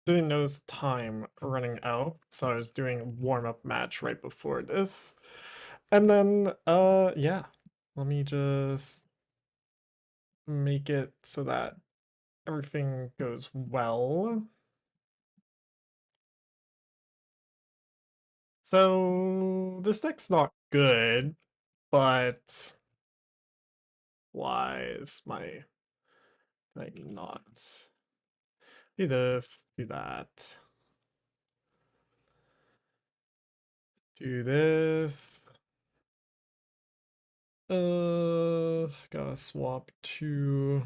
didn't notice time running out, so I was doing a warm-up match right before this. And then, yeah, let me just make it so that everything goes well. So, this deck's not good, but why is my thing not? Do this, do that. Do this. Gotta swap to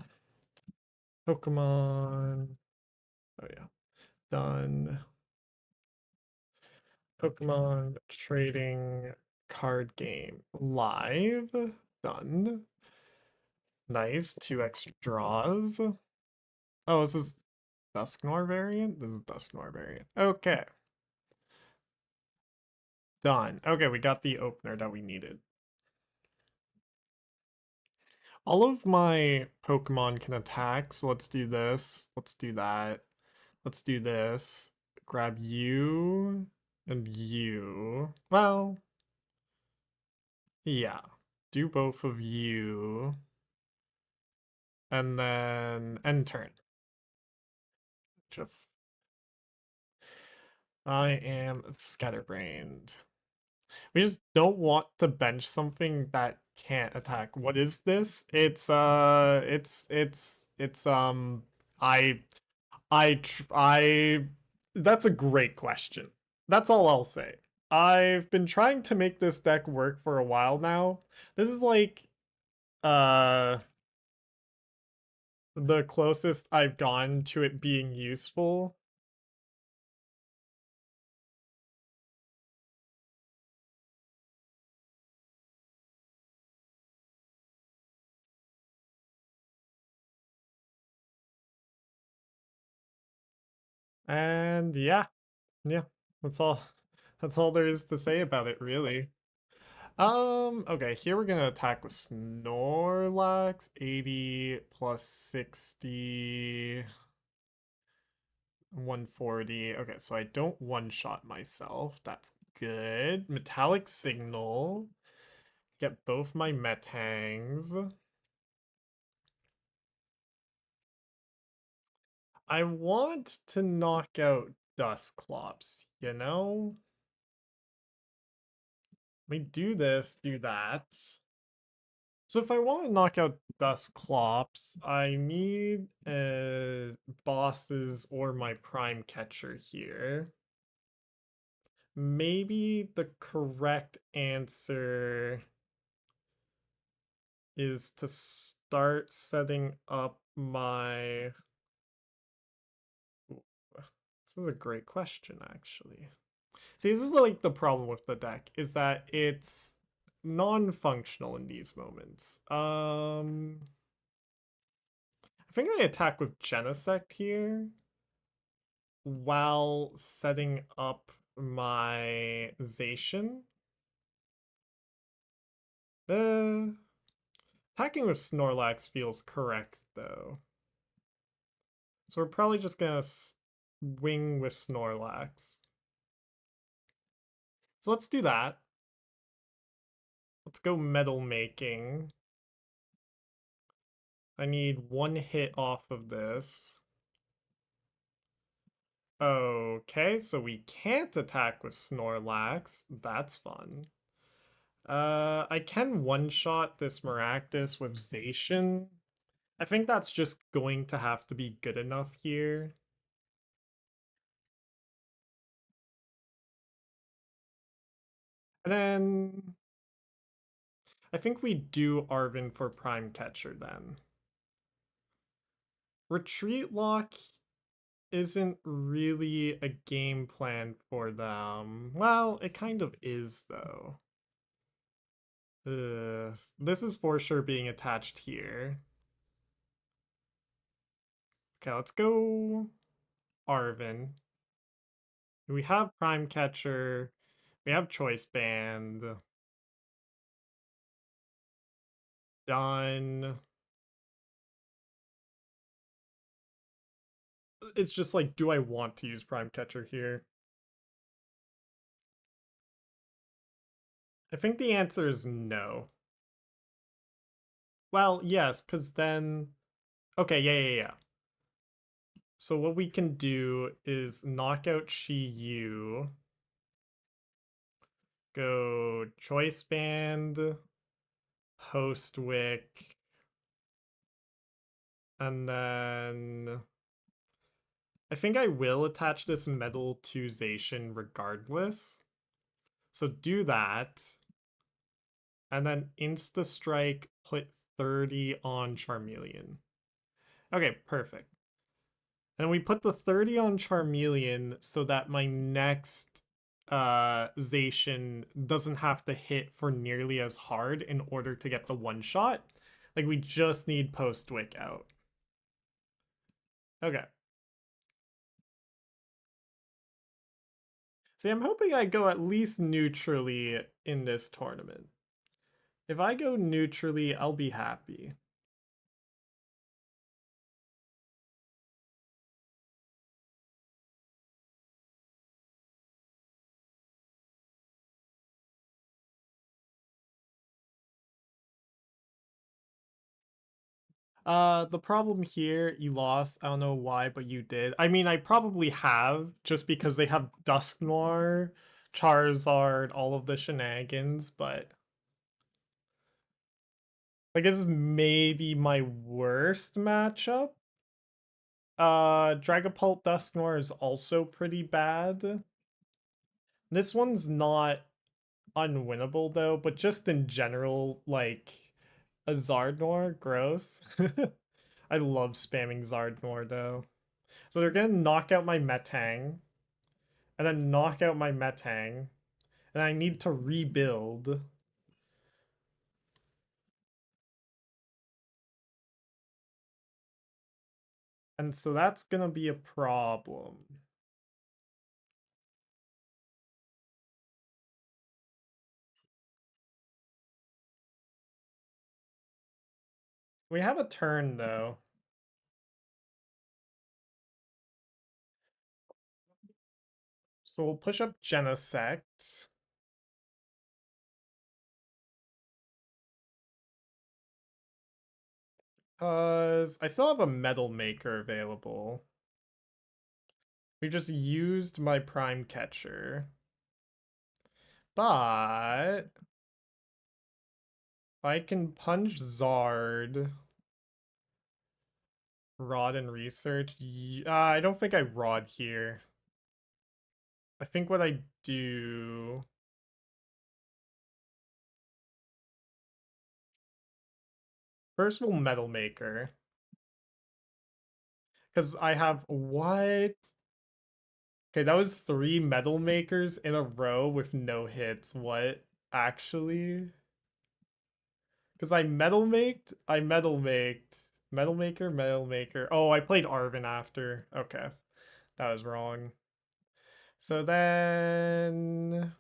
Pokemon. Oh yeah, done. Pokemon trading card game live. Done. Nice. 2 extra draws. Oh, is this Dusknoir variant? This is Dusknoir variant. Okay. Done. Okay, we got the opener that we needed. All of my Pokemon can attack, so let's do this. Let's do that. Let's do this. Grab you and you. Well, yeah. Do both of you. And then end turn. Just I am scatterbrained. We just don't want to bench something that can't attack. What is this? I I that's a great question. That's all I'll say. I've been trying to make this deck work for a while now. This is like uh the closest I've gone to it being useful. And yeah, that's all. That's all there is to say about it, really. Okay, here we're gonna attack with Snorlax, 80 plus 60, 140. Okay, so I don't one-shot myself. That's good. Metallic Signal. Get both my Metangs. I want to knock out Dusclops, you know? We do this, do that. So if I want to knock out Dusclops, I need bosses or my Prime Catcher here. Maybe the correct answer is to start setting up my... Ooh, this is a great question, actually. See, this is like the problem with the deck, is that it's non-functional in these moments. I think I attack with Genesect here while setting up my Zacian. Attacking with Snorlax feels correct, though. So we're probably just gonna swing with Snorlax. So let's do that. Let's go metal making. I need 1 hit off of this. Okay, so we can't attack with Snorlax. That's fun. I can one-shot this Maractus with Zacian. I think that's just going to have to be good enough here. And then I think we do Arven for Prime Catcher then. Retreat Lock isn't really a game plan for them. Well, it kind of is, though. This is for sure being attached here. Okay, let's go Arven. We have Prime Catcher. We have Choice Band. Done. it's just like, do I want to use Prime Catcher here? I think the answer is no. Well, yes, because then... Okay, yeah. So what we can do is knock out Shiyu, go Choice Band, Postwick, and then I think I will attach this medal to Zacian regardless. So do that. And then Insta Strike, put 30 on Charmeleon. Okay, perfect. And we put the 30 on Charmeleon so that my next Zacian doesn't have to hit for nearly as hard in order to get the one shot. Like, we just need Postwick out. Okay. See, I'm hoping I go at least neutrally in this tournament. If I go neutrally, I'll be happy. The problem here, you lost. I don't know why, but you did. I mean, I probably have, just because they have Dusknoir, Charizard, all of the shenanigans, but... Like, this is maybe my worst matchup. Dragapult Dusknoir is also pretty bad. This one's not unwinnable, though, but just in general, like, a Zardnor, gross. I love spamming Zardnor, though. So they're gonna knock out my Metang, and then knock out my Metang, and I need to rebuild. And so that's gonna be a problem. We have a turn, though. So we'll push up Genesect. Because I still have a Metal Maker available. We just used my Prime Catcher. But I can punch Zard. Rod and Research. I don't think I Rod here. I think what I do... First we'll Metal Maker. Because I have... What? Okay, that was 3 Metal Makers in a row with no hits. What? Actually? Because I Metal Maked, Metal Maker, Metal Maker. Oh, I played Arven after. Okay, that was wrong. So then...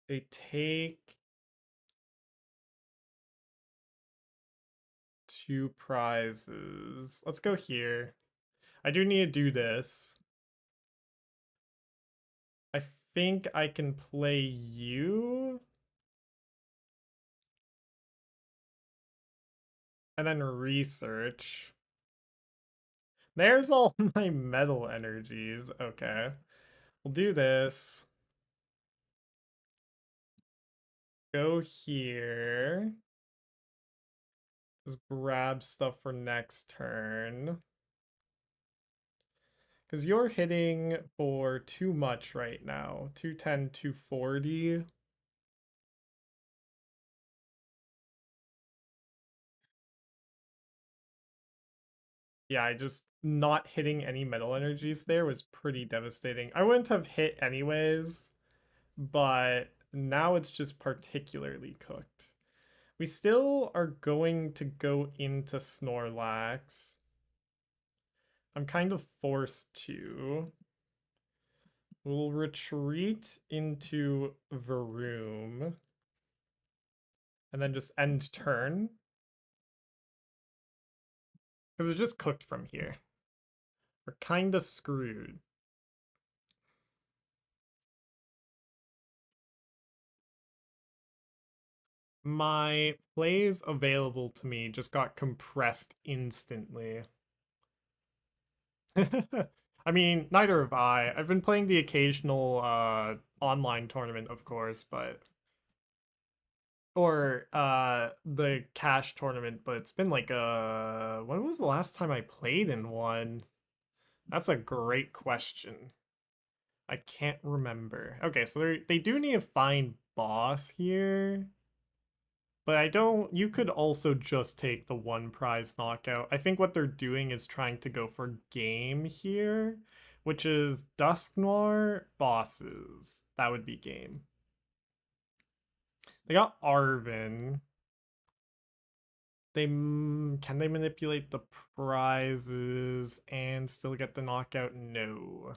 They take 2 prizes. Let's go here. I do need to do this. I think I can play you. And then research. There's all my metal energies. Okay. We'll do this. Go here. Just grab stuff for next turn. Because you're hitting for too much right now. 210, 240. Yeah, I just not hitting any metal energies there was pretty devastating. I wouldn't have hit anyways, but now it's just particularly cooked. We still are going to go into Snorlax. I'm kind of forced to. We'll retreat into Varoom. And then just end turn. Because it just cooked from here. We're kinda screwed. My plays available to me just got compressed instantly. I mean, neither have I. I've been playing the occasional online tournament, of course, but or the cash tournament, but it's been like when was the last time I played in one? That's a great question. I can't remember. Okay, so they do need to find boss here. But I don't. You could also just take the one prize knockout. I think what they're doing is trying to go for game here, which is Dusk Noir bosses. That would be game. They got Arven. Can they manipulate the prizes and still get the knockout? No.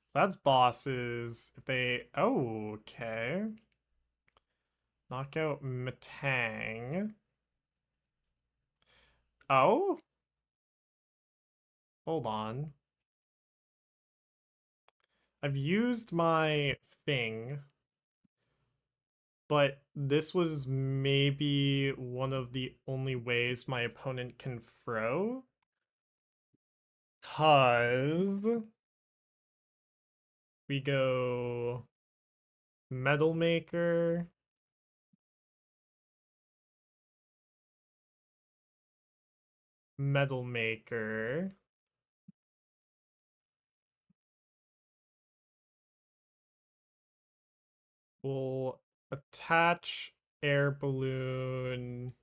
So that's bosses. If they okay. Knockout Metang. Oh? Hold on. I've used my thing, but this was maybe one of the only ways my opponent can throw. Cause we go Metal Maker, Metal Maker. We'll attach Air Balloon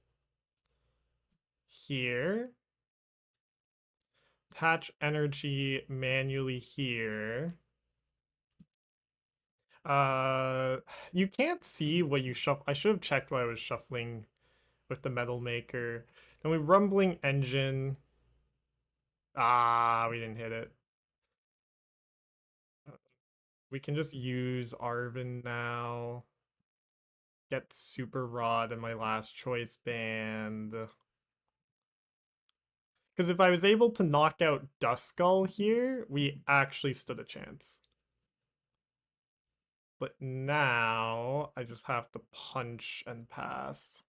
here. Attach energy manually here. Uh, you can't see what you shuffle. I should have checked what I was shuffling with the Metal Maker. Then we Rumbling Engine. Ah, we didn't hit it. We can just use Arven now. Get Super Rod in my last choice band. Because if I was able to knock out Duskull here, we actually stood a chance. But now I just have to punch and pass.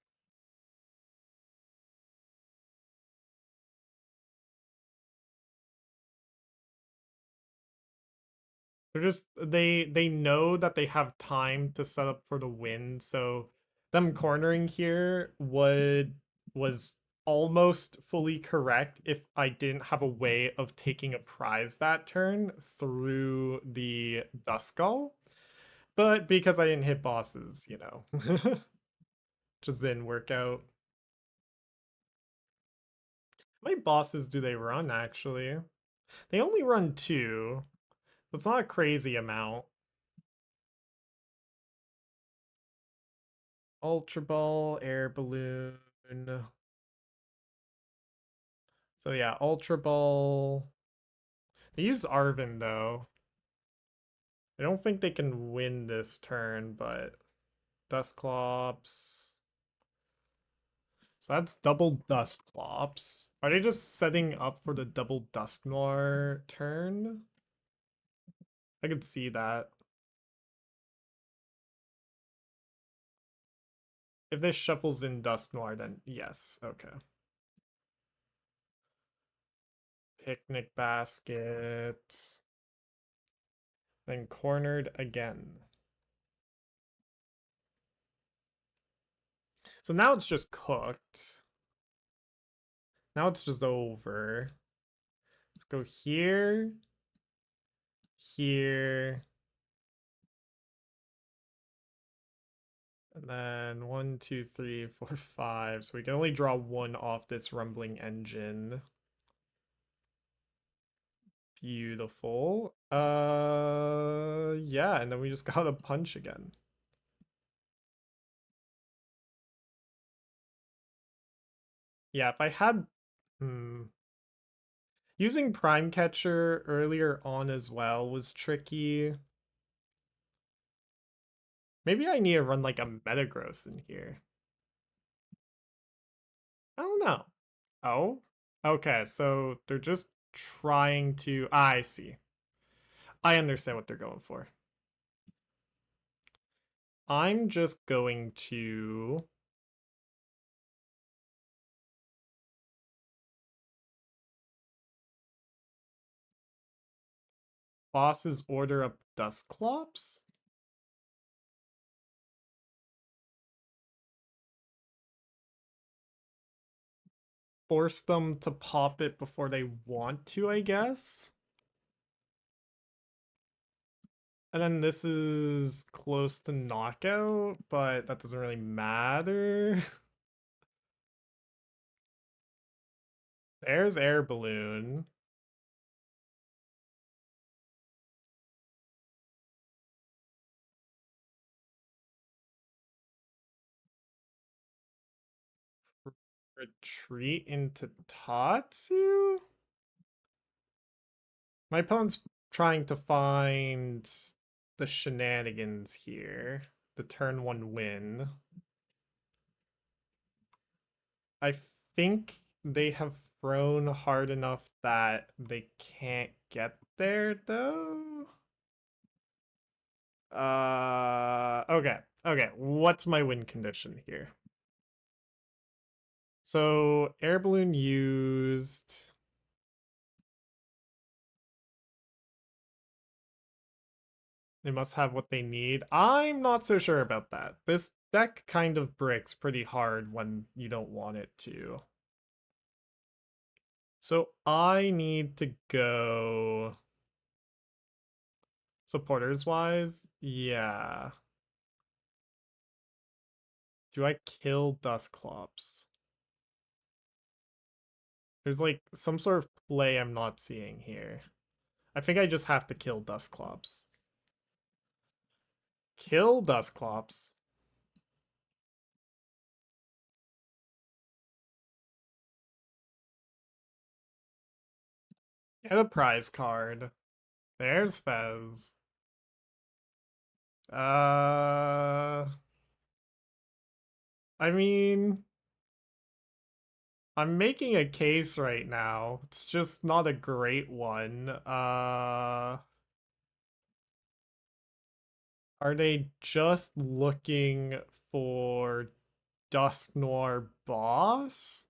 They're just they know that they have time to set up for the win, so them cornering here was almost fully correct if I didn't have a way of taking a prize that turn through the Duskull. But because I didn't hit bosses, you know. Just didn't work out. How many bosses do they run actually? They only run two. So it's not a crazy amount. Ultra Ball, Air Balloon. So yeah, Ultra Ball. They use Arven though. I don't think they can win this turn, but Dusclops. So that's double Dusclops. Are they just setting up for the double Dusknoir turn? I could see that. If this shuffles in Dusknoir, then yes, okay. Picnic basket. Then cornered again. So now it's just cooked. Now it's just over. Let's go here. Here. And then 1, 2, 3, 4, 5. So we can only draw one off this rumbling engine. Beautiful. Yeah, and then we just got a punch again. Yeah, if I had using Prime Catcher earlier on as well was tricky. Maybe I need to run like a Metagross in here. I don't know. Oh, okay. So they're just trying to. I see. I understand what they're going for. I'm just going to. Boss's order up Dusclops? Force them to pop it before they want to, I guess? And then this is close to knockout, but that doesn't really matter. There's Air Balloon. Retreat into Tatsu? My opponent's trying to find the shenanigans here. The turn one win. I think they have thrown hard enough that they can't get there, though. Okay. Okay, what's my win condition here? So, Air Balloon used. They must have what they need. I'm not so sure about that. This deck kind of bricks pretty hard when you don't want it to. So I need to go supporters wise. Yeah. Do I kill Dusclops? There's like some sort of play I'm not seeing here. I think I just have to kill Dusclops. Kill Dusclops. Get a prize card. There's Fez. I mean, I'm making a case right now. It's just not a great one. Are they just looking for Dusk Noir boss?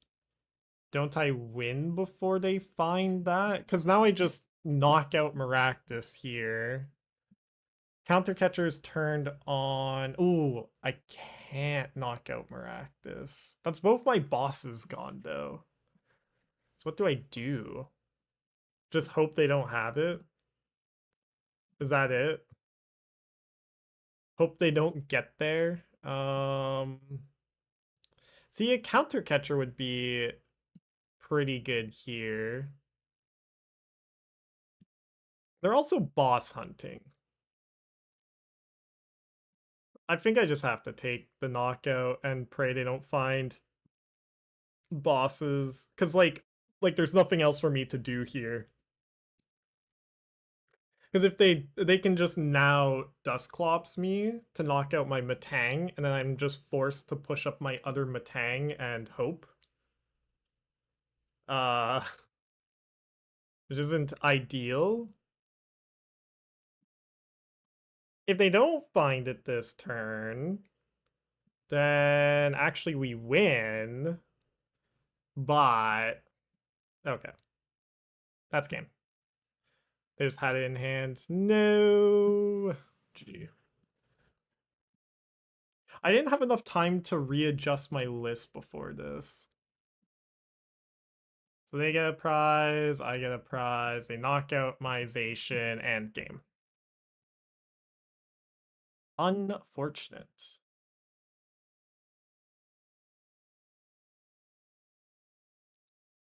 Don't I win before they find that? Because now I just knock out Maractus here. Counter Catcher's turned on. Ooh, I can't knock out Maractus. That's both my bosses gone, though. So what do I do? Just hope they don't have it? Is that it? Hope they don't get there? See, a Counter Catcher would be pretty good here. They're also boss hunting. I think I just have to take the knockout and pray they don't find bosses. Cause like there's nothing else for me to do here. Because if they can just now Dusclops me to knock out my Metang, and then I'm just forced to push up my other Metang and hope. Uh which isn't ideal. If they don't find it this turn, then actually we win. But okay. That's game. They just had it in hand. No. GG. I didn't have enough time to readjust my list before this. So they get a prize, I get a prize, they knock out my Zacian, and game. Unfortunate.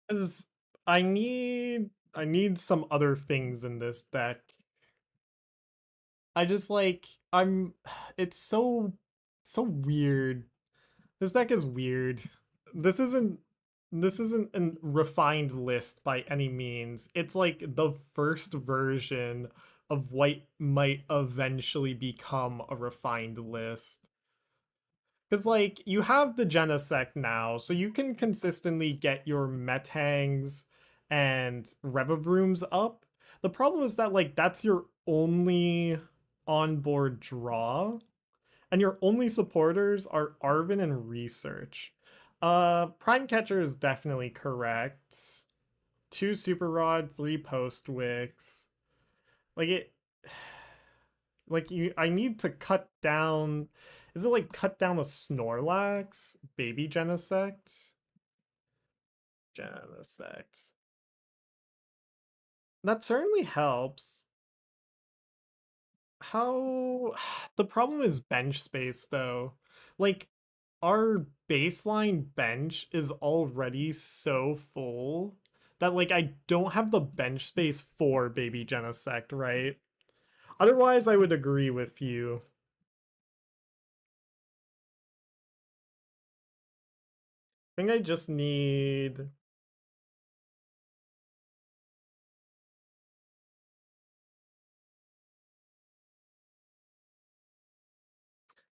Because I need some other things in this deck. I just like it's so weird. This deck is weird. This isn't this isn't a refined list by any means. It's like the first version of what might eventually become a refined list. Because, like, you have the Genesect now, so you can consistently get your Metangs and Revavrooms up. The problem is that, like, that's your only onboard draw, and your only supporters are Arven and Research. Prime Catcher is definitely correct. 2 Super Rod, 3 Postwicks. Like, it. Like I need to cut down. Is it like cut down a Snorlax? Baby Genesect? Genesect. That certainly helps. How the problem is bench space though. Like our baseline bench is already so full that like I don't have the bench space for Baby Genesect, right? Otherwise I would agree with you. I think I just need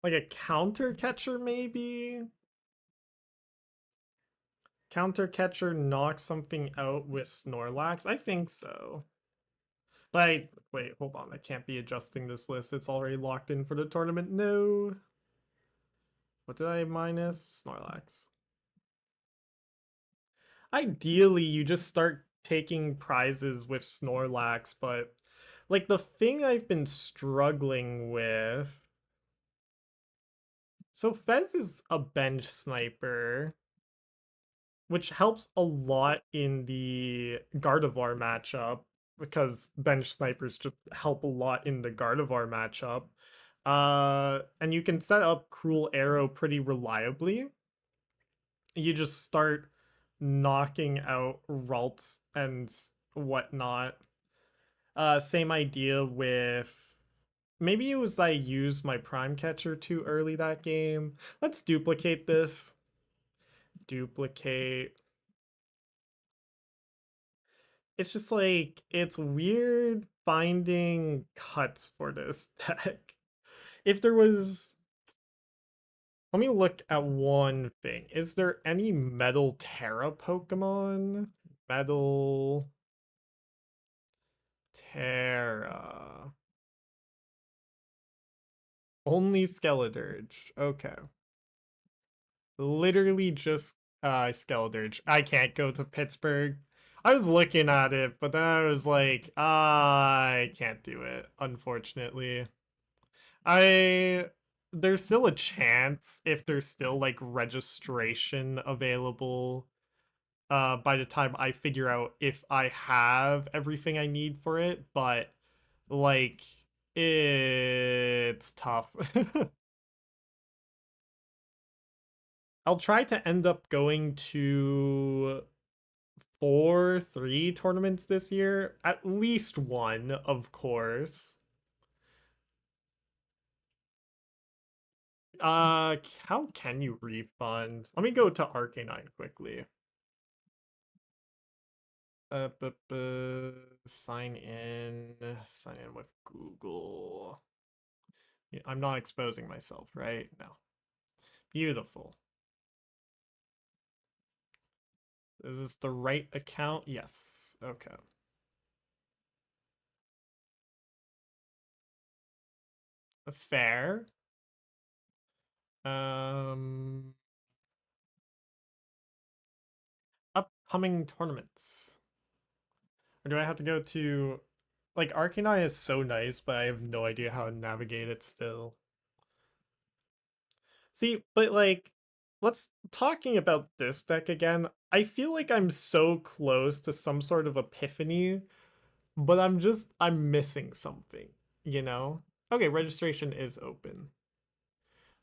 like a counter catcher, maybe? Counter catcher knocks something out with Snorlax? I think so. But wait, hold on. I can't be adjusting this list. It's already locked in for the tournament. No. What did I minus? Snorlax. Ideally, you just start taking prizes with Snorlax, but like the thing I've been struggling with. So Fez is a bench sniper, which helps a lot in the Gardevoir matchup because bench snipers just help a lot in the Gardevoir matchup. And you can set up Cruel Arrow pretty reliably. You just start knocking out Ralts and whatnot. Same idea with maybe it was I used my Prime Catcher too early that game. Let's duplicate this. Duplicate. It's just like it's weird finding cuts for this deck. If there was, let me look at one thing. Is there any Metal Terra Pokemon? Metal Terra. Only Skeledirge. Okay. Literally just Skeledirge. I can't go to Pittsburgh. I was looking at it, but then I was like, I can't do it, unfortunately. I there's still a chance if there's still like registration available by the time I figure out if I have everything I need for it, but like it's tough. I'll try to end up going to 3 tournaments this year, at least one, of course. How can you refund? Let me go to Arcanine quickly. Sign in. Sign in with Google. Yeah, I'm not exposing myself, right? No. Beautiful. Is this the right account? Yes. Okay. Fair. Um, Upcoming tournaments. Or do I have to go to like Arcanine is so nice, but I have no idea how to navigate it still. See, but like let's talking about this deck again. I feel like I'm so close to some sort of epiphany, but I'm missing something, you know? Okay, registration is open.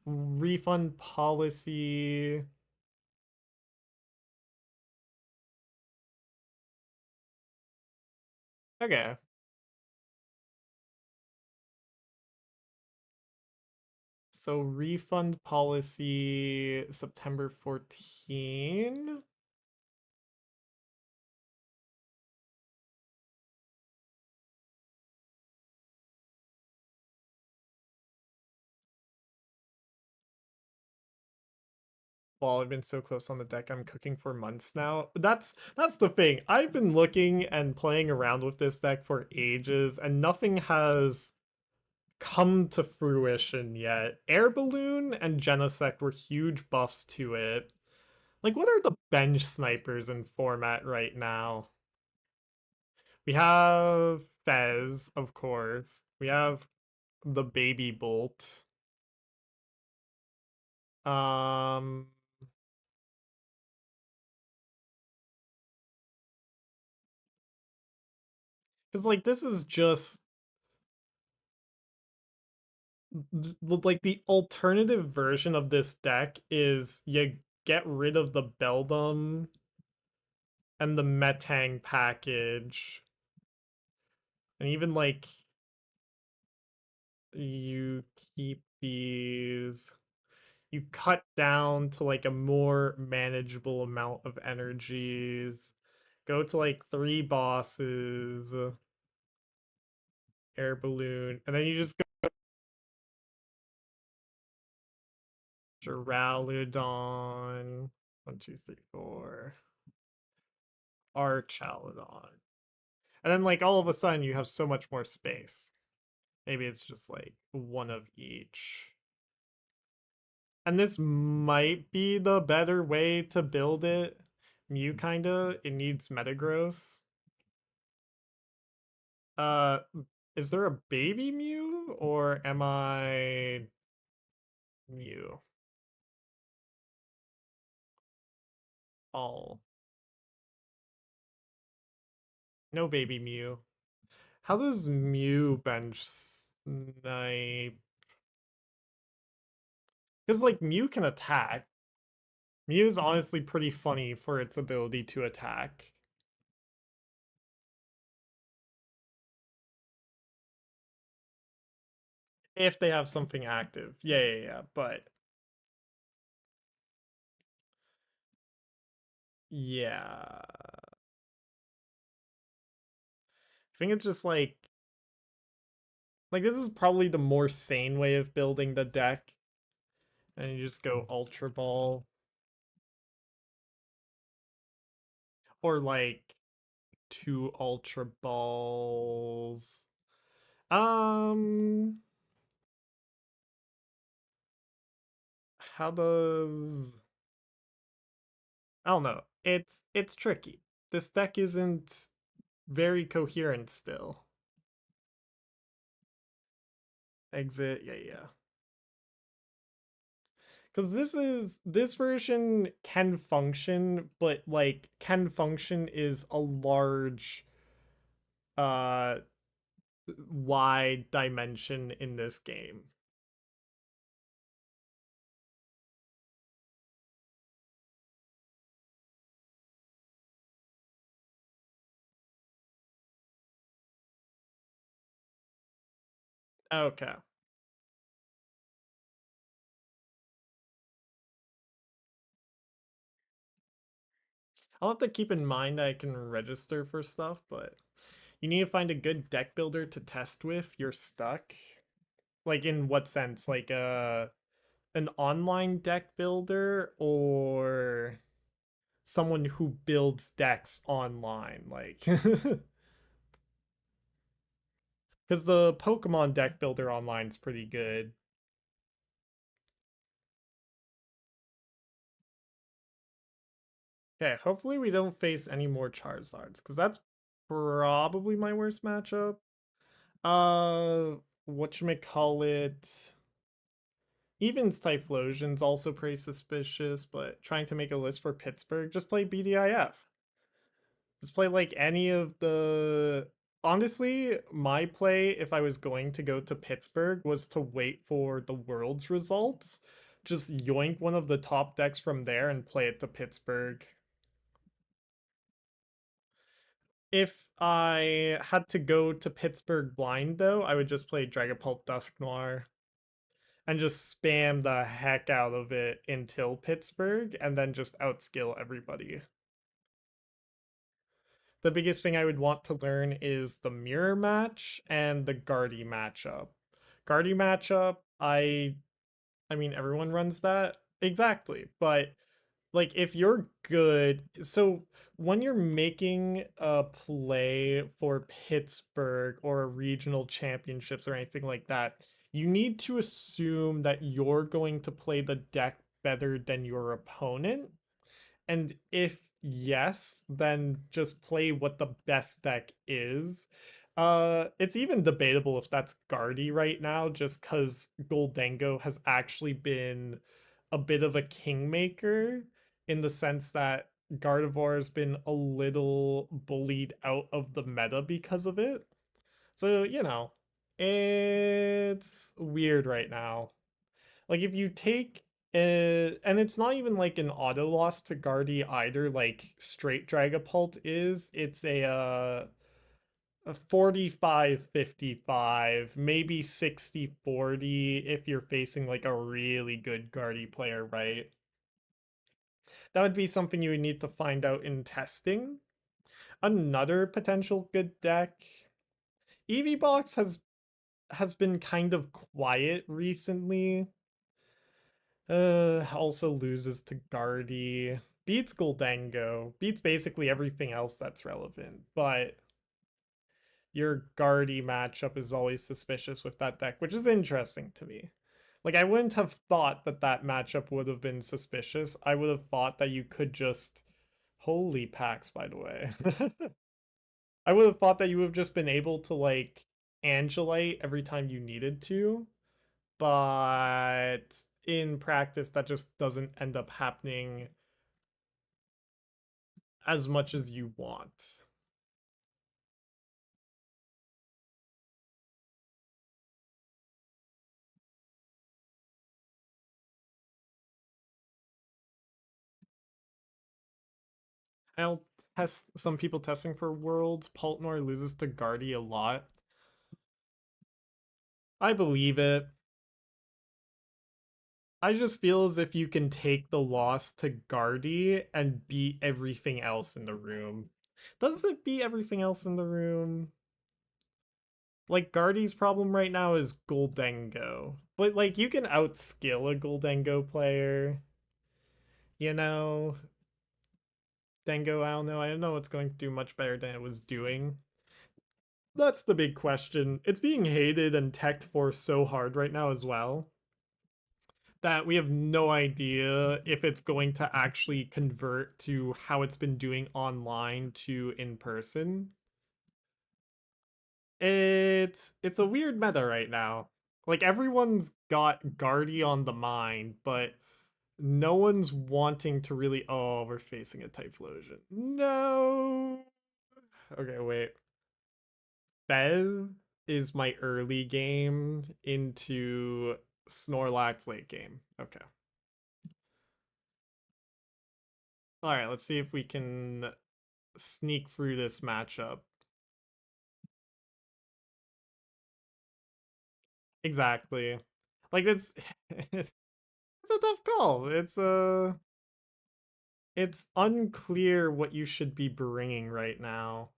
Refund policy. Okay. So refund policy September 14. Well, I've been so close on the deck. I'm cooking for months now. That's the thing. I've been looking and playing around with this deck for ages, and nothing has come to fruition yet. Air Balloon and Genesect were huge buffs to it. Like, what are the bench snipers in format right now? We have Fez, of course. We have the Baby Bolt. Um, because like this is just like the alternative version of this deck is you get rid of the Beldum and the Metang package, and even like you keep these, you cut down to like a more manageable amount of energies, go to like 3 bosses, Air Balloon, and then you just go Duraludon, 1, 2, 3, 4, Archaludon. And then like all of a sudden you have so much more space. Maybe it's just like one of each. And this might be the better way to build it. Mew kinda, it needs Metagross. Uh is there a baby Mew or am I Mew? All. No baby Mew. How does Mew bench snipe? Because like Mew can attack. Mew is honestly pretty funny for its ability to attack. If they have something active. Yeah. But yeah. I think it's just like this is probably the more sane way of building the deck. And you just go Ultra Ball. Or like 2 Ultra Balls. Um how does I don't know. It's tricky. This deck isn't very coherent still. Exit, yeah. Because this version can function, but like can function is a large uh wide dimension in this game. Okay. I'll have to keep in mind I can register for stuff, but you need to find a good deck builder to test with. You're stuck. Like in what sense? Like an online deck builder or someone who builds decks online, like because the Pokemon deck builder online is pretty good. Okay, hopefully we don't face any more Charizards, because that's probably my worst matchup. Whatchamacallit. Even Typhlosion's also pretty suspicious, but trying to make a list for Pittsburgh, just play BDIF. Just play like any of the. Honestly, my play, if I was going to go to Pittsburgh, was to wait for the World's results. Just yoink one of the top decks from there and play it to Pittsburgh. If I had to go to Pittsburgh blind, though, I would just play Dragapult Dusknoir and just spam the heck out of it until Pittsburgh and then just outskill everybody. The biggest thing I would want to learn is the mirror match and the Guardy matchup. Guardy matchup, I mean everyone runs that. Exactly. But like if you're good, so when you're making a play for Pittsburgh or regional championships or anything like that, you need to assume that you're going to play the deck better than your opponent. And if yes, then just play what the best deck is. It's even debatable if that's Guardy right now, just because Goldango has actually been a bit of a kingmaker in the sense that Gardevoir has been a little bullied out of the meta because of it. So, it's weird right now. Like if you take and it's not even like an auto loss to Guardy either, like straight Dragapult is. It's a 45-55, maybe 60-40 if you're facing like a really good Guardy player, right? That would be something you would need to find out in testing. Another potential good deck. EVBox has been kind of quiet recently. Also loses to Guardy. Beats Goldango. Beats basically everything else that's relevant. But your Guardy matchup is always suspicious with that deck, which is interesting to me. Like, I wouldn't have thought that that matchup would have been suspicious. I would have thought that you could just. Holy packs, by the way. I would have thought that you would have just been able to, like, Angelite every time you needed to. But in practice, that just doesn't end up happening as much as you want. I'll test some people testing for Worlds. Paltnor loses to Guardy a lot. I believe it. I just feel as if you can take the loss to Guardy and beat everything else in the room. Does it beat everything else in the room? Like, Guardy's problem right now is Goldango. But, like, you can outskill a Goldango player. You know? Dango, I don't know. I don't know it's going to do much better than it was doing. That's the big question. It's being hated and teched for so hard right now as well that we have no idea if it's going to actually convert to how it's been doing online to in person. It's a weird meta right now. Like everyone's got Guardy on the mind, but no one's wanting to really. Oh, we're facing a Typhlosion. No. Okay, wait. Fez is my early game into Snorlax late game. Okay. All right, let's see if we can sneak through this matchup. Exactly. Like it's a tough call. It's unclear what you should be bringing right now.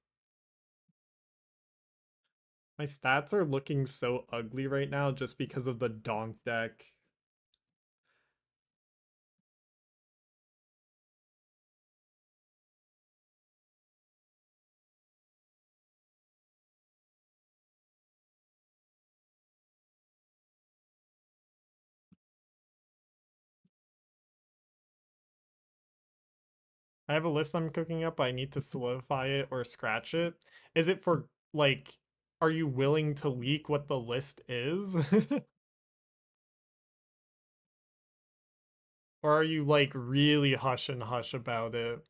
My stats are looking so ugly right now just because of the donk deck. I have a list I'm cooking up. I need to solidify it or scratch it. Is it for, like, are you willing to leak what the list is? Or are you, like, really hush and hush about it?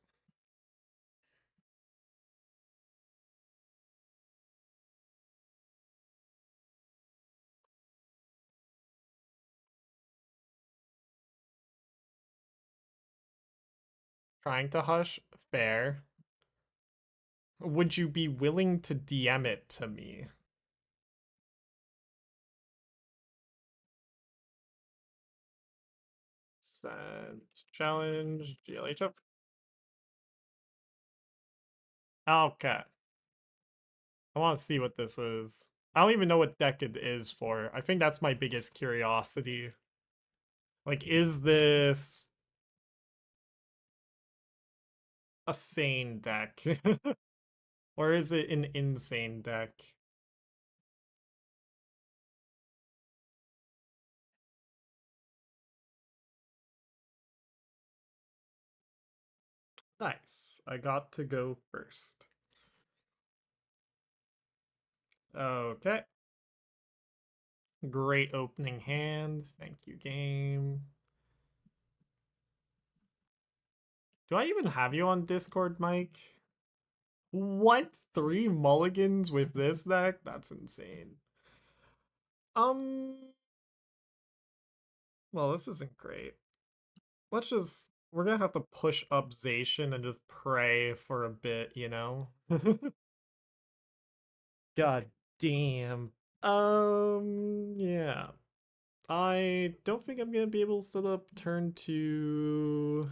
Trying to hush? Fair. Would you be willing to DM it to me? Send challenge GLHF. Okay. I want to see what this is. I don't even know what deck it is for. I think that's my biggest curiosity. Like, is this a sane deck? Or is it an insane deck? Nice. I got to go first. Okay. Great opening hand. Thank you, game. Do I even have you on Discord, Mike? What? 3 mulligans with this deck? That's insane. Um, well, this isn't great. We're gonna have to push up Zacian and just pray for a bit, you know? God damn. Yeah. I don't think I'm gonna be able to set up turn 2.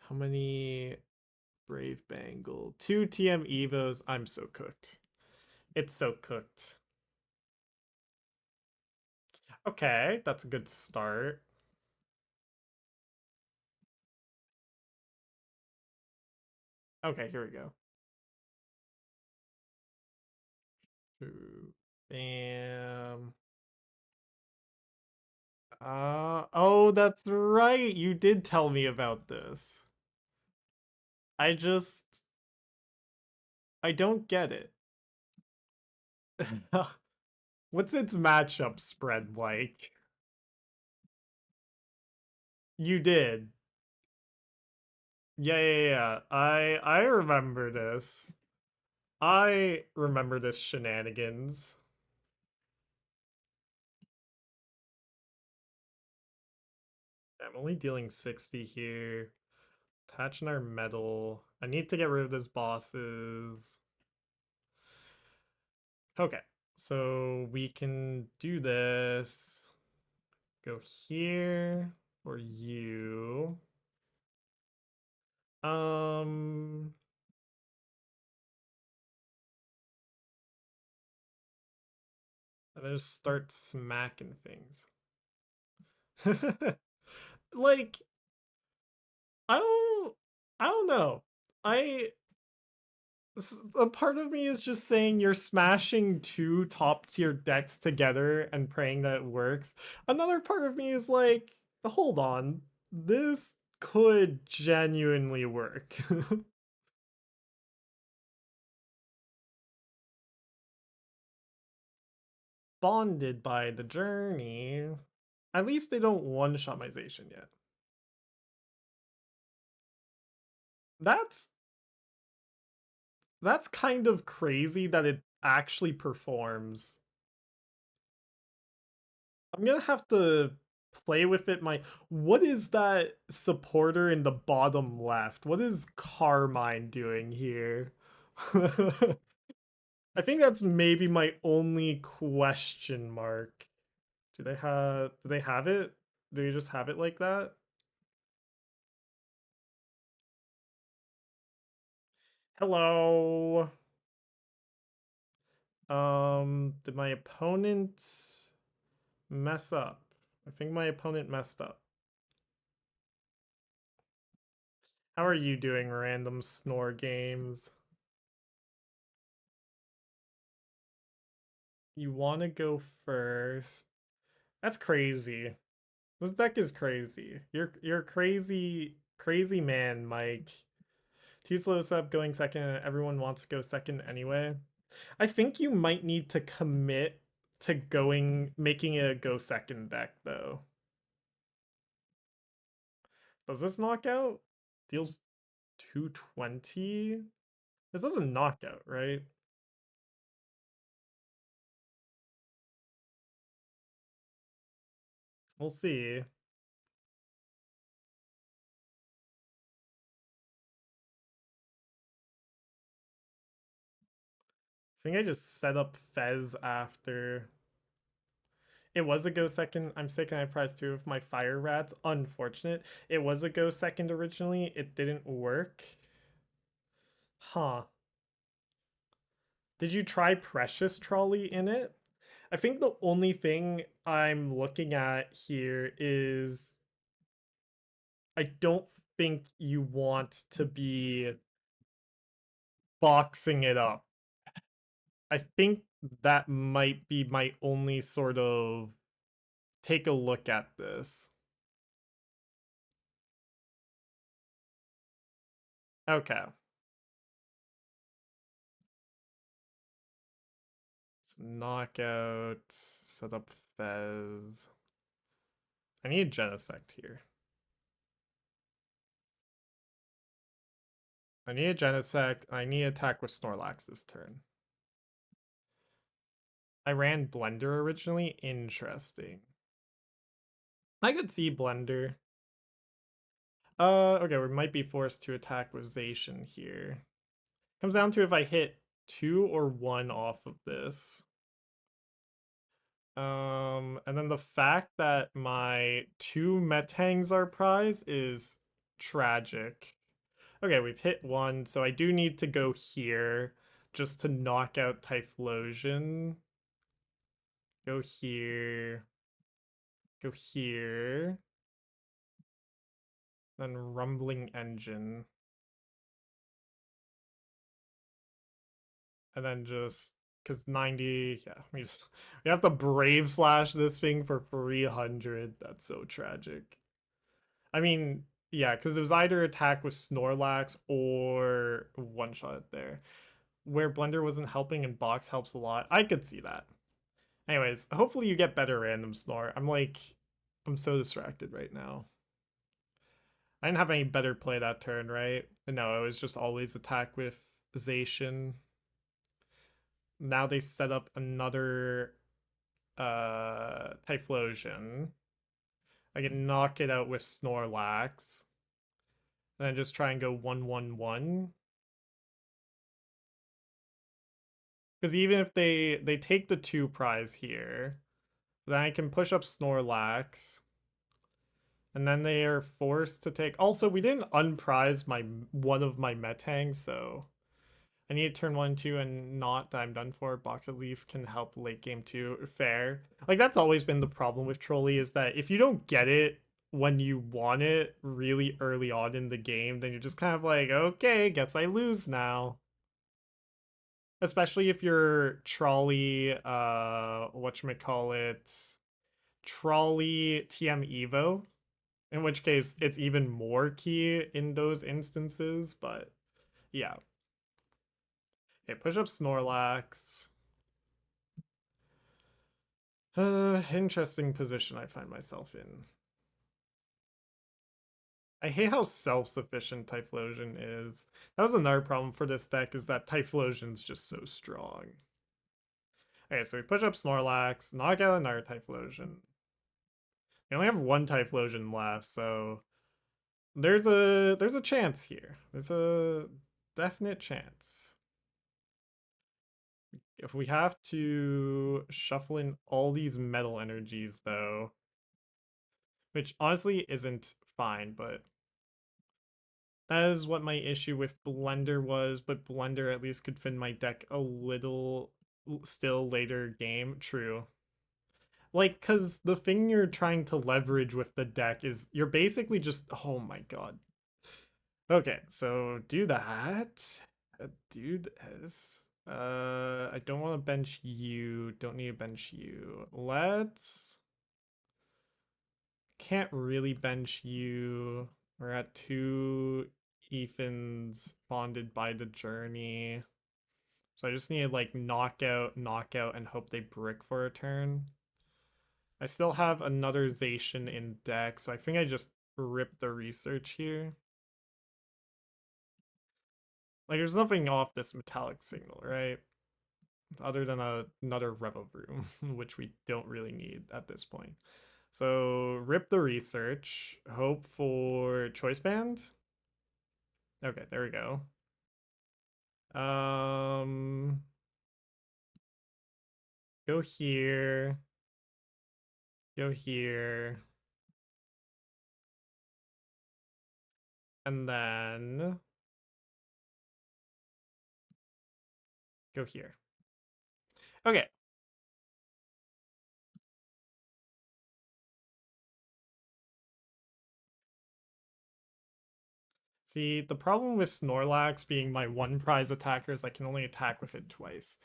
How many Brave Bangle? 2 TM Evos. I'm so cooked. It's so cooked. Okay, that's a good start. Okay, here we go. Ooh, bam. Oh, that's right. You did tell me about this. I just, I don't get it. What's its matchup spread like? You did. Yeah. I remember this. I remember this shenanigans. I'm only dealing 60 here. Attaching our metal. I need to get rid of this bosses. Okay, so we can do this. Go here for you. Um, and then just start smacking things. Like, I don't, I don't know. I a part of me is just saying you're smashing 2 top-tier decks together and praying that it works. Another part of me is like, hold on, this could genuinely work. Bonded by the journey. At least they don't one-shot my Zacian yet. That's that's kind of crazy that it actually performs. I'm gonna have to play with it. What is that supporter in the bottom left? What is Carmine doing here? I think that's maybe my only question mark. Do they have it? Do they just have it like that? Hello. Did my opponent mess up? I think my opponent messed up. How are you doing, random snore games? You want to go first? That's crazy. This deck is crazy. You're crazy man, Mike. Too slow up going second, and everyone wants to go second anyway. I think you might need to commit to making a go second deck though. Does this knock out? Deals 220? This doesn't knock out, right? We'll see. I think I just set up Fez after. It was a go second. I'm sick and I pressed 2 of my fire rats. Unfortunate. It was a go second originally. It didn't work. Huh. Did you try Precious Trolley in it? I think the only thing I'm looking at here is I don't think you want to be boxing it up. I think that might be my only sort of take a look at this. Okay. So knockout, set up Fez. I need Genesect here. I need a Genesect. I need to attack with Snorlax this turn. I ran Blender originally. Interesting. I could see Blender. Okay, we might be forced to attack with Zacian here. Comes down to if I hit 2 or 1 off of this. And then the fact that my 2 Metangs are prize is tragic. Okay, we've hit 1, so I do need to go here just to knock out Typhlosion. Go here. Go here. Then Rumbling Engine. And then just because 90, yeah, we have to Brave Slash this thing for 300. That's so tragic. I mean, yeah, because it was either attack with Snorlax or one shot it there. Where Blender wasn't helping and Box helps a lot. I could see that. Anyways, hopefully you get better random Snore. I'm so distracted right now. I didn't have any better play that turn, right? No, it was just always attack with Zacian. Now they set up another Typhlosion. I can knock it out with Snorlax. And then just try and go 1-1-1. Because even if they take the 2 prize here, then I can push up Snorlax. And then they are forced to take... Also, we didn't unprize one of my Metangs, so... I need to turn 1, 2, and not that I'm done for. Box at least can help late game too. Fair. Like, that's always been the problem with Trolley, is that if you don't get it when you want it really early on in the game, then you're just kind of like, okay, guess I lose now. Especially if you're Trolley, whatchamacallit, Trolley TM Evo, in which case it's even more key in those instances, but yeah. Okay, push up Snorlax. Interesting position I find myself in. I hate how self-sufficient Typhlosion is. That was another problem for this deck, is that Typhlosion's just so strong. Okay, so we push up Snorlax, knock out another Typhlosion. We only have 1 Typhlosion left, so there's a chance here. There's a definite chance. If we have to shuffle in all these metal energies, though, which honestly isn't fine, but that is what my issue with Blender was, but Blender at least could fit my deck a little still later game. True. Like, because the thing you're trying to leverage with the deck is you're basically just... Oh my god. Okay, so do that. Do this. I don't want to bench you. Don't need to bench you. Let's... Can't really bench you. We're at 2 Ethans bonded by the journey. So I just need to like knockout, and hope they brick for a turn. I still have another Zacian in deck, so I think I just rip the research here. Like, there's nothing off this metallic signal, right? Other than another Revavroom, which we don't really need at this point. So, rip the research, hope for choice band. Okay, there we go. Go here. Go here. And then go here. Okay. See, the problem with Snorlax being my one prize attacker is I can only attack with it twice.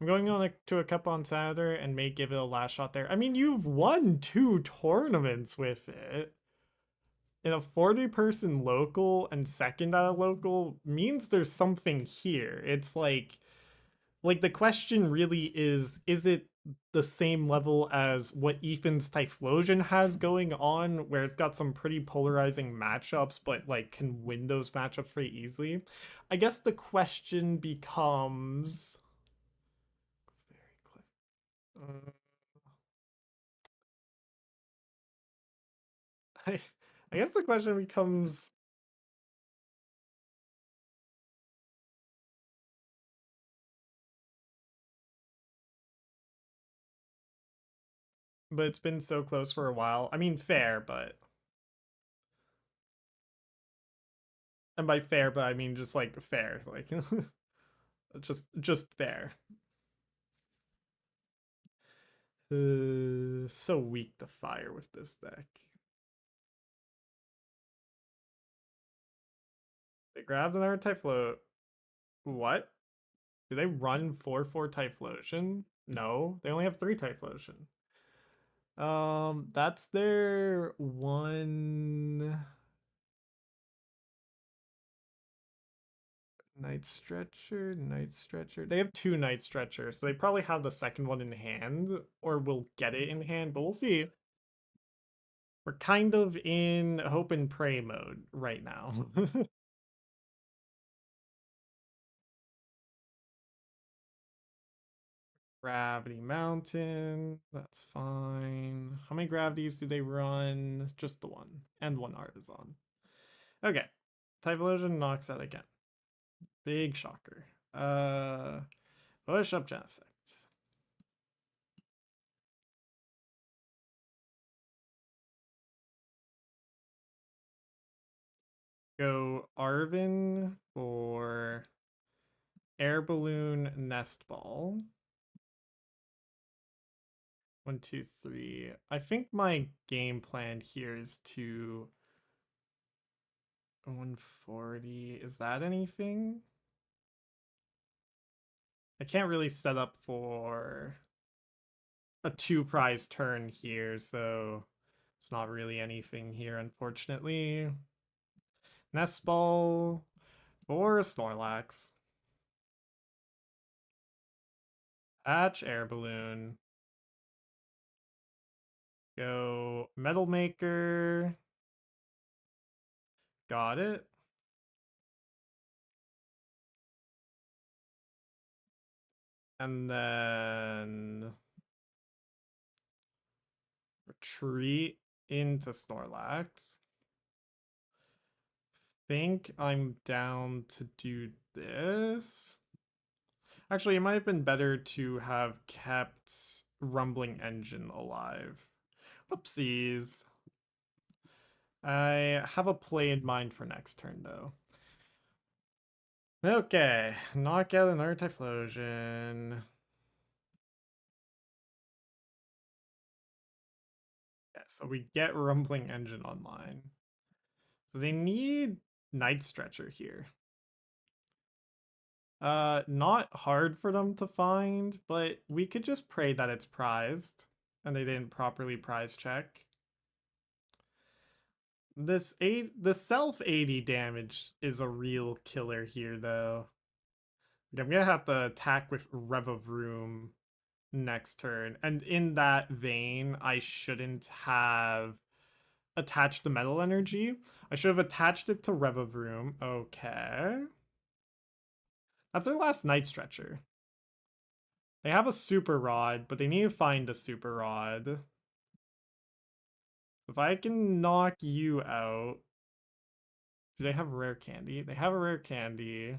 I'm going on to a Cup on Saturday and may give it a last shot there. I mean, you've won 2 tournaments with it. In a 40-person local and second at a local means there's something here. It's like the question really is it the same level as what Ethan's Typhlosion has going on, where it's got some pretty polarizing matchups, but like can win those matchups pretty easily? I guess the question becomes uh, I, I guess the question becomes, but it's been so close for a while. I mean, fair, but and by fair, but I mean just like fair, like just fair. So weak to fire with this deck. They grabbed another Typhlo. What? Do they run 4/4 Typhlosion? No, they only have 3 Typhlosion. That's their one Night Stretcher, Night Stretcher. They have 2 Night Stretchers, so they probably have the second one in hand, or will get it in hand, but we'll see. We're kind of in hope and pray mode right now. Gravity Mountain, that's fine. How many gravities do they run? Just the one, and one Artisan. Okay, Typhlosion knocks out again. Big shocker. Push up Genesect. Go Arven for Air Balloon Nest Ball. 1, 2, 3. I think my game plan here is to 140. Is that anything? I can't really set up for a 2 prize turn here, so it's not really anything here, unfortunately. Nest Ball or Snorlax. Hatch Air Balloon. Go Metal Maker. Got it. And then retreat into Snorlax. Think I'm down to do this. Actually, it might have been better to have kept Rumbling Engine alive. Whoopsies. I have a play in mind for next turn, though. Okay, knock out another Typhlosion. Yeah, so we get Rumbling Engine online. So they need Night Stretcher here. Not hard for them to find, but we could just pray that it's prized and they didn't properly prize check. The self 80 damage is a real killer here, though. I'm gonna have to attack with Revavroom next turn, and in that vein, I shouldn't have attached the metal energy. I should have attached it to Revavroom. Okay. That's their last Night Stretcher. They have a Super Rod, but they need to find a Super Rod. If I can knock you out... Do they have Rare Candy? They have a Rare Candy.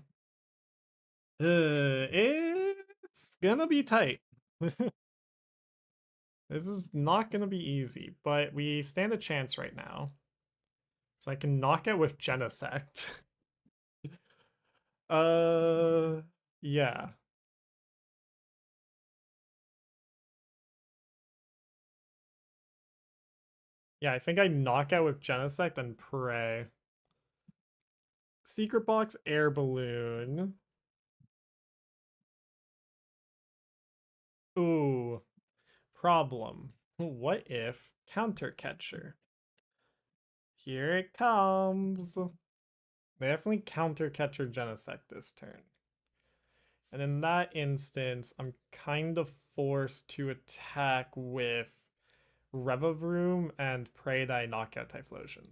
It's gonna be tight. This is not gonna be easy, but we stand a chance right now. So I can knock out with Genesect. Yeah. Yeah, I think I knock out with Genesect and pray. Secret Box Air Balloon. Ooh, problem. What if Counter Catcher? Here it comes. Definitely Counter Catcher Genesect this turn. And in that instance, I'm kind of forced to attack with Revavroom and pray that I knock out Typhlosion.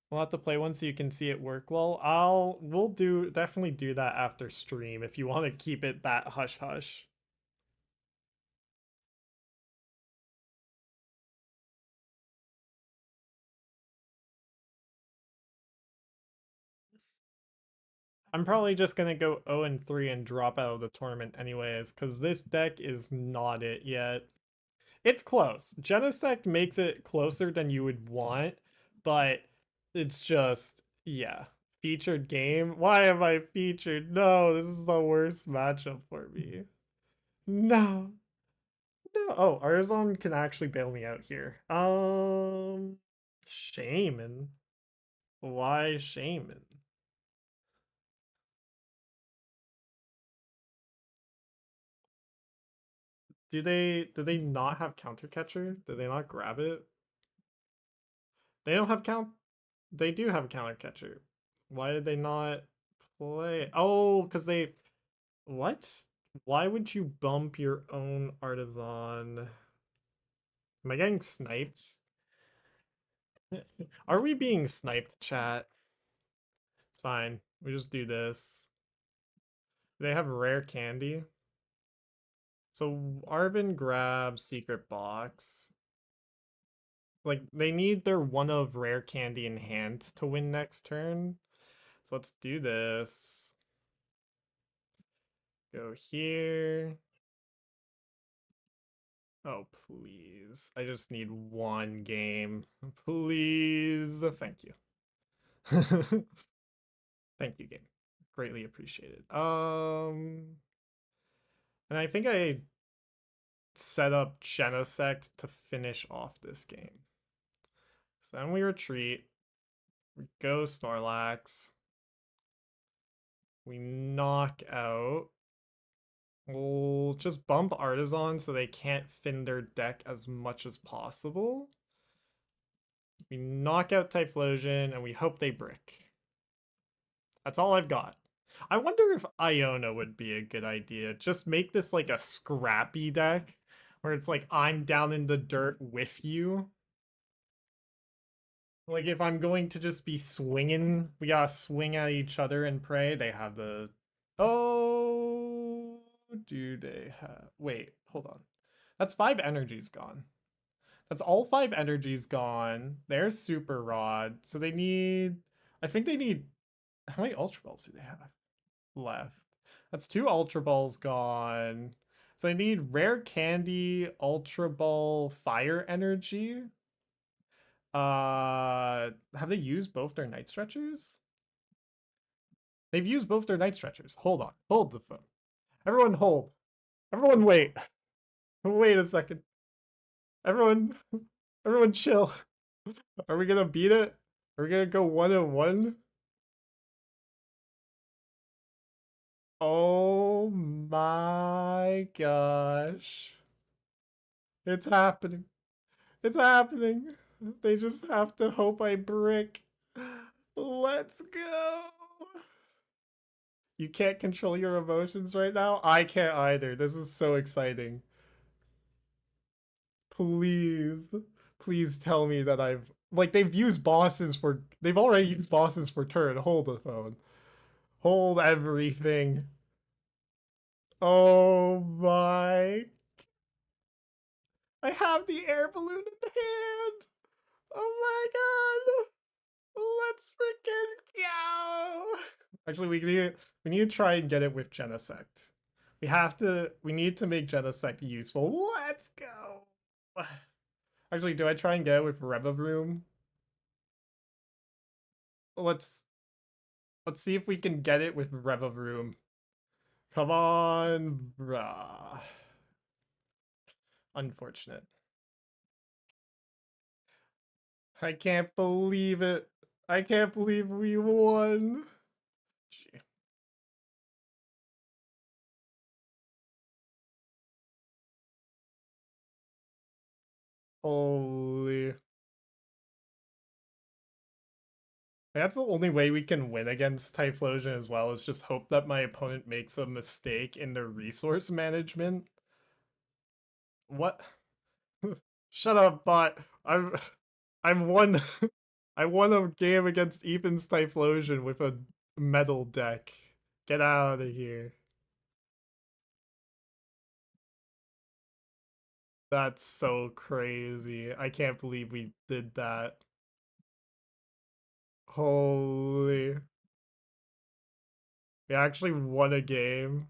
We'll have to play one so you can see it work well. We'll definitely do that after stream if you want to keep it that hush hush. I'm probably just gonna go 0-3 and drop out of the tournament anyways, because this deck is not it yet. It's close. Genesect makes it closer than you would want, but it's just, yeah. Featured game? Why am I featured? No, this is the worst matchup for me. No. No. Oh, Arzon can actually bail me out here. Shaman. Why Shaman? Do they not have counter catcher? Did they not grab it? They don't have count. They do have counter catcher. Why did they not play? Oh, because they. What? Why would you bump your own artisan? Am I getting sniped? Are we being sniped, chat? It's fine. We just do this. They have rare candy. So Arven grabs secret box. Like they need their one of rare candy in hand to win next turn. So let's do this. Go here. Oh, please. I just need one game. Please. Thank you. Thank you, game. Greatly appreciated. And I think I set up Genesect to finish off this game. So then we retreat. We go Snorlax. We knock out. We'll just bump Artisan so they can't fin their deck as much as possible. We knock out Typhlosion and we hope they brick. That's all I've got. I wonder if Iona would be a good idea. Just make this like a scrappy deck where it's like I'm down in the dirt with you. Like if I'm going to just be swinging, we gotta swing at each other and pray. They have the... Oh, do they have... Wait, hold on. That's 5 energies gone. That's all 5 energies gone. There's Super Rod. So they need... I think they need... How many Ultra Balls do they have left? That's 2 Ultra Balls gone. So I need Rare Candy, Ultra Ball, Fire Energy. Have they used both their Night Stretchers? They've used both their Night Stretchers. Hold on. Hold the phone. Everyone hold. Everyone wait. Wait a second. Everyone chill. Are we gonna beat it? Are we gonna go 1-1? Oh my gosh. It's happening. It's happening. They just have to hope I brick. Let's go. You can't control your emotions right now? I can't either. This is so exciting. Please. Please tell me that I've... Like, they've used bosses for... They've already used bosses for turn. Hold the phone. Hold everything. Oh my... I have the air balloon in hand! Oh my god! Let's freaking go! Actually, we need to try and get it with Genesect. We need to make Genesect useful. Let's go! Actually, do I try and get it with Revavroom? Let's see if we can get it with Revavroom. Come on, brah. Unfortunate. I can't believe it. I can't believe we won. Gee. Holy. That's the only way we can win against Typhlosion as well, is just hope that my opponent makes a mistake in their resource management. What? Shut up, bot. I'm one I won a game against Ethan's Typhlosion with a metal deck. Get out of here. That's so crazy. I can't believe we did that. Holy. We actually won a game.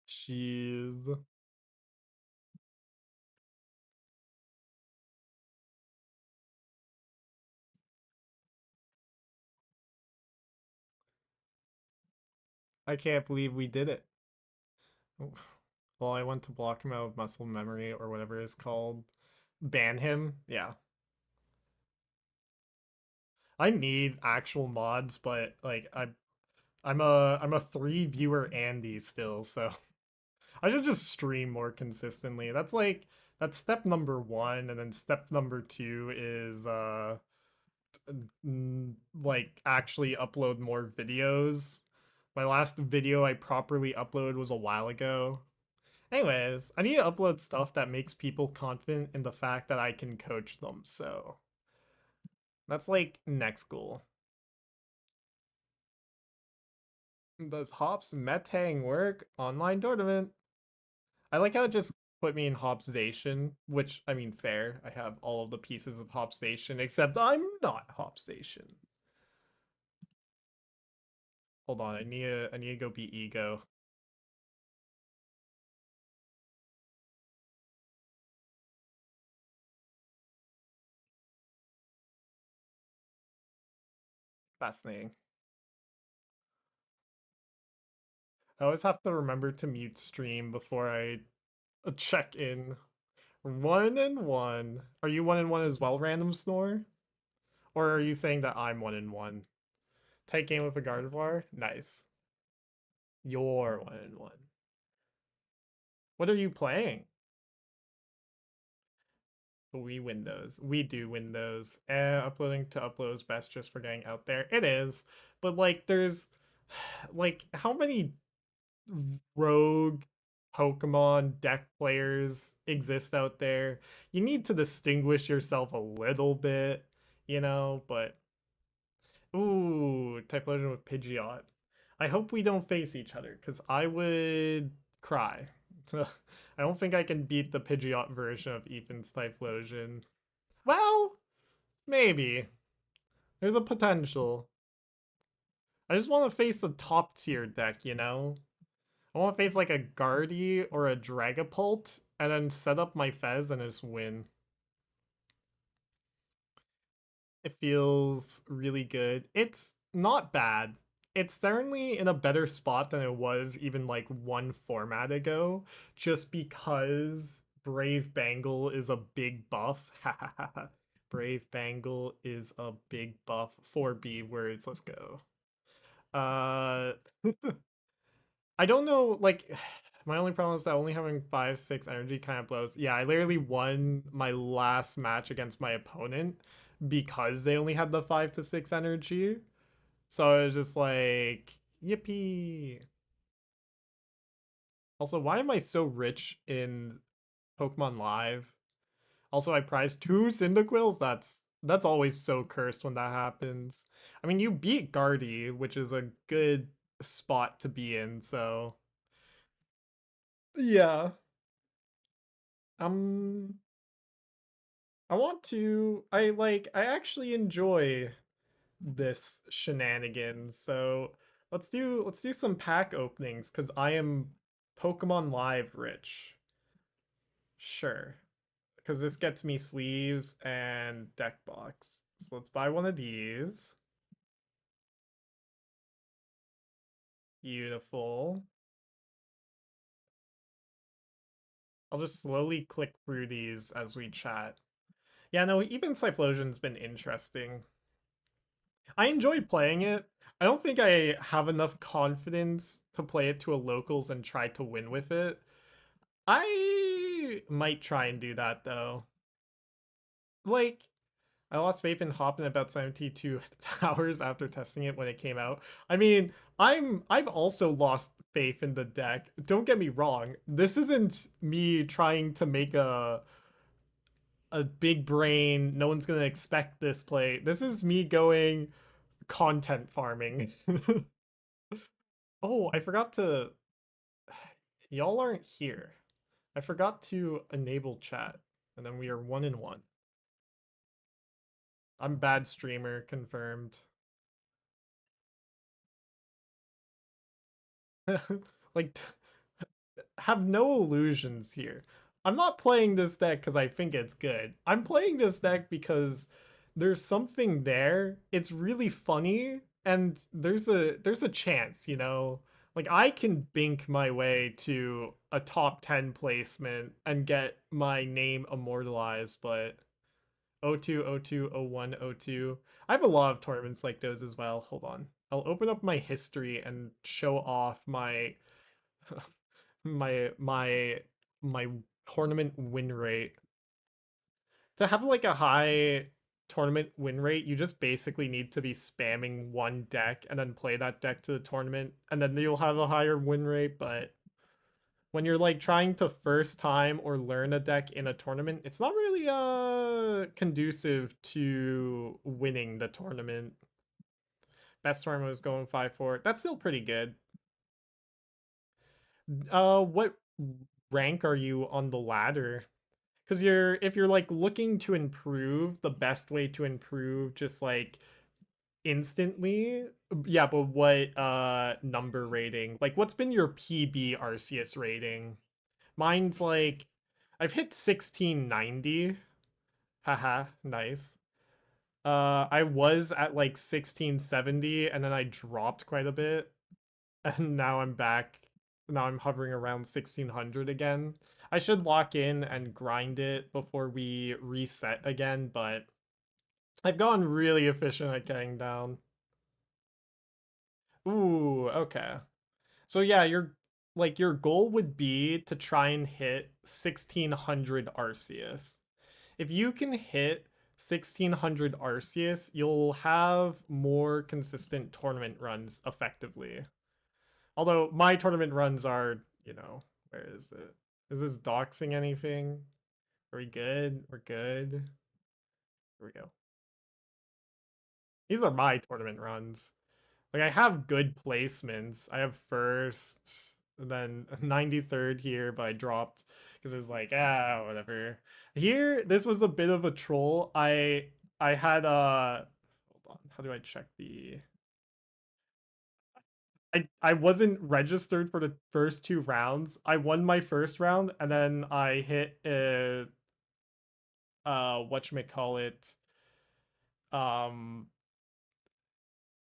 Jeez. I can't believe we did it. Well, I went to block him out of muscle memory or whatever it's called. Ban him? Yeah. I need actual mods, but like I'm a 3 viewer Andy still, so I should just stream more consistently. That's step number one, and then step number two is like actually upload more videos. My last video I properly uploaded was a while ago. Anyways, I need to upload stuff that makes people confident in the fact that I can coach them, so that's like next goal. Does Hops Metang work? Online tournament. I like how it just put me in Hopsation, which, I mean, fair. I have all of the pieces of Hopsation, except I'm not Hopstation. Hold on, I need to go be Ego. Fascinating. I always have to remember to mute stream before I check in. 1-1. Are you 1-1 as well, Random Snore? Or are you saying that I'm 1-1? Tight game with a Gardevoir? Nice. You're 1-1. What are you playing? We win those. We do win those. Uploading to upload is best just for getting out there. It is. But like there's like how many rogue Pokemon deck players exist out there? You need to distinguish yourself a little bit, but ooh, Typhlosion with Pidgeot. I hope we don't face each other, because I would cry. I don't think I can beat the Pidgeot version of Ethan's Typhlosion. Well, maybe. There's a potential. I just want to face a top tier deck. I want to face like a Guardy or a Dragapult and then set up my Fez and just win. It feels really good. It's not bad. It's certainly in a better spot than it was even like one format ago, just because Brave Bangle is a big buff. Brave Bangle is a big buff. 4B words, let's go. Uh I don't know, like my only problem is that only having 5-6 energy kind of blows. Yeah, I literally won my last match against my opponent because they only had the 5-6 energy. So I was just like, yippee. Also, why am I so rich in Pokemon Live? Also, I prized 2 Cyndaquils. That's always so cursed when that happens. I mean, you beat Guardy, which is a good spot to be in, so yeah. Um I actually enjoy this shenanigans. So let's do some pack openings because I am Pokemon Live rich. Sure. Because this gets me sleeves and deck box. So let's buy one of these. Beautiful. I'll just slowly click through these as we chat. Yeah, no, even Cyphlosion's been interesting. I enjoy playing it. I don't think I have enough confidence to play it to a locals and try to win with it. I might try and do that though. Like, I lost faith in Hop in about 72 hours after testing it when it came out. I mean, I've also lost faith in the deck. Don't get me wrong. This isn't me trying to make a big brain, no one's gonna expect this play. This is me going content farming. Oh, I forgot to. Y'all aren't here. I forgot to enable chat, and then we are 1-1. I'm bad streamer, confirmed. Like, have no illusions here. I'm not playing this deck because I think it's good. I'm playing this deck because there's something there. It's really funny, and there's a chance, you know. Like I can bink my way to a top 10 placement and get my name immortalized, but 02, 02, 01, 02. I have a lot of tournaments like those as well. Hold on. I'll open up my history and show off my my my tournament win rate. To have like a high tournament win rate, you just basically need to be spamming one deck and then play that deck to the tournament, and then you'll have a higher win rate. But when you're like trying to first time or learn a deck in a tournament, it's not really conducive to winning the tournament. Best tournament was going 5-4. That's still pretty good. What rank are you on the ladder? Because if you're like looking to improve, the best way to improve just like instantly, yeah, but what number rating? Like what's been your PB Arceus rating? Mine's like I've hit 1690. Haha, nice. I was at like 1670 and then I dropped quite a bit. And now I'm back. Now I'm hovering around 1600 again. I should lock in and grind it before we reset again, but I've gone really efficient at getting down. Ooh, okay. So yeah, your goal would be to try and hit 1600 Arceus. If you can hit 1600 Arceus, you'll have more consistent tournament runs effectively. Although my tournament runs are, where is it? Is this doxing anything? Are we good? We're good. Here we go. These are my tournament runs. Like I have good placements. I have first, and then 93rd here, but I dropped because it was like, whatever. Here, this was a bit of a troll. I had hold on, how do I check the I wasn't registered for the first two rounds. I won my first round and then I hit whatchamacallit, um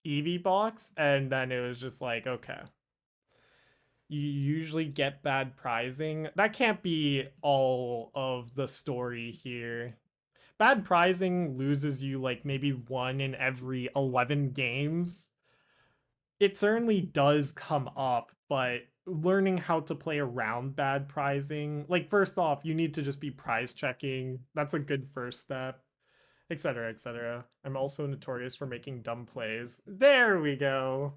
Eevee box, and then it was just like, okay. You usually get bad prizing. That can't be all of the story here. Bad prizing loses you like maybe one in every 11 games. It certainly does come up, but learning how to play around bad prizing, like first off, you need to just be prize checking. That's a good first step, etc., etc. I'm also notorious for making dumb plays. There we go.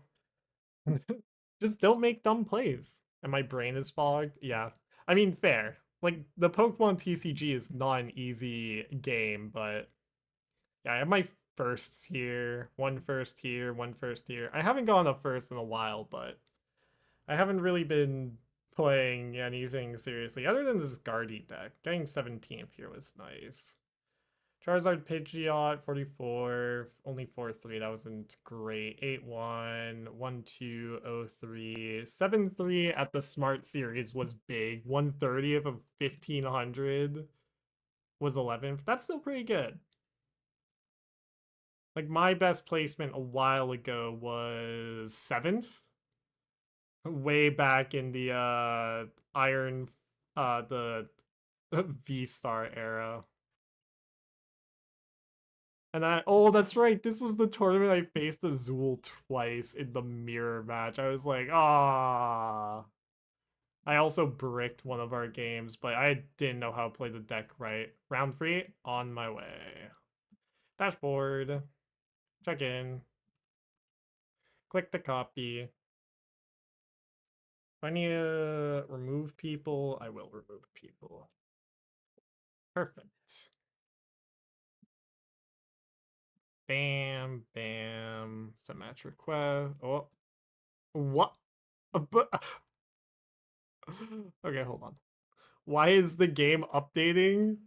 Just don't make dumb plays. And my brain is fogged. Yeah. I mean, fair. Like the Pokemon TCG is not an easy game, but yeah, I have my firsts here, one first here, one first here. I haven't gone up first in a while, but I haven't really been playing anything seriously other than this Guardy deck. Getting 17th here was nice. Charizard Pidgeot 44, only 4-3. That wasn't great. 8-1, 1-2, 0-3. 7-3 at the Smart Series was big. 1/30th of 1500 was 11th. That's still pretty good. Like my best placement a while ago was 7th. Way back in the Iron the V-Star era. And oh, that's right. This was the tournament I faced Azul twice in the mirror match. I was like, ah. I also bricked one of our games, but I didn't know how to play the deck right. Round 3, on my way. Dashboard. Check in. Click the copy. If I need to remove people, I will remove people. Perfect. Bam, bam. Set match request. Oh, what? Okay, hold on. Why is the game updating?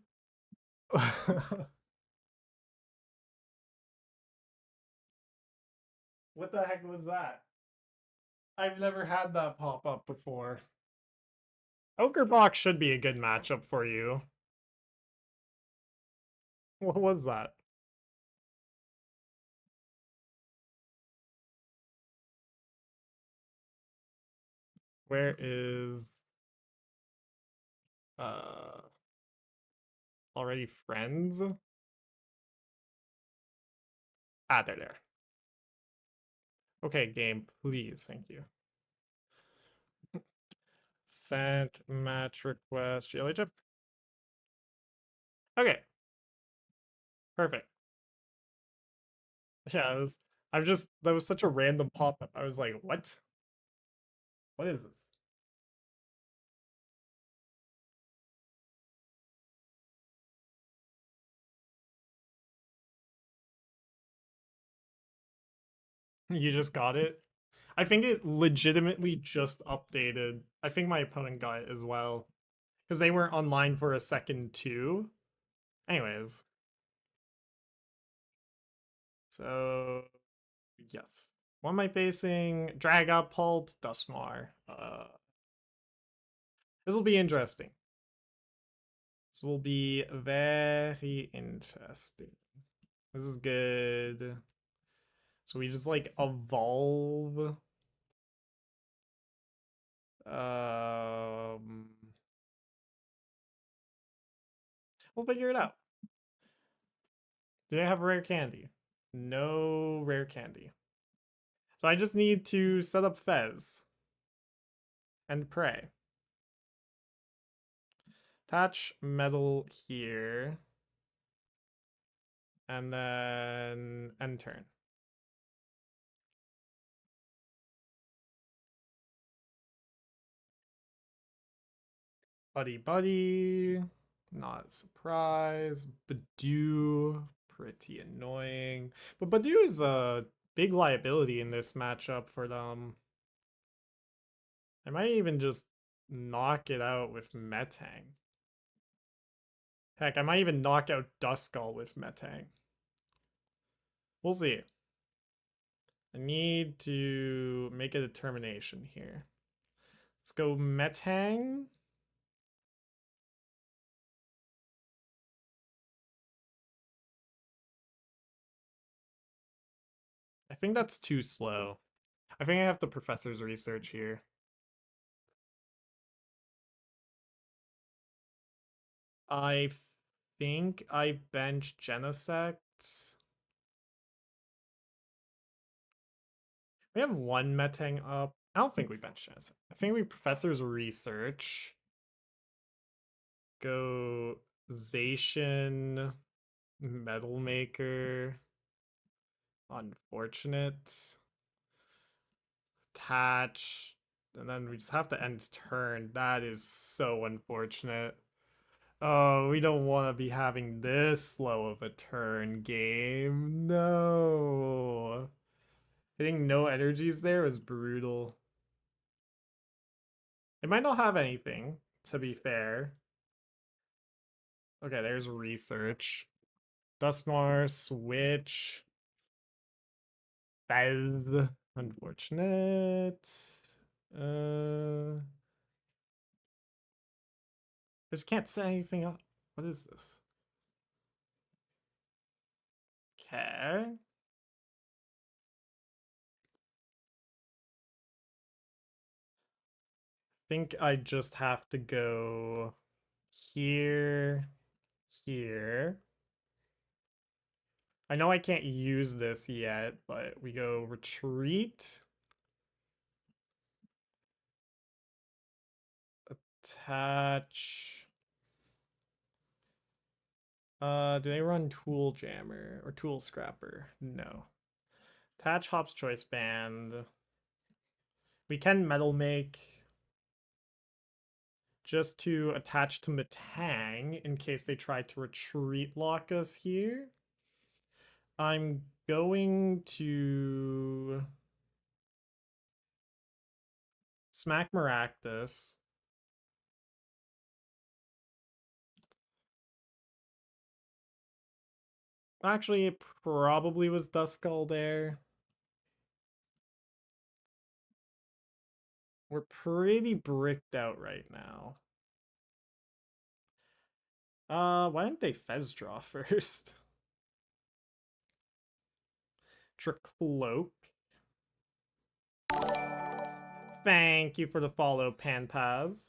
What the heck was that? I've never had that pop up before. Ochre Box should be a good matchup for you. What was that? Where is uh already friends? Ah, they're there. Okay, game, please, thank you. Sent match request. GLA chip. Okay, perfect. Yeah, that was such a random pop up. I was like, what? What is this? You just got it? I think it legitimately just updated. I think my opponent got it as well. Because they weren't online for a second too. Anyways. So yes. What am I facing? Dragapult, Duskmar. This will be interesting. This will be very interesting. This is good. So we just like evolve. Um, we'll figure it out. Do they have rare candy? No rare candy. So I just need to set up Fez and pray. Attach metal here. And then end turn. Buddy-Buddy. Not a surprise. Badoo. Pretty annoying. But Badoo is a big liability in this matchup for them. I might even just knock it out with Metang. Heck, I might even knock out Duskull with Metang. We'll see. I need to make a determination here. Let's go Metang. I think that's too slow. I think I have the professor's research here. I think I bench Genesect. We have one Metang up. I don't think we bench Genesect. I think we professor's research. Go Zacian, Metal Maker. Unfortunate. Attach. And then we just have to end turn. That is so unfortunate. Oh, we don't want to be having this slow of a turn game. No. Hitting no energies there was brutal. It might not have anything, to be fair. Okay, there's research. Duskmar, switch. Fez. Unfortunate. I just can't set anything up. What is this? Okay. Think I just have to go here, here. I know I can't use this yet, but we go retreat. Attach. Do they run Tool Jammer or Tool Scrapper? No. Attach Hop's Choice Band. We can Metal Make just to attach to Metang in case they try to retreat lock us here. I'm going to Smack Maractus. Actually, it probably was Duskull there. We're pretty bricked out right now. Why didn't they Fez draw first? Tricloak. Thank you for the follow, Panpaz.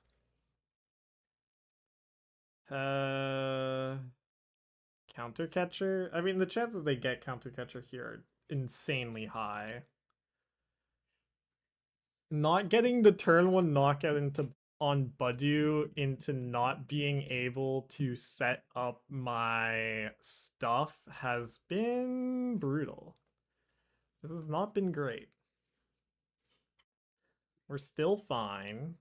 Counter Catcher? I mean, the chances they get Counter Catcher here are insanely high. Not getting the turn 1 knockout into on Budu into not being able to set up my stuff has been brutal. This has not been great. We're still fine.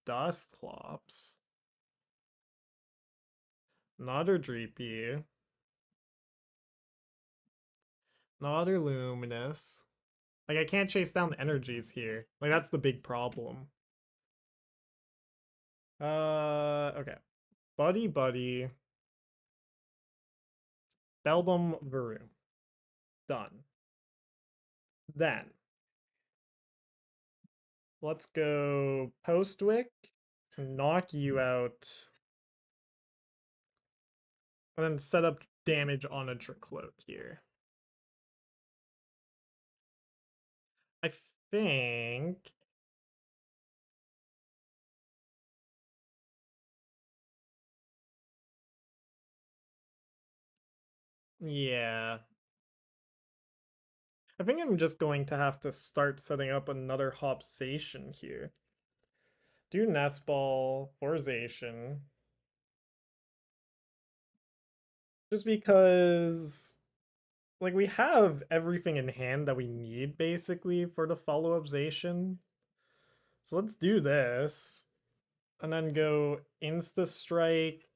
Dusclops. Another Dreepy. Another Luminous. Like, I can't chase down the energies here. Like, that's the big problem. Okay. Buddy-Buddy. Beldum Varoom. Done. Then. Let's go Postwick to knock you out. And then set up damage on a Tricloak here. I think... Yeah. I think I'm just going to have to start setting up another Hop Zacian here. Do Nest Ball or Zacian. Just because, like, we have everything in hand that we need, basically, for the follow-up Zacian. So let's do this. And then go Insta-Strike,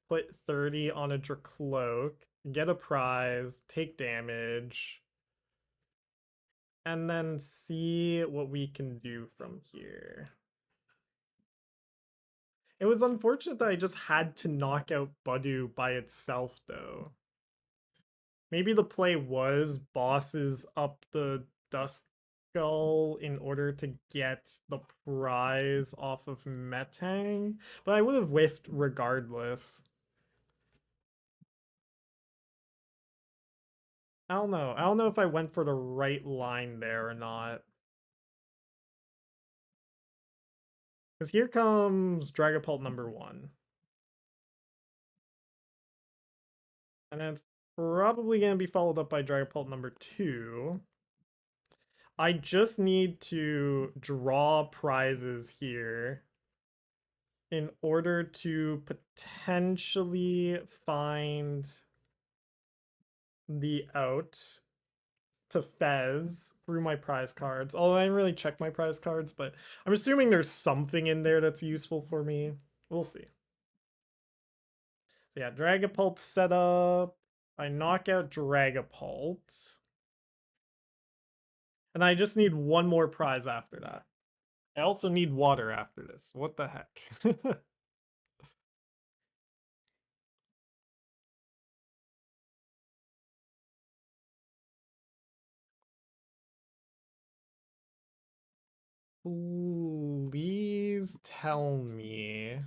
put 30 on a Dracloak, get a prize, take damage, and then see what we can do from here. It was unfortunate that I just had to knock out Budu by itself, though. Maybe the play was bosses up the Duskull in order to get the prize off of Metang, but I would have whiffed regardless. I don't know. I don't know if I went for the right line there or not. Because here comes Dragapult number 1. And then it's probably going to be followed up by Dragapult number 2. I just need to draw prizes here in order to potentially find the out to Fez through my prize cards. Although I didn't really check my prize cards, but I'm assuming there's something in there that's useful for me. We'll see. So yeah, Dragapult setup. I knock out Dragapult. And I just need one more prize after that. I also need water after this. What the heck? Please tell me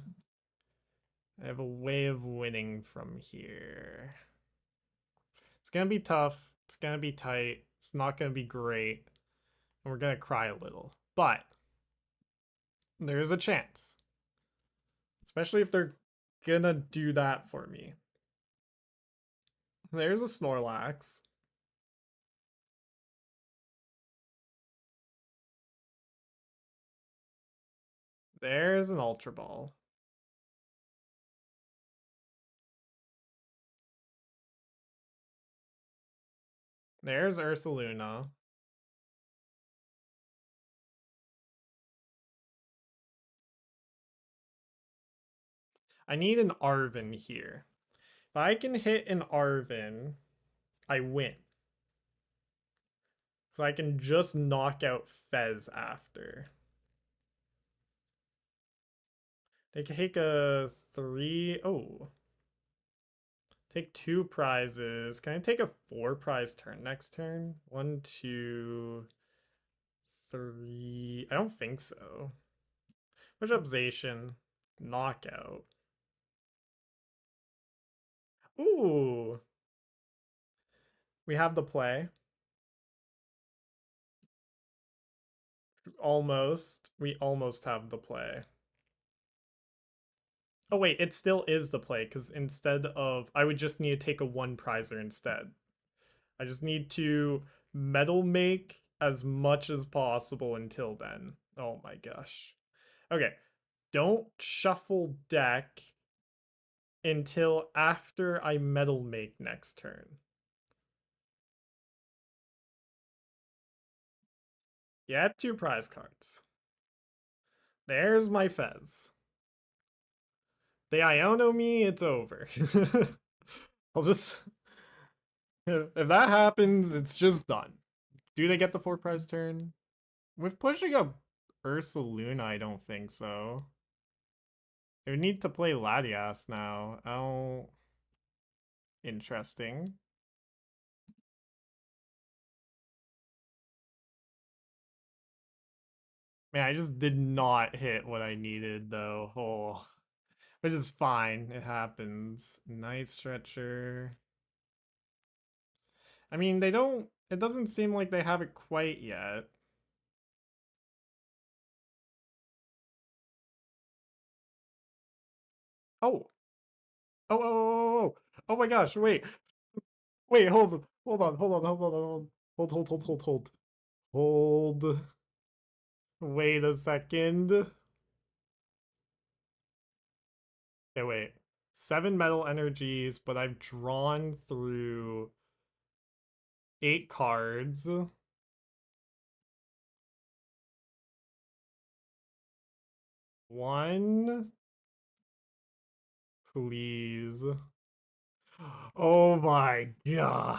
I have a way of winning from here. It's gonna be tough. It's gonna be tight. It's not gonna be great. And we're gonna cry a little. But there's a chance. Especially if they're gonna do that for me. There's a Snorlax. There's an Ultra Ball. There's Ursaluna. I need an Arven here. If I can hit an Arven, I win. So I can just knock out Fez after. They can take a 3. Oh. Take 2 prizes. Can I take a 4 prize turn next turn? 1, 2, 3. I don't think so. Push up Zacian. Knockout. Ooh. We have the play. Almost. We almost have the play. Oh wait, it still is the play, because instead of... I would just need to take a 1 prizer instead. I just need to metal make as much as possible until then. Oh my gosh. Okay. Don't shuffle deck until after I metal make next turn. Get 2 prize cards. There's my Fez. They Iono me, it's over. I'll just... If that happens, it's just done. Do they get the 4 prize turn? With pushing up Ursaluna, I don't think so. They would need to play Latias now. Oh, interesting. Man, I just did not hit what I needed though. Oh, which is fine. It happens. Night Stretcher. I mean, they don't. It doesn't seem like they have it quite yet. Oh. Oh, oh, oh, oh, oh my gosh, wait. Wait, hold on. Hold on, hold on, hold on, hold on. Hold. Hold. Wait a second. Okay, wait. 7 metal energies, but I've drawn through 8 cards. One. Please. Oh my god.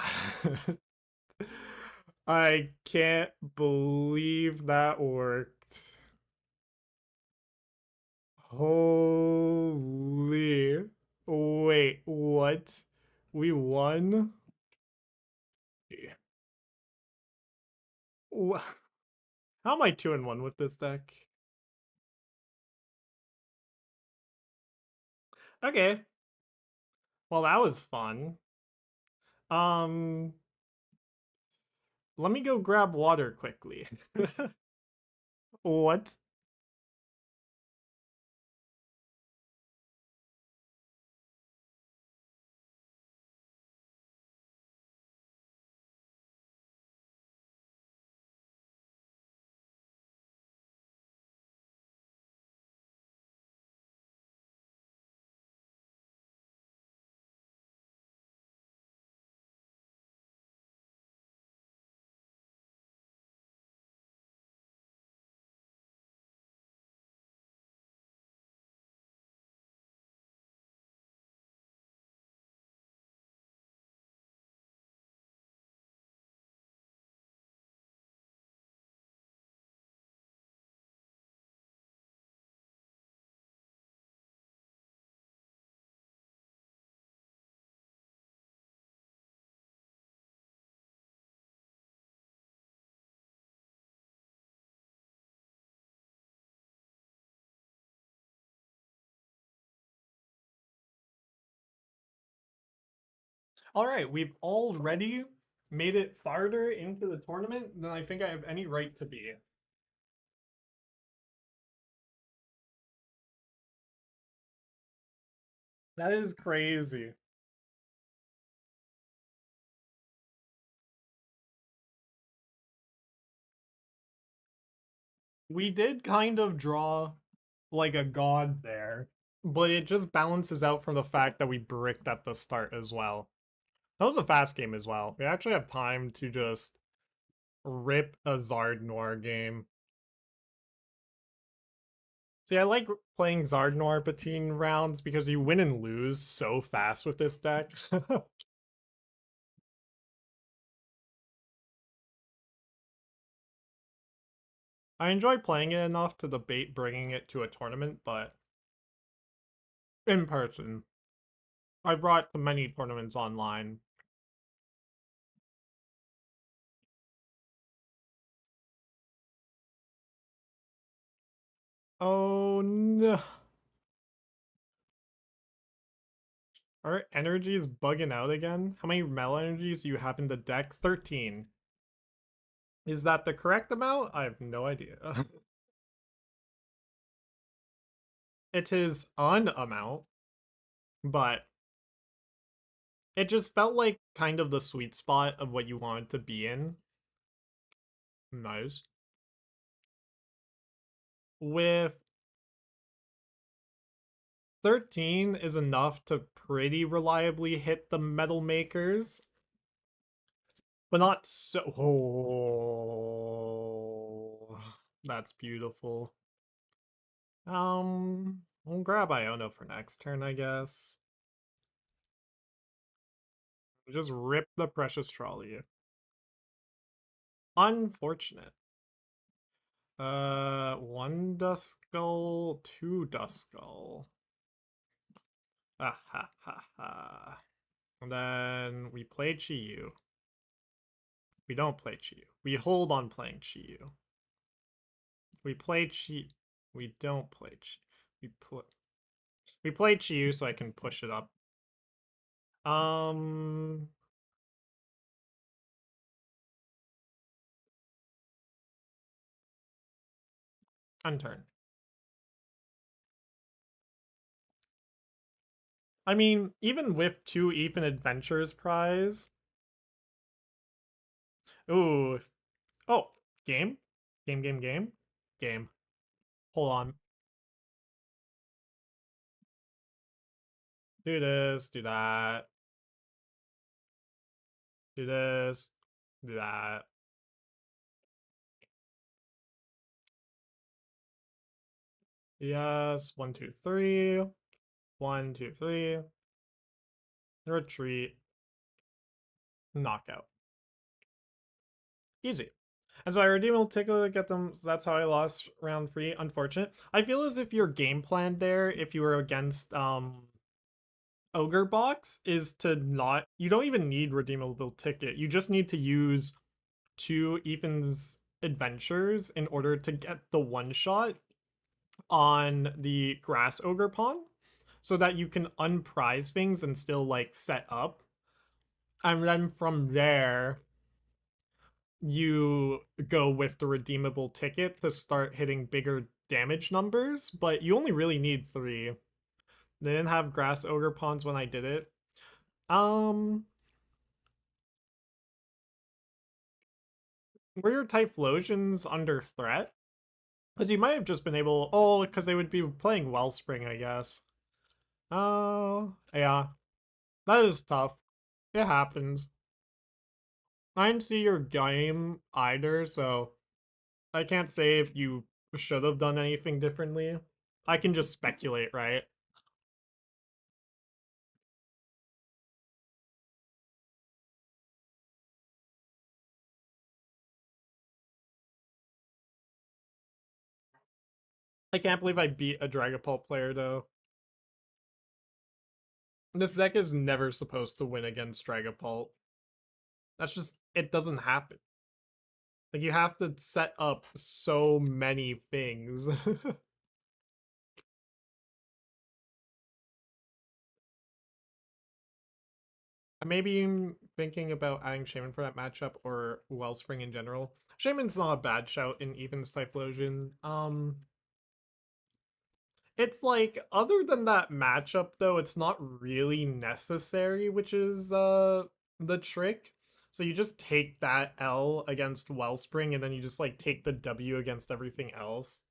I can't believe that worked. Holy. Wait, what? We won? How am I 2-1 with this deck? Okay. Well, that was fun. Um, let me go grab water quickly. What? All right, we've already made it farther into the tournament than I think I have any right to be. That is crazy. We did kind of draw like a god there, but it just balances out from the fact that we bricked at the start as well. That was a fast game as well. We actually have time to just rip a Zardnor game. See, I like playing Zardnor between rounds because you win and lose so fast with this deck. I enjoy playing it enough to debate bringing it to a tournament, but in person. I brought to many tournaments online. Oh no. Our energy is bugging out again? How many Mel energies do you have in the deck? 13. Is that the correct amount? I have no idea. It is an amount, but it just felt like kind of the sweet spot of what you wanted to be in. Nice. With 13 is enough to pretty reliably hit the metal makers, but not so. Oh, that's beautiful. We'll grab Iono for next turn, I guess. Just rip the precious trolley. Unfortunate. One Duskull, two Duskull. Ah ha ha ha. And then we play Chiyu. We don't play Chiyu. We hold on playing Chiyu. We play Chi. We don't play Chi. We play Chiyu so I can push it up. Unturn. I mean, even with 2 Even Adventures prize. Ooh. Oh, game? Game. Game. Hold on. Do this, do that. Do this, do that. Yes, 1, 2, 3. 1, 2, 3. Retreat. Knockout. Easy. And so I redeem tickle to get them. So that's how I lost round 3. Unfortunate. I feel as if your game plan there, if you were against Ogre Box, is to not. You don't even need redeemable ticket. You just need to use 2 Ethan's adventures in order to get the one shot on the grass ogre pawn, so that you can unprize things and still like set up. And then from there, you go with the redeemable ticket to start hitting bigger damage numbers, but you only really need 3. They didn't have grass ogre pawns when I did it. Were your Typhlosions under threat? Because you might have just been able. Oh, because they would be playing Wellspring, I guess. Oh, yeah. That is tough. It happens. I didn't see your game either, so I can't say if you should have done anything differently. I can just speculate, right? I can't believe I beat a Dragapult player, though. This deck is never supposed to win against Dragapult. That's just, it doesn't happen. Like, you have to set up so many things. Maybe I'm thinking about adding Shaman for that matchup or Wellspring in general. Shaman's not a bad shout in Even's Typhlosion. It's like, other than that matchup though, it's not really necessary, which is the trick. So you just take that L against Wellspring, and then you just like take the W against everything else.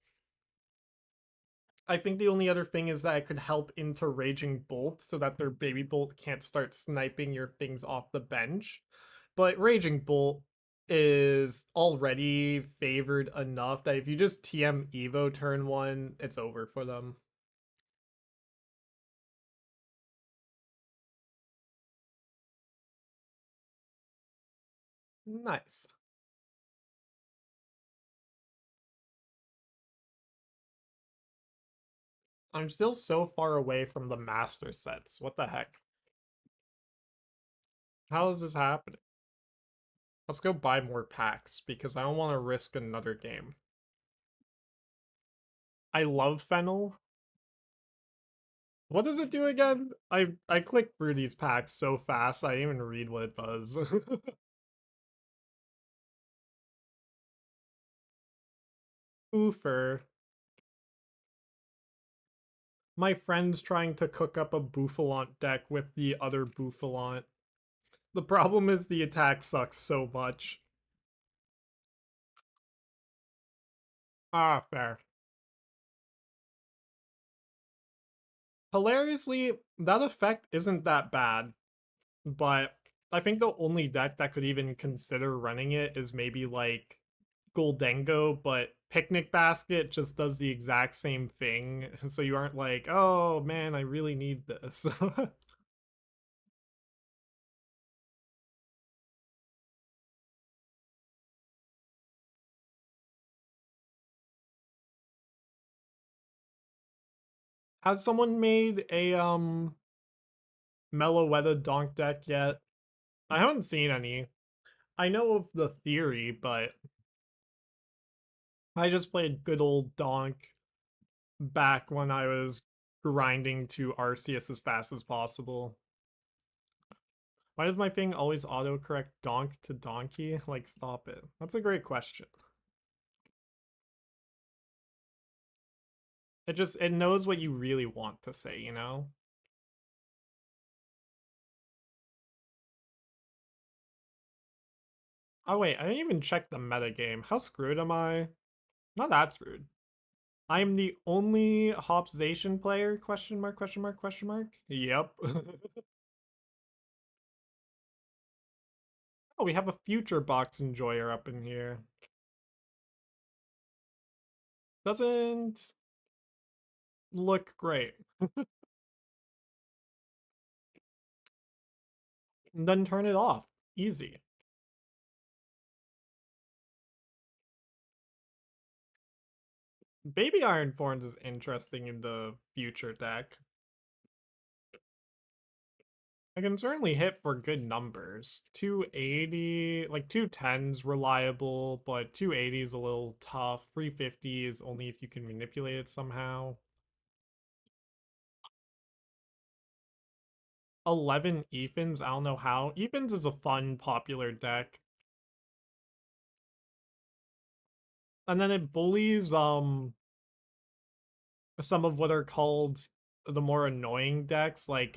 I think the only other thing is that it could help into Raging Bolt so that their Baby Bolt can't start sniping your things off the bench. But Raging Bolt is already favored enough that if you just TM Evo turn 1, it's over for them. Nice. I'm still so far away from the master sets. What the heck? How is this happening? Let's go buy more packs because I don't want to risk another game. I love Fennel. What does it do again? I click through these packs so fast I didn't even read what it does. Oofer. My friend's trying to cook up a Bouffalant deck with the other Bouffalant. The problem is the attack sucks so much. Ah, fair. Hilariously, that effect isn't that bad, but I think the only deck that could even consider running it is maybe like Goldengo, but Picnic Basket just does the exact same thing, so you aren't like, oh man, I really need this. Has someone made a Meloetta Donk deck yet? I haven't seen any. I know of the theory, but I just played good old Donk back when I was grinding to Arceus as fast as possible. Why does my thing always autocorrect donk to donkey? Like, stop it. That's a great question. It knows what you really want to say, you know? Oh wait, I didn't even check the metagame. How screwed am I? Not that screwed. I am the only Hops Zacian player? Question mark, question mark, question mark? Yep. Oh, we have a future box enjoyer up in here. Doesn't look great. Then turn it off. Easy. Baby Iron Forms is interesting in the future deck. I can certainly hit for good numbers. 280, like 210's reliable, but 280 is a little tough. 350 is only if you can manipulate it somehow. 11 Ethans, I don't know how. Ethans is a fun, popular deck. And then it bullies some of what are called the more annoying decks, like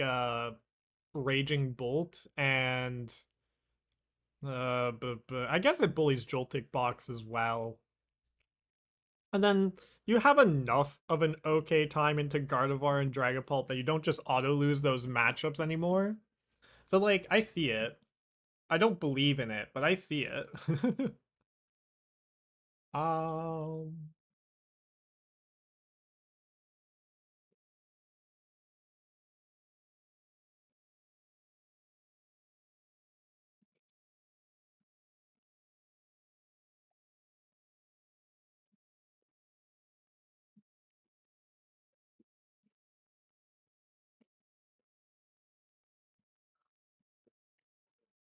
Raging Bolt and but I guess it bullies Joltik Box as well. And then you have enough of an okay time into Gardevoir and Dragapult that you don't just auto lose those matchups anymore. So like I see it. I don't believe in it, but I see it. um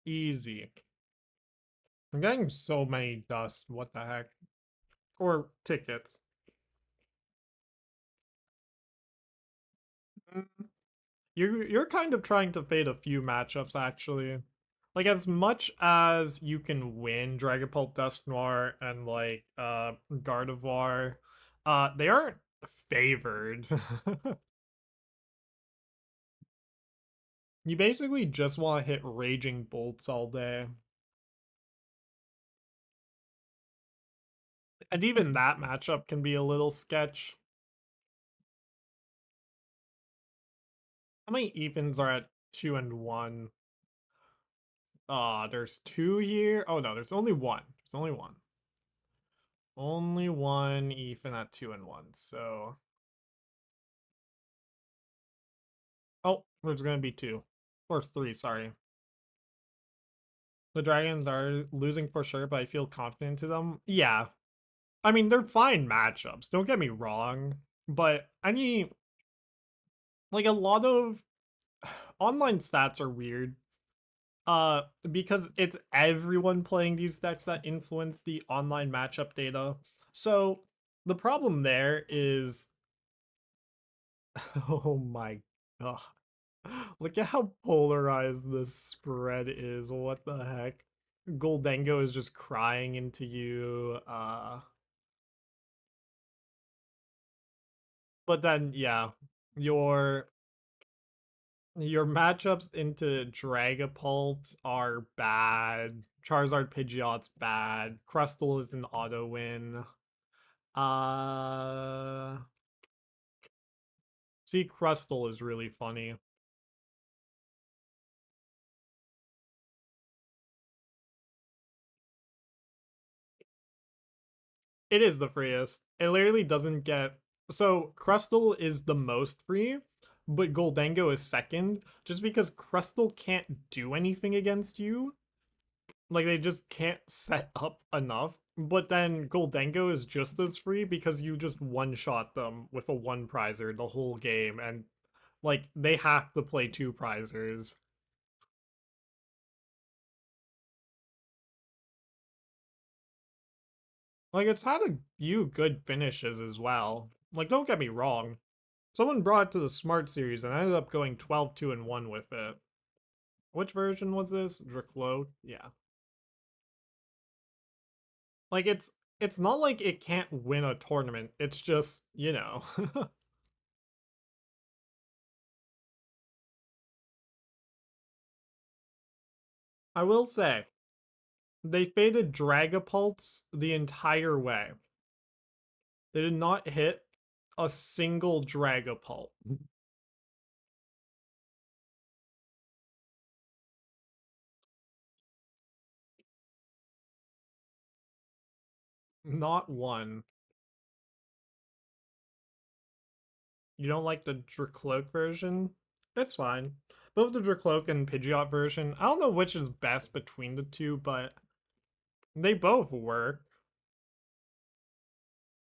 Easy. I'm getting so many dust. What the heck? Or tickets. You're kind of trying to fade a few matchups actually. Like as much as you can win Dragapult Dusknoir and like Gardevoir, they aren't favored. You basically just want to hit raging bolts all day. And even that matchup can be a little sketch. How many evens are at 2 and 1? There's 2 here. Oh no, there's only one. There's only one. Only one even at 2 and 1. So oh, there's gonna be 2. Or 3, sorry. The Dragons are losing for sure, but I feel confident to them. Yeah. I mean, they're fine matchups. Don't get me wrong. But like a lot of online stats are weird. Because it's everyone playing these decks that influence the online matchup data. So the problem there is oh my god. Look at how polarized this spread is. What the heck? Goldengo is just crying into you. But then yeah, your your matchups into Dragapult are bad. Charizard Pidgeot's bad. Crustle is an auto win. Uh See, Crustle is really funny. It is the freest. It literally doesn't get so Crustle is the most free, but Goldengo is second, just because Crustle can't do anything against you. Like they just can't set up enough. But then Goldengo is just as free because you just one-shot them with a one prizer the whole game, and like they have to play two prizers. Like it's had a few good finishes as well. Like don't get me wrong. Someone brought it to the Smart Series and I ended up going 12-2 and 1 with it. Which version was this? Draclo? Yeah. Like it's not like it can't win a tournament. It's just, you know. I will say, they faded Dragapults the entire way. They did not hit a single Dragapult. Not one. You don't like the Dracloak version? It's fine. Both the Dracloak and Pidgeot version, I don't know which is best between the two, but they both work.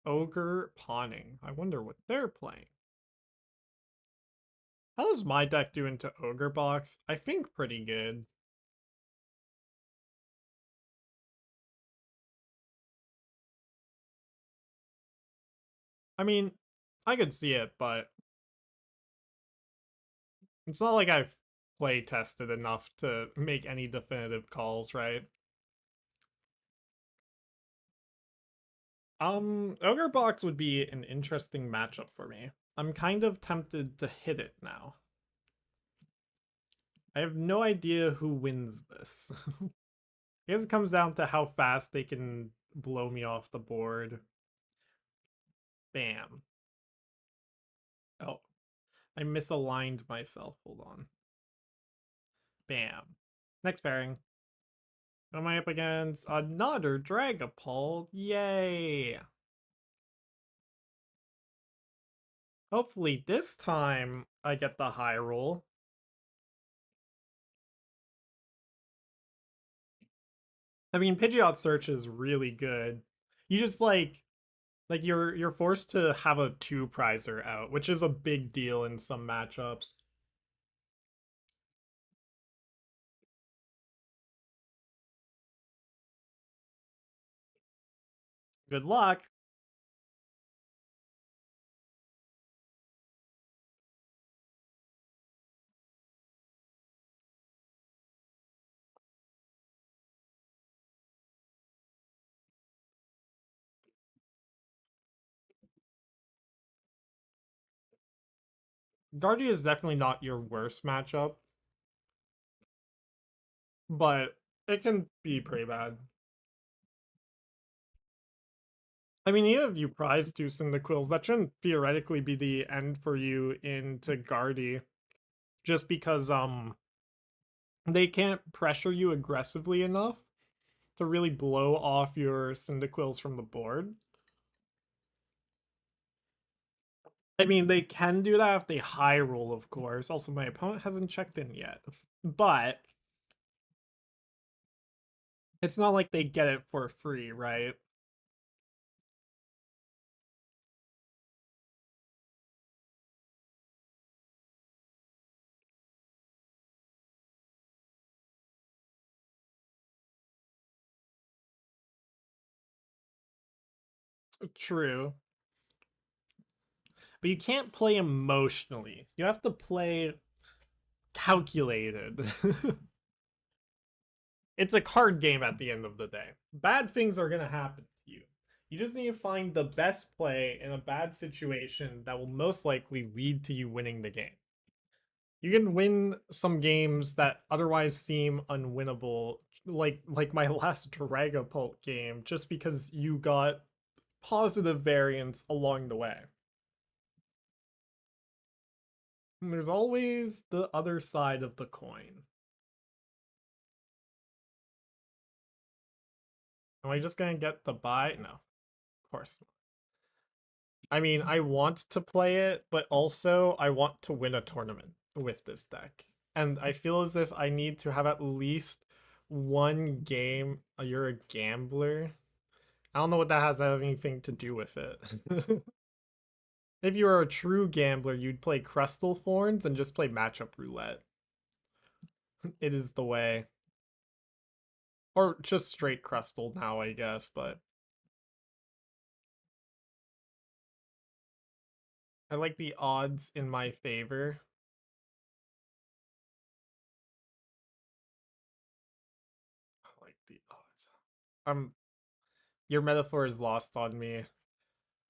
Ogre Pawning. I wonder what they're playing. How does my deck do into Ogre Box? I think pretty good. I mean, I could see it, but it's not like I've play tested enough to make any definitive calls, right? Ogre Box would be an interesting matchup for me. I'm kind of tempted to hit it now. I have no idea who wins this. I guess it comes down to how fast they can blow me off the board. Bam. Oh, I misaligned myself. Hold on. Bam. Next pairing. What am I up against? Another Dragapult. Yay. Hopefully this time I get the high roll. I mean, Pidgeot Search is really good. You just like you're forced to have a two prizer out, which is a big deal in some matchups. Good luck. Guardy is definitely not your worst matchup, but it can be pretty bad. I mean, even if you prize two Cyndaquils, that shouldn't theoretically be the end for you into Guardy, just because they can't pressure you aggressively enough to really blow off your Cyndaquils from the board. I mean, they can do that if they high roll, of course. Also, my opponent hasn't checked in yet. But it's not like they get it for free, right? True. But you can't play emotionally. You have to play calculated. It's a card game at the end of the day. Bad things are going to happen to you. You just need to find the best play in a bad situation that will most likely lead to you winning the game. You can win some games that otherwise seem unwinnable, like my last Dragapult game, just because you got positive variance along the way. And there's always the other side of the coin. Am I just gonna get the buy? No, of course not. I mean, I want to play it, but also I want to win a tournament with this deck. And I feel as if I need to have at least one game. You're a gambler. I don't know what that has anything to do with it. If you were a true gambler, you'd play Crystal Thorns and just play matchup roulette. It is the way. Or just straight Crystal now, I guess, but I like the odds in my favor. I like the odds. Your metaphor is lost on me.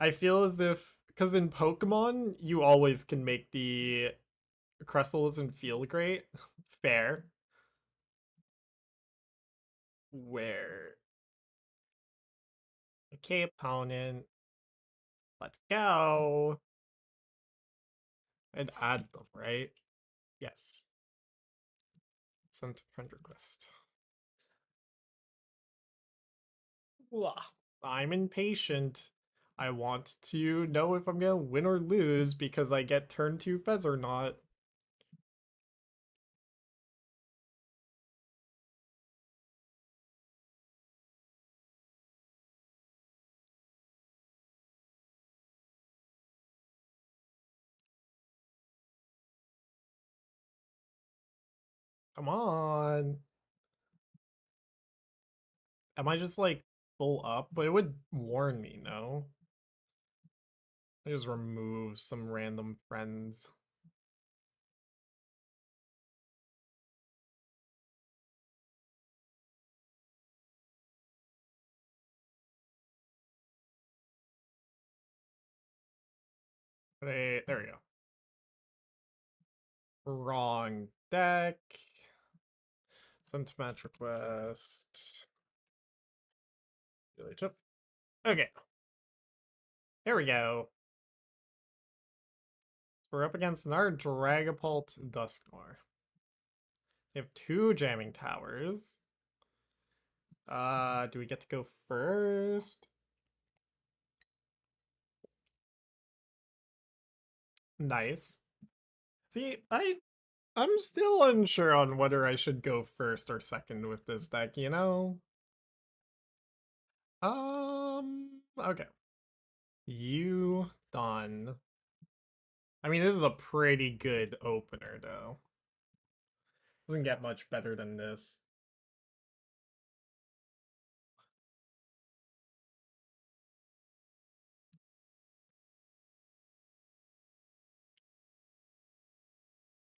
I feel as if, because in Pokemon, you always can make the Crystal doesn't feel great. Fair. Where? Okay, opponent. Let's go. And add them, right? Yes. Send friend request. Blah. I'm impatient. I want to know if I'm gonna win or lose because I get turn 2 Fez or not. Come on. Am I just like full up? But it would warn me, no? I just remove some random friends. There we go. Wrong deck. Send to match request. Really tough. Okay. There we go. We're up against another Dragapult Dusknoir. They have 2 jamming towers. Do we get to go first? Nice. See, I'm still unsure on whether I should go first or second with this deck, you know? Okay. You done. I mean, this is a pretty good opener, though. Doesn't get much better than this.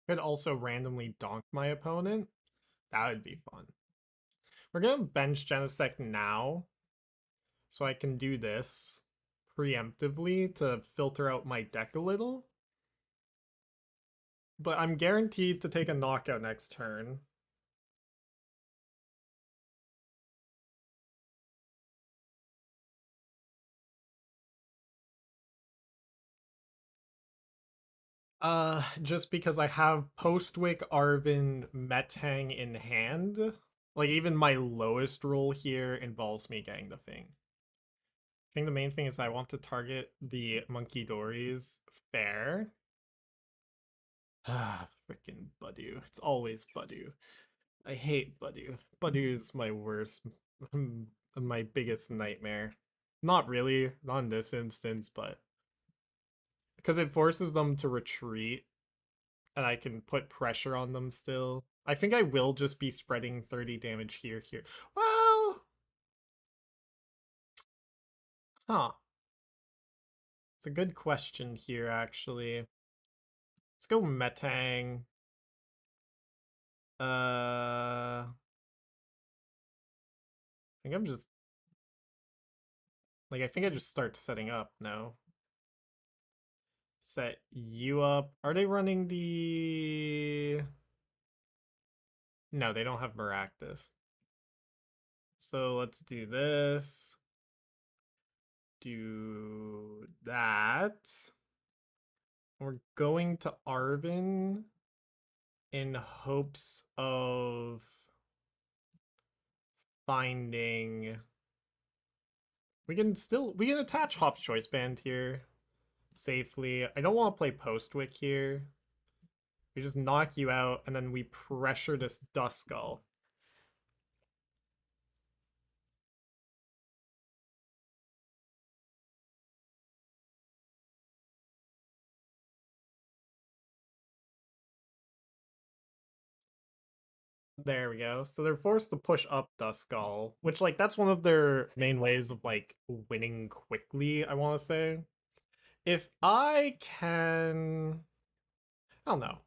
Could also randomly donk my opponent. That would be fun. We're gonna bench Genesect now, so I can do this preemptively to filter out my deck a little. but I'm guaranteed to take a knockout next turn. Just because I have Postwick, Arven, Metang in hand. Like, even my lowest roll here involves me getting the thing. I think the main thing is I want to target the Monkey Dories fair. Ah, freaking Budu. It's always Budu. I hate Budu. Budu is my worst, my biggest nightmare. Not really, not in this instance, but because it forces them to retreat and I can put pressure on them still. I think I will just be spreading 30 damage here. Well, huh. It's a good question here, actually. Let's go Metang. I think I'm just like I think I just start setting up now. Set you up. Are they running the No, they don't have Maractus. So let's do this. Do that. We're going to Arven in hopes of finding. We can attach Hop's Choice Band here safely. I don't want to play Postwick here. We just knock you out and then we pressure this Duskull. There we go. So they're forced to push up Duskull, which like that's one of their main ways of like winning quickly, I want to say. If I can I don't know.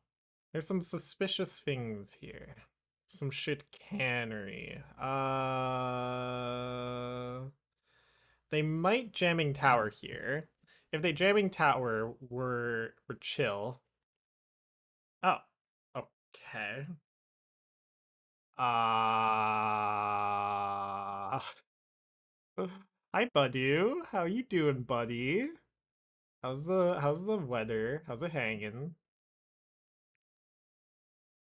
There's some suspicious things here. Some shit cannery. They might jamming tower here. If they jamming tower, we're chill. Oh, okay. Hi, Buddy. How you doing, buddy? How's the weather? How's it hanging?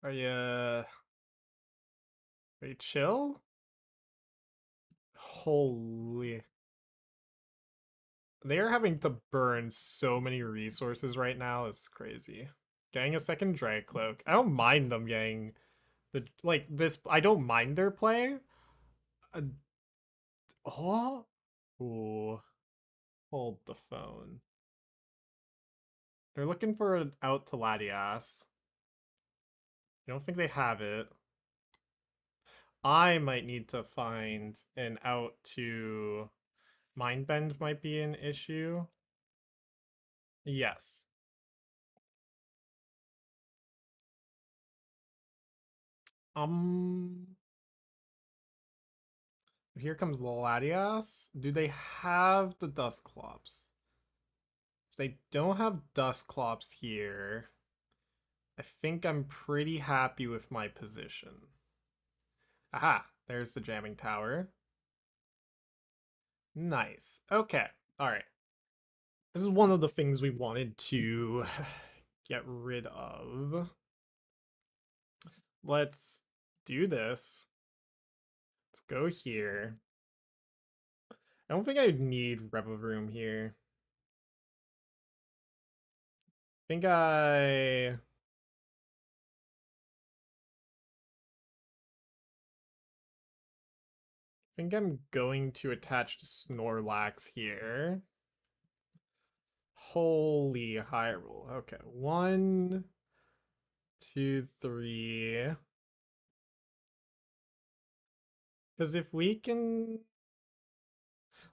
Are you chill? Holy. They are having to burn so many resources right now. It's crazy. Getting a second Drag Cloak. I don't mind them getting the like this. I don't mind their play. Uh, oh, ooh, hold the phone. They're looking for an out to Latias. I don't think they have it. I might need to find an out to Mindbend might be an issue. Yes. Um Here comes Latias. Do they have the Dusclops? If they don't have Dusclops here, I think I'm pretty happy with my position. Aha, there's the jamming tower. Nice. Okay. All right. This is one of the things we wanted to get rid of. Let's do this. Let's go here. I don't think I need Revavroom here. I think I'm going to attach to Snorlax here. Holy high roll. Okay, 1, 2, 3. Because if we can,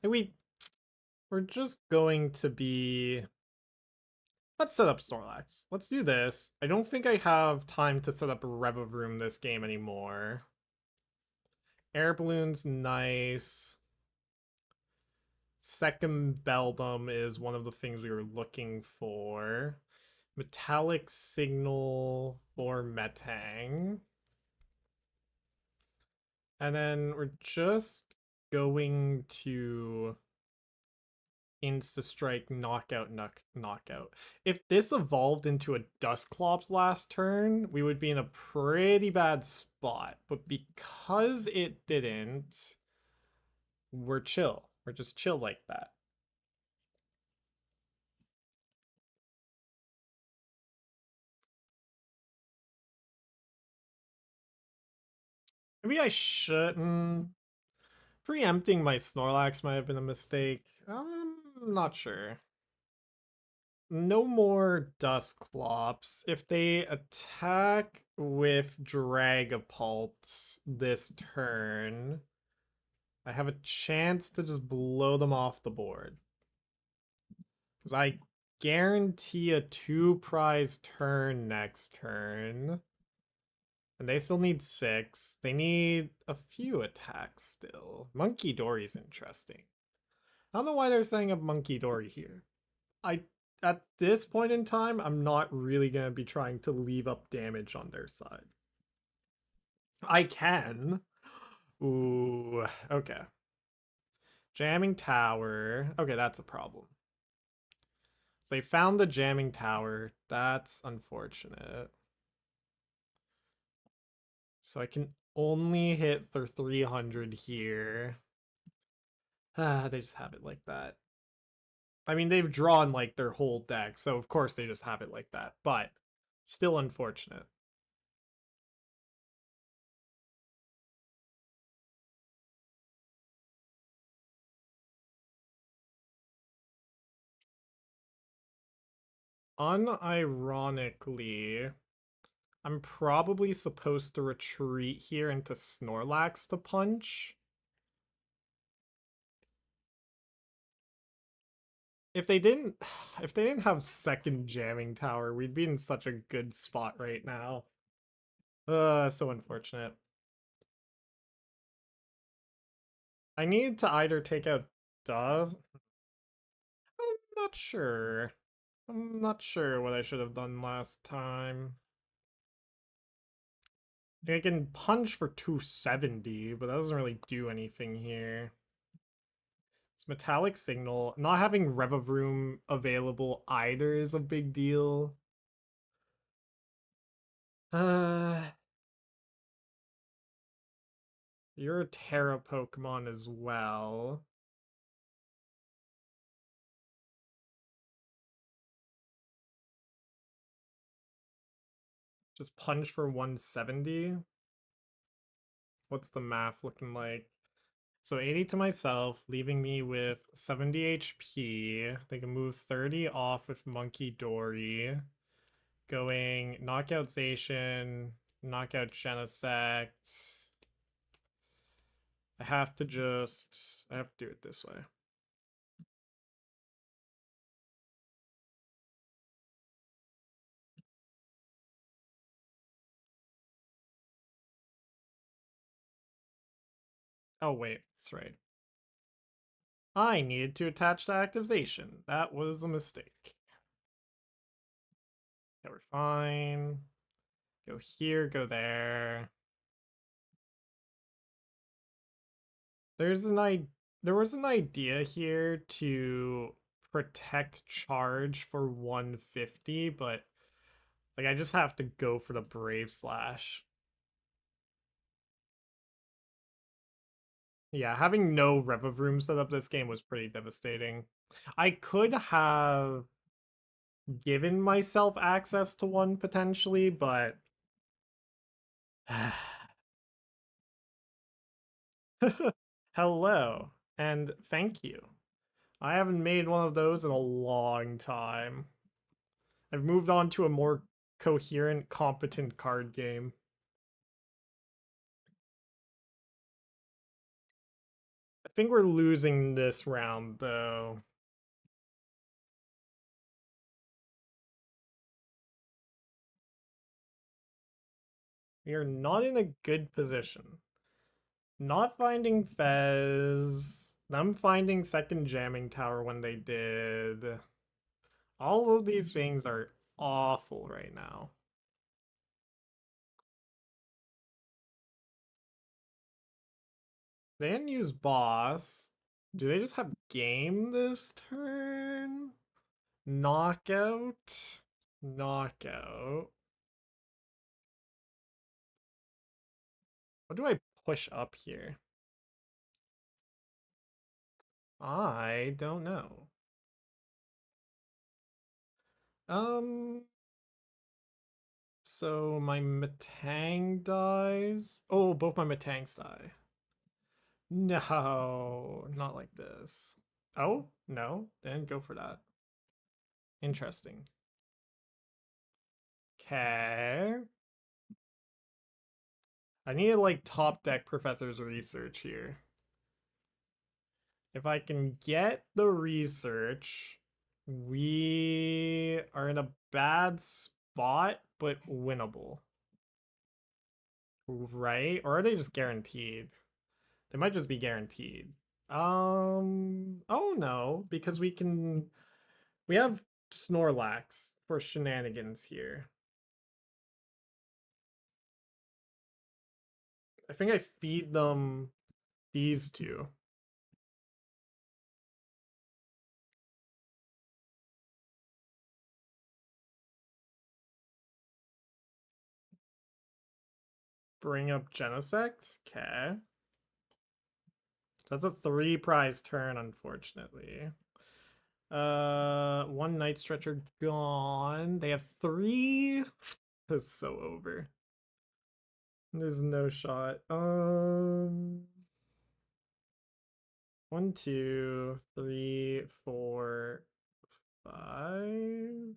like we're just going to be. Let's set up Snorlax. Let's do this. I don't think I have time to set up a Revavroom this game anymore. Air Balloon's nice. Second Beldum is one of the things we were looking for. Metallic Signal for Metang. And then we're just going to Insta Strike, Knockout, Knockout. If this evolved into a Dusclops last turn, we would be in a pretty bad spot. But because it didn't, we're chill. We're just chill like that. Maybe I shouldn't. Preempting my Snorlax might have been a mistake. I'm not sure. No more Dusclops. If they attack with Dragapult this turn, I have a chance to just blow them off the board. Because I guarantee a 2-prize turn next turn. And they still need 6. They need a few attacks still. Monkey Dory's interesting. I don't know why they're saying a Monkey Dory here. At this point in time, I'm not really going to be trying to leave up damage on their side. I can. Ooh, okay. Jamming Tower. Okay, that's a problem. So they found the Jamming Tower. That's unfortunate. So I can only hit their 300 here. They just have it like that. I mean, they've drawn like their whole deck, so of course they just have it like that, but still unfortunate. Unironically, I'm probably supposed to retreat here into Snorlax to punch. If they didn't have second jamming tower, we'd be in such a good spot right now. So unfortunate. I need to either take out Duh. I'm not sure. I'm not sure what I should have done last time. I can punch for 270, but that doesn't really do anything here. It's Metallic Signal. Not having Revavroom available either is a big deal. You're a Terra Pokemon as well. Just punch for 170. What's the math looking like? So 80 to myself, leaving me with 70 HP. They can move 30 off with Monkey Dory. Going Knockout Zacian, Knockout Genesect. I have to do it this way. Oh wait, that's right. I needed to attach to activation. That was a mistake. Okay, we're fine. Go here, go there. There was an idea here to protect charge for 150, but like I just have to go for the Brave Slash. Yeah, having no Revavroom set up this game was pretty devastating. I could have given myself access to one potentially, but hello and thank you. I haven't made one of those in a long time. I've moved on to a more coherent, competent card game. I think we're losing this round though. We are not in a good position. Not finding Fez. Them finding second jamming tower when they did. All of these things are awful right now. They didn't use boss. Do they just have game this turn? Knockout. Knockout. What do I push up here? I don't know. So my Metang dies. Oh, both my Metangs die. No, not like this. Oh, no, they didn't go for that. Interesting. Okay. I need to like top deck Professor's research here. If I can get the research, we are in a bad spot, but winnable. Right? Or are they just guaranteed? They might just be guaranteed. Oh no, because we have Snorlax for shenanigans here. I think I feed them these two. Bring up Genesect. Okay. That's a 3 prize turn, unfortunately. One Night Stretcher gone. They have 3. This is so over. There's no shot. 1, 2, 3, 4, 5.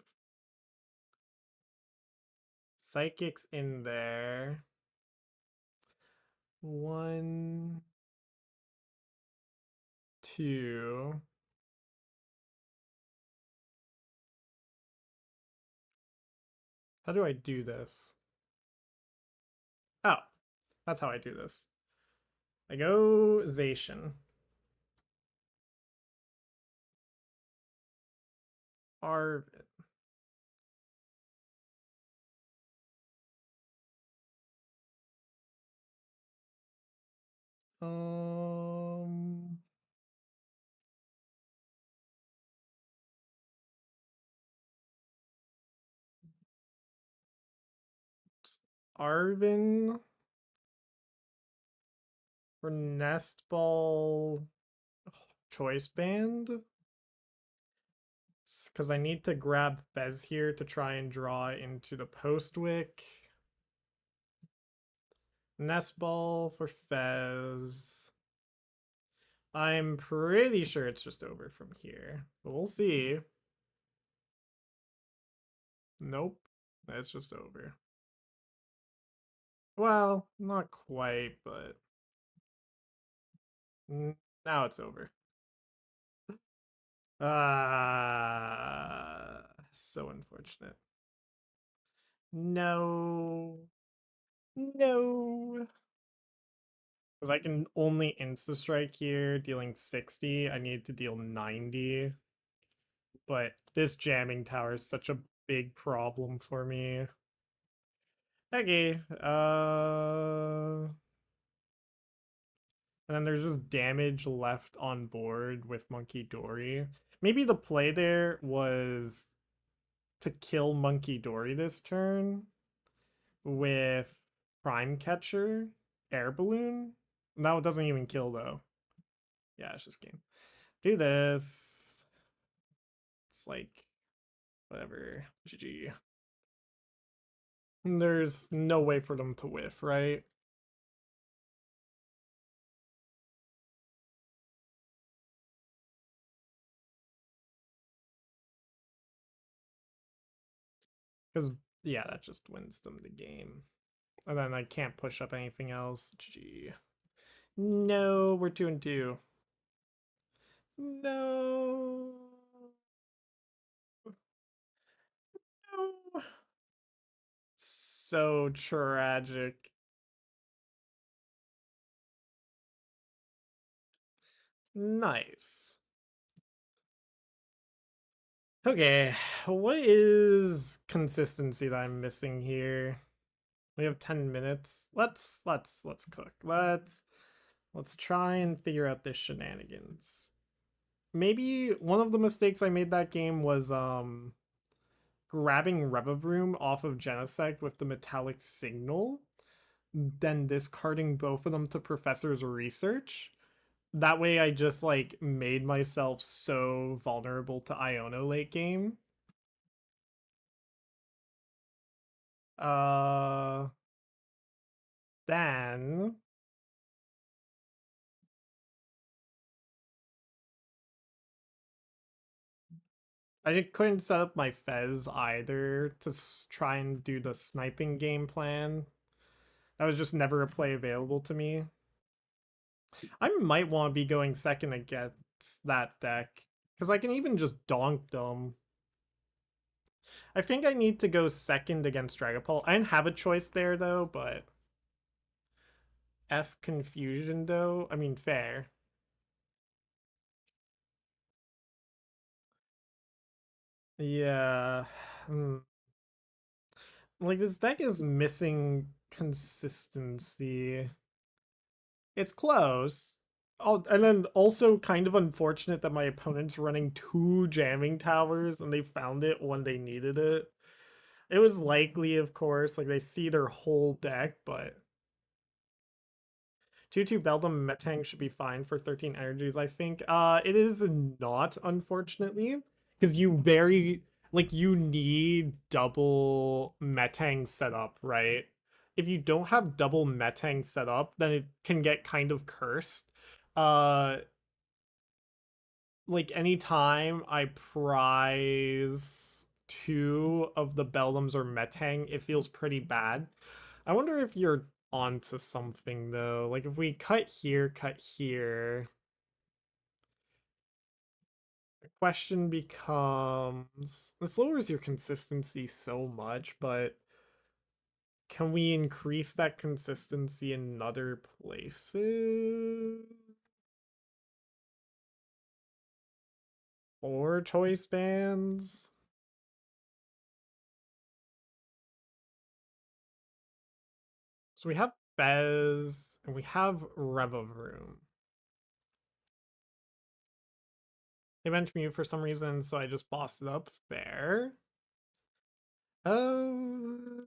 Psychic's in there. 1, 2. How do I do this? Oh, that's how I do this. I go Zacian. Arven. Um, Arven for Nest Ball Choice Band. Because I need to grab Fez here to try and draw into the Postwick. Nest Ball for Fez. I'm pretty sure it's just over from here, but we'll see. Nope, it's just over. Well, not quite, but now it's over. So unfortunate. No. No. Because I can only insta-strike here, dealing 60. I need to deal 90. But this jamming tower is such a big problem for me. Okay. And then there's just damage left on board with Monkey Dory. Maybe the play there was to kill Monkey Dory this turn with Prime Catcher, Air Balloon. No, it doesn't even kill though. Yeah, it's just game. Do this. It's like, whatever. GG. There's no way for them to whiff, right? Because, yeah, that just wins them the game. And then I can't push up anything else. GG. No, we're 2 and 2. No. No. So tragic. Nice. Okay, what is consistency that I'm missing here? We have 10 minutes. Let's cook. Let's try and figure out this shenanigans. Maybe one of the mistakes I made that game was grabbing Revavroom off of Genesect with the metallic signal, then discarding both of them to Professor's research. That way I just like made myself so vulnerable to Iono late game. Uh then I couldn't set up my Fez either to try and do the sniping game plan. That was just never a play available to me. I might want to be going second against that deck because I can even just donk them. I think I need to go second against Dragapult. I didn't have a choice there though, but F confusion though. I mean, fair. Yeah. Hmm. Like this deck is missing consistency. It's close. Oh, and then also kind of unfortunate that my opponent's running two jamming towers and they found it when they needed it. It was likely, of course, like they see their whole deck, but 2-2 Beldum Metang should be fine for 13 energies, I think. It is not, unfortunately, because you need double Metang setup, right? If you don't have double Metang set up, then it can get kind of cursed. Uh, like anytime I prize two of the Beldums or Metang, it feels pretty bad. I wonder if you're onto something though. Like if we cut here, the question becomes this lowers your consistency so much, but can we increase that consistency in other places? Or choice bands? So we have Bez and we have Revavroom. They went mute for some reason, so I just bossed it up. Fair. Uh,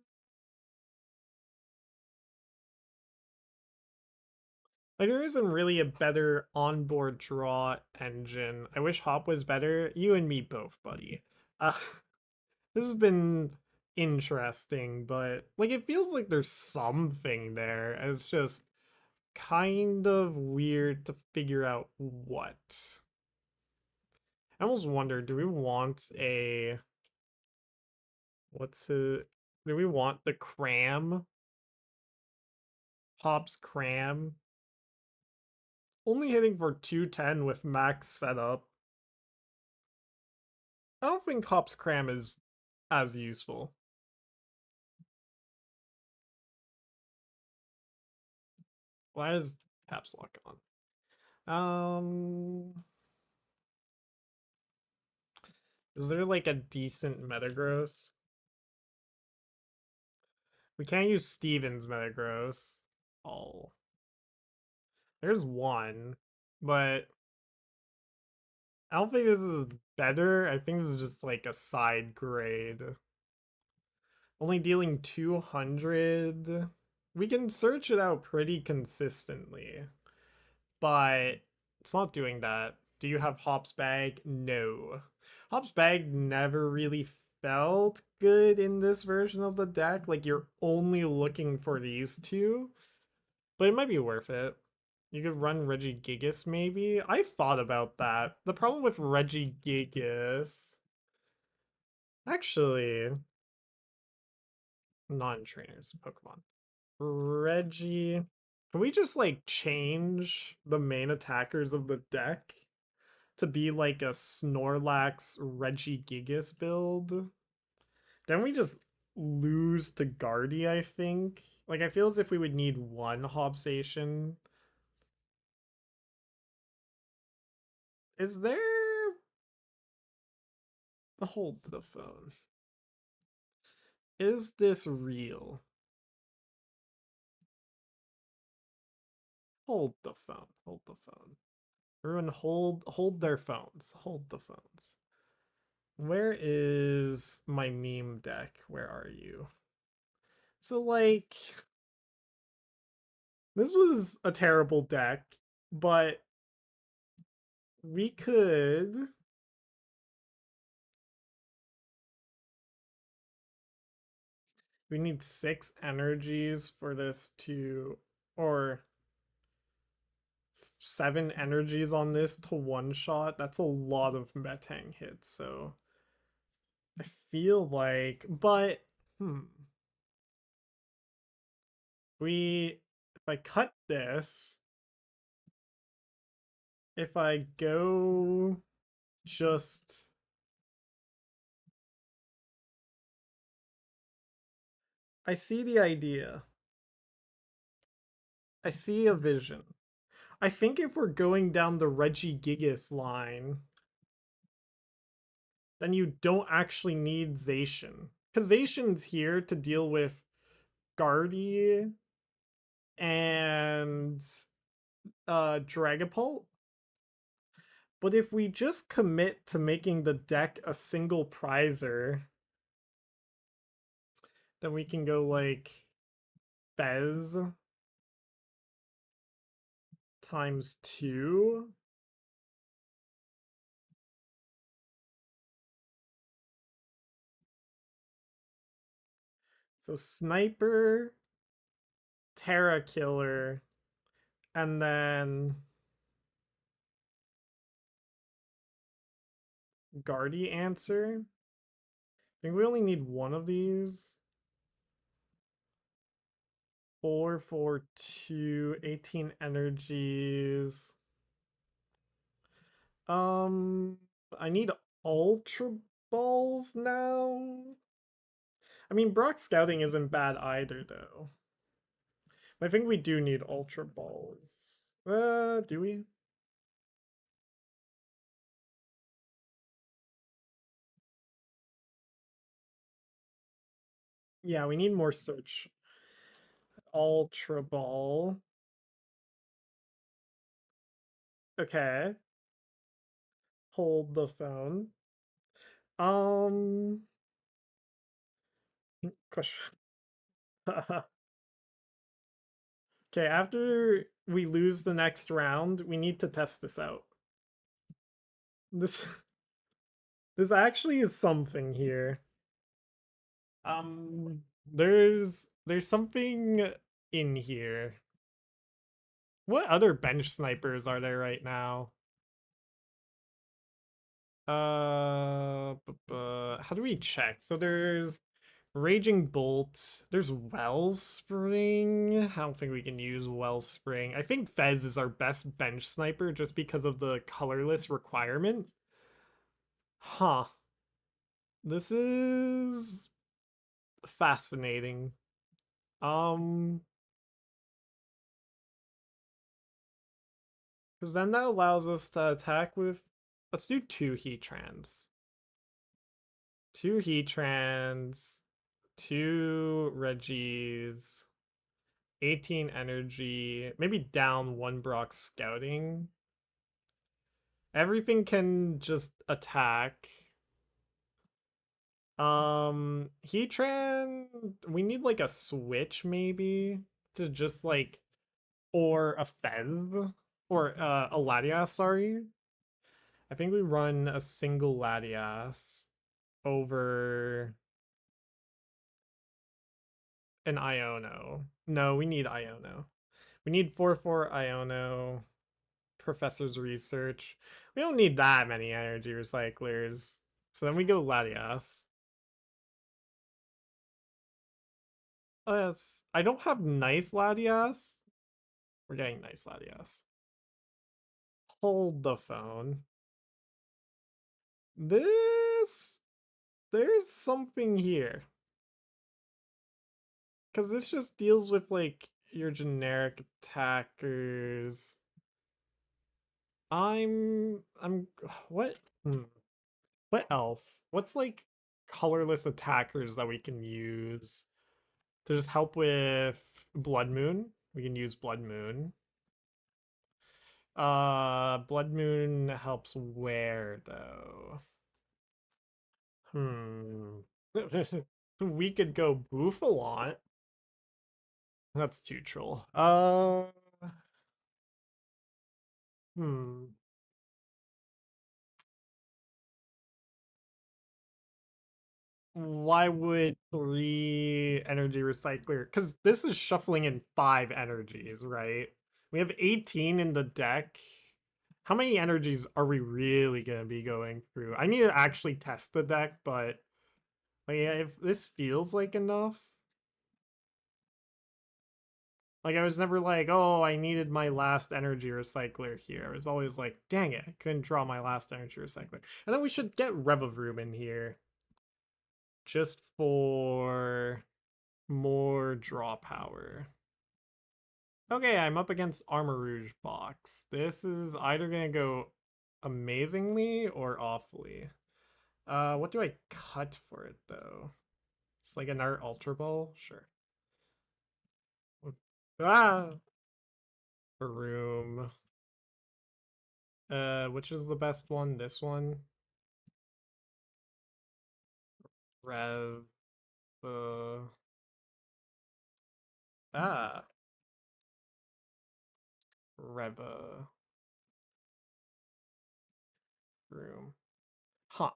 like there isn't really a better onboard draw engine. I wish Hop was better. You and me both, buddy. Uh, this has been interesting, but like it feels like there's something there. It's just kind of weird to figure out what. I almost wonder, do we want a what's it? Do we want the cram? Hop's cram? Only hitting for 210 with max setup. I don't think Hop's cram is as useful. Why is caps lock on? Is there like a decent Metagross? We can't use Steven's Metagross. Oh, there's one, but I don't think this is better. I think this is just like a side grade. Only dealing 200. We can search it out pretty consistently, but it's not doing that. Do you have Hop's Bag? No. Hop's Bag never really felt good in this version of the deck. Like, you're only looking for these two, but it might be worth it. You could run Regigigas, maybe? I thought about that. The problem with Regigigas... Actually, non-trainers, Pokemon. Reggie. Can we just like change the main attackers of the deck to be like a Snorlax Regigigas build? Then we just lose to Guardy, I think. Like I feel as if we would need one Hobstation. Is there Hold the phone. Is this real? Hold the phone. Hold the phone. Everyone hold their phones. Hold the phones. Where is my meme deck? Where are you? So like this was a terrible deck, but we could we need 6 energies for this to or 7 energies on this to one shot. That's a lot of Metang hits, so I feel like hmm we if I cut this, if I go just I see the idea. I see a vision. I think if we're going down the Regigigas line, then you don't actually need Zacian. Because Zacian's here to deal with Guardy and Dragapult. But if we just commit to making the deck a single prizer, then we can go like Fez times 2. So Sniper, Terra Killer, and then Guardy Answer. I think we only need one of these. 4, 4, 2, 18 energies. I need Ultra Balls now. I mean, Brock Scouting isn't bad either, though. I think we do need Ultra Balls. Do we? Yeah, we need more search. Ultra Ball. Okay. Hold the phone. Um. Question. Okay, after we lose the next round, we need to test this out. This this actually is something here. There's something in here. What other bench snipers are there right now? How do we check? So there's Raging Bolt. There's Wellspring. I don't think we can use Wellspring. I think Fez is our best bench sniper just because of the colorless requirement. Huh. This is fascinating. Um, because then that allows us to attack with. Let's do 2 Heatrans. 2 Heatrans, 2 Regis, 18 energy, maybe down 1 Brock Scouting. Everything can just attack. Heatran, we need like a switch maybe to just like, or a Fez, or a Latias, sorry. I think we run a single Latias over an Iono. No, we need Iono. We need 4/4 Iono. Professor's Research. We don't need that many energy recyclers. So then we go Latias. Oh, yes. I don't have nice Latias. We're getting nice Latias. Hold the phone. This... There's something here. Because this just deals with, like, your generic attackers. I'm... What? What else? What's like colorless attackers that we can use to just help with Blood Moon? We can use Blood Moon. Blood Moon helps where though? We could go Bouffalant. That's too troll. Hmm. Why would 3 energy recycler? Because this is shuffling in 5 energies, right? We have 18 in the deck. How many energies are we really gonna be going through? I need to actually test the deck, but like if this feels like enough. Like I was never like, oh, I needed my last energy recycler here. I was always like, dang it, I couldn't draw my last energy recycler. And then we should get Revavroom in here. Just for more draw power. Okay, I'm up against Armor Rouge box. This is either gonna go amazingly or awfully. What do I cut for it though? It's like another Ultra Ball? Sure. Ah! Room. Which is the best one? This one? Rev. Uh. Ah. Reva. Room. Huh.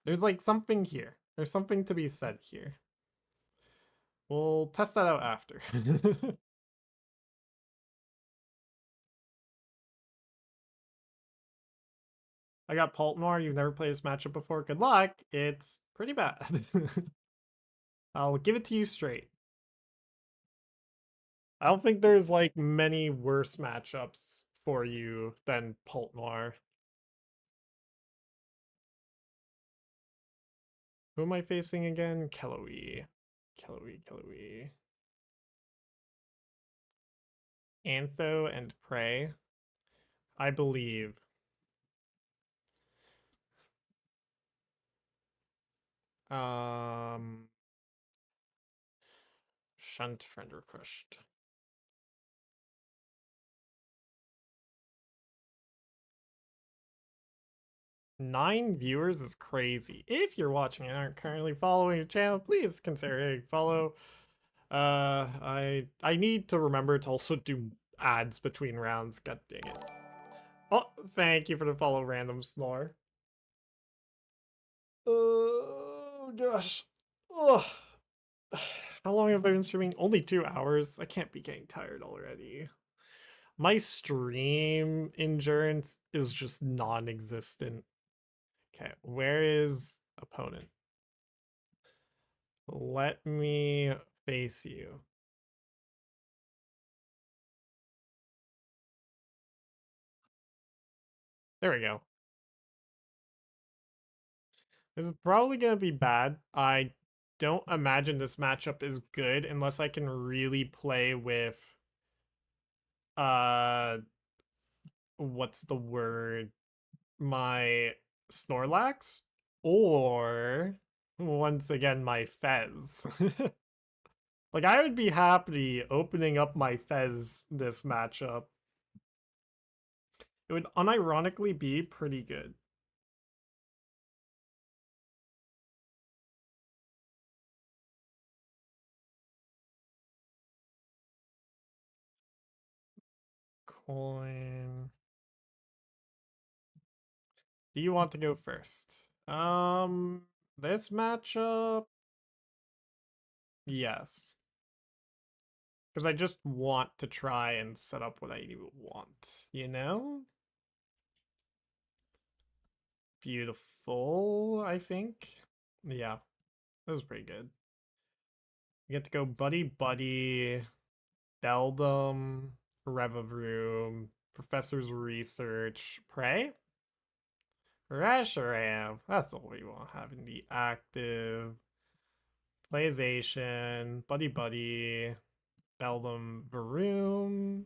There's like something here. There's something to be said here. We'll test that out after. I got Paltmore. You've never played this matchup before. Good luck. It's pretty bad. I'll give it to you straight. I don't think there's like many worse matchups for you than Paltmore. Who am I facing again? Kellowy. Kellowy. Antho and Prey. I believe. Shunt friend request. 9 viewers is crazy. If you're watching and aren't currently following the channel, please consider hitting follow. I need to remember to also do ads between rounds. God dang it. Oh, thank you for the follow, Random Snore. Oh gosh. Oh. How long have I been streaming? Only 2 hours. I can't be getting tired already. My stream endurance is just non-existent. Okay, where is opponent? Let me face you. There we go. This is probably going to be bad. I don't imagine this matchup is good unless I can really play with uh what's the word? My Snorlax or once again my Fez. Like I would be happy opening up my Fez this matchup. It would unironically be pretty good. Coin. Do you want to go first? This matchup, yes. Because I just want to try and set up what I want, you know? Beautiful, I think. Yeah, that was pretty good. We get to go Buddy-Buddy, Beldum, Revavroom, Professor's Research, Prey? Reshiram. That's all we want to have in the active. Play Zacian, Buddy-Buddy, Beldum Varoom.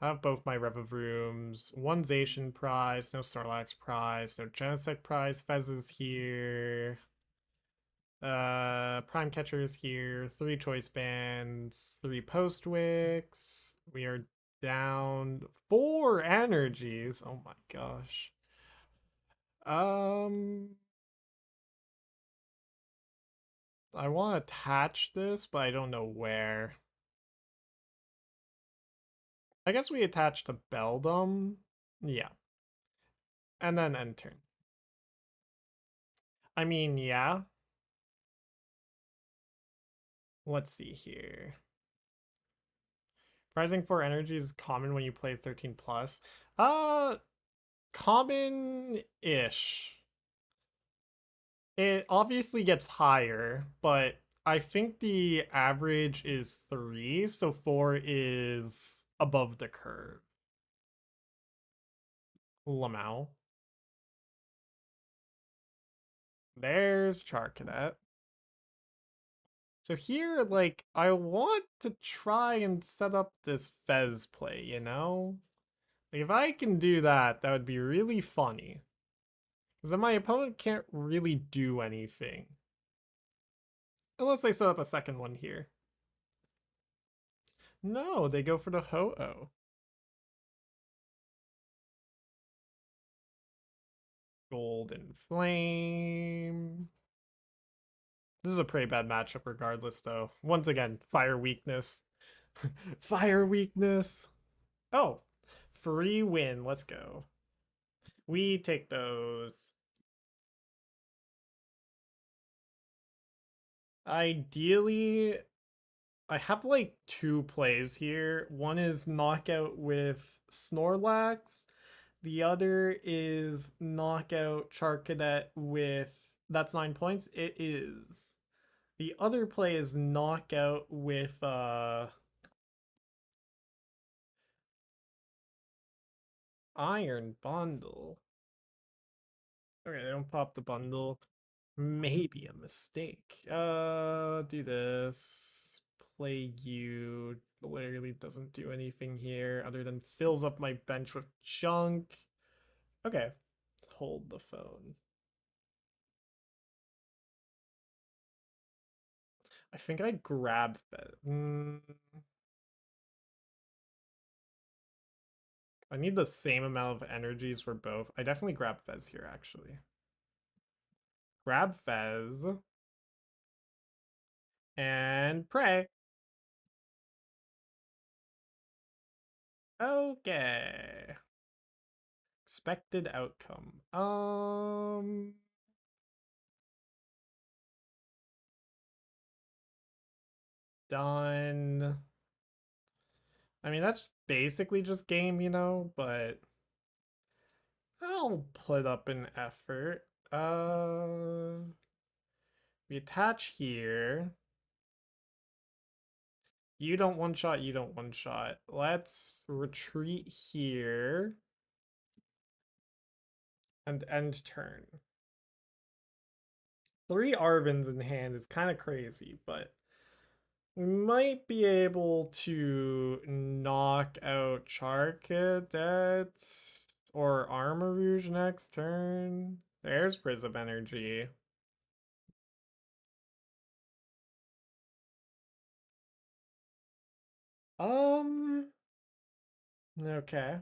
I have both my Revavrooms. One Zacian prize, no Snorlax prize, no Genesect prize. Fez is here. Prime Catcher is here. 3 choice bands, 3 Postwicks. We are down 4 energies. Oh my gosh. I want to attach this, but I don't know where. I guess we attach to Beldum. Yeah. And then end turn. I mean, yeah. Let's see here. Rising 4 energy is common when you play 13 plus. Common-ish. It obviously gets higher, but I think the average is 3, so 4 is above the curve. Lamau. There's Charcadet. So here, like, I want to try and set up this Fez play, you know? Like, if I can do that, that would be really funny. Because then my opponent can't really do anything. Unless I set up a second one here. No, they go for the Ho-Oh. Golden Flame. This is a pretty bad matchup regardless, though. Once again, fire weakness. Fire weakness. Oh, free win. Let's go. We take those. Ideally, I have like 2 plays here. One is knockout with Snorlax. The other is knockout Charcadet with... That's 9 points? It is. The other play is knockout with Iron Bundle. Okay, they don't pop the bundle. Maybe a mistake. Do this. Play you. Literally doesn't do anything here other than fills up my bench with junk. Okay. Hold the phone. I think I grab that. I need the same amount of energies for both. I definitely grab Fez here, actually. Grab Fez. And pray. Okay. Expected outcome. Done. I mean, that's basically just game, you know, but I'll put up an effort. We attach here. You don't one shot, you don't one shot. Let's retreat here. And end turn. 3 Arvens in hand is kind of crazy, but we might be able to knock out Charcadet or Armarouge next turn. There's Prism Energy. Okay.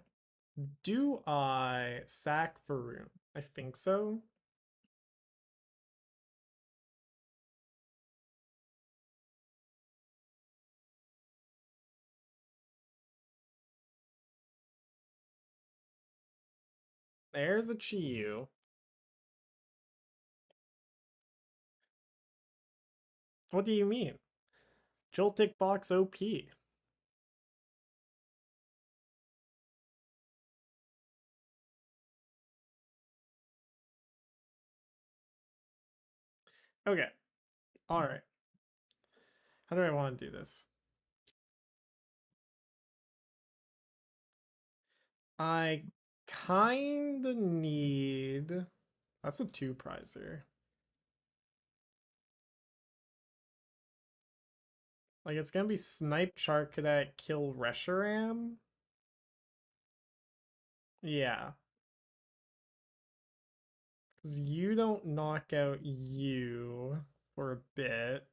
Do I sack Varoom? I think so. There's a Chiyu. What do you mean? Joltik Box OP. Okay. Alright. How do I want to do this? I kinda need... That's a 2-prizer. Like, it's gonna be Snipe, Charcadet, kill Reshiram. Yeah. Because you don't knock out you for a bit.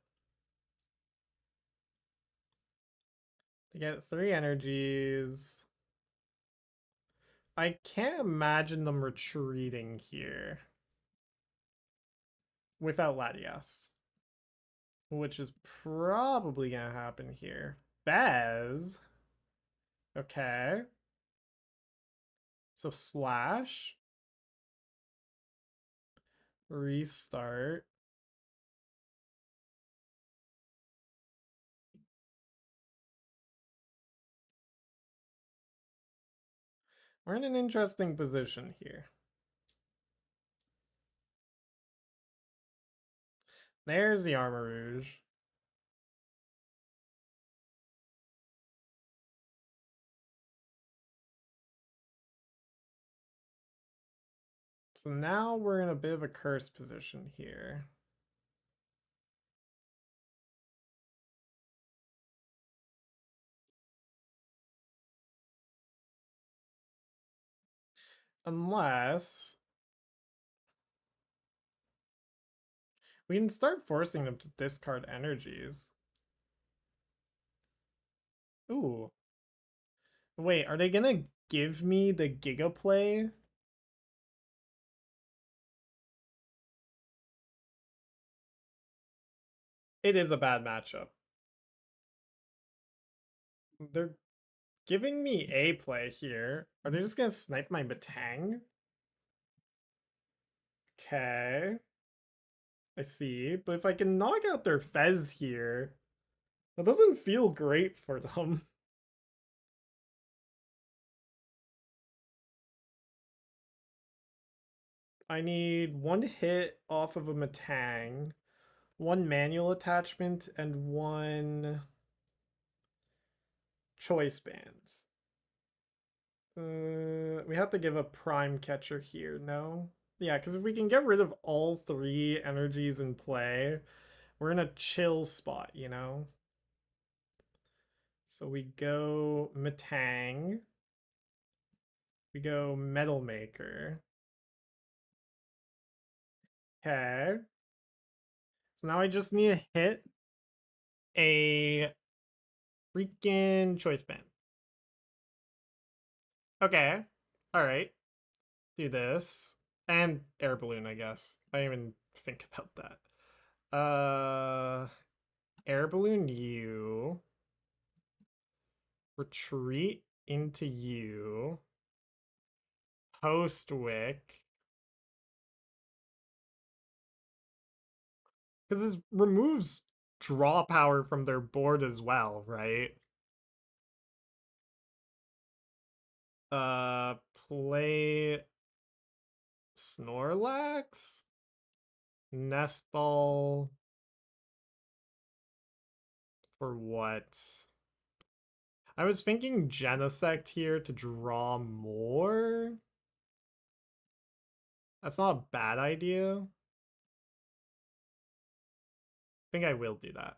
They get 3 energies. I can't imagine them retreating here without Latias, which is probably gonna happen here. Bez. Okay. So slash. Restart. We're in an interesting position here. There's the Armarouge. So now we're in a bit of a curse position here. Unless we can start forcing them to discard energies. Ooh. Wait, are they gonna give me the Giga Play? It is a bad matchup. They're giving me A play here. Are they just gonna snipe my Metang? Okay. I see. But if I can knock out their Fez here, that doesn't feel great for them. I need 1 hit off of a Metang, 1 manual attachment, and 1 choice bands. We have to give a Prime Catcher here, no? Yeah, because if we can get rid of all 3 energies in play, we're in a chill spot, you know? So we go Metang. We go Metal Maker. Okay. So now I just need to hit a freaking choice band. Okay. Alright. Do this. And Air Balloon, I guess. I didn't even think about that. Air Balloon you. Retreat into you. Postwick. Because this removes draw power from their board as well, right? Play Snorlax? Nest Ball for what? I was thinking Genesect here to draw more. That's not a bad idea. I think I will do that.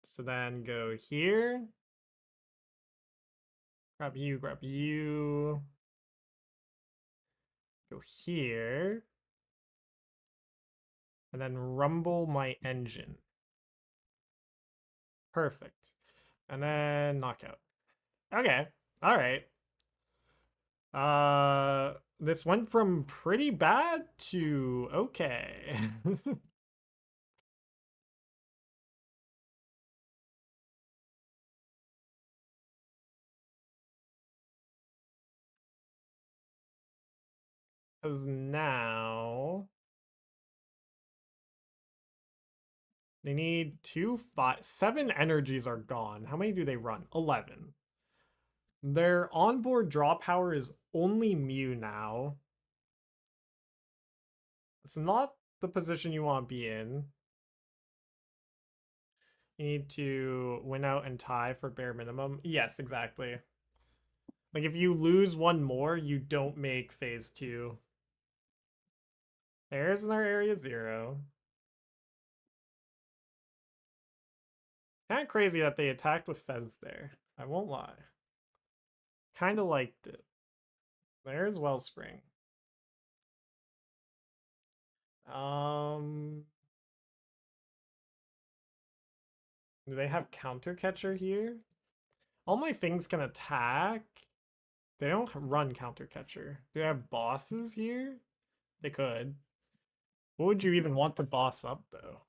So then go here. Grab you, grab you. Go here. And then rumble my engine. Perfect. And then knockout. Okay. All right. This went from pretty bad to okay. Because now they need 2, 5, 7 energies are gone. How many do they run? 11. Their onboard draw power is only Mew now. It's not the position you want to be in. You need to win out and tie for bare minimum. Yes, exactly. Like if you lose 1 more, you don't make phase 2. There's our area 0. Kind of crazy that they attacked with Fez there. I won't lie. Kind of liked it. There's Wellspring. Do they have Counter Catcher here? All my things can attack. They don't run Counter Catcher. Do they have bosses here? They could. What would you even want to boss up, though?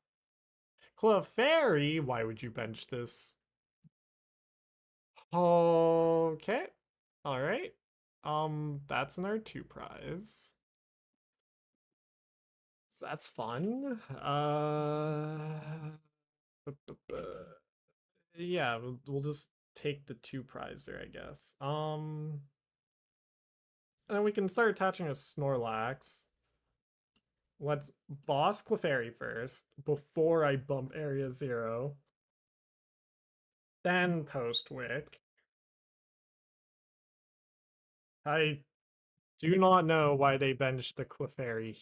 Clefairy? Why would you bench this? Okay. Alright. That's an R2 prize. So that's fun. Yeah, we'll just take the 2 prize there, I guess. And then we can start attaching a Snorlax. Let's boss Clefairy first, before I bump Area 0. Then Postwick. I do not know why they benched the Clefairy.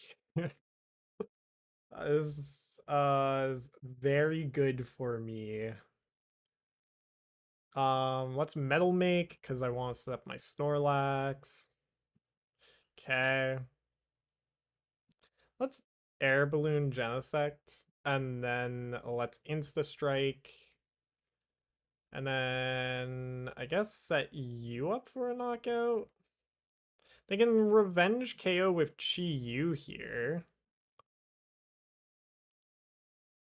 Is very good for me. Let's Metal Make, because I want to set up my Snorlax. Okay. Let's Air Balloon Genesect, and then let's Insta Strike. And then I guess set you up for a knockout. They can revenge KO with Chi-Yu here.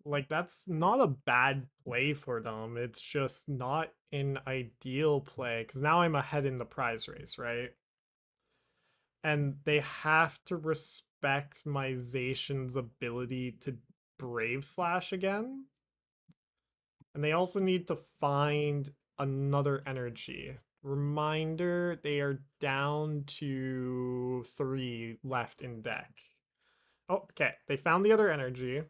Like, that's not a bad play for them. It's just not an ideal play, because now I'm ahead in the prize race, right? And they have to respect my Zacian's ability to Brave Slash again. And they also need to find another energy. Reminder, they are down to 3 left in deck. Oh, okay. They found the other energy.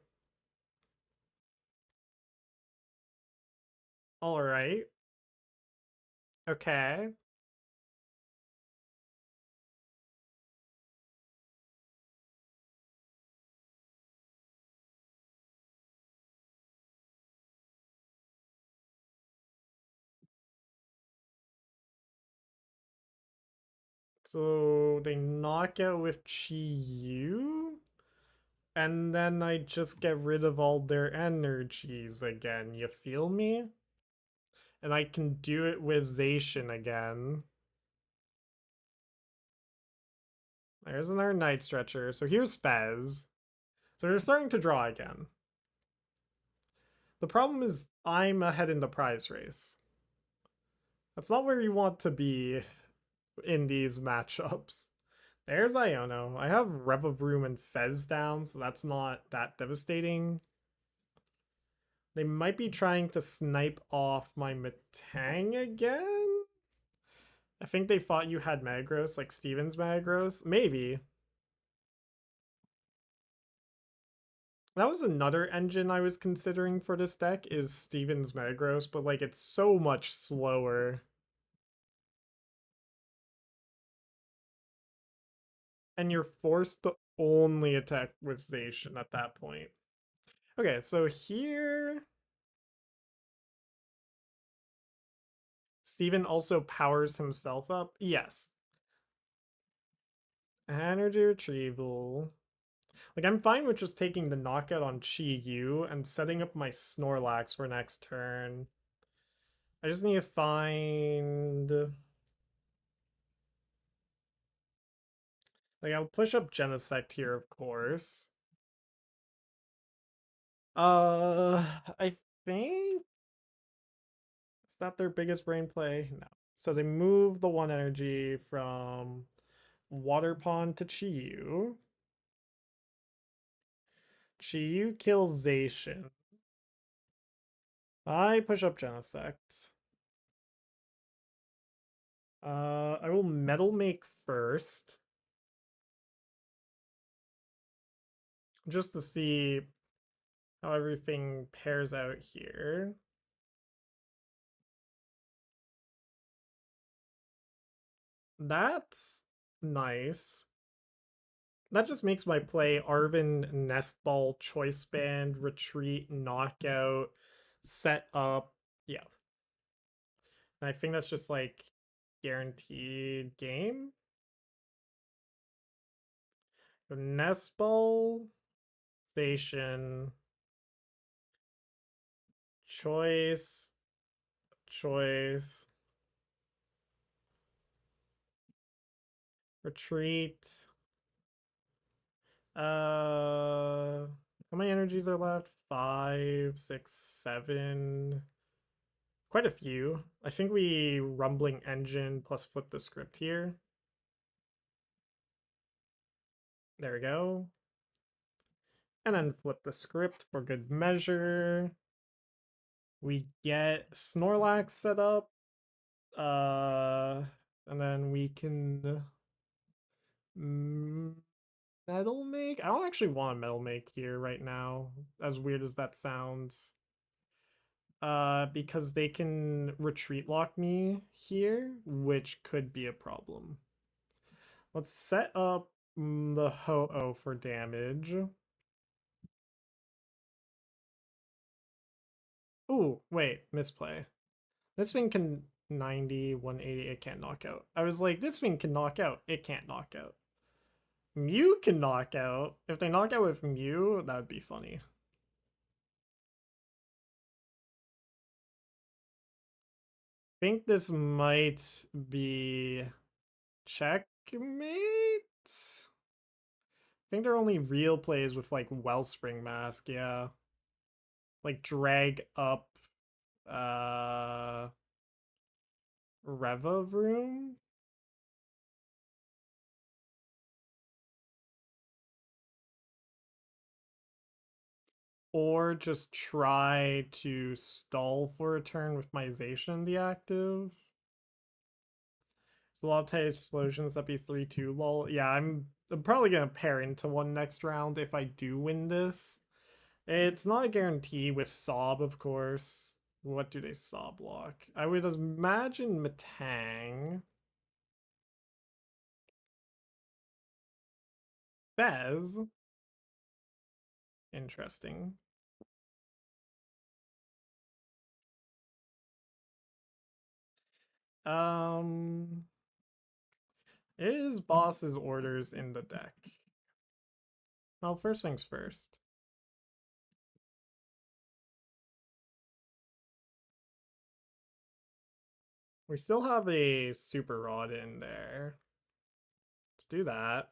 All right. Okay. So they knock out with Chi-Yu, and then I just get rid of all their energies again. You feel me? And I can do it with Zacian again. There's another Night Stretcher. So here's Fez. So they're starting to draw again. The problem is I'm ahead in the prize race. That's not where you want to be in these matchups. There's Iono. I have Revavroom and Fez down, so that's not that devastating. They might be trying to snipe off my Metang again? I think they thought you had Magros, like Steven's Magros. Maybe. That was another engine I was considering for this deck, is Steven's Magros, but like it's so much slower. And you're forced to only attack with Zacian at that point. Okay, so here Steven also powers himself up. Yes. Energy retrieval. Like, I'm fine with just taking the knockout on Chi-Yu and setting up my Snorlax for next turn. I just need to find... Like, I'll push up Genesect here, of course. I think... Is that their biggest brain play? No. So they move the 1 energy from Water Pond to Chi-Yu. Chi-Yu kills Zacian. I push up Genesect. I will Metal Make first. Just to see how everything pairs out here. That's nice. That just makes my play Arven Nest Ball Choice Band, Retreat, Knockout, set up, Yeah. And I think that's just like guaranteed game. The Nest Ball, Zacian, choice, choice, retreat. How many energies are left? 5, 6, 7. Quite a few. I think we rumbling engine plus flip the script here. There we go. And then flip the script for good measure. We get Snorlax set up. And then we can metal make. I don't actually want a metal make here right now, as weird as that sounds. Because they can retreat lock me here, which could be a problem. Let's set up the Ho-Oh for damage. Ooh, wait, misplay. This thing can 90, 180, it can't knock out. I was like, this thing can knock out, it can't knock out. Mew can knock out. If they knock out with Mew, that would be funny. I think this might be checkmate. I think they're only real plays with like Wellspring Mask, yeah. Like drag up uh Revavroom. Or just try to stall for a turn with my Zacian the active. There's a lot of tight explosions that be 3-2 lol. Yeah, I'm probably gonna pair into one next round if I do win this. It's not a guarantee with Sob, of course. What do they Sob block? I would imagine Metang. Bez. Interesting. Um, is boss's orders in the deck? Well, first things first. We still have a super rod in there. Let's do that.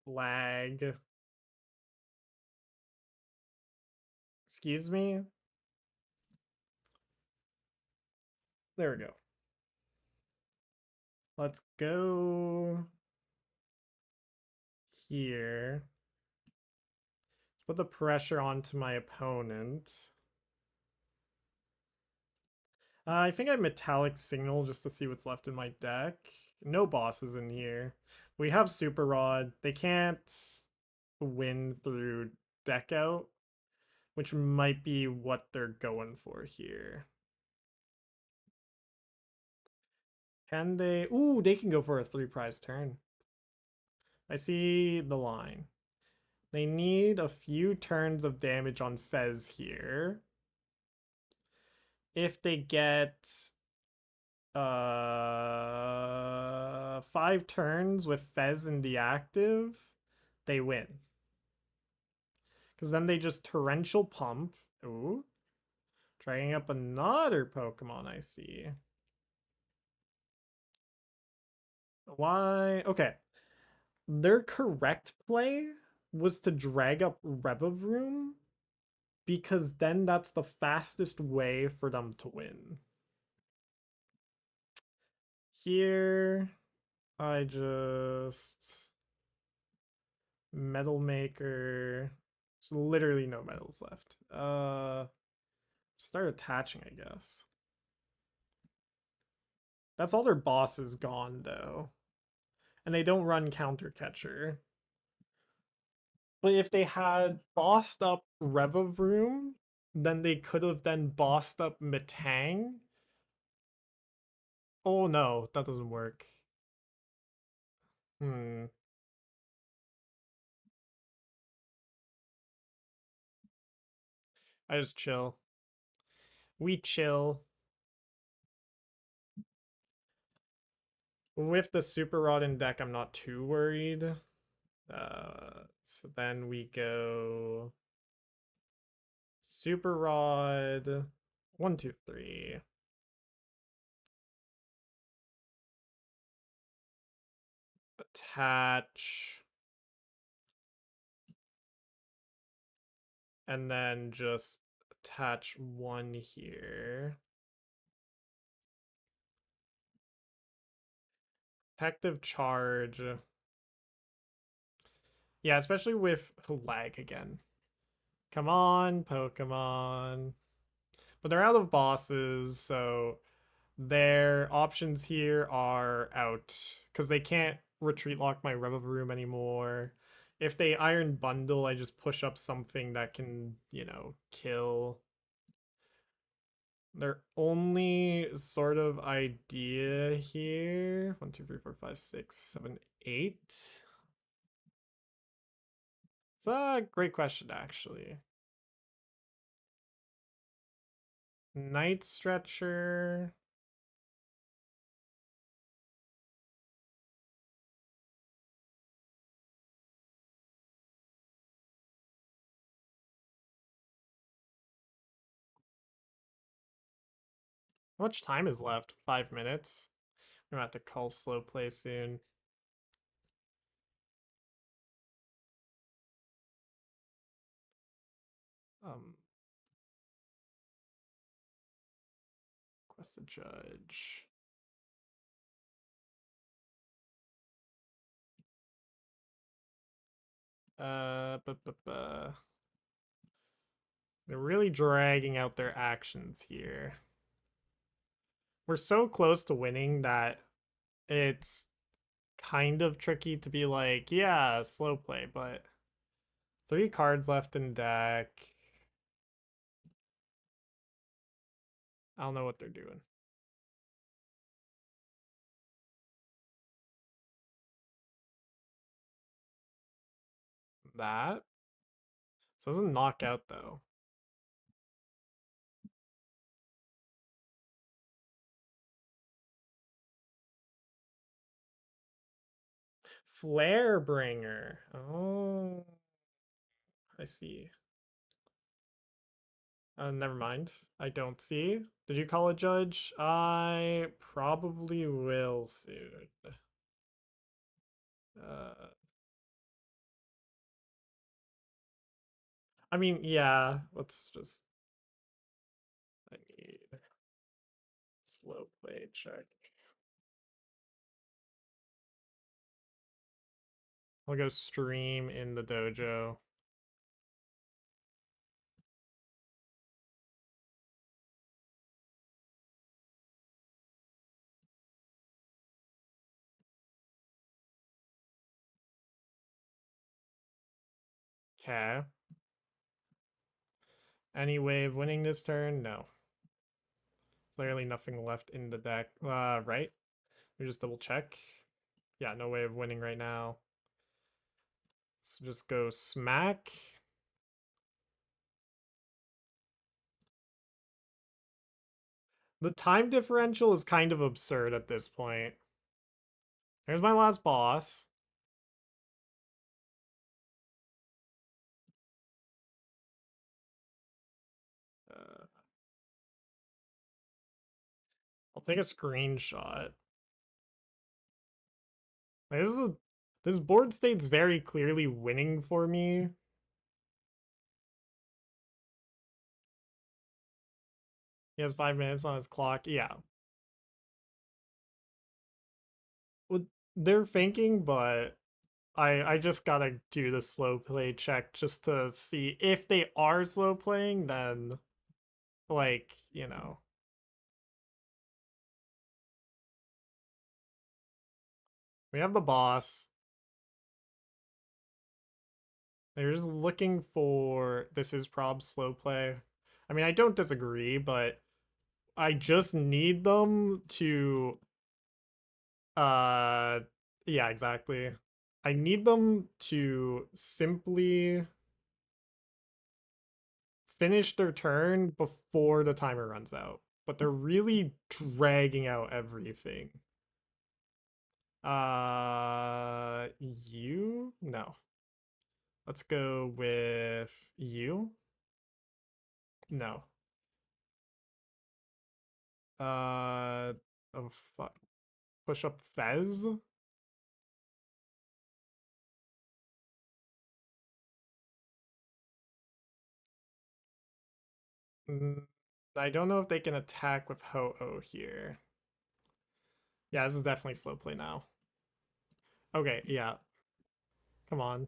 Lag. Excuse me? There we go. Let's go here. Put the pressure onto my opponent. I think I Metallic Signal just to see what's left in my deck. No bosses in here. We have Super Rod. They can't win through deck out, which might be what they're going for here. Can they? Ooh, they can go for a 3-prize turn. I see the line. They need a few turns of damage on Fez here. If they get 5 turns with Fez in the active, they win. Because then they just Torrential Pump. Ooh. Dragging up another Pokemon, I see. Why? Okay. Their correct play was to drag up Revavroom because then that's the fastest way for them to win. Here, I just Metal Maker. There's literally no metals left. Start attaching, I guess. That's all their bosses gone though. And they don't run Counter Catcher. But if they had bossed up Revavroom, then they could have then bossed up Metang. Oh no, that doesn't work. Hmm. I just chill. We chill. With the Super Rod in deck, I'm not too worried. So then we go Super Rod. 1, 2, 3. Attach. And then just attach 1 here. Protective charge. Yeah, especially with lag again. Come on, Pokemon. But they're out of bosses, so their options here are out because they can't retreat lock my Revavroom anymore. If they Iron Bundle, I just push up something that can, kill. Their only sort of idea here. 1, 2, 3, 4, 5, 6, 7, 8. It's a great question, actually. Night Stretcher. How much time is left? 5 minutes. I'm gonna have to call slow play soon. Quest a judge. They're really dragging out their actions here. We're so close to winning that it's kind of tricky to be like, yeah, slow play, but 3 cards left in deck. I don't know what they're doing. That. So it doesn't knock out though. Flare Bringer. Oh, I see. Never mind. I don't see. Did you call a judge? I probably will soon. I mean, yeah, let's just... I need slow play check. I'll go stream in the dojo. Okay. Any way of winning this turn? No. Clearly nothing left in the deck. Right? We just double check. Yeah, no way of winning right now. So just go smack. The time differential is kind of absurd at this point. There's my last boss. I'll take a screenshot. Like, this board state's very clearly winning for me. He has 5 minutes on his clock. Yeah. Well, they're thinking, but I just gotta do the slow play check just to see if they are slow playing, then like, we have the boss. They're just looking for this is prob slow play. I mean, I don't disagree, but I just need them to yeah, exactly. I need them to simply finish their turn before the timer runs out, but they're really dragging out everything. You? No. Let's go with you. No. Oh fuck. Push up Fez. I don't know if they can attack with Ho-Oh here. Yeah, this is definitely slow play now. Okay, yeah. Come on.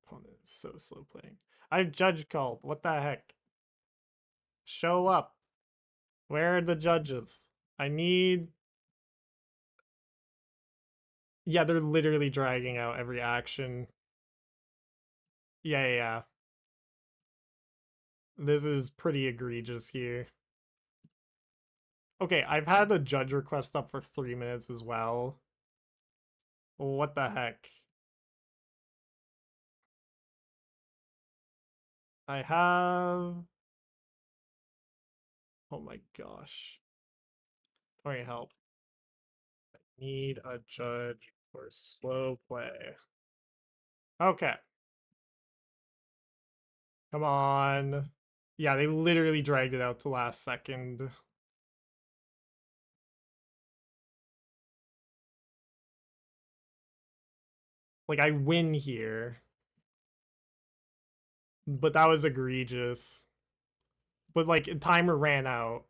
Opponent is so slow playing. I judge called. What the heck? Show up. Where are the judges? I need... Yeah, they're literally dragging out every action. Yeah. This is pretty egregious here. Okay, I've had a judge request up for 3 minutes as well. What the heck? I have... Oh my gosh. Tori, help. I need a judge for slow play. Okay. Come on. Yeah, they literally dragged it out to last second. Like, I win here. But that was egregious. But, like, timer ran out.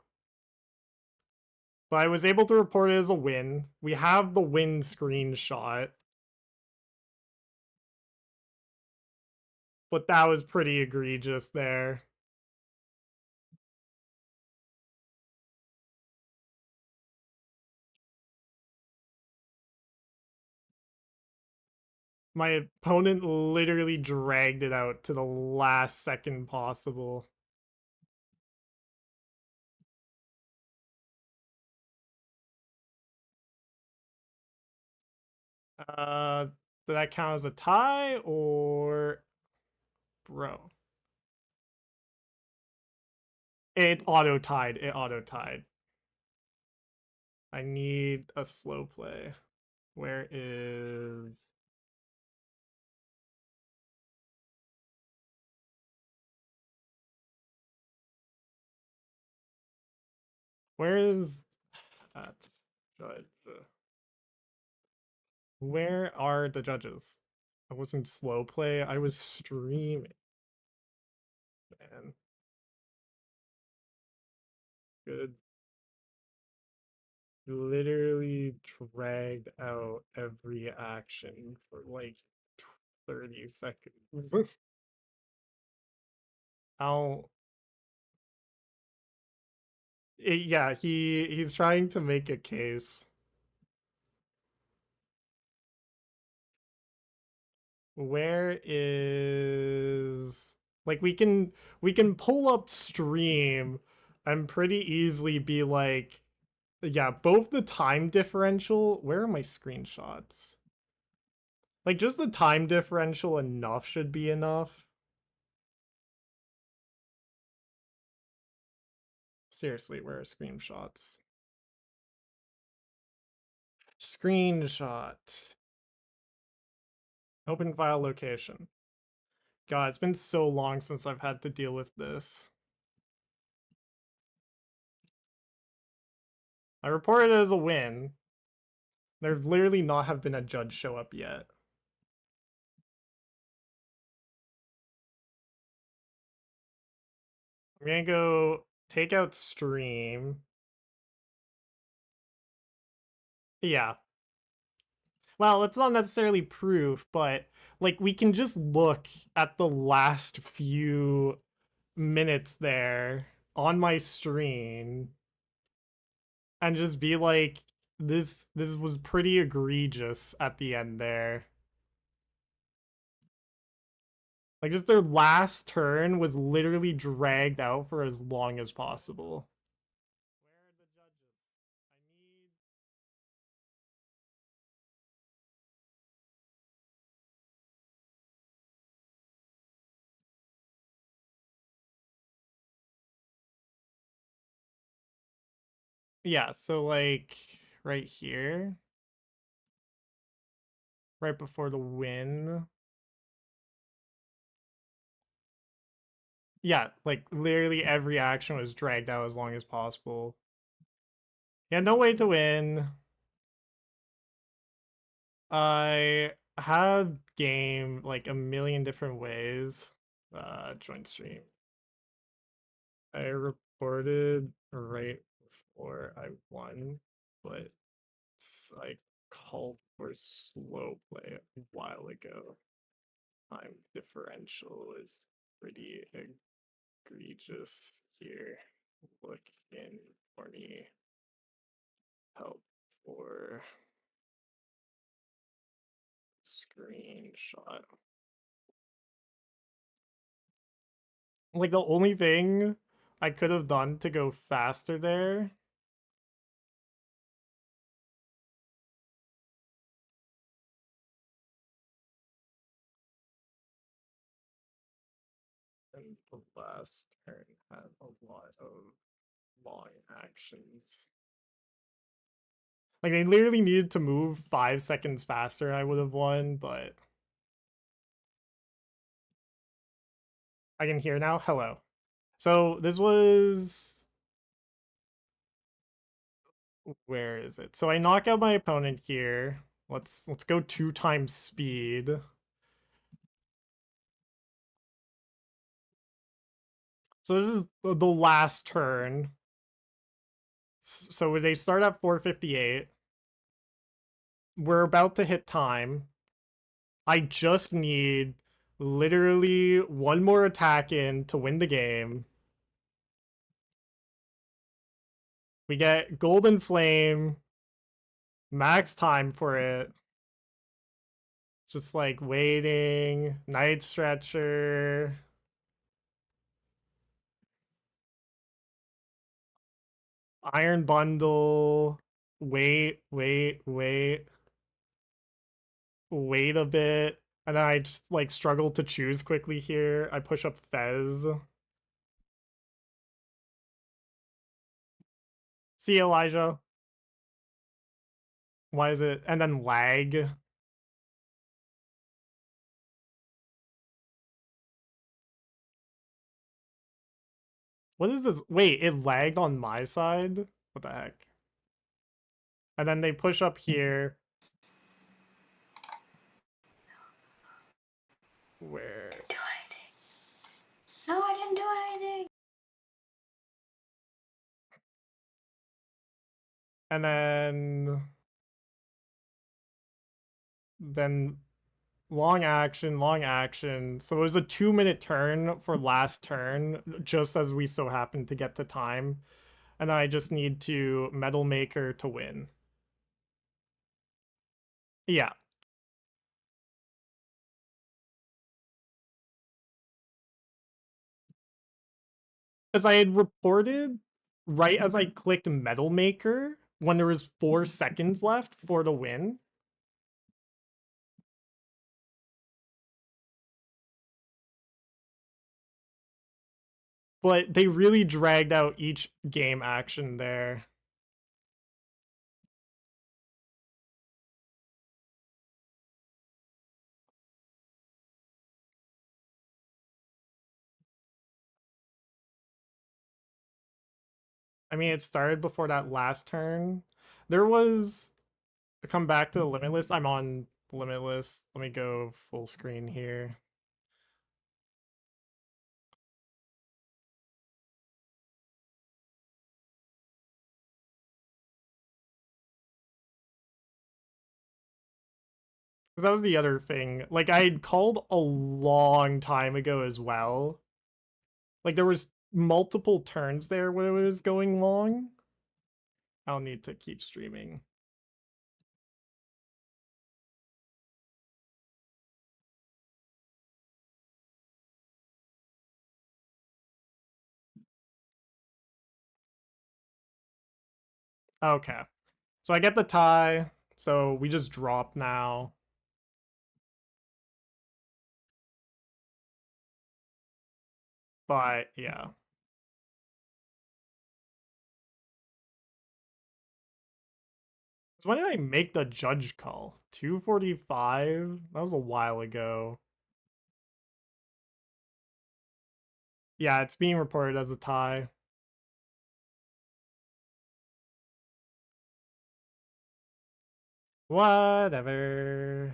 But I was able to report it as a win. We have the win screenshot. But that was pretty egregious there. My opponent literally dragged it out to the last second possible. Did that count as a tie or... Bro. It auto-tied. It auto-tied. I need a slow play. Where is... Where is that judge? Where are the judges? I wasn't slow play. I was streaming. Man. Good. Literally dragged out every action for like 30 seconds. How... Yeah, he's trying to make a case. Where is... Like, we can pull up stream and pretty easily be like, yeah, both the time differential... Where are my screenshots? Like, just the time differential enough should be enough. Seriously, where are screenshots? Screenshot. Open file location. God, it's been so long since I've had to deal with this. I reported it as a win. There literally not have been a judge show up yet. I'm gonna go take out stream. Yeah. Well, it's not necessarily proof, but like we can just look at the last few minutes there on my screen and just be like, this was pretty egregious at the end there. Like, just their last turn was literally dragged out for as long as possible. Where are the judges? I need... Yeah, so like right here, right before the win. Yeah, like literally every action was dragged out as long as possible. Yeah, no way to win. I had game like a million different ways. Joint stream. I reported right before I won, but I called for slow play a while ago. Time differential is pretty egregious here. Look in for me. Help for screenshot. Like the only thing I could have done to go faster there and the last turn had a lot of long actions. Like they literally needed to move 5 seconds faster, I would have won, but I can hear now. Hello. So this was, where is it? So I knock out my opponent here. Let's go 2 times speed. So this is the last turn. So they start at 458. We're about to hit time. I just need literally one more attack in to win the game. We get Golden Flame, max time for it. Just like waiting, Night Stretcher. Iron Bundle. Wait a bit. And then I just like struggle to choose quickly here. I push up Fez. See Elijah. Why is it? And then lag. What is this? Wait, it lagged on my side? What the heck? And then they push up here. Where? Do anything. No, I didn't do anything. And then long action. So it was a 2-minute turn for last turn, just as we so happened to get to time. And I just need to Metal Maker to win. Yeah. As I had reported right as I clicked Metal Maker when there was 4 seconds left for the win. But they really dragged out each game action there. I mean, it started before that last turn. There was, come back to the Limitless. I'm on Limitless. Let me go full screen here. Because that was the other thing. Like, I had called a long time ago as well. Like, there was multiple turns there where it was going long. I'll need to keep streaming. Okay. So I get the tie. So we just drop now. But yeah. So when did I make the judge call? 2:45? That was a while ago. Yeah, it's being reported as a tie. Whatever.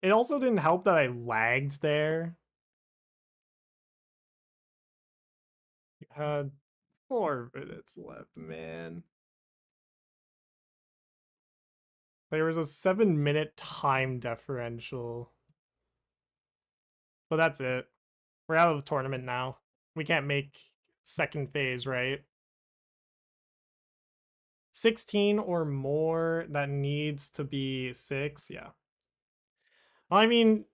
It also didn't help that I lagged there. Had 4 minutes left, man. There was a 7-minute time differential. But that's it. We're out of the tournament now. We can't make second phase, right? 16 or more, that needs to be 6, yeah. I mean,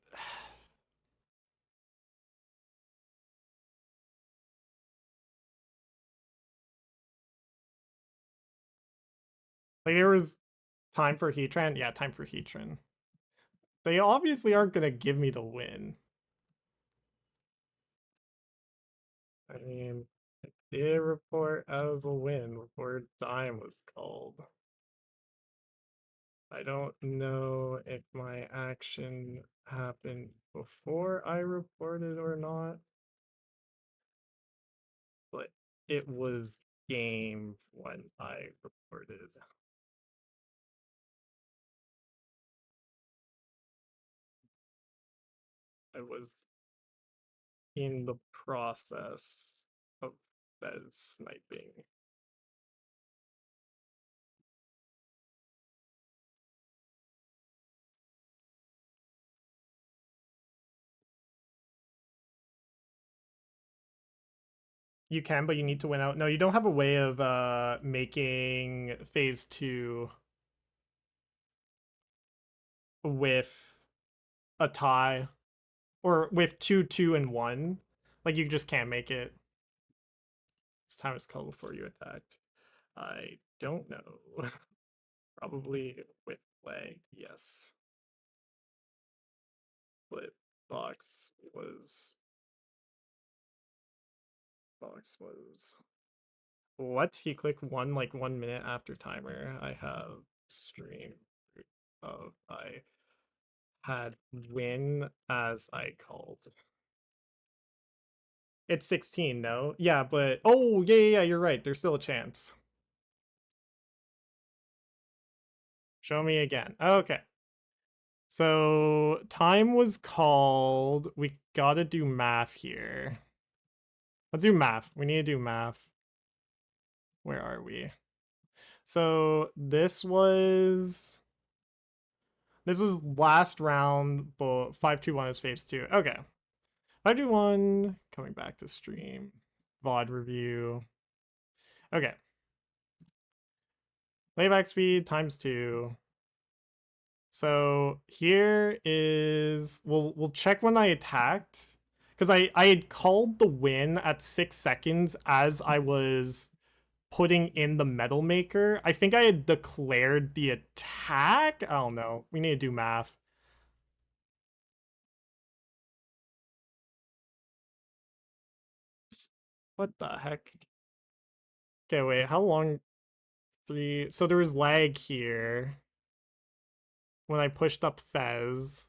like there was time for Heatran. Yeah, time for Heatran. They obviously aren't gonna give me the win. I mean, it did report as a win before time was called. I don't know if my action happened before I reported or not, but it was game when I reported. I was in the process of Fez sniping. You can, but you need to win out. No, you don't have a way of making phase 2 with a tie or with 2, 2, and 1. Like you just can't make it. This time is called before you attacked. I don't know. Probably with lag, yes. But box was what? He clicked 1 like 1 minute after timer. I have stream of I had win as I called. It's 16, no? Yeah, but oh yeah, you're right. There's still a chance. Show me again. Okay. So time was called. We gotta do math here. Let's do math. We need to do math. Where are we? So this was last round, but 5-2-1 is phase 2. Okay. 5-2-1, coming back to stream. VOD review. Okay. Playback speed times 2. So here is we'll check when I attacked. Because I had called the win at 6 seconds as I was putting in the Metal Maker. I think I had declared the attack. I don't know. We need to do math. What the heck? Okay, wait. How long? 3. So there was lag here when I pushed up Fez.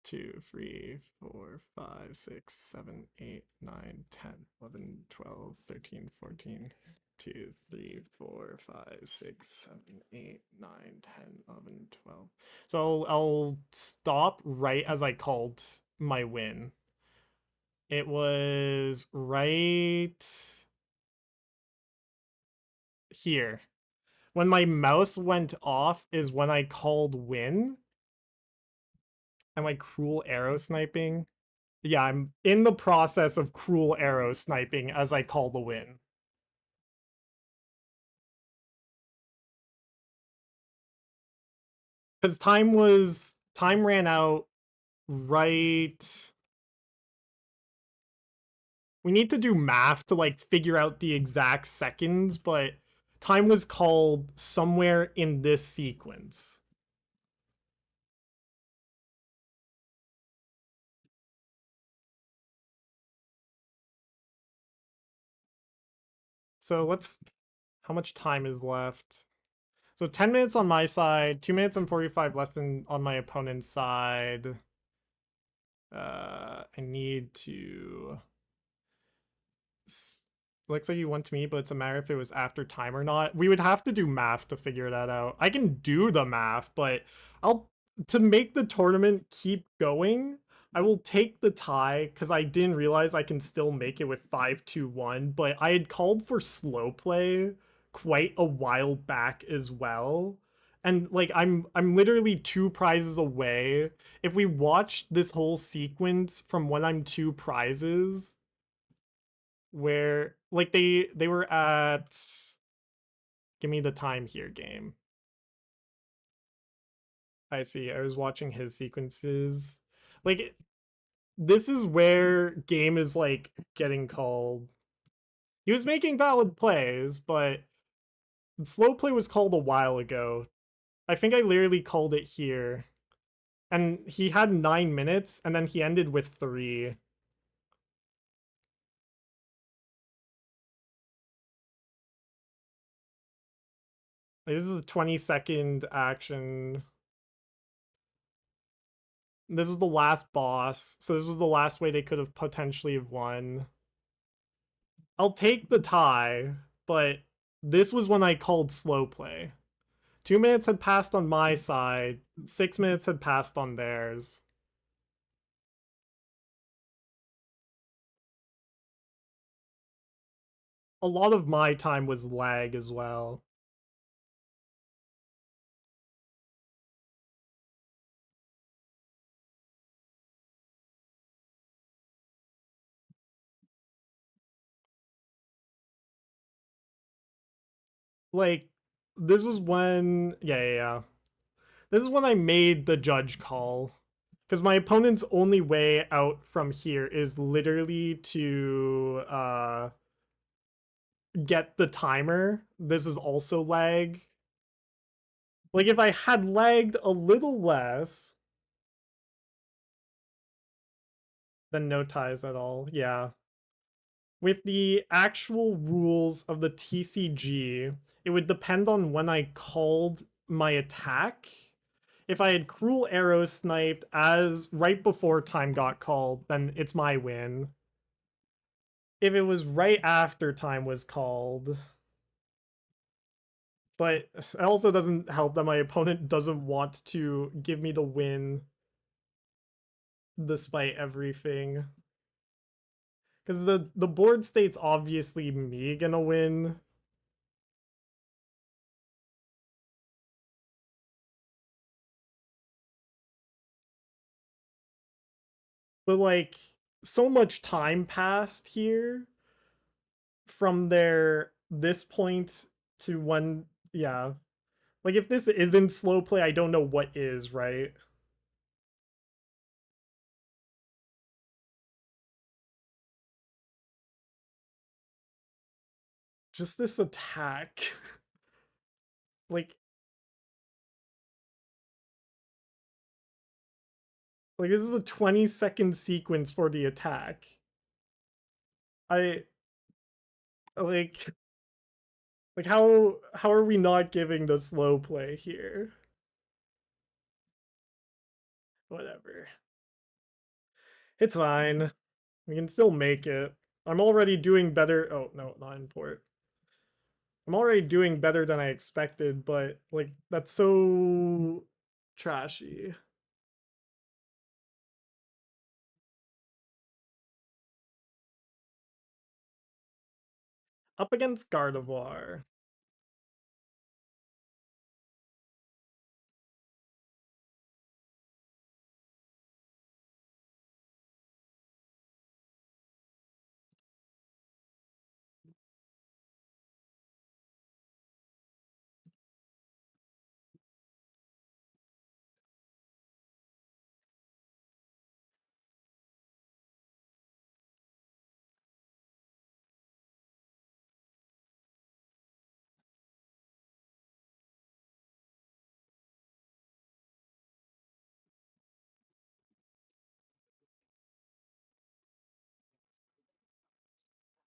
2, 3, 4, 5, 6, 7, 8, 9, 10, 11, 12, 13, 14. 2, 3, 4, 5, 6, 7, 8, 9, 10, 11, 12. So I'll stop right as I called my win. It was right here. When my mouse went off is when I called win. Am I cruel arrow sniping? Yeah, I'm in the process of cruel arrow sniping as I call the win. Because time ran out right. We need to do math to like figure out the exact seconds, but time was called somewhere in this sequence. So let's. How much time is left? So 10 minutes on my side, 2 minutes and 45 left on my opponent's side. I need to. Looks like you went to me, but it's a matter if it was after time or not. We would have to do math to figure that out. I can do the math, but I'll to make the tournament keep going, I will take the tie because I didn't realize I can still make it with 5-2-1, but I had called for slow play quite a while back as well. And like I'm literally 2 prizes away. If we watch this whole sequence from when I'm 2 prizes, where like they were at, give me the time here, game. I see. I was watching his sequences. Like this is where game is like getting called. He was making valid plays, but slow play was called a while ago. I think I literally called it here. And he had 9 minutes and then he ended with 3. Like, this is a 20-second action. This was the last boss, so this was the last way they could have potentially have won. I'll take the tie, but this was when I called slow play. 2 minutes had passed on my side, 6 minutes had passed on theirs. A lot of my time was lag as well. Like, this was when, yeah. This is when I made the judge call. Because my opponent's only way out from here is literally to get the timer. This is also lag. Like, if I had lagged a little less, then no ties at all. Yeah. With the actual rules of the TCG, it would depend on when I called my attack. If I had Cruel Arrow sniped as right before time got called, then it's my win. If it was right after time was called. But it also doesn't help that my opponent doesn't want to give me the win despite everything. Because the board state's obviously me gonna win. But like, so much time passed here from this point to when, yeah. Like, if this isn't slow play, I don't know what is, right? Just this attack. like, like this is a 20-second sequence for the attack. I like how are we not giving the slow play here? Whatever. It's fine. We can still make it. I'm already doing better. Oh, no, not import. I'm already doing better than I expected, but like that's so trashy. Up against Gardevoir.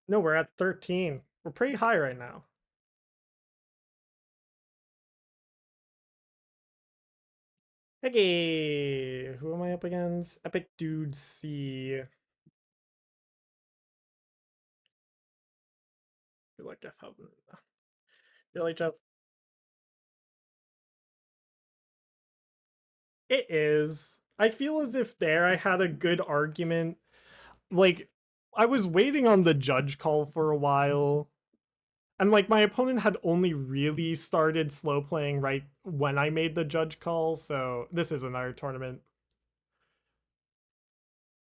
No, we're at 13. We're pretty high right now. Okay, who am I up against? Epic Dude C. Feel like Jeff Hubble. Feel like Jeff. It is. I feel as if there I had a good argument. Like, I was waiting on the judge call for a while. And like my opponent had only really started slow playing right when I made the judge call, so this is another tournament.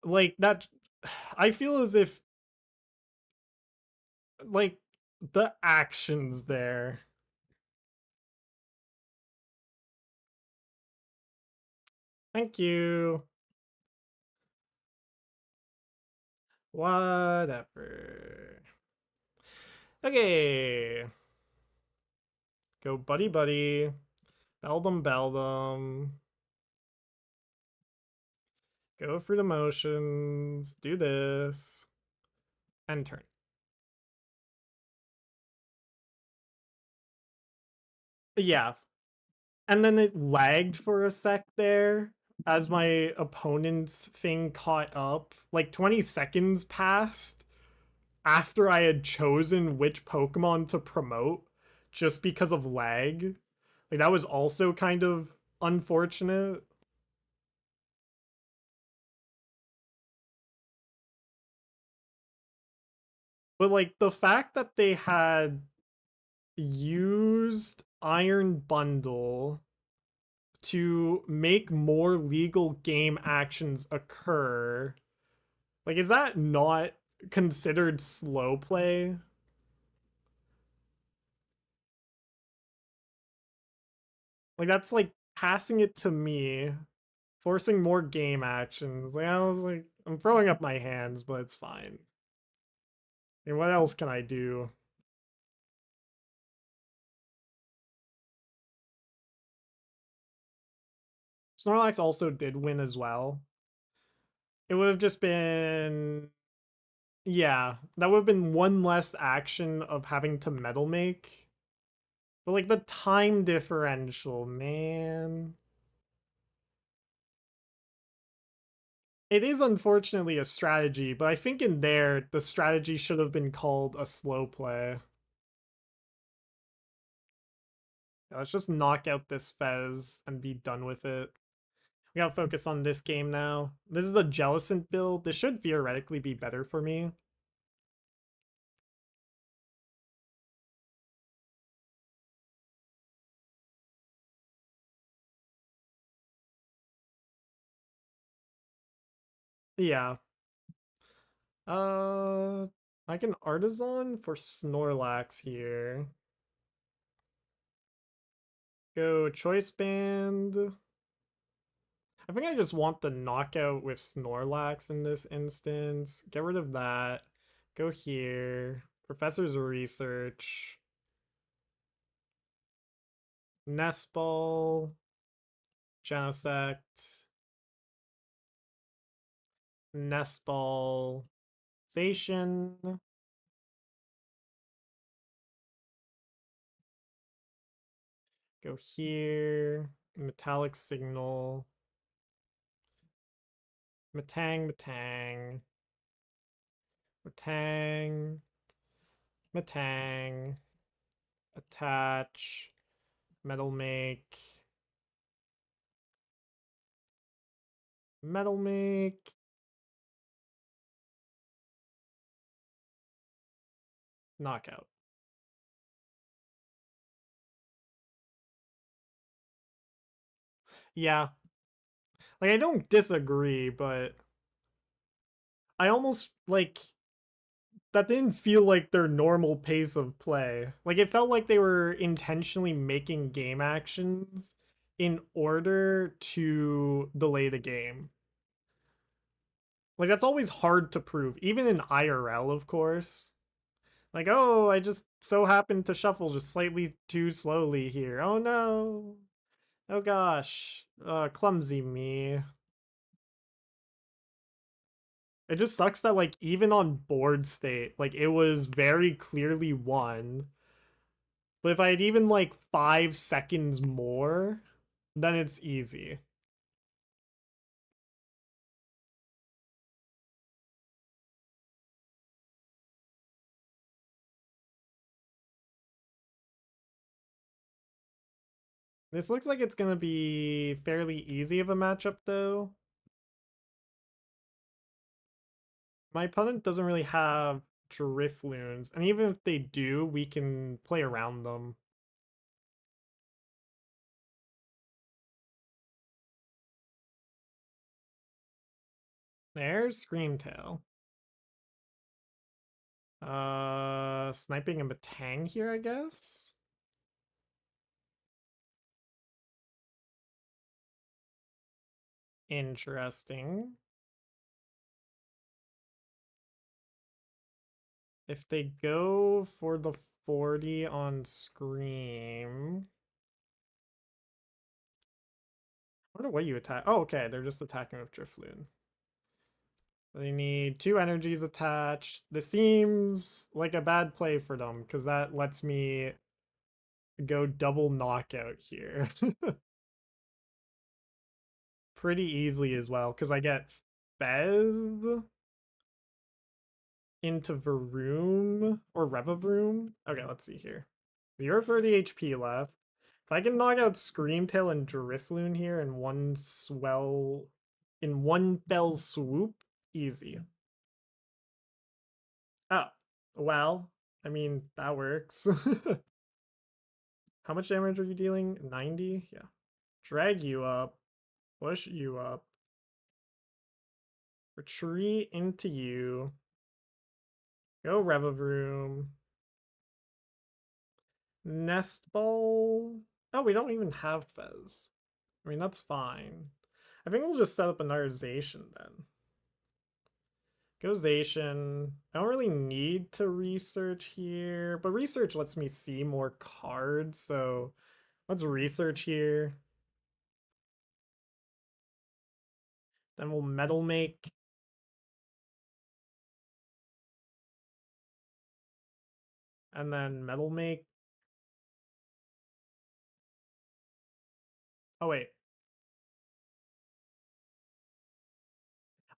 Like that I feel as if like the actions there. Thank you. Whatever. Okay. Go Buddy-Buddy. Beldum. Go through the motions. Do this. End turn. Yeah. And then it lagged for a sec there as my opponent's thing caught up. Like 20 seconds passed after I had chosen which Pokemon to promote just because of lag. Like that was also kind of unfortunate. But like the fact that they had used Iron Bundle to make more legal game actions occur, like is that not considered slow play? Like that's like passing it to me, forcing more game actions. Like I was like, I'm throwing up my hands, but it's fine. I mean, what else can I do? Snorlax also did win as well. It would have just been, yeah, that would have been one less action of having to Metal Make. But like the time differential, man. It is unfortunately a strategy, but I think in there, the strategy should have been called a slow play. Yeah, let's just knock out this Fez and be done with it. We gotta focus on this game now. This is a Jellicent build. This should theoretically be better for me. Yeah. Uh, I can Artisan for Snorlax here. Go Choice Band. I think I just want the knockout with Snorlax in this instance. Get rid of that. Go here. Professor's Research. Nest Ball. Genesect. Nest Ball. Zacian. Go here. Metallic Signal. Metang. Attach. Metal Make. Knockout. Yeah. Like, I don't disagree, but I almost, like, that didn't feel like their normal pace of play. Like, it felt like they were intentionally making game actions in order to delay the game. Like, that's always hard to prove, even in IRL, of course. Like, oh, I just so happened to shuffle just slightly too slowly here. Oh no. Oh gosh. Clumsy me. It just sucks that like even on board state, like it was very clearly won. But if I had even like 5 seconds more, then it's easy. This looks like it's gonna be fairly easy of a matchup though. My opponent doesn't really have Drifloons, and even if they do, we can play around them. There's Screamtail. Sniping a Metang here, I guess? Interesting. If they go for the 40 on Scream... I wonder what you attack. Oh, okay, they're just attacking with Drifloon. They need 2 energies attached. This seems like a bad play for them, because that lets me go double knockout here. Pretty easily as well, because I get Fez into Varoom or Revavroom. Okay, let's see here. You're 30 HP left. If I can knock out Screamtail and Drifloon here in one fell swoop, easy. Oh, well, I mean, that works. How much damage are you dealing? 90? Yeah. Drag you up. Push you up. Retreat into you. Go Revavroom. Nest Ball. Oh, we don't even have Fez. I mean, that's fine. I think we'll just set up another Zacian then. Go Zacian. I don't really need to research here, but research lets me see more cards, so let's research here. Then we'll Metal Make. And then Metal Make. Oh, wait.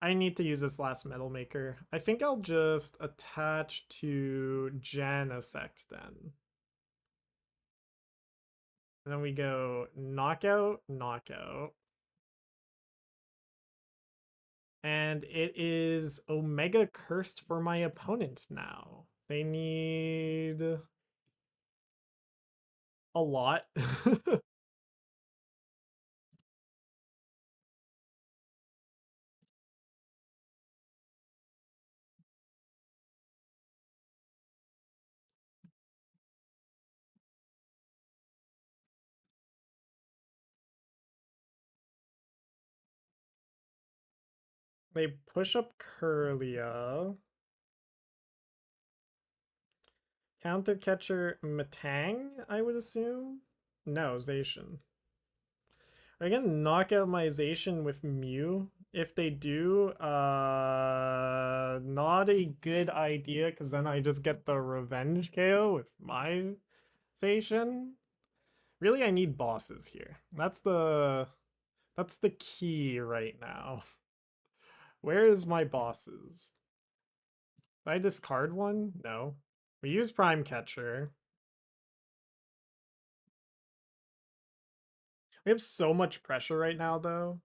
I need to use this last Metal Maker. I think I'll just attach to Genesect then. And then we go Knockout, Knockout. And it is Omega Cursed for my opponent now. They need a lot. They push up Curlia. Counter Catcher Metang, I would assume? No, Zacian. Are they gonna knock out my Zacian with Mew? If they do, not a good idea, because then I just get the revenge KO with my Zacian. Really, I need bosses here. That's the key right now. Where is my bosses? Did I discard one? No. We use Prime Catcher. We have so much pressure right now, though.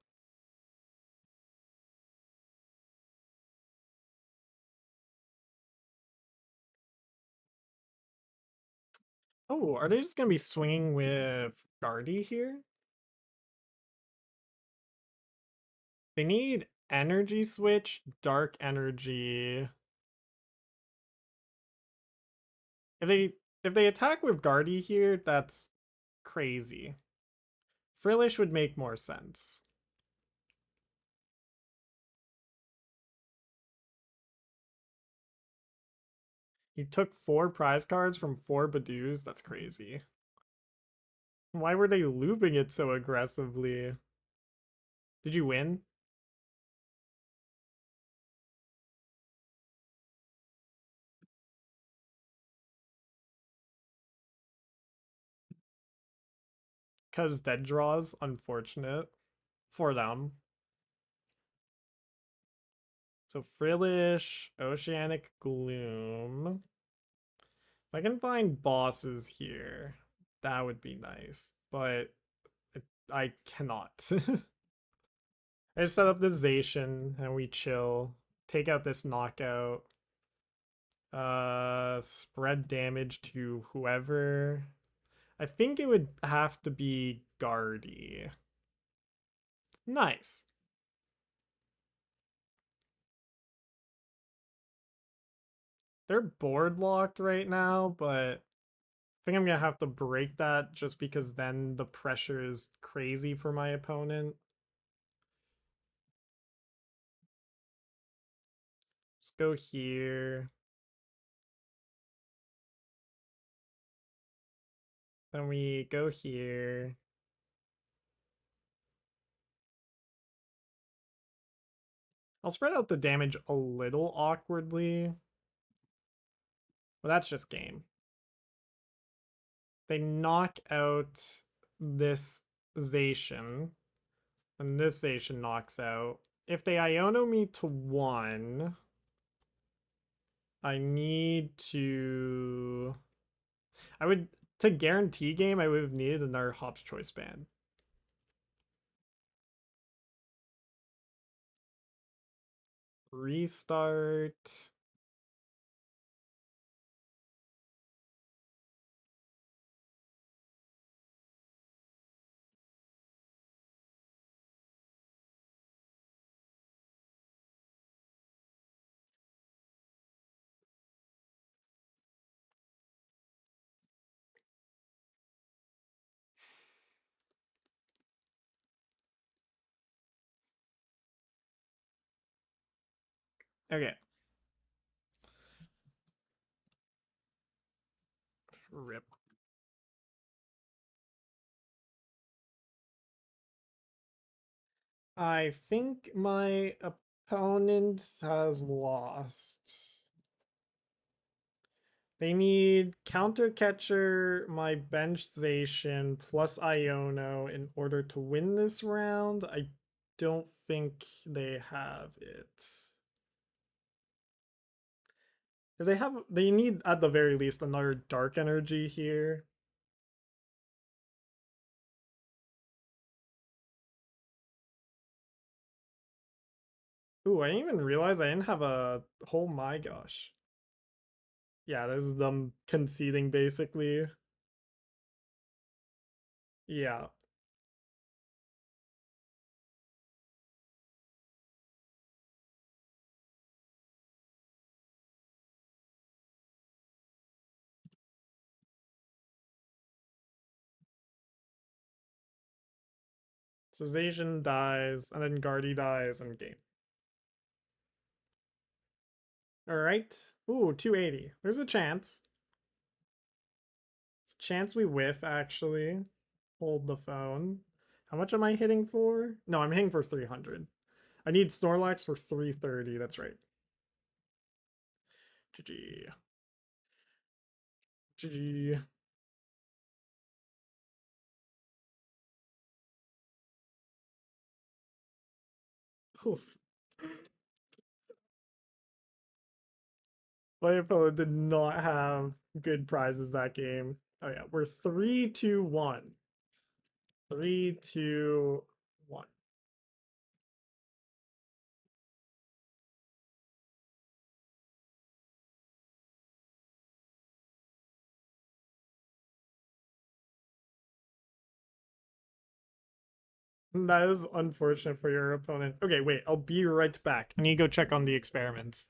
Oh, are they just gonna be swinging with Guardy here? They need energy switch, dark energy. If they attack with Guardy here, that's crazy. Frillish would make more sense. You took 4 prize cards from 4 Badoos? That's crazy. Why were they looping it so aggressively? Did you win? because dead draws, unfortunate for them. So Frillish, Oceanic Gloom. If I can find bosses here, that would be nice, but I cannot. I just set up the Zacian and we chill. Take out this knockout. Spread damage to whoever. I think it would have to be Guardy. Nice. They're board locked right now, but I think I'm gonna have to break that just because then the pressure is crazy for my opponent. Just go here. Then we go here. I'll spread out the damage a little awkwardly. Well, that's just game. They knock out this Zacian, and this Zacian knocks out. If they Iono me to 1, I need to... to guarantee game, I would have needed another Hop's Choice Band. Restart. Okay. Rip. I think my opponent has lost. They need Counter Catcher, my bench Zacian, plus Iono in order to win this round. I don't think they have it. They need at the very least another Dark Energy here. Ooh, I didn't even realize I didn't have a... Oh my gosh. Yeah, this is them conceding basically. Yeah. So Zacian dies, and then Guardy dies, and game. Alright. Ooh, 280. There's a chance. It's a chance we whiff, actually. Hold the phone. How much am I hitting for? No, I'm hitting for 300. I need Snorlax for 330, that's right. GG. GG. Oof. My opponent did not have good prizes that game. Oh yeah, we're 3-2-1. 3-2-1. That is unfortunate for your opponent. Okay, wait, I'll be right back. I need to go check on the experiments.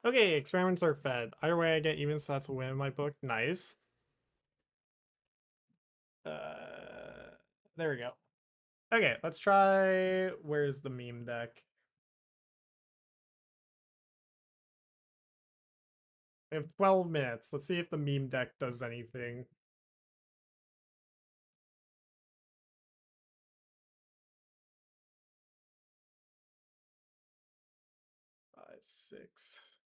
Okay, experiments are fed. Either way, I get even, so that's a win in my book. Nice. There we go. Okay, let's try. Where's the meme deck? We have 12 minutes. Let's see if the meme deck does anything. Five, six.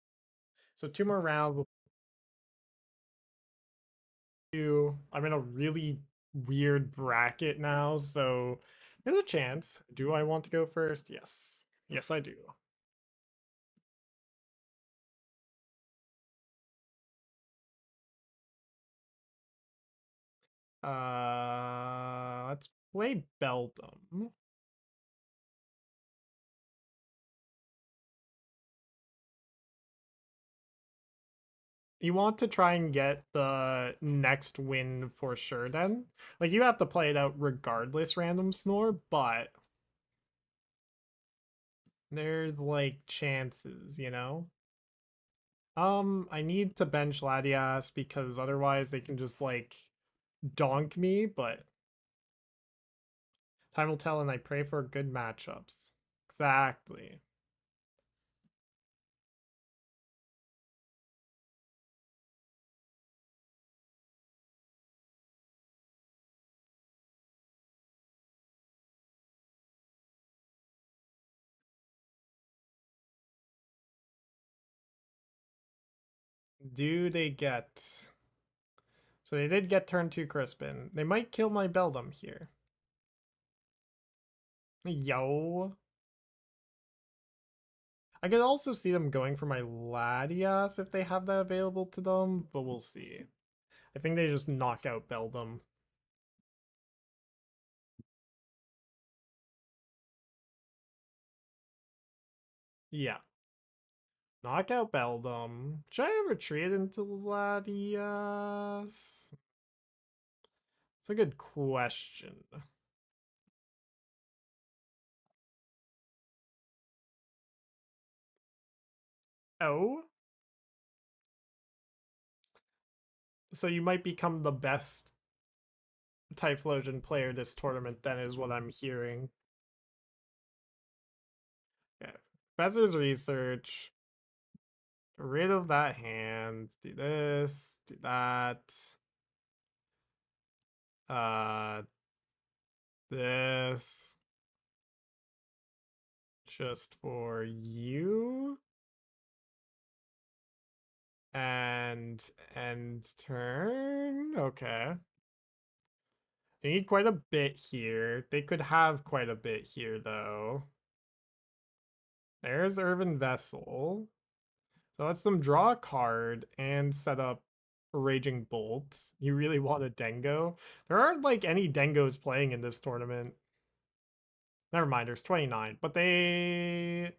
So 2 more rounds. I'm in a really weird bracket now, so there's a chance. Do I want to go first? Yes. Yes, I do. Let's play Beldum. You want to try and get the next win for sure then. Like, you have to play it out regardless, random snore, but there's, like, chances, you know? I need to bench Latias because otherwise they can just, like, donk me, but time will tell and I pray for good matchups. Exactly. Do they get... So they did get turn 2 Crispin. They might kill my Beldum here. Yo. I could also see them going for my Latias if they have that available to them, but we'll see. I think they just knock out Beldum. Yeah. Knock out Beldum. Should I retreat into Latias? It's a good question. Oh? So you might become the best Typhlosion player this tournament, then, is what I'm hearing. Okay. Professor's Research. Get rid of that hand. Do this. Do that. This. Just for you. And end turn. Okay. They need quite a bit here. They could have quite a bit here, though. There's Arven Vessel. So lets them draw a card and set up a Raging Bolt. You really want a Dengo? There aren't like any Dengos playing in this tournament. Never mind, there's 29, but they're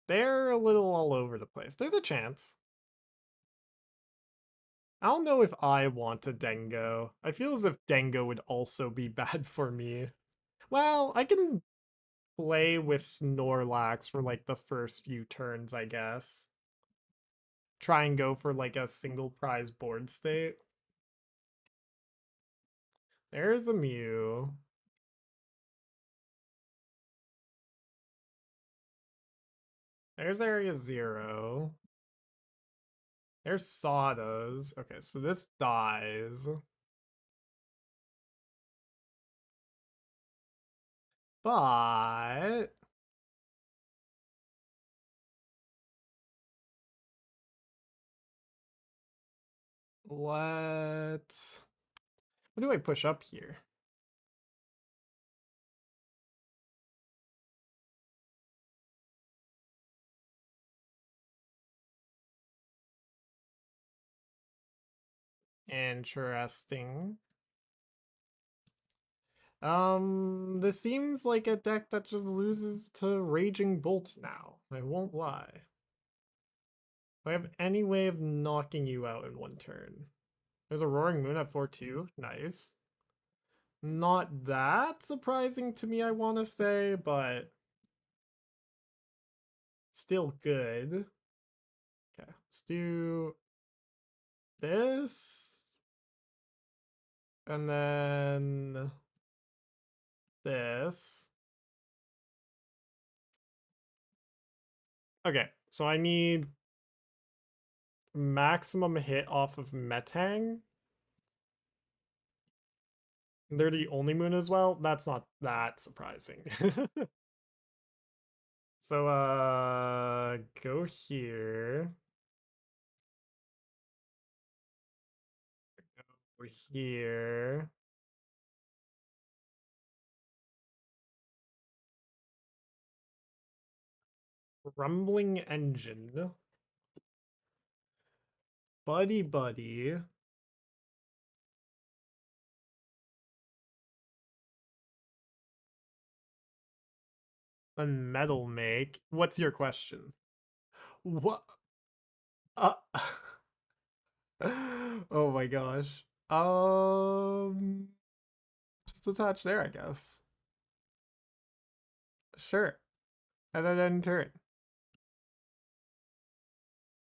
a little all over the place. There's a chance. I don't know if I want a Dengo. I feel as if Dengo would also be bad for me. Well, I can play with Snorlax for like the first few turns, I guess. Try and go for like a single prize board state. There's a Mew. There's Area 0. There's Sawdas. Okay, so this dies. But... let's... what do I push up here? Interesting. This seems like a deck that just loses to Raging Bolt now. I won't lie. Do I have any way of knocking you out in one turn? There's a Roaring Moon at 4-2. Nice. Not that surprising to me, I want to say, but still good. Let's do this. And then this. Okay, so I need maximum hit off of Metang. They're the only moon as well. That's not that surprising. So go here. Go here. Rumbling engine. Buddy-Buddy. And Metal Make. What's your question? What? Uh, oh my gosh. Just attach there, I guess. Sure. And then end turn.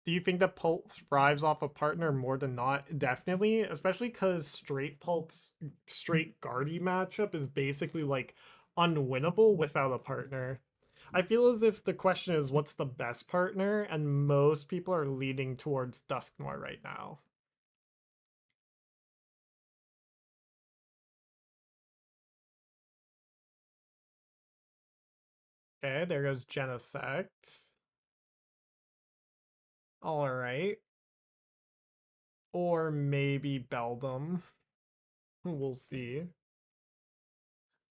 Do you think that Pult thrives off a partner more than not? Definitely, especially because straight Pult's straight Guardy matchup is basically like unwinnable without a partner. I feel as if the question is what's the best partner, and most people are leaning towards Dusknoir right now. Okay, there goes Genesect. Alright. Or maybe Beldum. We'll see.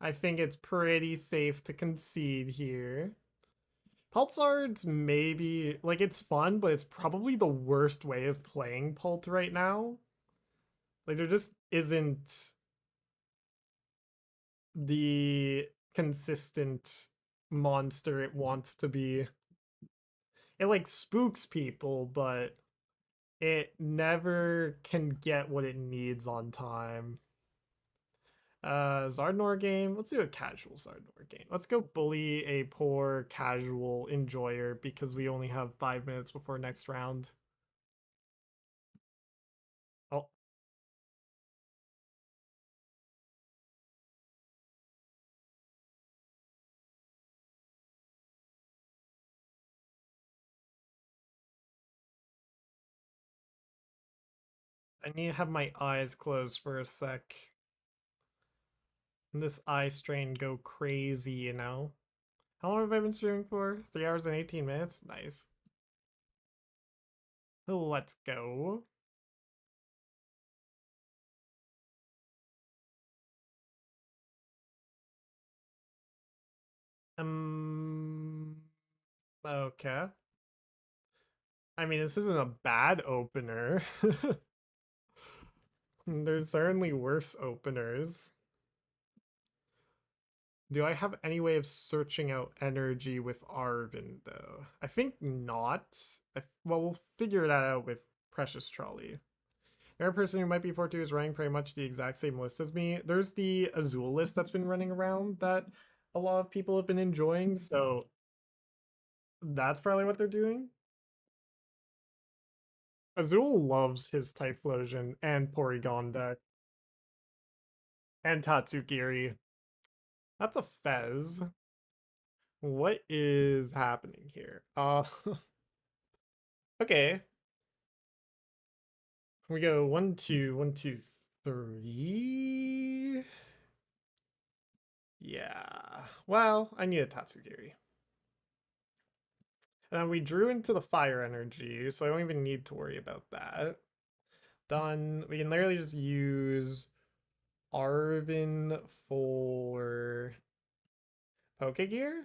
I think it's pretty safe to concede here. Pulsar's maybe, like, it's fun, but it's probably the worst way of playing Pult right now. Like, there just isn't the consistent monster it wants to be. It, like, spooks people, but it never can get what it needs on time. Zardnor game. Let's do a casual Zardnor game. Let's go bully a poor casual enjoyer because we only have 5 minutes before next round. Oh. I need to have my eyes closed for a sec. And this eye strain go crazy, you know? How long have I been streaming for? 3 hours and 18 minutes? Nice. Let's go. Okay. I mean, this isn't a bad opener. There's certainly worse openers. Do I have any way of searching out energy with Arven, though? I think not. Well, we'll figure that out with Precious Trolley. Every person who might be 4-2 is running pretty much the exact same list as me. There's the Azul list that's been running around that a lot of people have been enjoying, so that's probably what they're doing. Azul loves his Typhlosion and Porygon deck. And Tatsukiri. That's a Fez. What is happening here? Okay. We go 1, 2, 1, 2, 3. Yeah. Well, I need a Tatsugiri. And we drew into the fire energy, so I don't even need to worry about that. Done. We can literally just use Arven for Pokegear?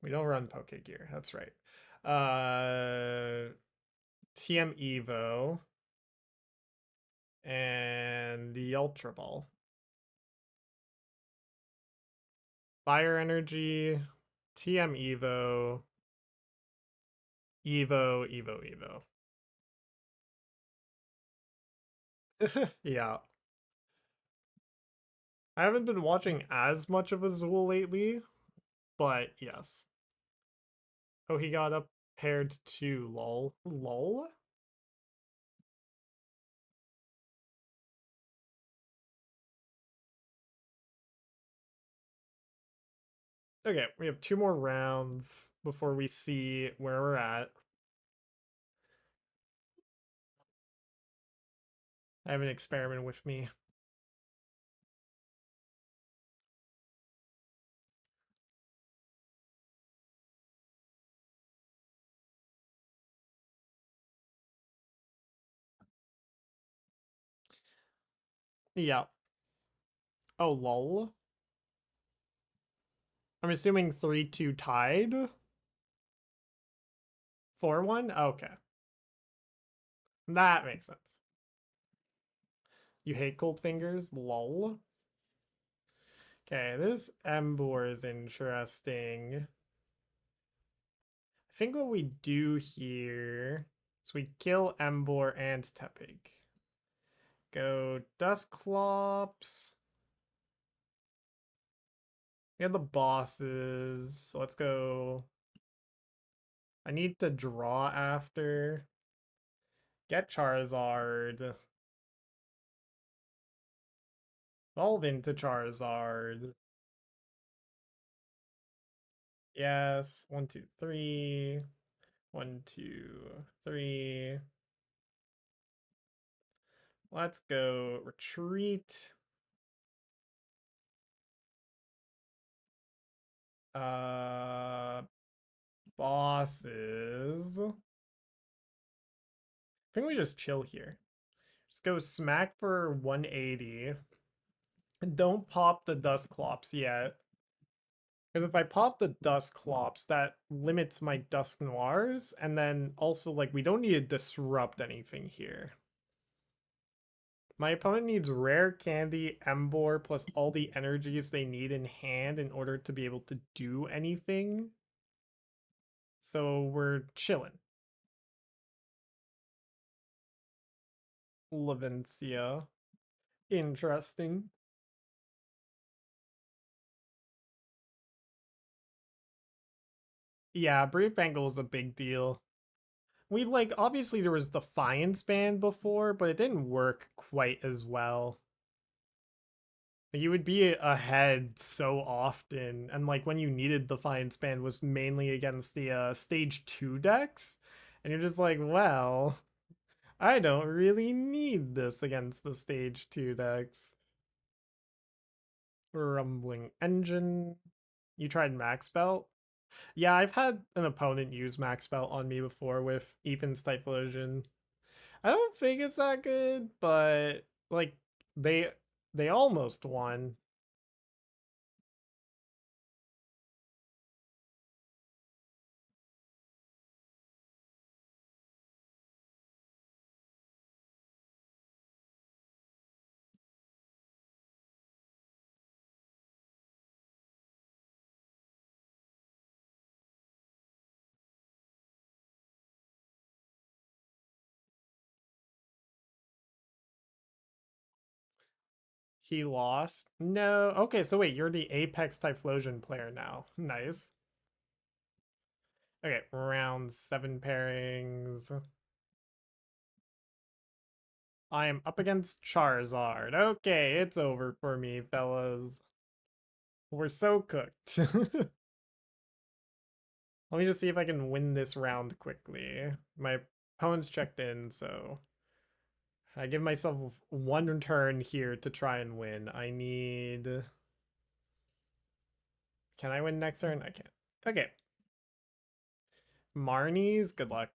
We don't run Pokegear, that's right. TM Evo. And the Ultra Ball. Fire Energy, TM Evo, Evo, Evo, Evo. Yeah. I haven't been watching as much of Azul lately, but yes. Oh, he got a paired to lol. Lol? Okay, we have 2 more rounds before we see where we're at. I have an experiment with me. Yeah. Oh, lol. I'm assuming 3-2 tied. 4-1? Okay. That makes sense. You hate cold fingers? Lol. Okay, this Emboar is interesting. I think what we do here is we kill Emboar and Tepig. Go Dusclops. We have the bosses. So let's go. I need to draw after. Get Charizard. Evolve into Charizard. Yes. 1, 2, 3. 1, 2, 3. Let's go retreat. Bosses. I think we just chill here. Just go smack for 180. And don't pop the Dusclops yet. Because if I pop the Dusclops, that limits my Dusknoirs. And then also, like, we don't need to disrupt anything here. My opponent needs Rare Candy, Emboar, plus all the energies they need in hand in order to be able to do anything. So we're chilling. Levencia. Interesting. Yeah, Brave Bengal is a big deal. We, like, obviously there was Defiance Band before, but it didn't work quite as well. Like, you would be ahead so often, and like when you needed Defiance Band was mainly against the stage 2 decks, and you're just like, well, I don't really need this against the stage 2 decks. Rumbling Engine. You tried Max Belt? Yeah, I've had an opponent use Max Belt on me before with Ethan's Typhlosion. I don't think it's that good, but like they almost won. He lost? No. Okay, so wait, you're the Apex Typhlosion player now. Nice. Okay, round 7 pairings. I am up against Charizard. Okay, it's over for me, fellas. We're so cooked. Let me just see if I can win this round quickly. My opponent's checked in, so I give myself 1 turn here to try and win. I need... Can I win next turn? I can't. Okay. Marnie's, good luck.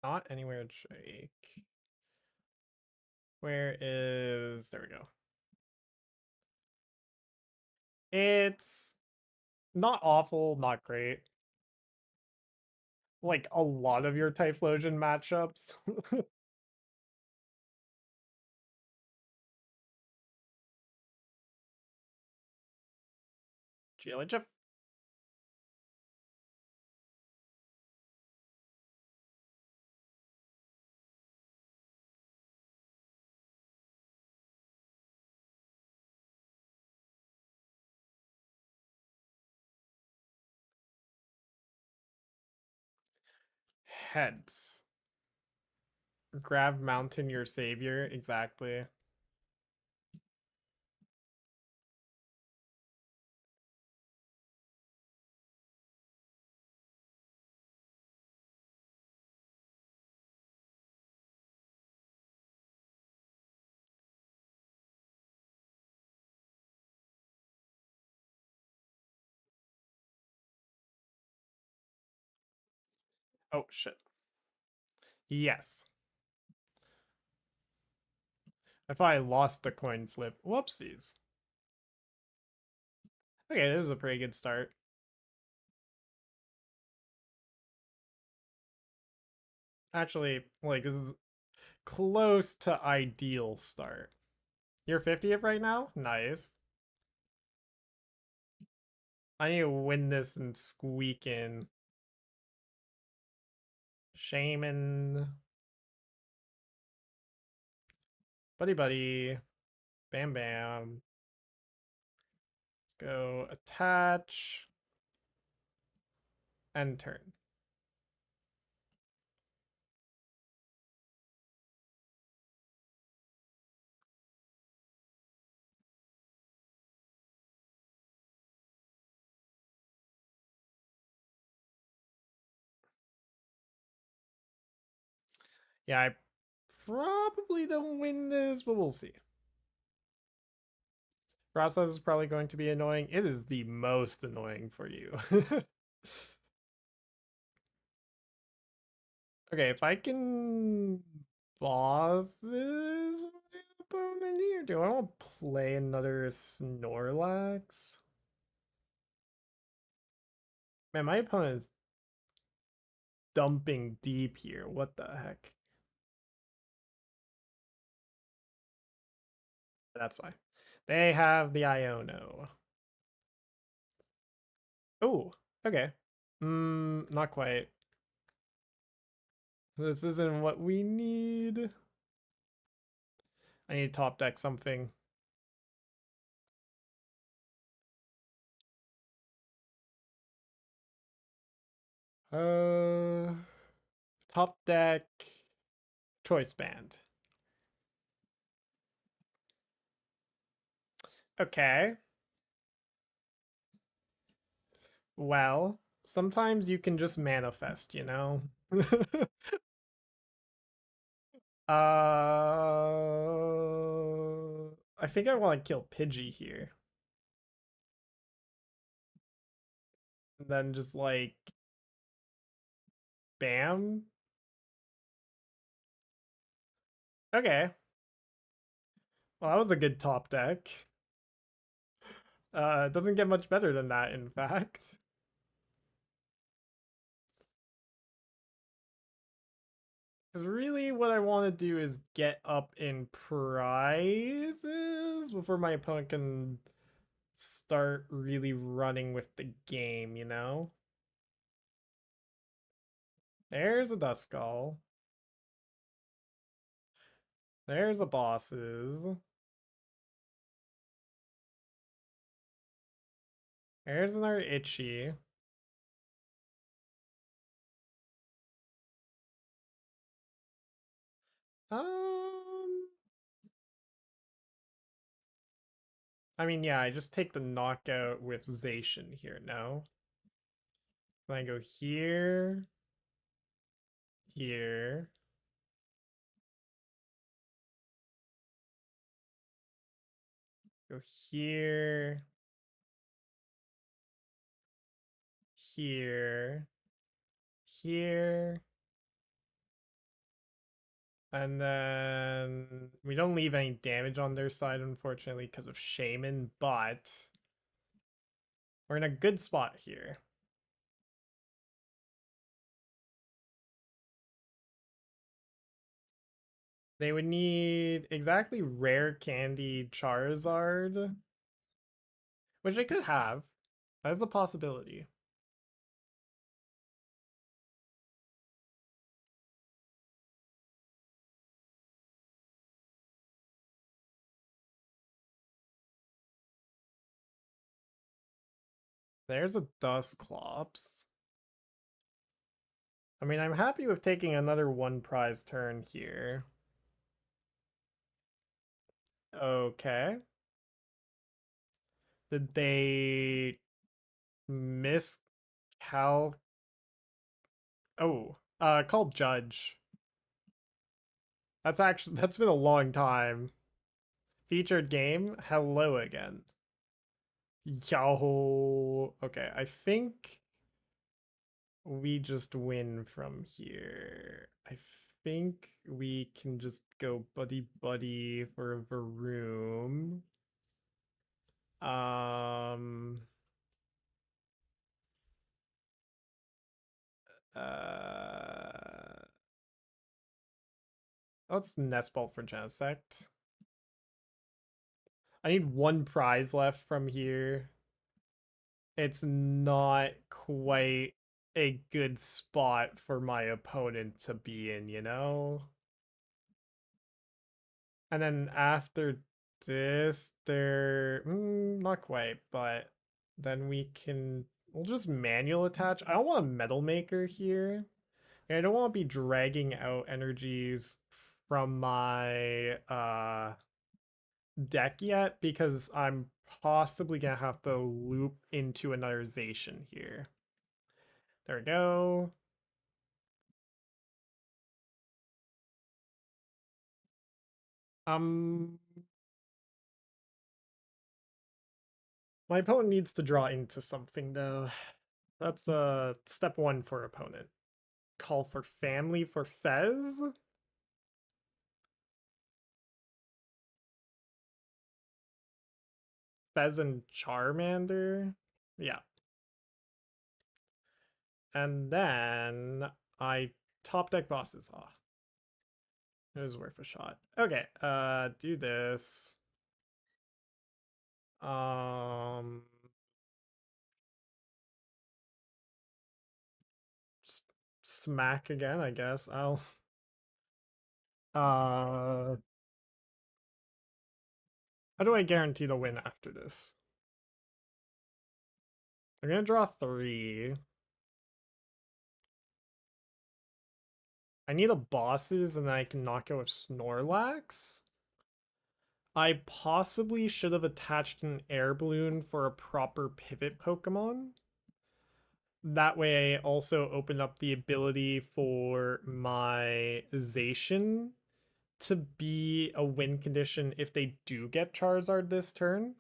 Not anywhere to shake. Where is... There we go. It's not awful, not great. Like a lot of your Typhlosion matchups. GLHF. heads. Grab Mountain your savior, exactly. Oh shit. Yes. I thought I lost the coin flip. Whoopsies. Okay, this is a pretty good start. Actually, like, this is close to ideal start. You're 50th right now? Nice. I need to win this and squeak in. Shaman. Buddy-Buddy. Bam Bam. Let's go attach. End turn. Yeah, I probably don't win this, but we'll see. Process is probably going to be annoying. It is the most annoying for you. Okay, if I can bosses my opponent here, do I want to play another Snorlax? Man, my opponent is dumping deep here. What the heck? That's why. They have the Iono. Oh, okay. Not quite. This isn't what we need. I need to top deck something. Uh, Top deck choice band. Okay. Well, sometimes you can just manifest, you know? I think I want to kill Pidgey here. And then just like bam. Okay. Well, that was a good top deck. It doesn't get much better than that, in fact. Because really what I want to do is get up in prizes before my opponent can start really running with the game, you know? There's a Duskull. There's a Bosses. There's another Itchy. Um, I mean, yeah, I just take the knockout with Zacian here, no? Then I go here, here. Go here, here, here. And then we don't leave any damage on their side, unfortunately, because of Shaman, but we're in a good spot here. They would need exactly rare candy Charizard, which they could have. That's a possibility. There's a Dusclops. I mean, I'm happy with taking another one prize turn here. Okay. Did they miscal? Oh, called Judge. That's been a long time. Featured game. Hello again. Yo. Okay, I think we just win from here. I think we can just go buddy for a Varoom. Um. Let's Nest Ball for Genesect. I need one prize left from here. It's not quite a good spot for my opponent to be in, you know? And then after this, not quite, but then we'll just manual attach. I don't want a Metal Maker here. I don't want to be dragging out energies from my deck yet because I'm possibly gonna have to loop into another Zacian here. There we go. My opponent needs to draw into something though. That's step one for opponent. Call for family for Fez. Fez and Charmander. Yeah. And then I top deck bosses off. It was worth a shot. Okay, do this. Just smack again, I guess. How do I guarantee the win after this? I'm gonna draw 3. I need a bosses and then I can knock out with Snorlax. I possibly should have attached an air balloon for a proper pivot Pokemon. That way I also opened up the ability for my Zacian to be a win condition if they do get Charizard this turn.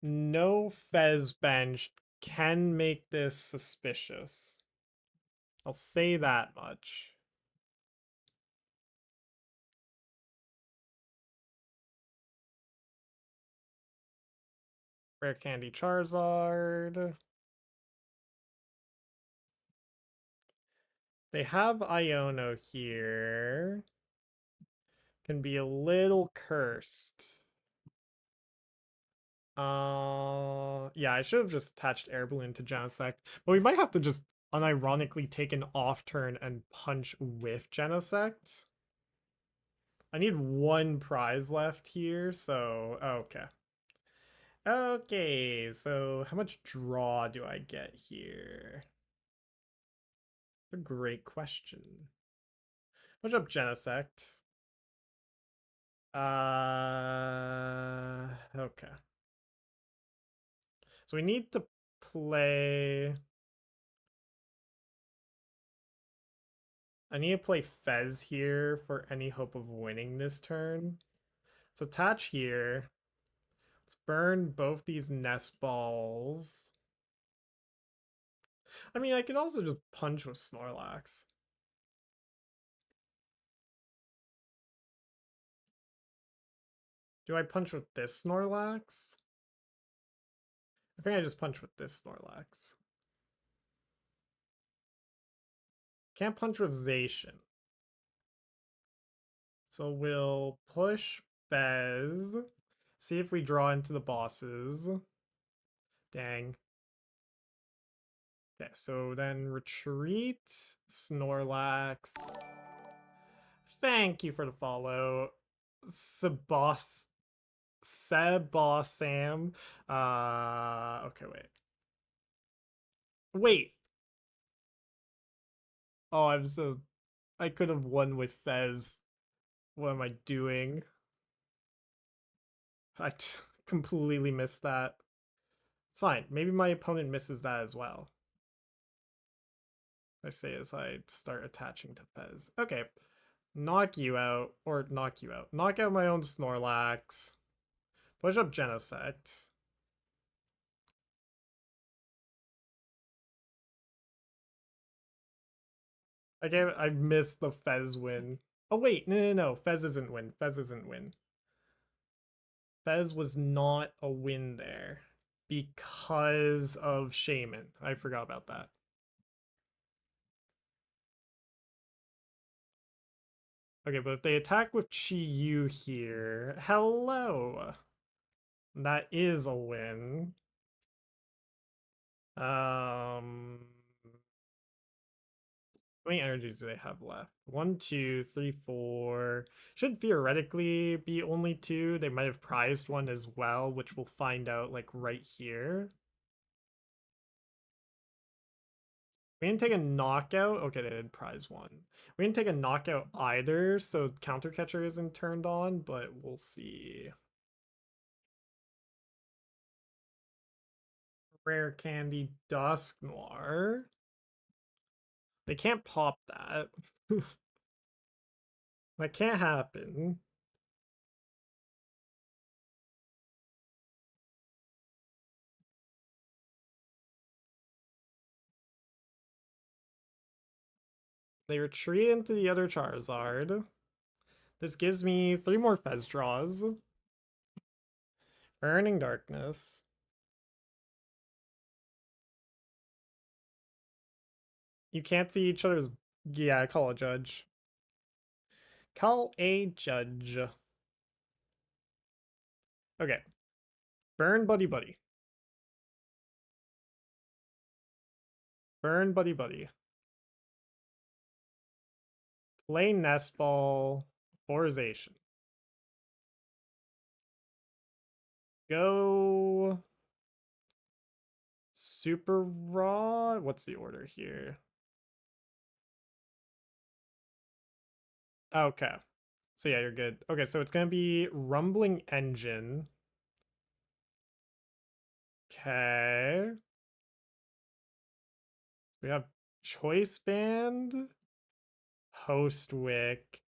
No Fez bench can make this suspicious. I'll say that much. Rare Candy Charizard. They have Iono here. Can be a little cursed. Yeah, I should have just attached Air Balloon to Genesect, but we might have to just unironically take an off turn and punch with Genesect. I need one prize left here, so okay. Okay, so how much draw do I get here? A great question. What's up, Genesect? Okay. So we need to play. I need to play Fez here for any hope of winning this turn. Let's attach here. Let's burn both these Nest Balls. I mean, I can also just punch with Snorlax. Do I punch with this Snorlax? I think I just punch with this Snorlax. Can't punch with Zacian. So we'll push Bez. See if we draw into the bosses. Dang. Okay, so then retreat, Snorlax. Thank you for the follow. Sebas Sam. Okay, wait. Wait. Oh, I'm so... I could have won with Fez. What am I doing? I completely missed that. It's fine. Maybe my opponent misses that as well. I say as I start attaching to Fez. Okay. Knock you out. Or knock you out. Knock out my own Snorlax. Push up Genesect. I missed the Fez win. Oh wait, no. Fez isn't win. Fez isn't win. Fez was not a win there because of Shaman. I forgot about that. Okay, but if they attack with Chi-Yu here, hello. That is a win. How many energies do they have left? 1, 2, 3, 4. Should theoretically be only 2. They might have prized one as well, which we'll find out like right here. We didn't take a knockout. Okay, they did prize one. We didn't take a knockout either, so counter catcher isn't turned on, but we'll see. Rare candy Dusk Noir. They can't pop that. That can't happen. They retreat into the other Charizard. This gives me 3 more Fez draws. Burning Darkness. You can't see each other's... Yeah, call a judge. Call a judge. Okay. Burn Buddy-Buddy. Burn Buddy-Buddy. Play Nest Ball or Zacian. Go Super Raw. What's the order here? Okay. So yeah, you're good. Okay, so it's gonna be Rumbling Engine. Okay. We have Choice Band, Postwick,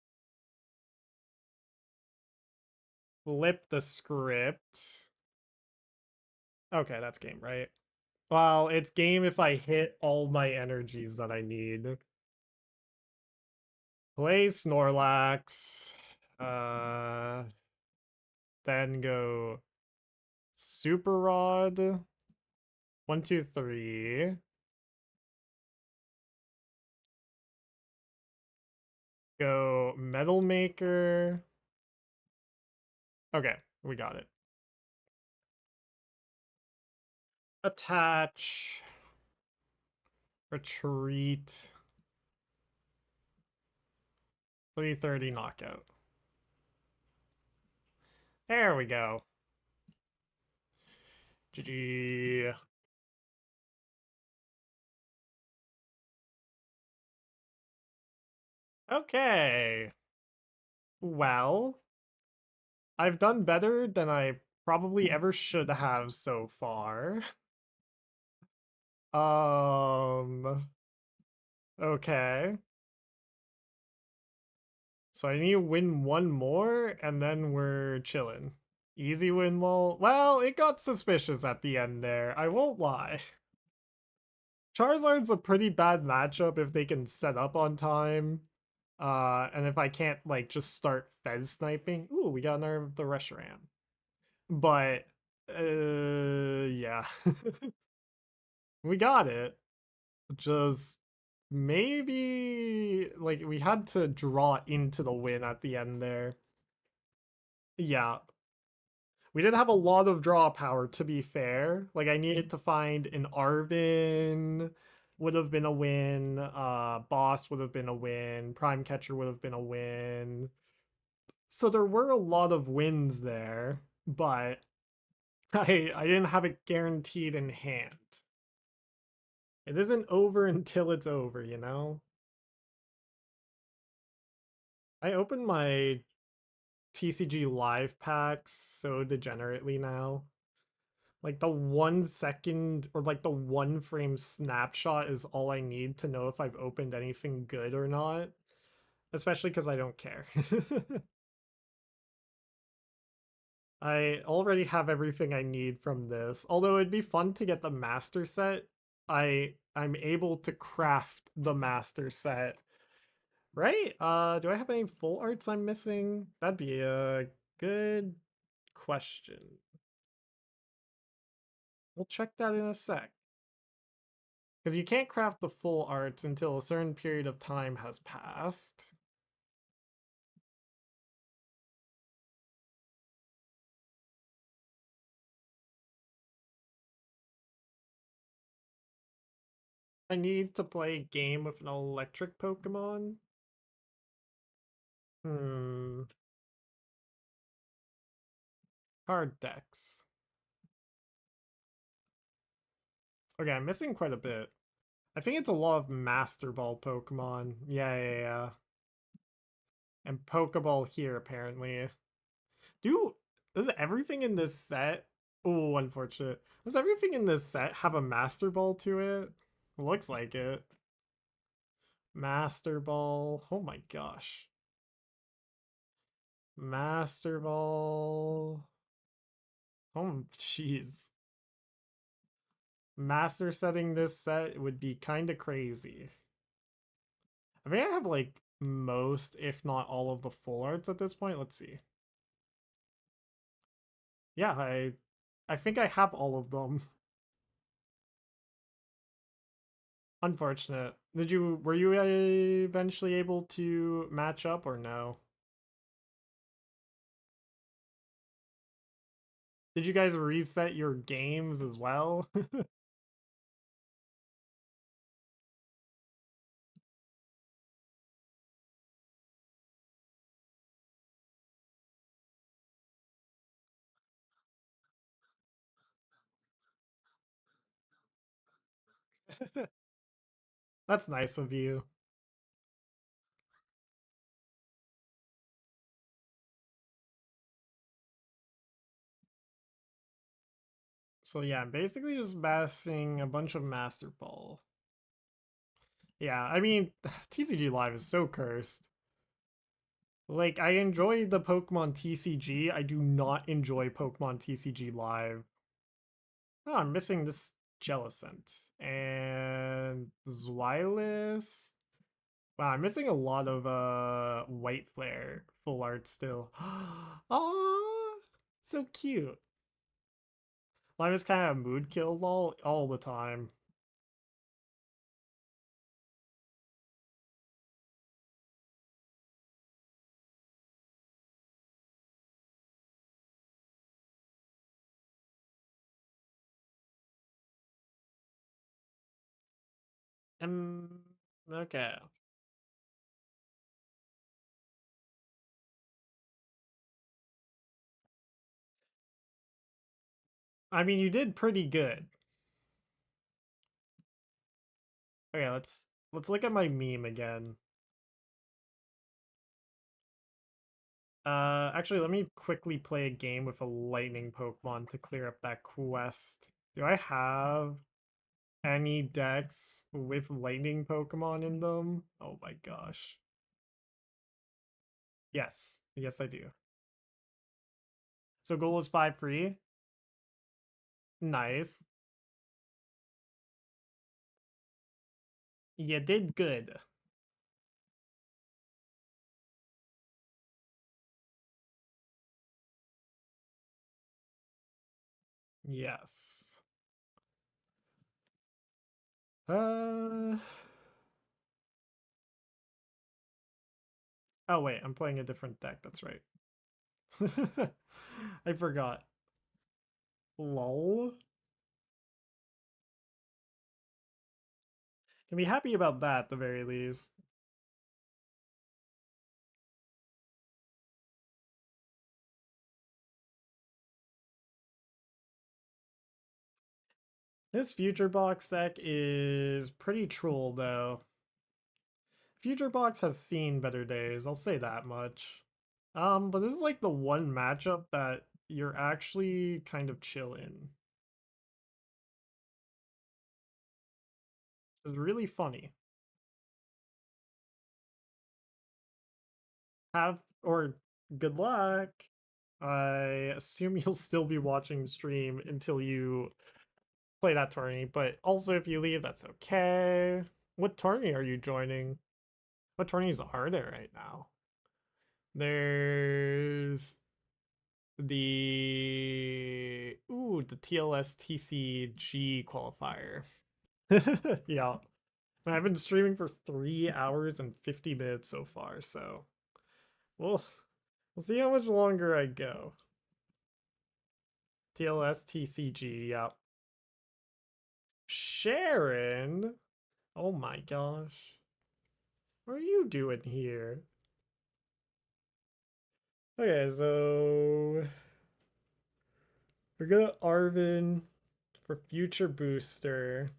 Flip the Script. Okay, that's game, right? Well, it's game if I hit all my energies that I need. Play Snorlax. Then go Super Rod. 1, 2, 3. Go Metal Maker. Okay, we got it. Attach. Retreat. 330 knockout. There we go. GG. Okay. Well, I've done better than I probably ever should have so far. Okay. So I need to win one more, and then we're chilling. Easy win, lol. Well, it got suspicious at the end there, I won't lie. Charizard's a pretty bad matchup if they can set up on time. And if I can't, like, just start Fez sniping. Ooh, we got the Reshiram. But, yeah. We got it. Just maybe, like, we had to draw into the win at the end there. Yeah. We did have a lot of draw power, to be fair. Like, I needed to find an Arven would have been a win. Boss would have been a win. Prime Catcher would have been a win. So there were a lot of wins there, but I didn't have it guaranteed in hand. It isn't over until it's over, you know? I opened my TCG live packs so degenerately now. Like the 1 second or like the 1 frame snapshot is all I need to know if I've opened anything good or not. Especially because I don't care. I already have everything I need from this. Although it'd be fun to get the master set. I'm able to craft the master set. Right? Do I have any full arts I'm missing? That'd be a good question. We'll check that in a sec. Because you can't craft the full arts until a certain period of time has passed. I need to play a game with an electric Pokemon. Hmm. Card decks. Okay, I'm missing quite a bit. I think it's a lot of Master Ball Pokemon. Yeah. And Pokeball here, apparently. Does everything in this set... Oh, unfortunate. Does everything in this set have a Master Ball to it? Looks like it. Master Ball. Oh my gosh. Master Ball. Oh, jeez. Master setting this set would be kind of crazy. I think I have like most, if not all of the full arts at this point. Let's see. Yeah, I think I have all of them. Unfortunate. Were you eventually able to match up or no? Did you guys reset your games as well? That's nice of you. So yeah, I'm basically just massing a bunch of Master Ball. Yeah, I mean, TCG Live is so cursed. Like, I enjoy the Pokemon TCG. I do not enjoy Pokemon TCG Live. Oh, I'm missing this Jellicent. And Zweilous. Wow, I'm missing a lot of White Flare full art still. Oh, so cute. Live is kind of a mood kill all the time. Okay. I mean, you did pretty good. Okay, let's look at my meme again. Actually, let me quickly play a game with a lightning Pokemon to clear up that quest. Do I have any decks with lightning Pokemon in them? Oh my gosh. Yes, I do. So goal is 5 free. Nice. You did good. Yes. Uh. Oh wait, I'm playing a different deck. That's right. I forgot. Lol. Can be happy about that at the very least. This future box deck is pretty troll though. Future Box has seen better days, I'll say that much. But this is like the one matchup that you're actually kind of chill in. It's really funny. Good luck. I assume you'll still be watching the stream until you play that tourney, but also if you leave, that's okay. What tourney are you joining? What tourneys are there right now? There's the TLS TCG qualifier. Yeah. I've been streaming for 3 hours and 50 minutes so far, so we'll see how much longer I go. TLS TCG, yeah. Sharon? Oh my gosh. What are you doing here? Okay, so we're gonna Arven for future booster.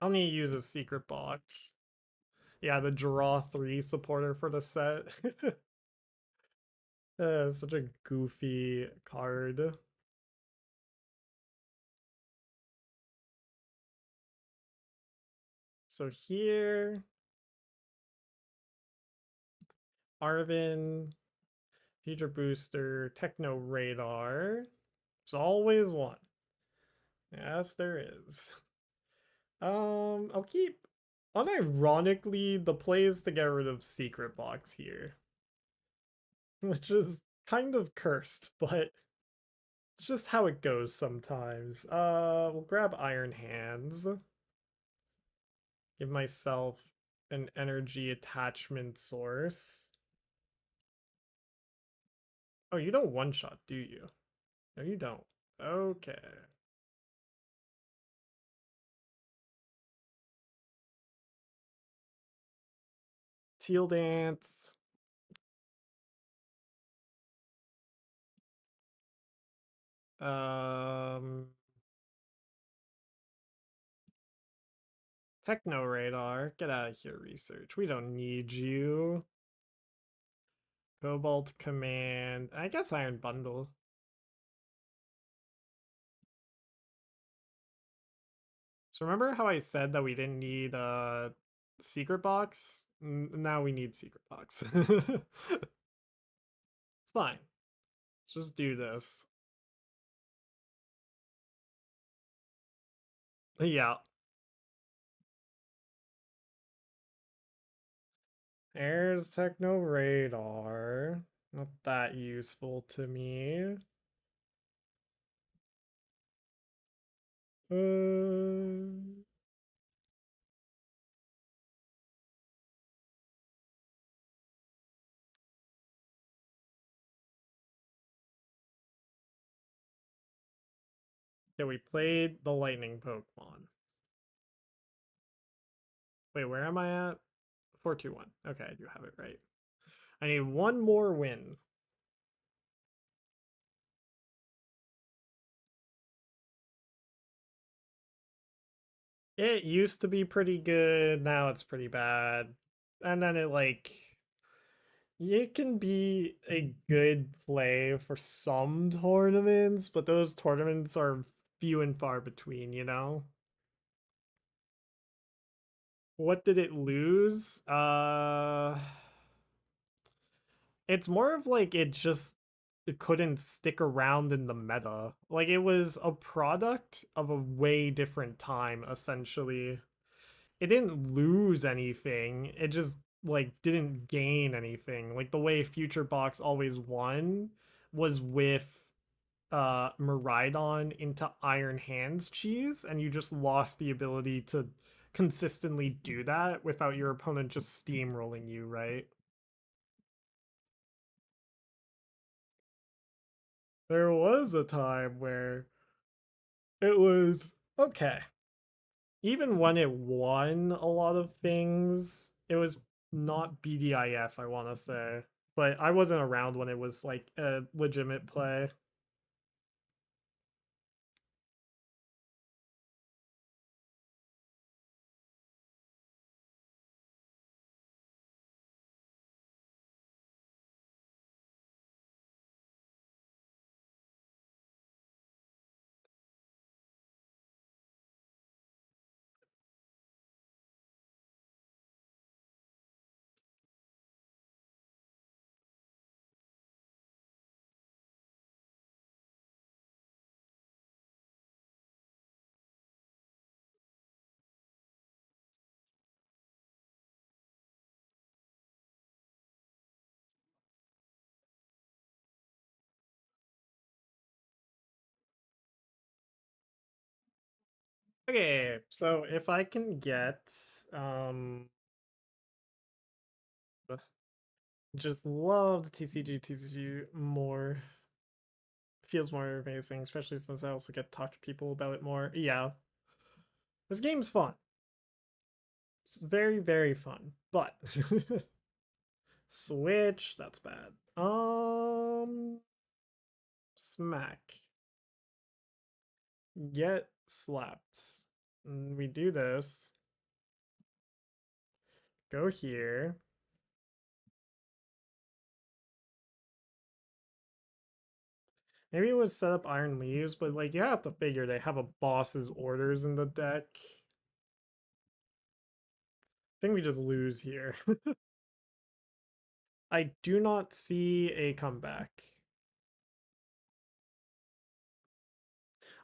I'll need to use a secret box. Yeah, the draw 3 supporter for the set. Such a goofy card. So here, Arven, future booster, Techno Radar. There's always one. Yes, there is. I'll keep. Unironically, the play is to get rid of Secret Box here, which is kind of cursed, but it's just how it goes sometimes. We'll grab Iron Hands. Give myself an energy attachment source. Oh, you don't one-shot, do you? No, you don't. Okay. Teal Dance. Techno Radar. Get out of here, research. We don't need you. Cobalt Command. I guess Iron Bundle. So remember how I said that we didn't need Secret Box? Now we need Secret Box. It's fine. Let's just do this. Yeah. There's Techno Radar. Not that useful to me. Yeah, we played the lightning Pokemon. Wait, where am I at? 421. Okay, I do have it right. I need one more win. It used to be pretty good, now it's pretty bad. And then it can be a good play for some tournaments, but those tournaments are few and far between, you know? What did it lose? It's more of like it couldn't stick around in the meta. Like it was a product of a way different time, essentially. It didn't lose anything. It just like didn't gain anything. Like the way Future Box always won was with Miraidon into Iron Hands cheese, and you just lost the ability to consistently do that without your opponent just steamrolling you, right? There was a time where it was okay. Even when it won a lot of things, it was not BDIF, I want to say. But I wasn't around when it was like a legitimate play. Okay, so if I can get just love the TCG more. Feels more amazing, especially since I also get to talk to people about it more. Yeah. This game's fun. It's very, very fun. But Switch, that's bad. Smack. Get slapped. And we do this. Go here. Maybe it was set up Iron Leaves, but like you have to figure they have a boss's orders in the deck. I think we just lose here. I do not see a comeback.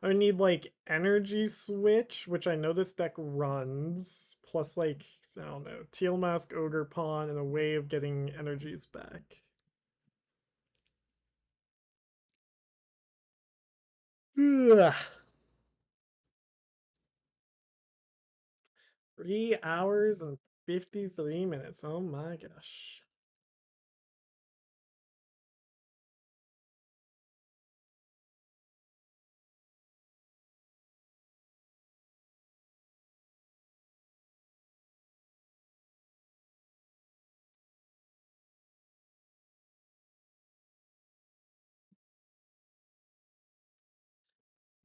I need like Energy Switch, which I know this deck runs, plus like, I don't know, Teal Mask, Ogre Pawn, and a way of getting energies back. Ugh. 3 hours and 53 minutes. Oh my gosh.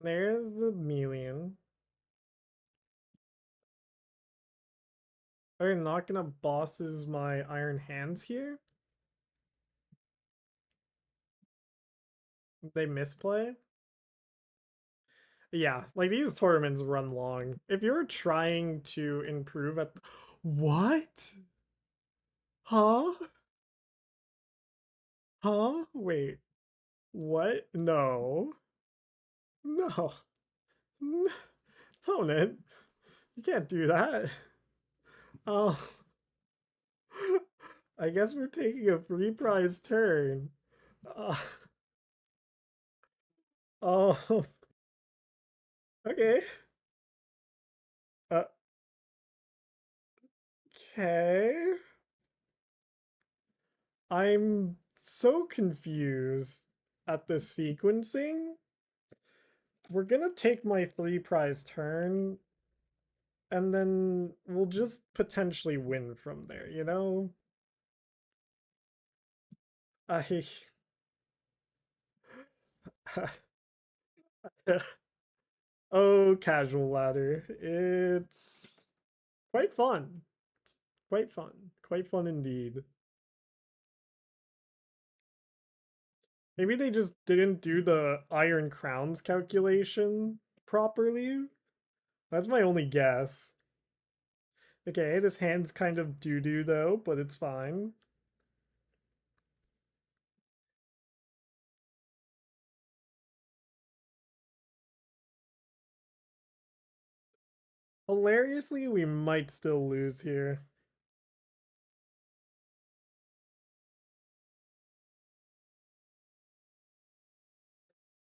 There's the Melian. Are you not gonna bosses my Iron Hands here? They misplay? Yeah, like these tournaments run long. If you're trying to improve at... What? Huh? Huh? Wait. What? No. No. No, opponent. You can't do that. Oh. I guess we're taking a free prize turn. Uh, oh. Okay. Uh, okay. I'm so confused at the sequencing. We're gonna take my free prize turn, and then we'll just potentially win from there, you know? I... oh, casual ladder. It's quite fun. It's quite fun. Quite fun indeed. Maybe they just didn't do the Iron Crowns calculation properly. That's my only guess. Okay, this hand's kind of doo-doo though, but it's fine. Hilariously, we might still lose here.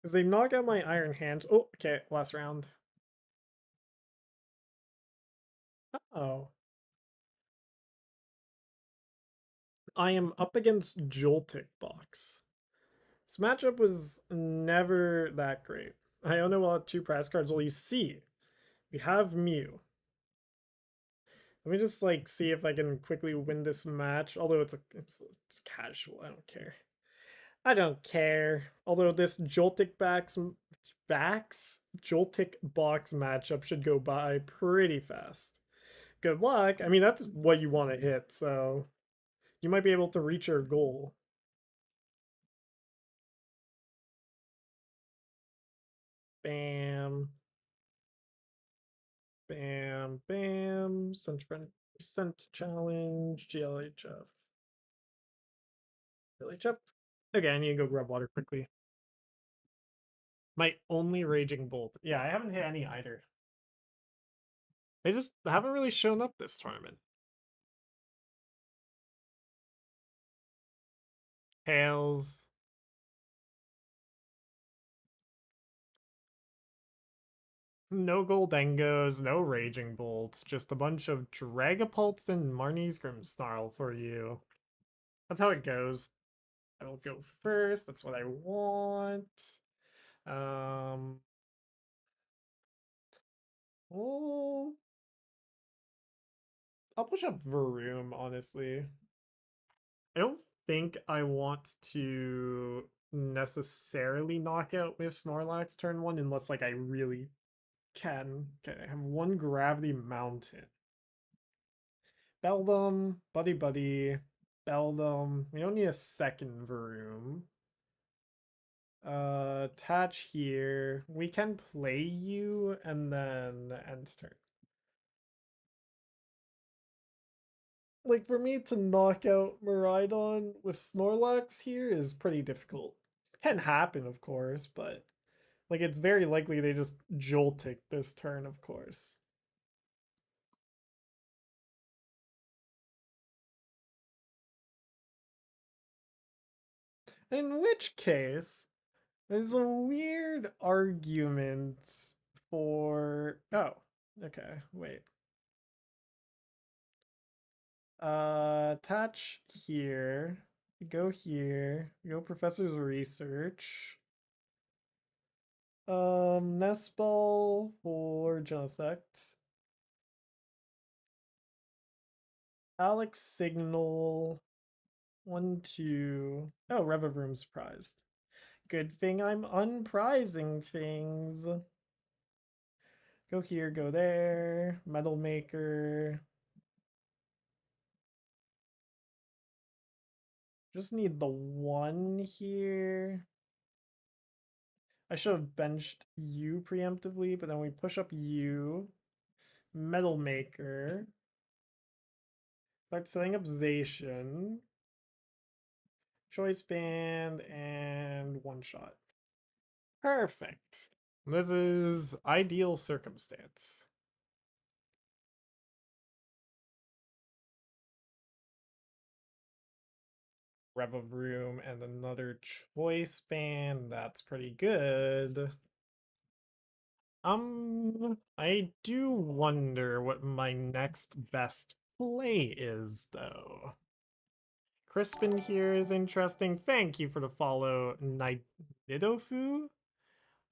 Because they knock out my Iron Hands. Oh, okay, last round. Oh. I am up against Joltik Box. This matchup was never that great. I only will have 2 prize cards. Well, you see, we have Mew. Let me just like see if I can quickly win this match. Although it's casual, I don't care. I don't care. Although this Joltik Joltik box matchup should go by pretty fast. Good luck. I mean, that's what you want to hit, so you might be able to reach your goal. Bam. Bam, bam. Sent challenge, GLHF. GLHF. Okay, I need to go grab water quickly. My only Raging Bolt. Yeah, I haven't hit any either. They just haven't really shown up this tournament. Tails. No Goldengos, no Raging Bolts, just a bunch of Dragapults and Marnie's Grimmsnarl for you. That's how it goes. I will go first. That's what I want. Well, I'll push up Varoom, honestly. I don't think I want to necessarily knock out with Snorlax turn 1 unless like I really can. Okay, I have one Gravity Mountain. Beldum, Buddy-Buddy, Beldum. We don't need a second Varoom. Attach here. We can play you and then end turn. Like, for me to knock out Miraidon with Snorlax here is pretty difficult. Can happen, of course, but like it's very likely they just Joltik this turn, of course. In which case, there's a weird argument for... Oh, okay, wait. Attach here. Go here. Go Professor's Research. Nest Ball for Genesect. Alex Signal. 1, 2. Oh, Revavroom's prized. Good thing I'm unprizing things. Go here, go there. Metal Maker. Just need the 1 here. I should have benched you preemptively, but then we push up you. Metal Maker. Start setting up Zacian. Choice Band and one shot. Perfect. This is ideal circumstance. Revavroom and another choice band. That's pretty good. I do wonder what my next best play is, though. Crispin here is interesting. Thank you for the follow, Nidofu?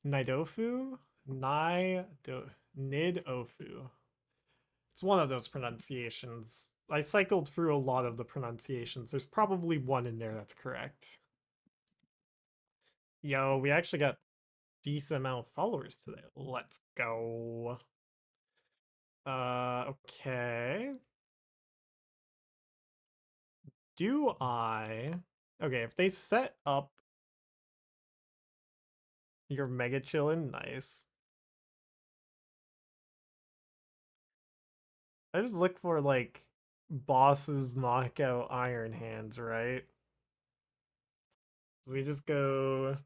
Nidofu? Nidofu. It's one of those pronunciations. I cycled through a lot of the pronunciations. There's probably one in there that's correct. Yo, we actually got decent amount of followers today. Let's go. Okay. Do I... Okay, if they set up your Mega Chillin', nice. I just look for, like, bosses knockout Iron Hands, right? So we just go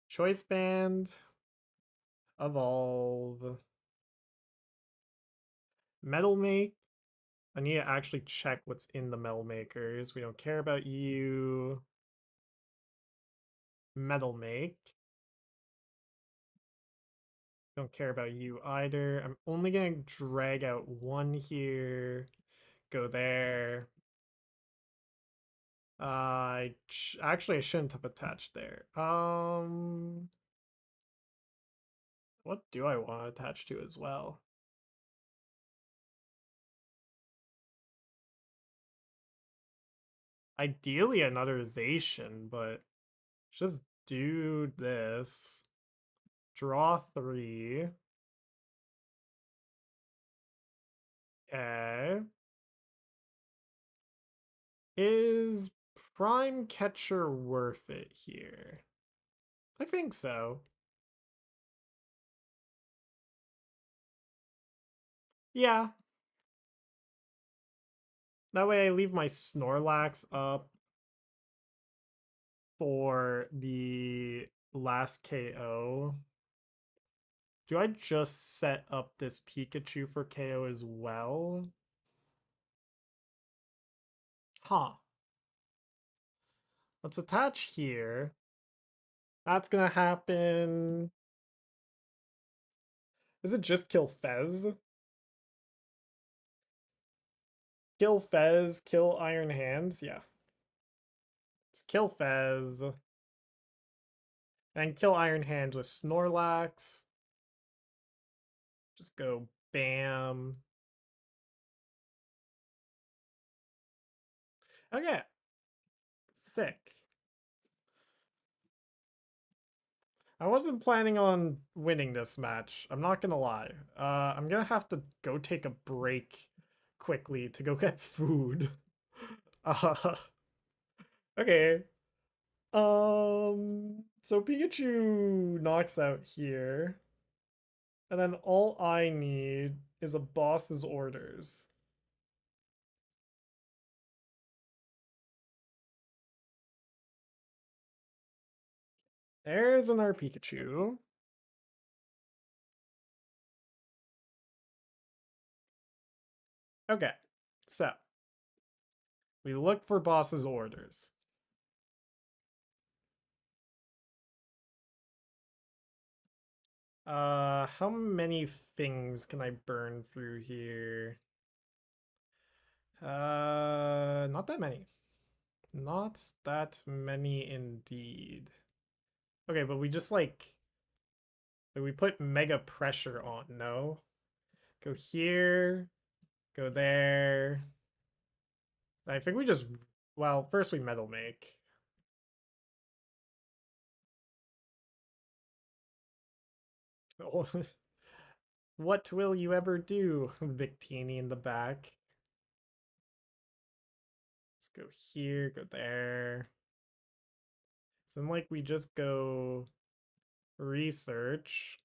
Choice Band, Evolve, Metal Make. I need to actually check what's in the Metal Makers. We don't care about you. Metal Make. Don't care about you either. I'm only gonna drag out one here. Go there. Actually I shouldn't have attached there. What do I want to attach to as well? Ideally another Zacian, but just do this. Draw 3. Okay. Is Prime Catcher worth it here? I think so. Yeah. That way I leave my Snorlax up for the last KO. Do I just set up this Pikachu for KO as well? Huh. Let's attach here. That's gonna happen. Is it just kill Fez? Kill Fez, kill Iron Hands? Yeah. Let's kill Fez. And kill Iron Hands with Snorlax. Just go bam. Okay. Sick. I wasn't planning on winning this match. I'm not gonna lie. I'm gonna have to go take a break quickly to go get food. Okay. So Pikachu knocks out here. And then all I need is a boss's orders. There's our Pikachu. Okay, so we look for boss's orders. How many things can I burn through here? Not that many. Not that many indeed. Okay, but we just like we put mega pressure on, no? Go here, go there. I think we just, well, first we metal make. What will you ever do? Victini in the back. Let's go here, go there. So then like we just go research.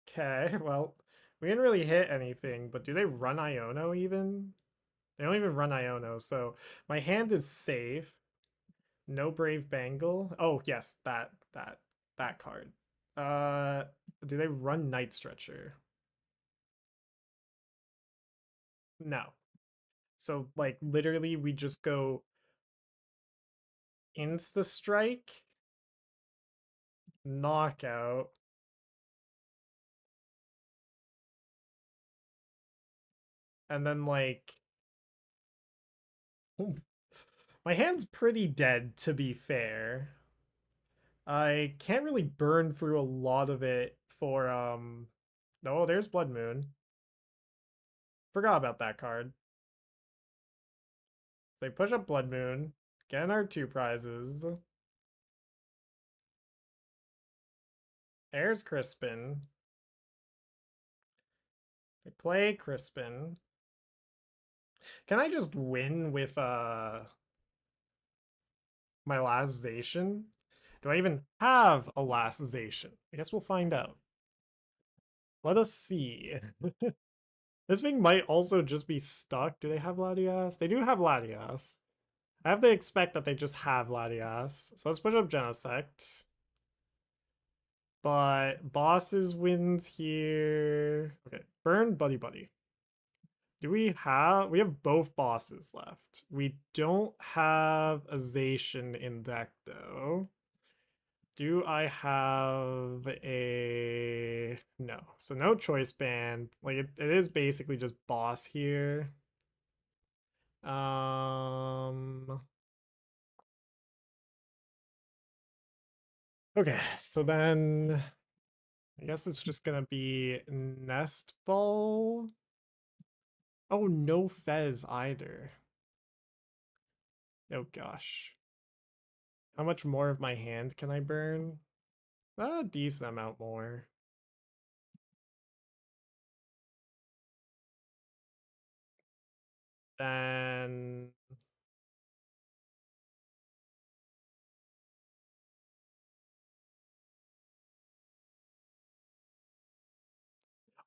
Okay, well, we didn't really hit anything, but do they run Iono even? They don't even run Iono, so my hand is safe. No Brave Bangle. Oh, yes, that card. Do they run Night Stretcher? No. So like literally we just go Insta Strike, Knockout, and then like my hand's pretty dead to be fair. I can't really burn through a lot of it for oh, there's Blood Moon. Forgot about that card. So I push up Blood Moon, get our 2 prizes. There's Crispin. I play Crispin. Can I just win with my last Zacian? Do I even have a last Zacian? I guess we'll find out. Let us see. This thing might also just be stuck. Do they have Latias? They do have Latias. I have to expect that they just have Latias. So let's push up Genesect. But bosses wins here. Okay, burn Buddy-Buddy. Do we have both bosses left. We don't have a Zacian in deck though. Do I have a no? So no choice band. Like it is basically just boss here. Okay, so then I guess it's just gonna be Nest Ball. Oh, no Fez either. Oh gosh. How much more of my hand can I burn? A decent amount more. Then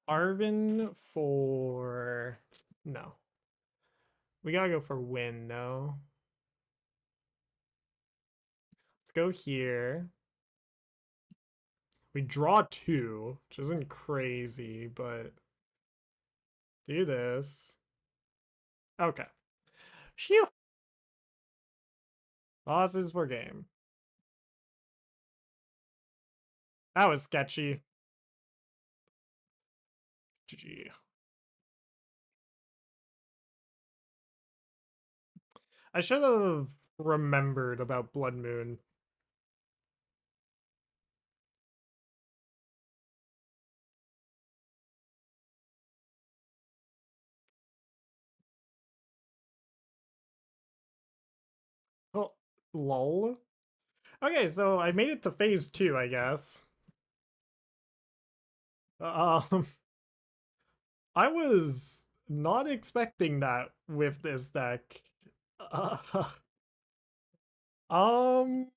Arven for no. We gotta go for win, no. Let's go here. We draw 2, which isn't crazy, but do this. Okay. Phew. Bosses for game. That was sketchy. JTG. I should have remembered about Blood Moon. Oh, lol. Okay, so I made it to phase 2, I guess. Um, I was not expecting that with this deck. Uh, um,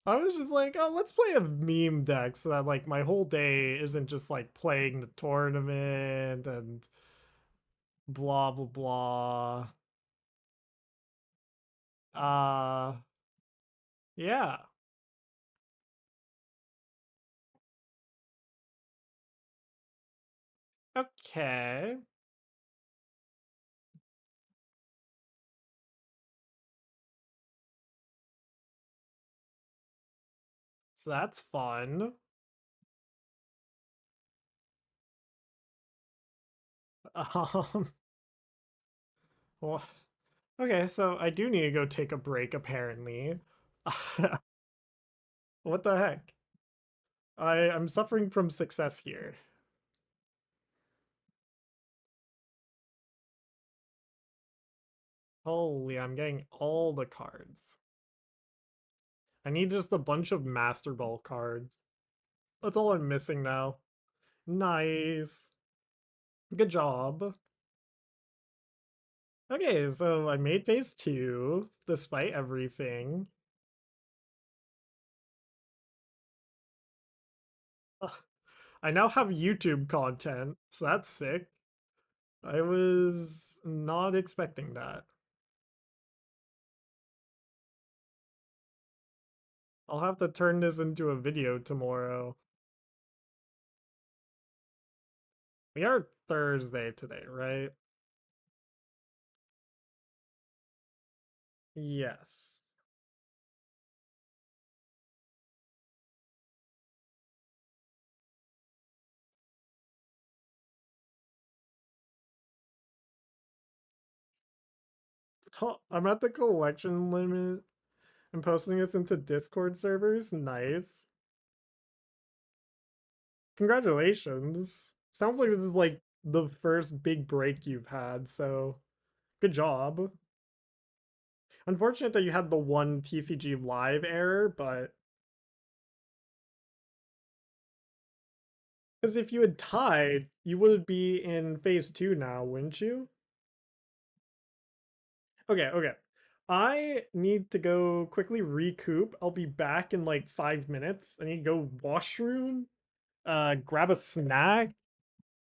I was just like, oh, let's play a meme deck so that like my whole day isn't just like playing the tournament and blah blah blah. Uh, yeah. Okay. So that's fun. Um, well, okay, so I do need to go take a break apparently. What the heck? I'm suffering from success here. Holy, I'm getting all the cards. I need just a bunch of Master Ball cards. That's all I'm missing now. Nice. Good job. Okay, so I made phase 2, despite everything. Ugh, I now have YouTube content, so that's sick. I was not expecting that. I'll have to turn this into a video tomorrow. We are Thursday today, right? Yes. Oh, I'm at the collection limit. I'm posting this into Discord servers. Nice. Congratulations. Sounds like this is like the first big break you've had, so good job. Unfortunate that you had the one TCG live error, but because if you had tied, you would be in phase 2 now, wouldn't you? Okay, okay. I need to go quickly recoup. I'll be back in like 5 minutes. I need to go washroom, grab a snack,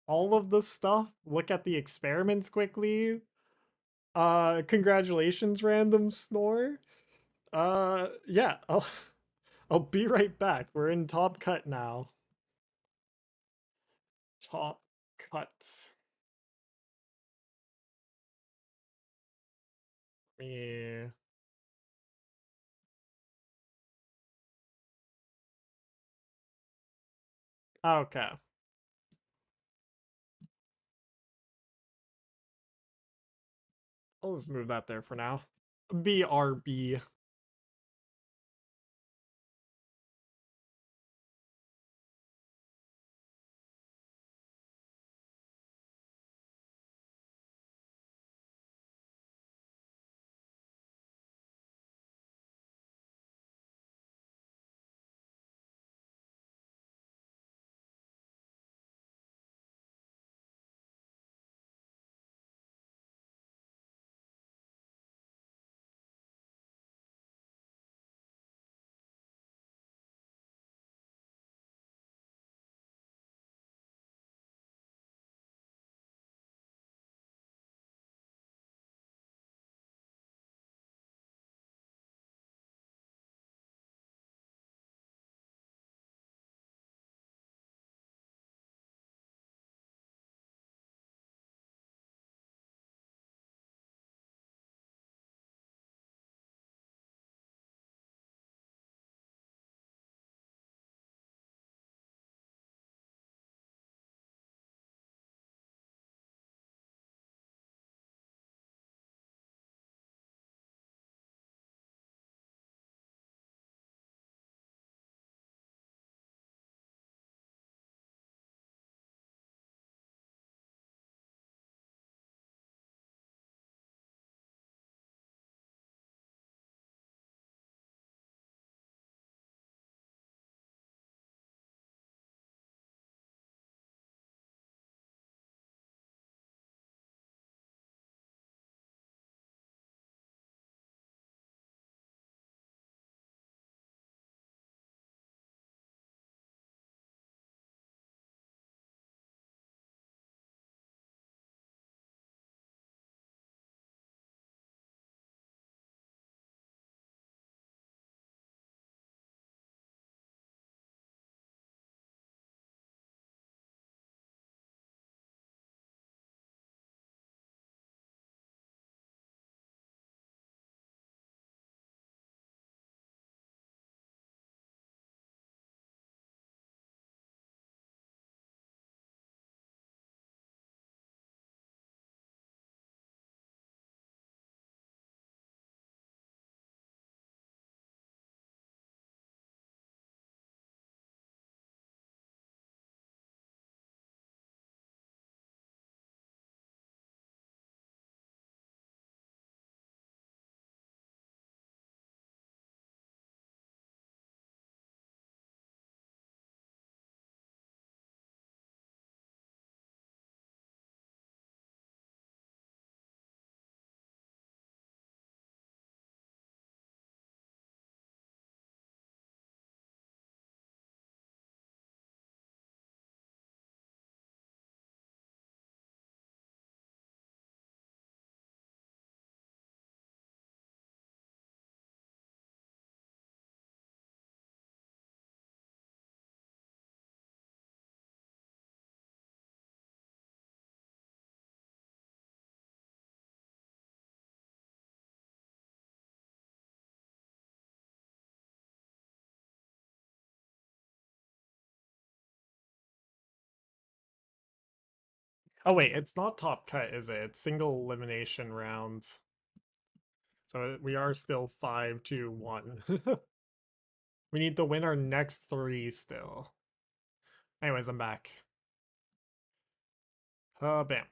all of the stuff, look at the experiments quickly. Congratulations, random snore. Yeah, I'll be right back. We're in top cut now. Top cut. Yeah. Okay. I'll just move that there for now. BRB. Oh wait, it's not top cut, is it? It's single elimination rounds. So we are still 5-1. We need to win our next 3 still. Anyways, I'm back. Bam.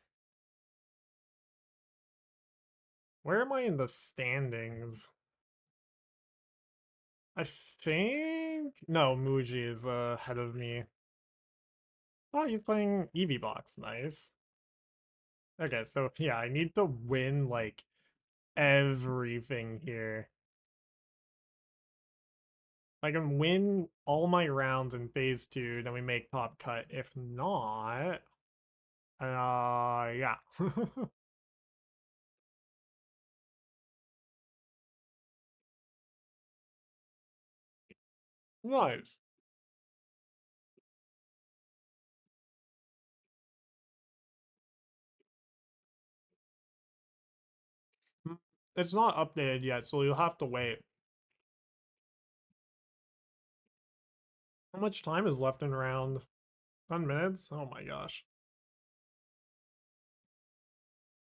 Where am I in the standings? I think... No, Muji is ahead of me. Oh, he's playing Eevee Box. Nice. Okay, so yeah, I need to win, like, everything here. If I can win all my rounds in phase 2, then we make top cut. If not... yeah. Nice. It's not updated yet, so you'll have to wait. How much time is left in round? 10 minutes? Oh my gosh.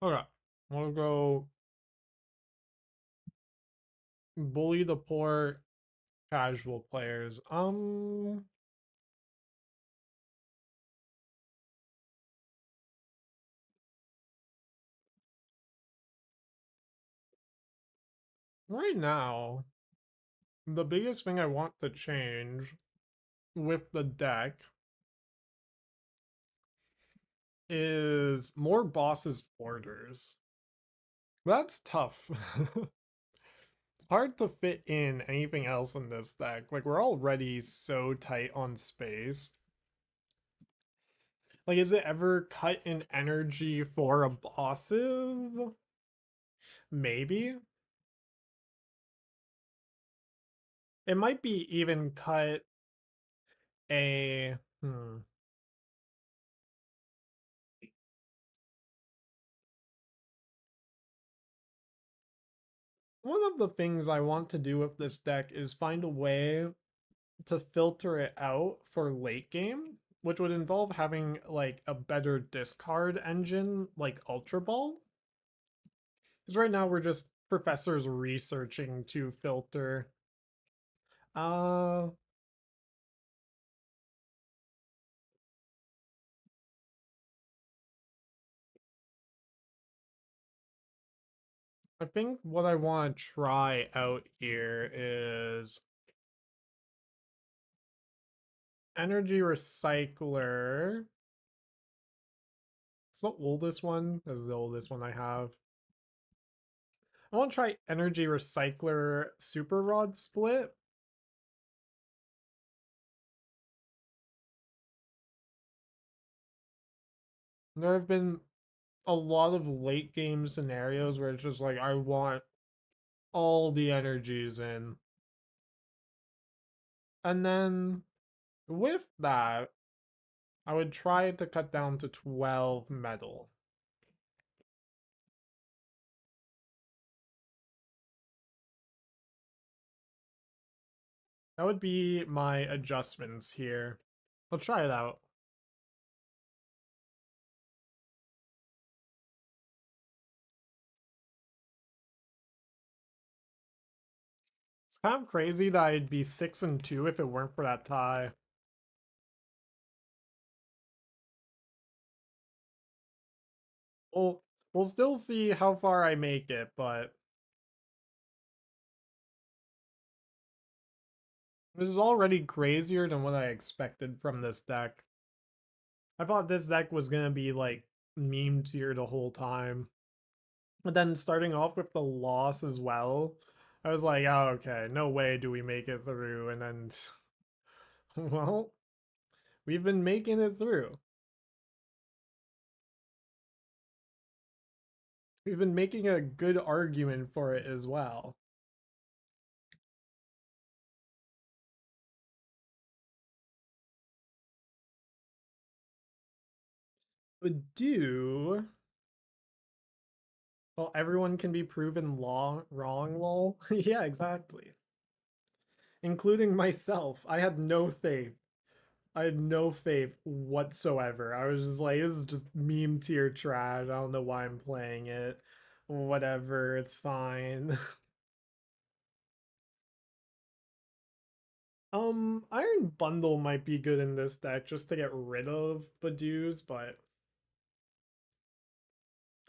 Okay. We'll go bully the poor casual players. Right now, the biggest thing I want to change with the deck is more bosses orders. That's tough. Hard to fit in anything else in this deck. Like, we're already so tight on space. Like, is it ever cut in energy for a bosses? Maybe. It might be even cut a... One of the things I want to do with this deck is find a way to filter it out for late game, which would involve having like a better discard engine like Ultra Ball. Because right now we're just professors researching to filter. Uh I think what I want to try out here is Energy Recycler. It's the oldest one. This is the oldest one I have. I want to try Energy Recycler Super Rod Split. There have been a lot of late game scenarios where it's just like, I want all the energies in. And then with that, I would try to cut down to 12 metal. That would be my adjustments here. I'll try it out. It's kind of crazy that I'd be 6-2 if it weren't for that tie. We'll still see how far I make it, but this is already crazier than what I expected from this deck. I thought this deck was gonna be like meme tier the whole time. But then starting off with the loss as well, I was like, oh, okay, no way do we make it through. And then, well, we've been making it through. We've been making a good argument for it as well. Would do... Well, everyone can be proven wrong, lol. Yeah, exactly. Including myself. I had no faith. I had no faith whatsoever. I was just like, this is just meme tier trash. I don't know why I'm playing it. Whatever, it's fine. Iron Bundle might be good in this deck just to get rid of Badoos, but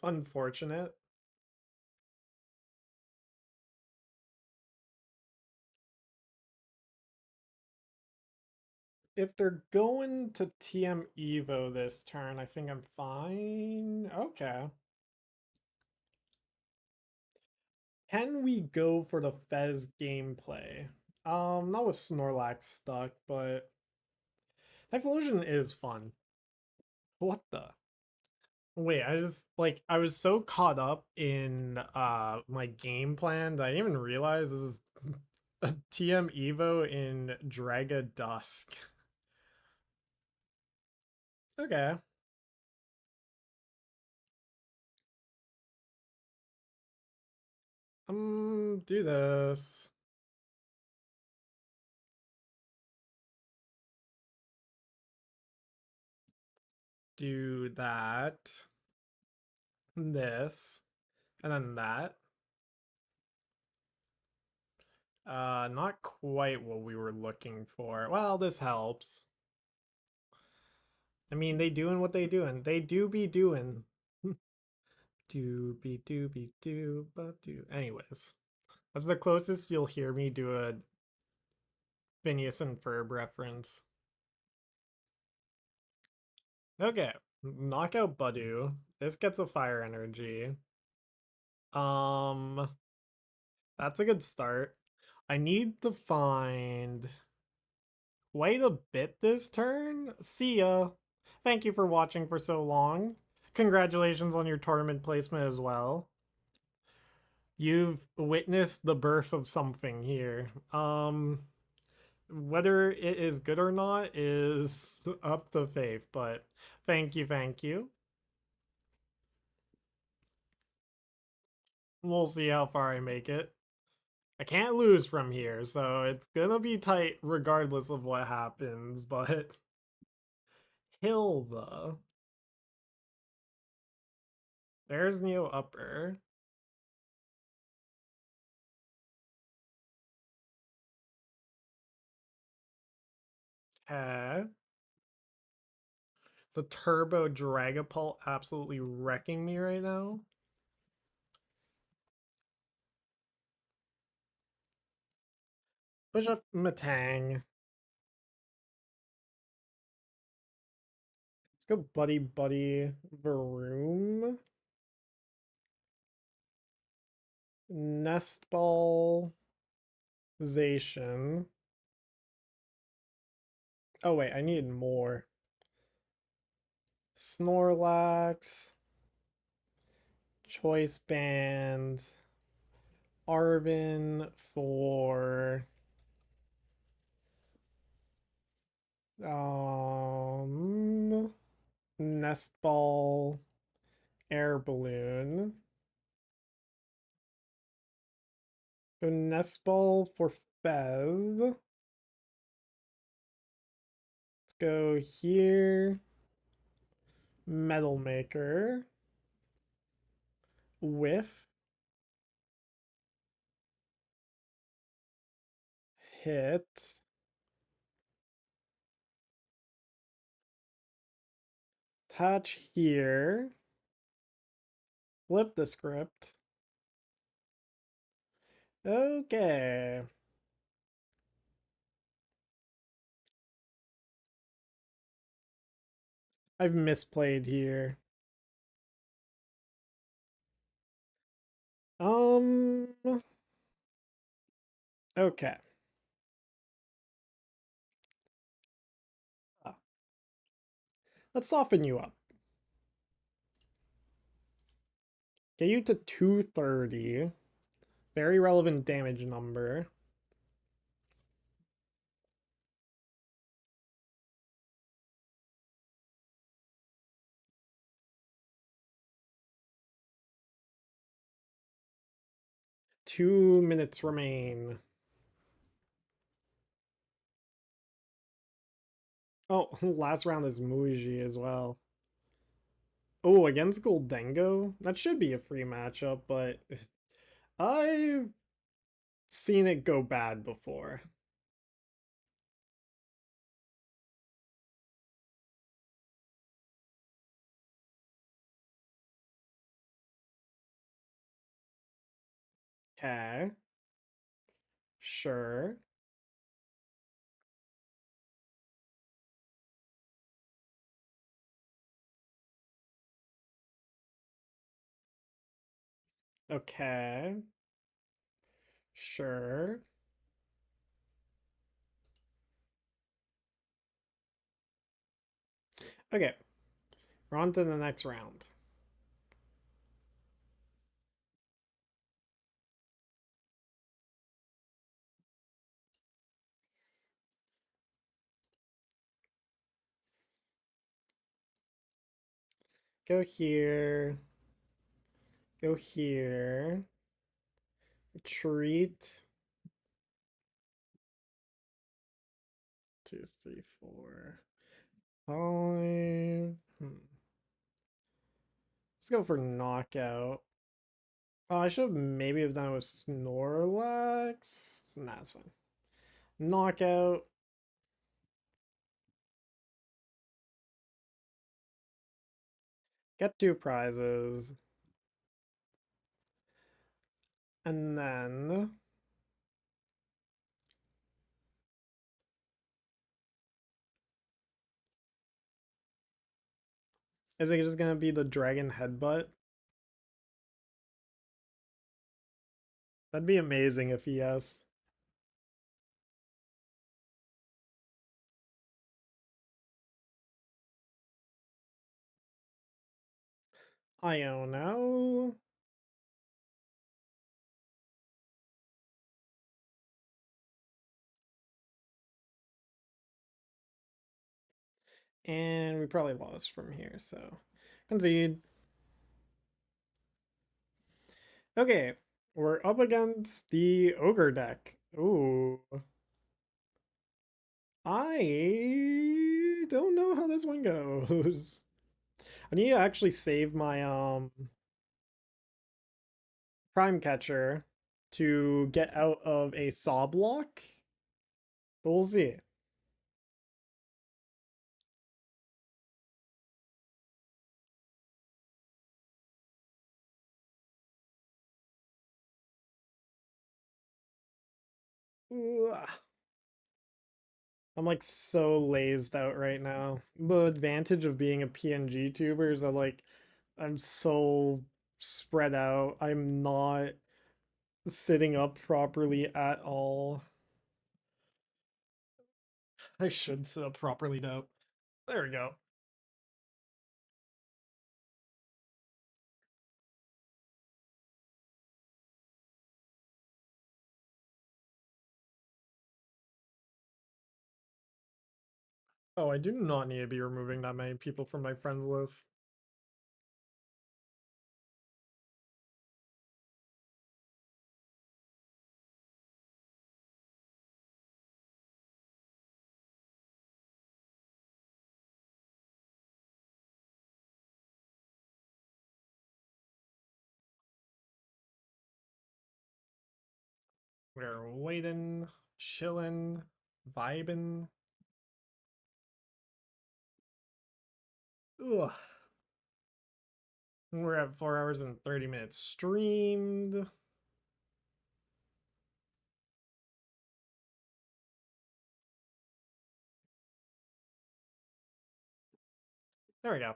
unfortunate. If they're going to TM Evo this turn, I think I'm fine. Okay. Can we go for the Fez gameplay? Not with Snorlax stuck, but Typhlosion is fun. What the? Wait, I was so caught up in my game plan that I didn't even realize this is a TM Evo in Draga Dusk. Okay. Do this. Do that. This. And then that. Not quite what we were looking for. Well, this helps. I mean, they doing what they doing. They do be doing. Do, but do. Anyways, that's the closest you'll hear me do a Phineas and Ferb reference. Okay, knockout Budoo. This gets a fire energy. Um, that's a good start. I need to find quite a bit this turn. See ya. Thank you for watching for so long. Congratulations on your tournament placement as well. You've witnessed the birth of something here. Whether it is good or not is up to faith, but thank you, thank you. We'll see how far I make it. I can't lose from here, so it's gonna be tight regardless of what happens, but Hilda. There's Neo Upper. Okay. The Turbo Dragapult absolutely wrecking me right now. Push up Metang. Let's go Buddy-Buddy Varoom. Nest Ball Zacian. Oh wait, I need more. Snorlax. Choice Band. Arven for Nest Ball Air Balloon. Go Nest Ball for Fez. Let's go here. Metal Maker. Whiff. Hit. Touch here. Flip the script. Okay. I've misplayed here. Okay. Let's soften you up. Get you to 230. Very relevant damage number. Two minutes remain. Oh, last round is Muji as well. Oh, against Goldengo? That should be a free matchup, but I've seen it go bad before. Okay. Sure. Okay. Sure. Okay. We're on to the next round. Go here. Go here. Retreat. 2, 3, 4, 5. Let's go for knockout. Oh, I should maybe have done it with Snorlax. Nah, it's fine. Knockout. Get 2 prizes. And then is it just gonna be the dragon headbutt? That'd be amazing if yes. I don't know. And we probably lost from here, so concede. Okay, we're up against the ogre deck. Ooh. I don't know how this one goes. I need to actually save my Prime Catcher to get out of a saw block. But we'll see. Ugh. I'm like so lazed out right now. The advantage of being a PNG tuber is that like I'm so spread out. I'm not sitting up properly at all. I should sit up properly though. There we go. Oh, I do not need to be removing that many people from my friends list. We're waiting, chilling, vibing. Ugh. We're at 4 hours and 30 minutes streamed. There we go.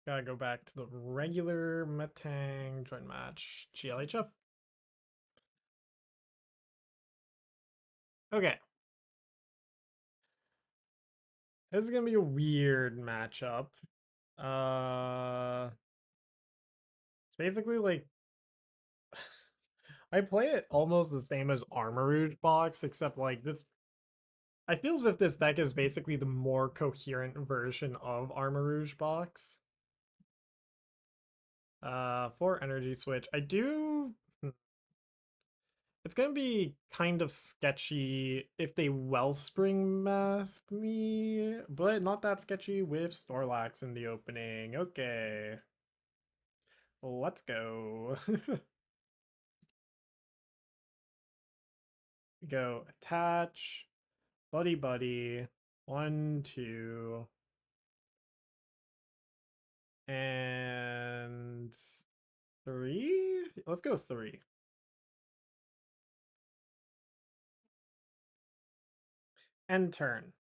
Gotta go back to the regular Metang joint match GLHF. Okay. This is gonna be a weird matchup. It's basically like I play it almost the same as Armarouge box, except like this. I feel as if this deck is basically the more coherent version of Armarouge box. 4 energy switch. I do. It's gonna be kind of sketchy if they Wellspring Mask me, but not that sketchy with Snorlax in the opening. Okay. Let's go. We go attach, Buddy-Buddy, 1, 2, and 3? Let's go 3. End turn.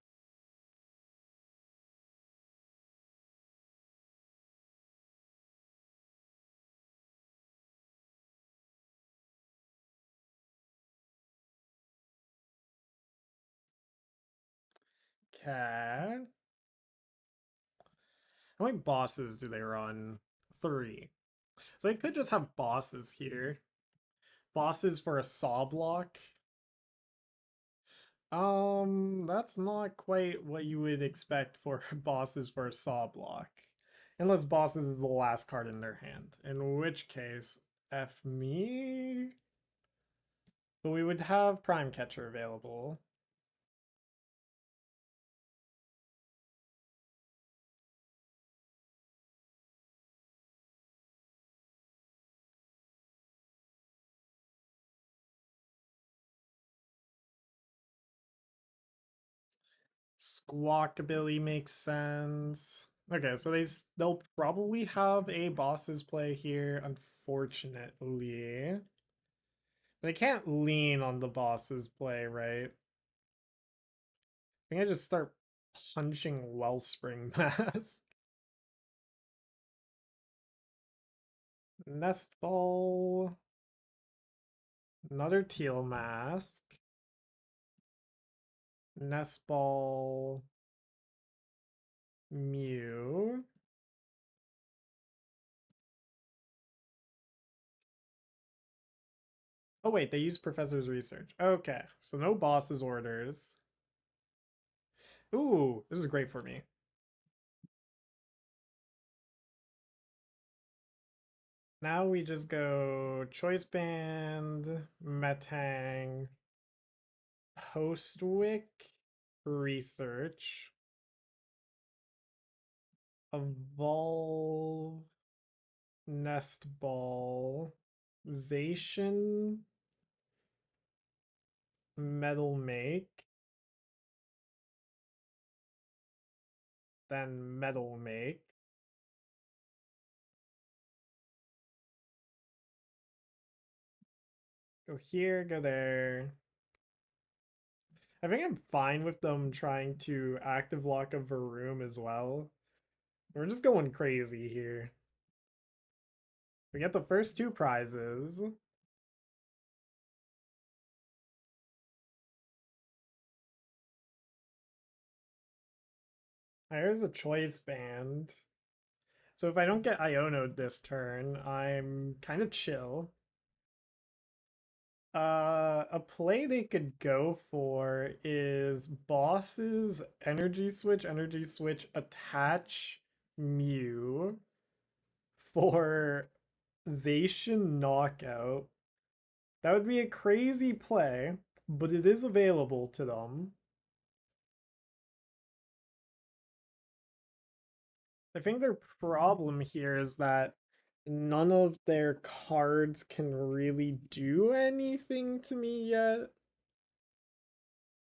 Okay. How many bosses do they run? 3. So they could just have bosses here. Bosses for a saw block. That's not quite what you would expect for bosses for a saw block. Unless bosses is the last card in their hand. In which case, F me. But we would have Prime Catcher available. Squawkabilly makes sense. Okay, so they'll probably have a bosses play here, unfortunately. They can't lean on the bosses play, right? I think I just start punching Wellspring Mask. Nest Ball. Another Teal Mask. Nest Ball. Mew. Oh wait, they use Professor's Research. Okay, so no bosses orders. Ooh, this is great for me. Now we just go Choice Band, Metang, Postwick, Research, Evolve, Nest Ball, Zacian, Metal Make, then Metal Make. Go here, go there. I think I'm fine with them trying to active lock a Varoom as well. We're just going crazy here. We get the first 2 prizes. There's a choice band. So if I don't get Iono'd this turn, I'm kind of chill. A play they could go for is bosses, energy switch, attach Mew for Zacian knockout. That would be a crazy play, but it is available to them. I think their problem here is that none of their cards can really do anything to me yet.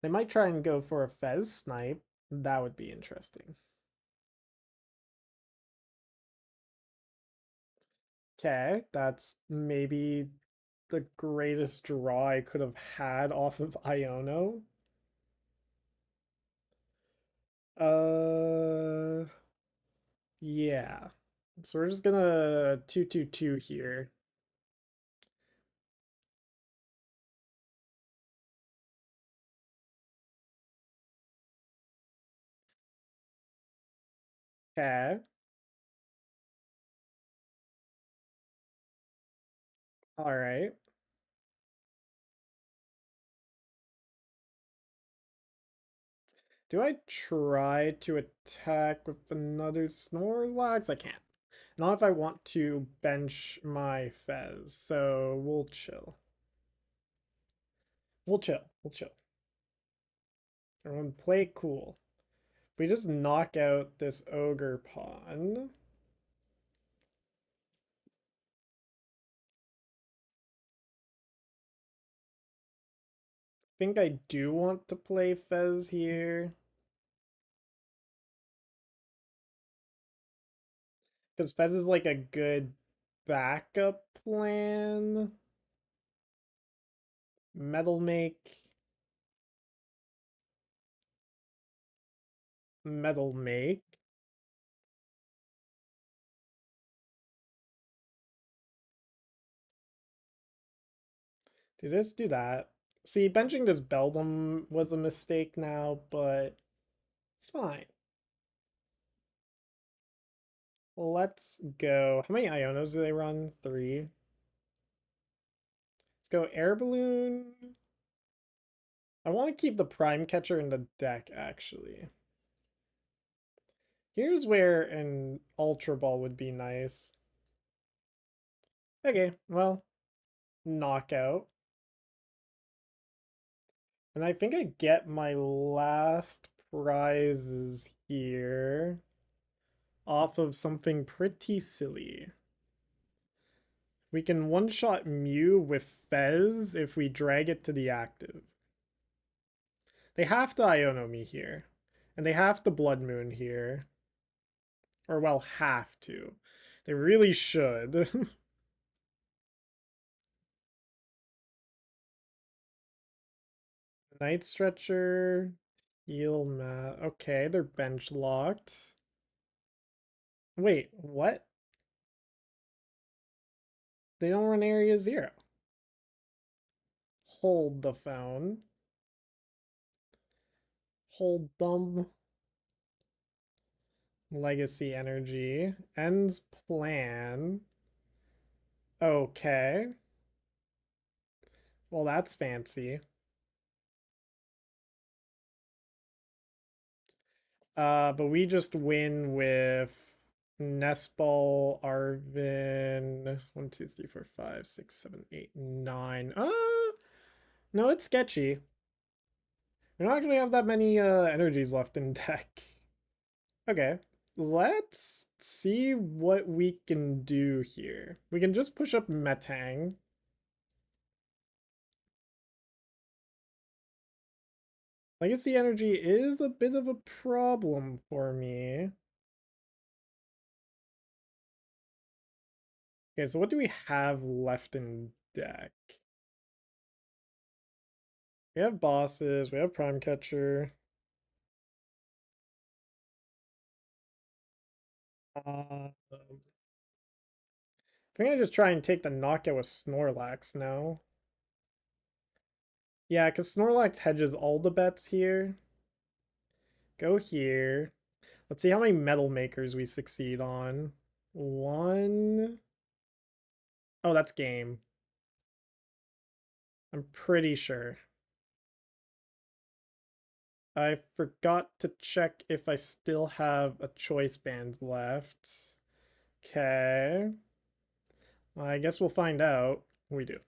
They might try and go for a Fez snipe. That would be interesting. Okay, that's maybe the greatest draw I could have had off of Iono. Yeah. So we're just gonna 2/2/2 here. Okay. All right. Do I try to attack with another Snorlax? I can't. Not if I want to bench my Fez, so we'll chill. We'll chill. We'll chill. Everyone play cool. We just knock out this ogre pawn. I think I do want to play Fez here. Because Fez is like a good backup plan. Metal make. Metal make. Do this, do that. See, benching this Beldum was a mistake now, but it's fine. Let's go. How many Ionos do they run? 3. Let's go Air Balloon. I want to keep the Prime Catcher in the deck, actually. Here's where an Ultra Ball would be nice. Okay, well, knockout. And I think I get my last prizes here off of something pretty silly. We can one-shot Mew with Fez if we drag it to the active. They have to Iono me here. And they have to Blood Moon here. Or, well, have to. They really should. Night Stretcher. Heal mat. Okay, they're bench locked. Wait, what? They don't run Area 0. Hold the phone. Hold them. Legacy Energy. Ends plan. Okay. Well, that's fancy. But we just win with Nest Ball, Arven. 1, 2, 3, 4, 5, 6, 7, 8, 9. No, it's sketchy. We don't actually have that many energies left in deck. Okay, let's see what we can do here. We can just push up Metang. Legacy energy is a bit of a problem for me. Okay, so what do we have left in deck? We have bosses, we have Prime Catcher. I think I just try and take the knockout with Snorlax now. Yeah, because Snorlax hedges all the bets here. Go here. Let's see how many Metal Makers we succeed on. 1. Oh, that's game. I'm pretty sure. I forgot to check if I still have a choice band left. Okay. Well, I guess we'll find out. We do.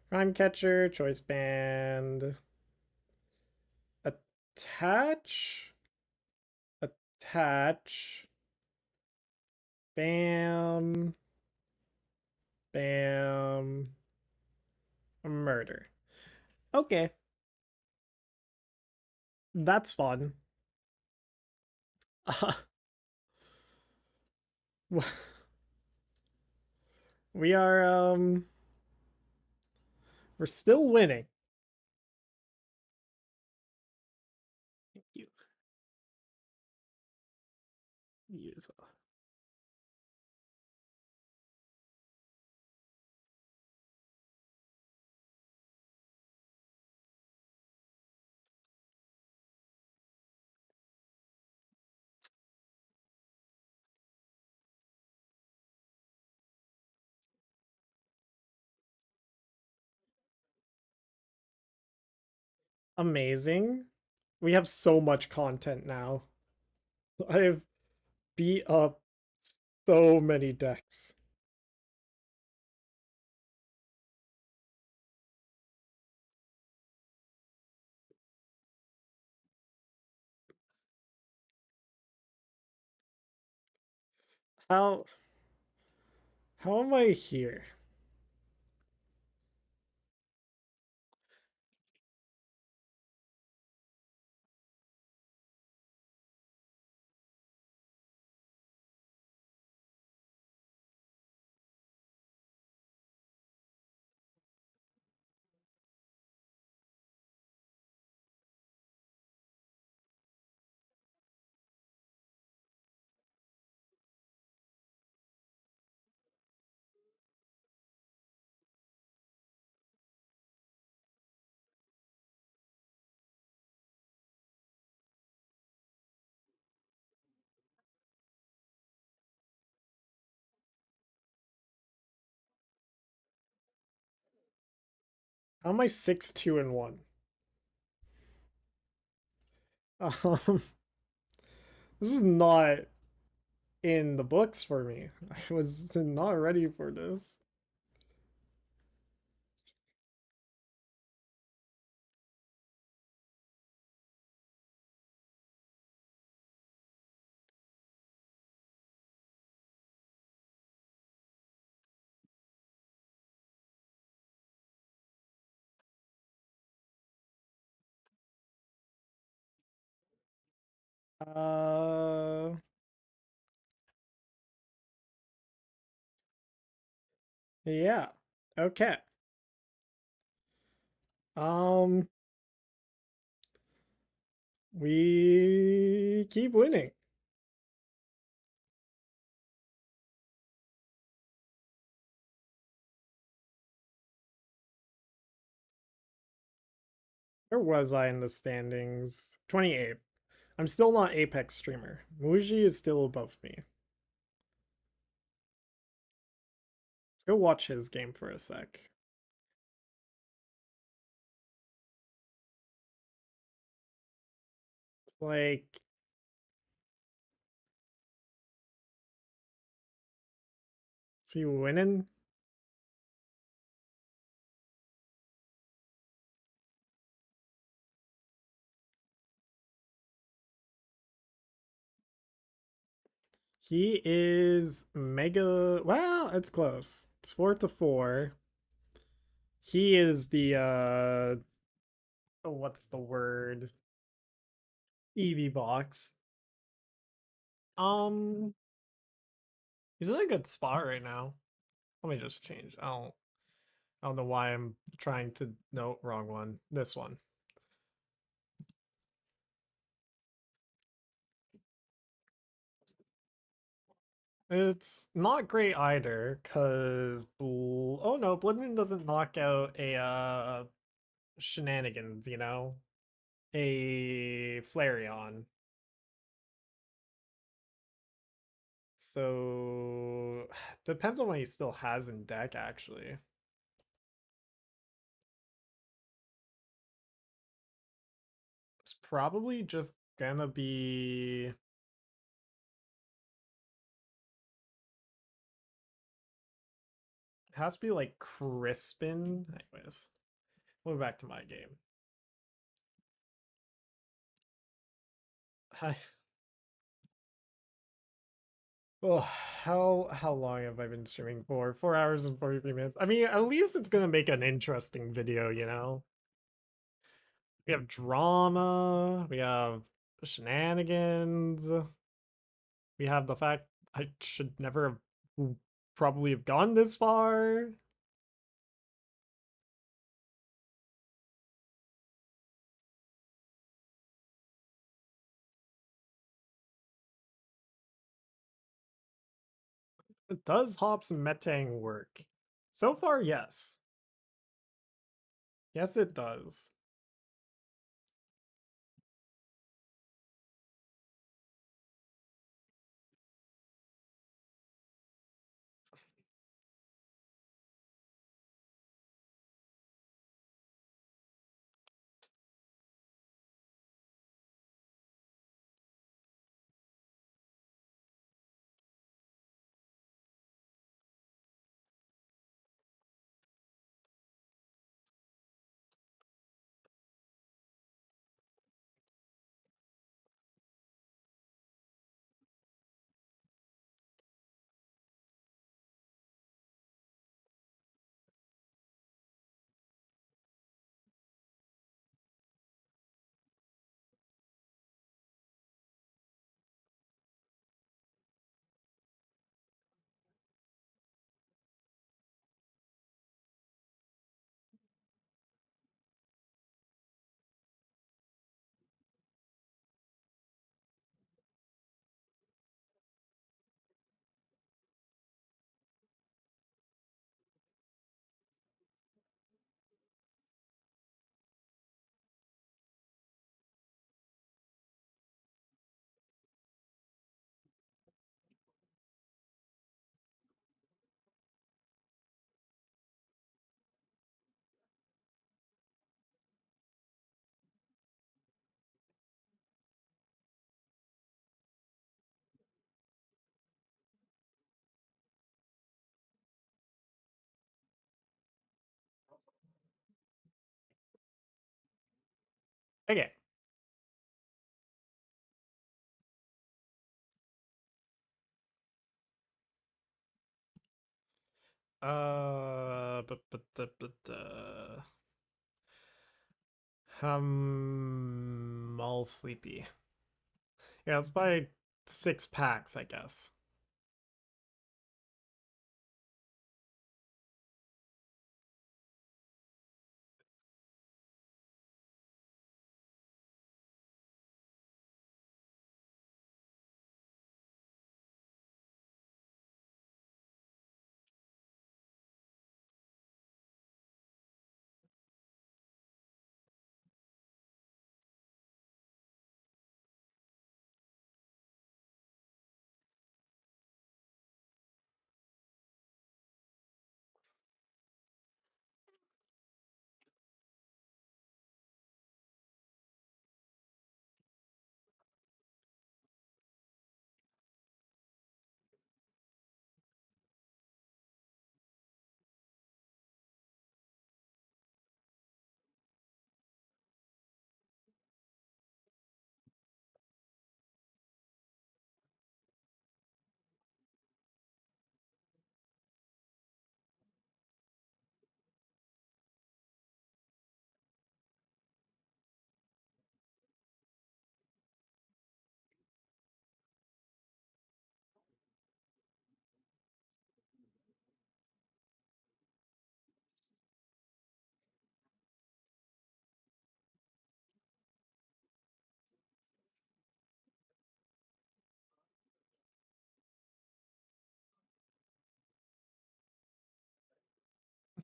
Prime Catcher, choice band. Attach. Attach. Bam. Bam. Murder. Okay. That's fun. We are, we're still winning. Thank you. You as well. Amazing. We have so much content now. I've beat up so many decks. How am I here? How am I 6-2-1? Um, this was not in the books for me. I was not ready for this. Uh, yeah. Okay. Um, we keep winning. Where was I in the standings? 28th. I'm still not Apex streamer. Muji is still above me. Let's go watch his game for a sec. Like, is he winning? He is mega. Well, it's close. It's 4-4. He is the oh, what's the word? EV box. Um, he's in a good spot right now. Let me just change. I don't know why I'm trying to. No, wrong one. This one. It's not great either, cause oh no, Blood Moon doesn't knock out a shenanigans, you know? A Flareon. So depends on what he still has in deck actually. It's probably just gonna be it has to be like Crispin. Anyways, we'll go back to my game. Hi. Oh, how long have I been streaming for? 4 hours and 43 minutes. I mean, at least it's gonna make an interesting video, you know? We have drama, we have shenanigans, we have the fact I should never have probably have gone this far. Does Hop's Metang work? So far, yes. Yes, it does. Okay. I'm all sleepy. Yeah, let's buy 6 packs, I guess.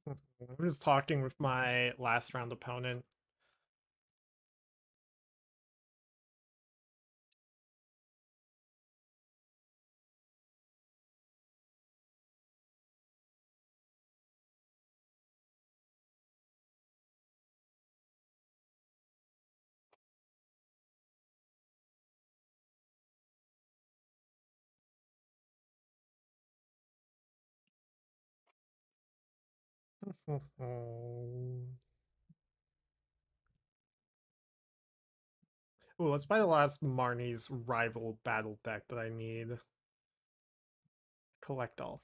I'm just talking with my last round opponent. Ooh, let's buy the last Marnie's rival battle deck that I need. Collect all.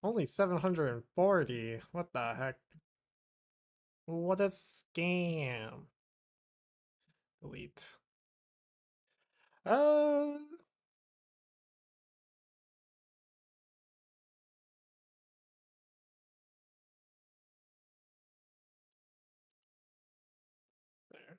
Only 740. What the heck? What a scam. Delete. Uh, there.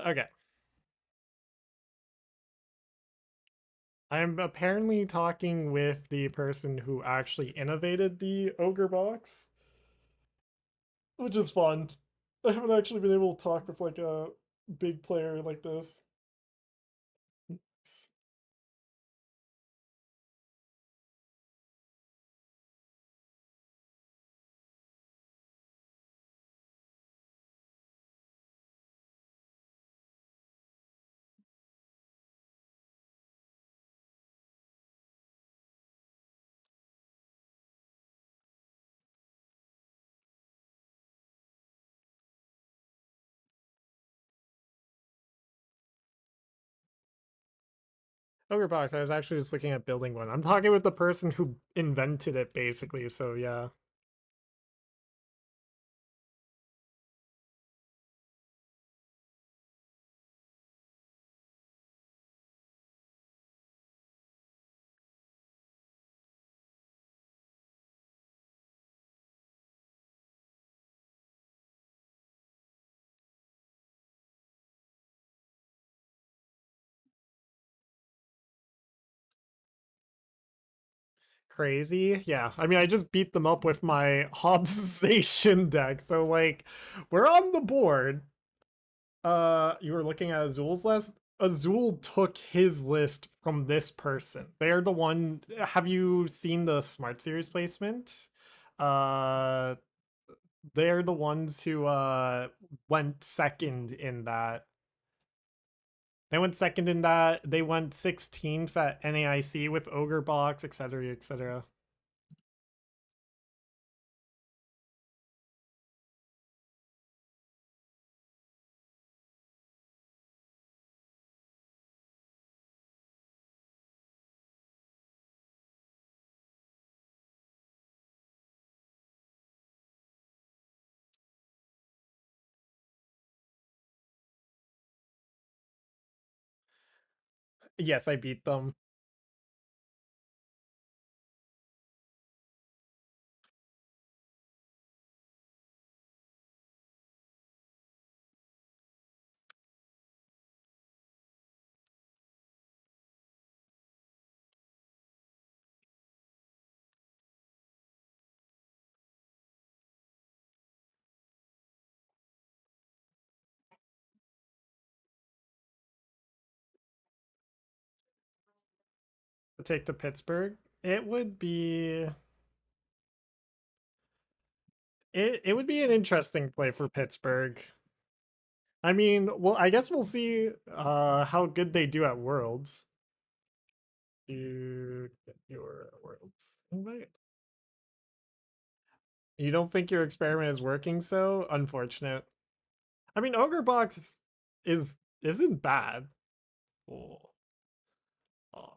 Okay. I'm apparently talking with the person who actually innovated the Ogre box, which is fun. I haven't actually been able to talk with like a big player like this. Ogre Box, I was actually just looking at building one. I'm talking with the person who invented it, basically, so yeah. Crazy. Yeah. I mean, I just beat them up with my Hobbs deck. So like we're on the board. You were looking at Azul's list. Azul took his list from this person. They're the one. Have you seen the Smart Series placement? Uh they're the ones who went second in that. They went second in that. They went 16th at NAIC with Ogre Box, etc., etc. Yes, I beat them. To take to Pittsburgh. It would be it would be an interesting play for Pittsburgh. I mean, well, I guess we'll see how good they do at Worlds. You get your Worlds invite. You don't think your experiment is working, so unfortunate. I mean, Ogre Box isn't bad. Oh, oh.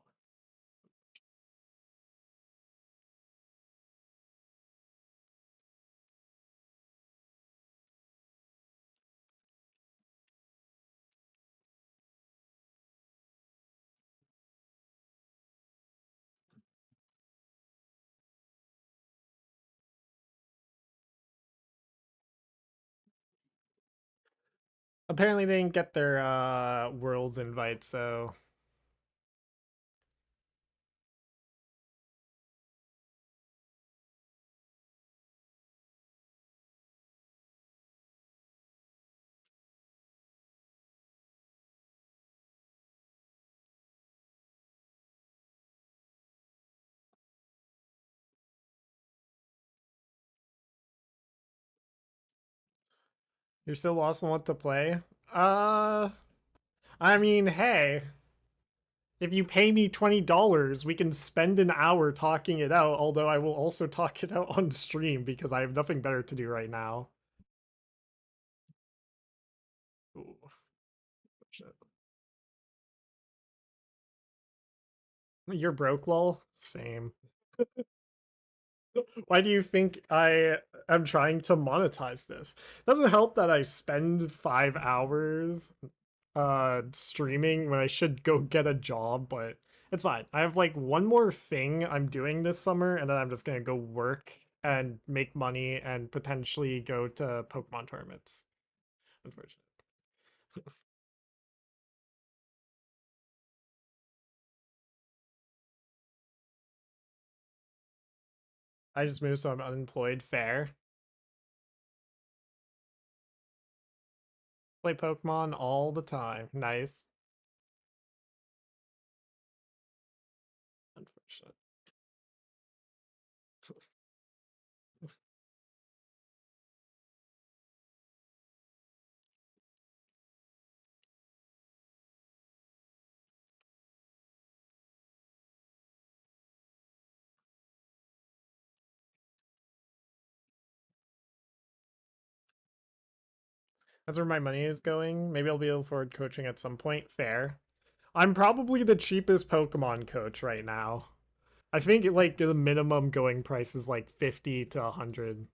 Apparently they didn't get their Worlds invite, so you're still lost on what to play. Uh, I mean, hey, if you pay me $20, we can spend an hour talking it out, although I will also talk it out on stream because I have nothing better to do right now. Ooh, shit. You're broke, lol? Same. Why do you think I am trying to monetize this? Doesn't help that I spend 5 hours streaming when I should go get a job, but it's fine. I have like one more thing I'm doing this summer, and then I'm just gonna go work and make money and potentially go to Pokemon tournaments. Unfortunately. I just moved, so I'm unemployed. Fair. Play Pokemon all the time. Nice. Unfortunate. That's where my money is going. Maybe I'll be able to afford coaching at some point. Fair. I'm probably the cheapest Pokemon coach right now. I think like the minimum going price is like 50 to 100.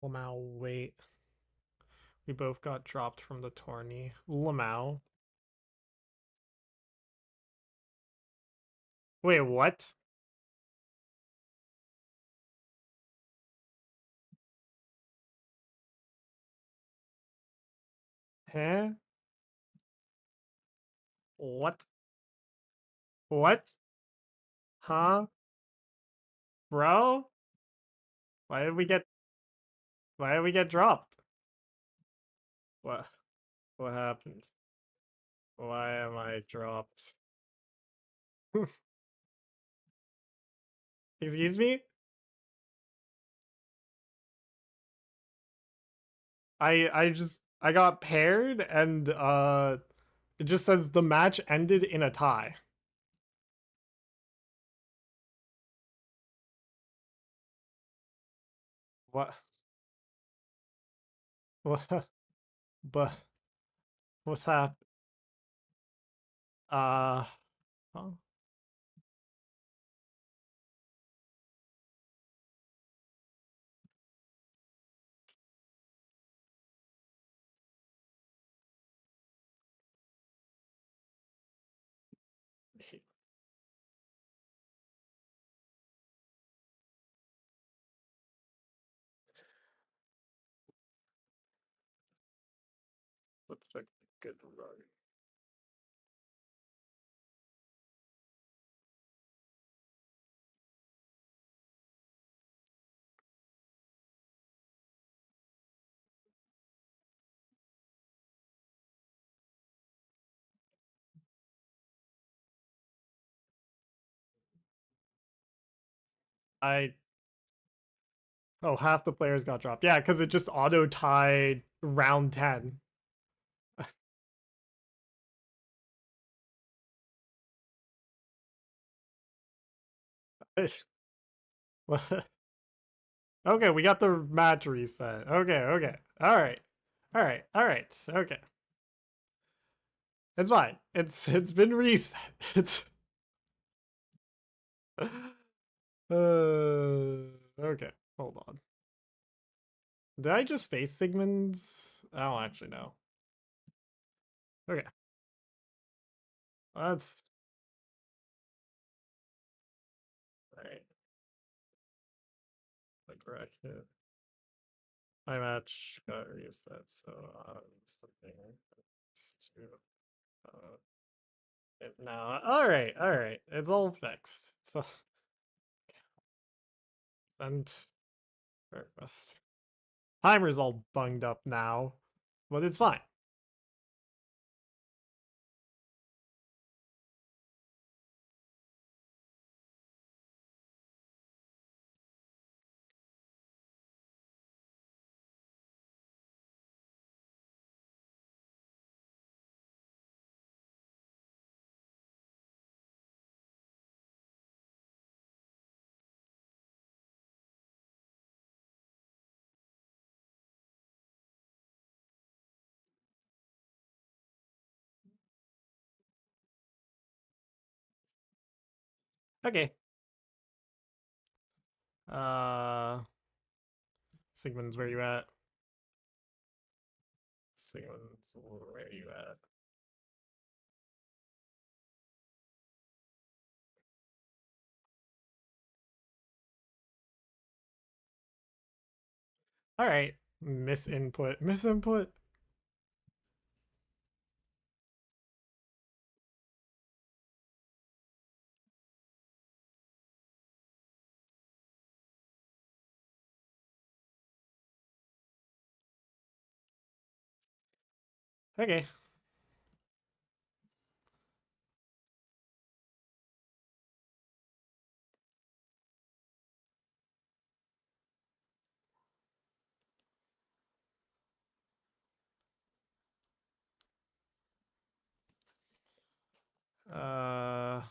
Lamau, wait. We both got dropped from the tourney. Lamau. Wait, what? Huh? What? What? Huh? Bro? Why did we get dropped? What happened? Why am I dropped? Excuse me? I got paired and it just says the match ended in a tie. What? What? But what's happened? Uh, huh? Looks like a good run. I Oh, half the players got dropped. Yeah, because it just auto tied round 10. Okay, we got the match reset. Okay. Alright. Okay. It's fine. It's been reset. It's okay. Hold on. Did I just face Sigmund's? I don't actually know. Okay. That's right. The correct hit. My match got reset, so something to it now. Alright. It's all fixed. So send request. Timer's all bunged up now, but it's fine. Okay. Sigmund's where you at? Sigmund's where you at? Alright. Misinput. Okay. Uh,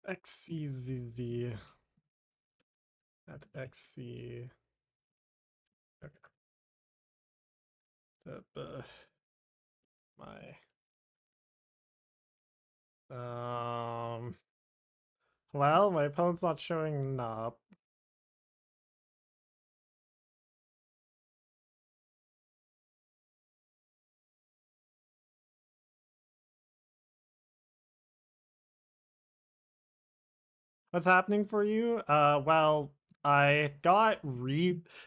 XCZZ at XC. Okay. My well, my opponent's not showing up. What's happening for you? Well, I got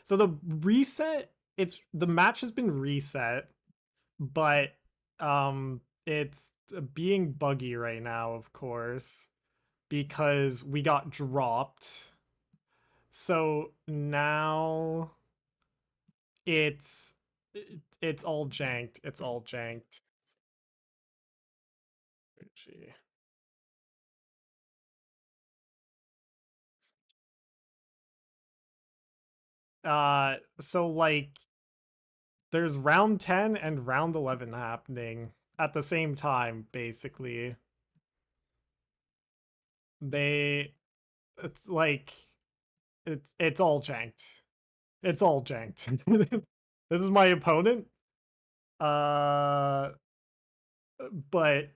so the reset, the match has been reset, but it's being buggy right now, of course, because we got dropped. So now it's it's all janked. It's all janked. So like there's round 10 and round 11 happening at the same time, basically. It's like it's all janked. It's all janked. This is my opponent. Uh but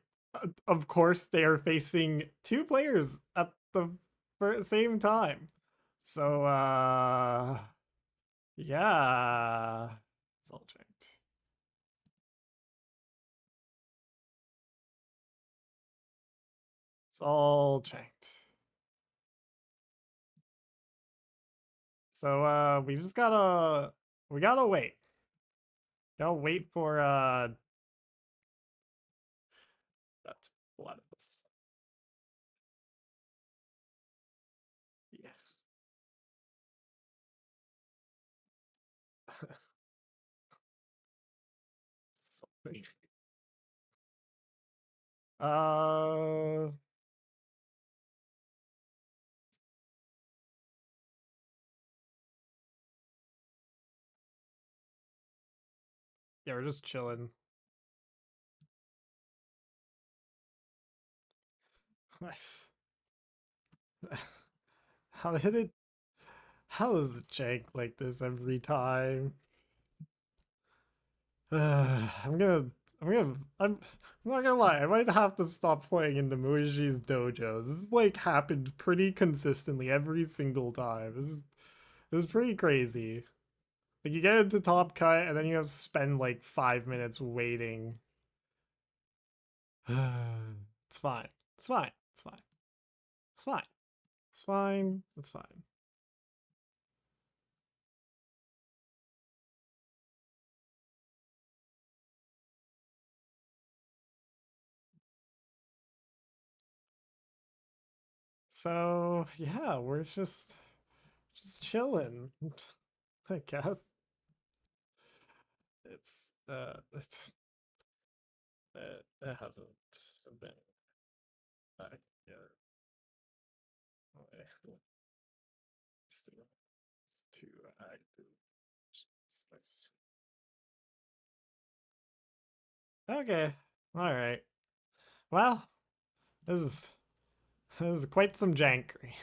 of course they are facing two players at the same time. So yeah, it's all janked. It's all janked. So we gotta wait. Gotta wait for that's blood. Yeah. Something. Uh yeah, we're just chilling. How did it how does it jank like this every time? I'm not gonna lie, I might have to stop playing in the Muishi's dojos. This is like happened pretty consistently every single time. This is pretty crazy. Like you get into top cut and then you have to spend like 5 minutes waiting. It's fine. It's fine. It's fine. It's fine. It's fine. It's fine. So yeah, we're just chilling. I guess. It hasn't been back yet. Still, it's too active. Nice. Okay. All right. Well, this is quite some jankery.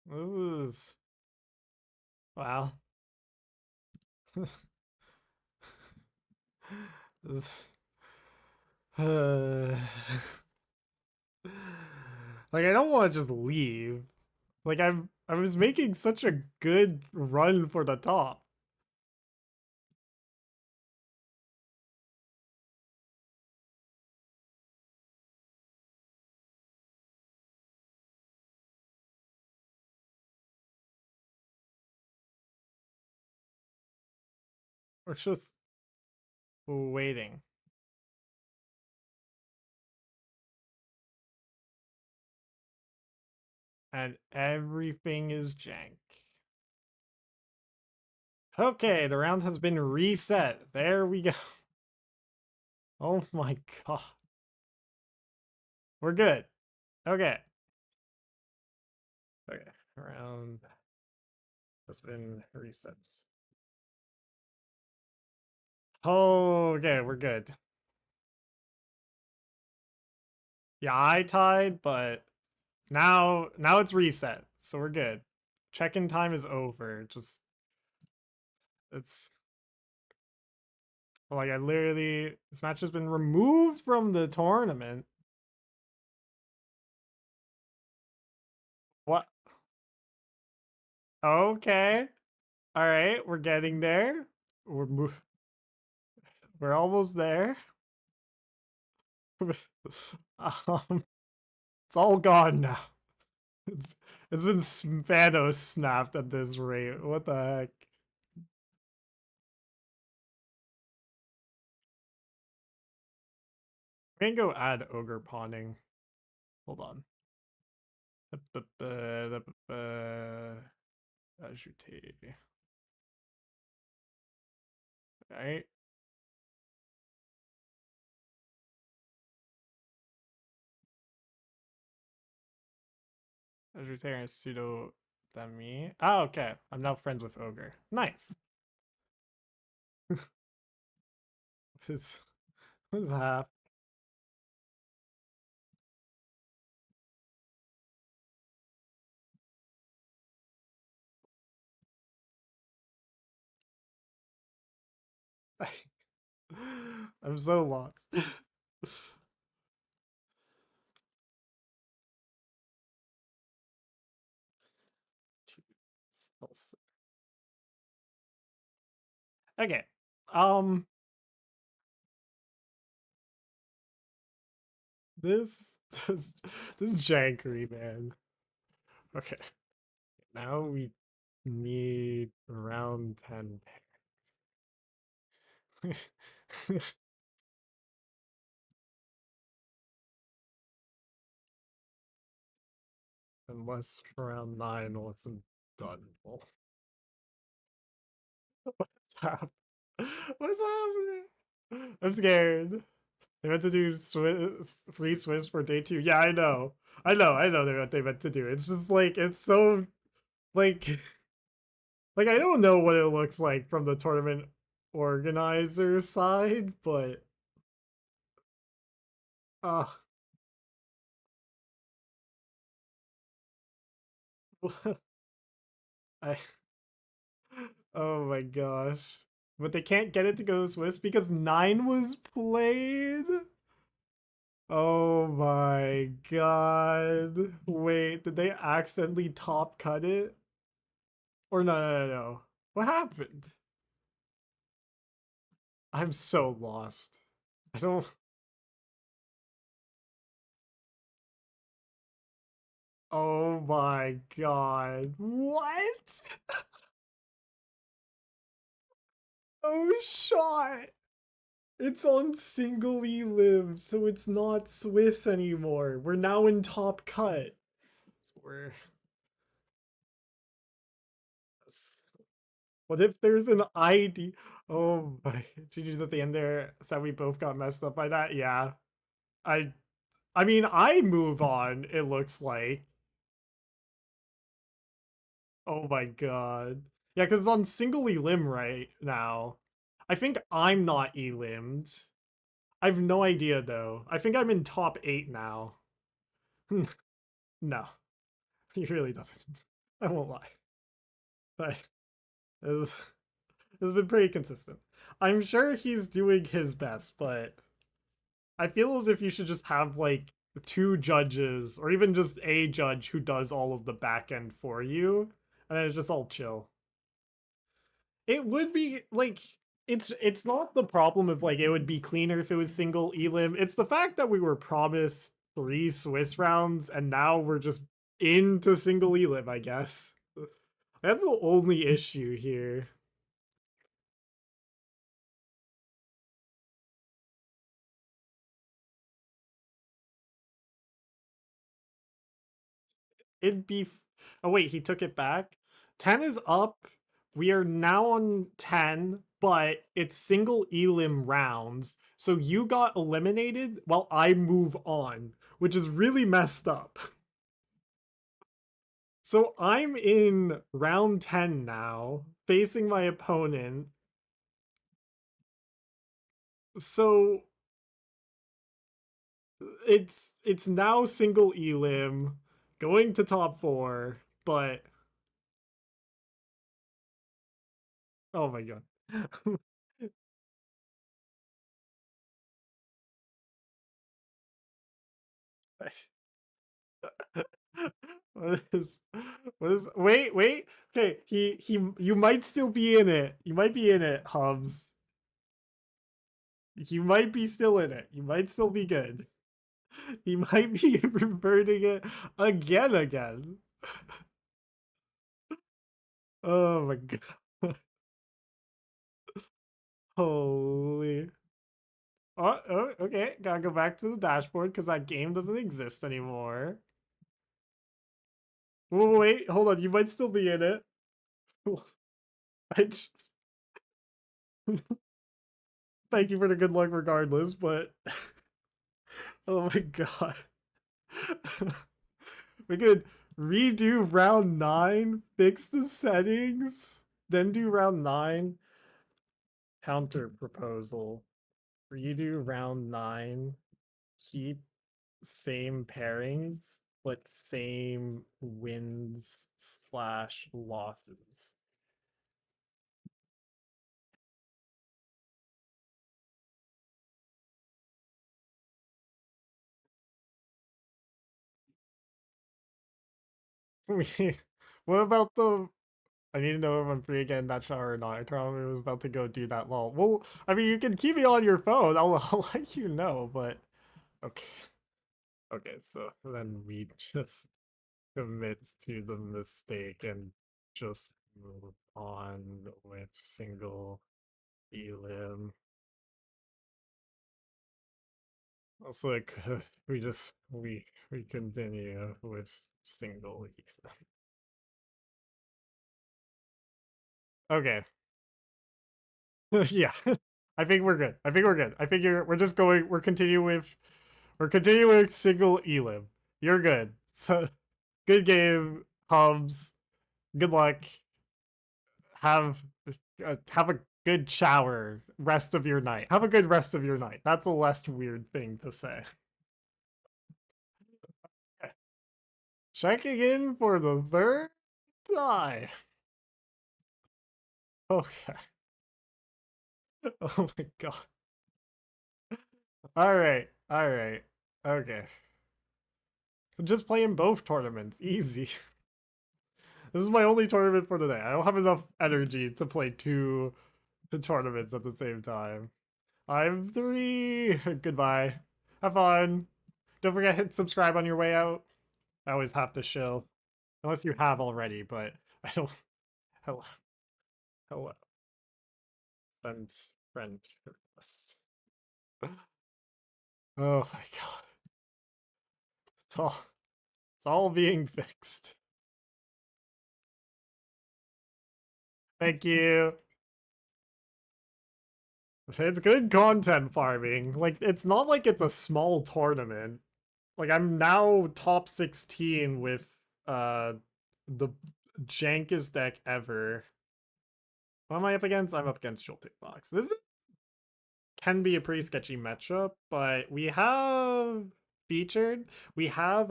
This is wow. This, like I don't want to just leave. Like I was making such a good run for the top. We're just waiting. And everything is jank. Okay, the round has been reset. There we go. Oh my god. We're good. Okay. Okay, round has been reset. Oh, okay, we're good. Yeah, I tied, but now it's reset, so we're good. Check-in time is over. Just it's like I literally this match has been removed from the tournament. What? Okay. All right, we're getting there. We're almost there. It's all gone now. It's been Spanos snapped at this rate. What the heck? We can go add ogre pawning. Hold on. Ajouter. Right. Ajouter and pseudo dummy. Oh, okay. I'm now friends with ogre. Nice. What's happening? I'm so lost. Okay. This this is jankery, man. Okay. Now we need around 10 pairs. Unless round 9 wasn't done. Well, what's happening? What's happening? I'm scared. They meant to do free Swiss for day 2. Yeah, I know. I know they're what they meant to do. It's just like it's so like like I don't know what it looks like from the tournament organizer side, but uh I oh my gosh. But they can't get it to go Swiss because 9 was played. Oh my god. Wait, did they accidentally top cut it? Or no. What happened? I'm so lost. I don't. Oh my god. What? Oh shot. It's on single elim, so it's not Swiss anymore. We're now in top cut. So we're. What if there's an ID? Oh my. GG's at the end there. So we both got messed up by that. Yeah. I I mean, I move on, it looks like. Oh my god. Yeah, because it's on single elim right now. I think I'm not elimed. I have no idea though. I think I'm in top 8 now. No, he really doesn't. I won't lie. But it's been pretty consistent. I'm sure he's doing his best, but I feel as if you should just have like 2 judges or even just a judge who does all of the back end for you, and then it's just all chill. It would be like it's not the problem of like it would be cleaner if it was single elim. It's the fact that we were promised 3 Swiss rounds and now we're just into single elim, I guess. That's the only issue here. it'd be. Oh wait, he took it back. 10 is up. We are now on 10, but it's single elim rounds. So you got eliminated while I move on, which is really messed up. So I'm in round 10 now, facing my opponent. So it's now single elim, going to top 4, but oh my god. what is wait, okay, you might still be in it, you might be in it, Hubs, you might be still in it, you might still be good, he might be reverting it again. Oh my god. Holy. Oh, okay, gotta go back to the dashboard because that game doesn't exist anymore. Wait, hold on, you might still be in it. I just... Thank you for the good luck regardless, but oh my god. We could redo round 9, fix the settings, then do round 9. Counter proposal. Redo round 9, keep same pairings, but same wins slash losses. What about the... I need to know if I'm free again in that shower or not. I probably was about to go do that lol. Well, I mean, you can keep me on your phone. I'll let you know, but... Okay. Okay, so then we just commit to the mistake and just move on with single elim. Also, like, we continue with single elim. Okay. Yeah. I think we're good. I think we're good. I think we're just going, we're continuing with single elim. You're good. So good game, Hubs. Good luck. Have a good shower rest of your night. Have a good rest of your night. That's a less weird thing to say. Okay. Checking in for the third time. Okay. Oh my god. Alright. Alright. Okay. I'm just playing both tournaments. Easy. This is my only tournament for today. I don't have enough energy to play 2 tournaments at the same time. I'm 3. Goodbye. Have fun. Don't forget to hit subscribe on your way out. I always have to show. Unless you have already, but I don't... Hello. Hello. Send friend request. Oh my god. It's all being fixed. Thank you. It's good content farming. Like, it's not like it's a small tournament. Like, I'm now top 16 with the jankest deck ever. What am I up against? I'm up against Joltik Box. This can be a pretty sketchy matchup, but we have featured. We have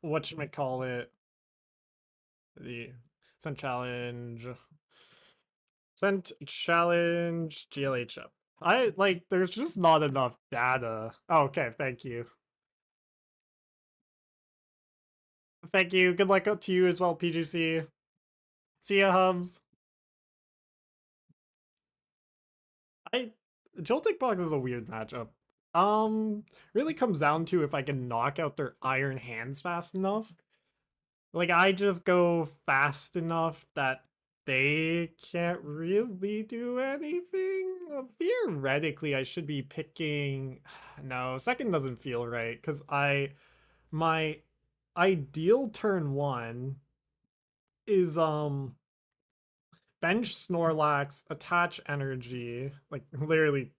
whatchamacallit, the Sent Challenge. Sent Challenge GLHF. I like there's just not enough data. Oh, okay, thank you. Thank you. Good luck to you as well, PGC. See ya, Hubs. Joltik Box is a weird matchup. Really comes down to if I can knock out their iron hands fast enough. Like, I just go fast enough that they can't really do anything. Theoretically, I should be picking... No, second doesn't feel right, because my ideal turn 1 is bench Snorlax, attach energy, like literally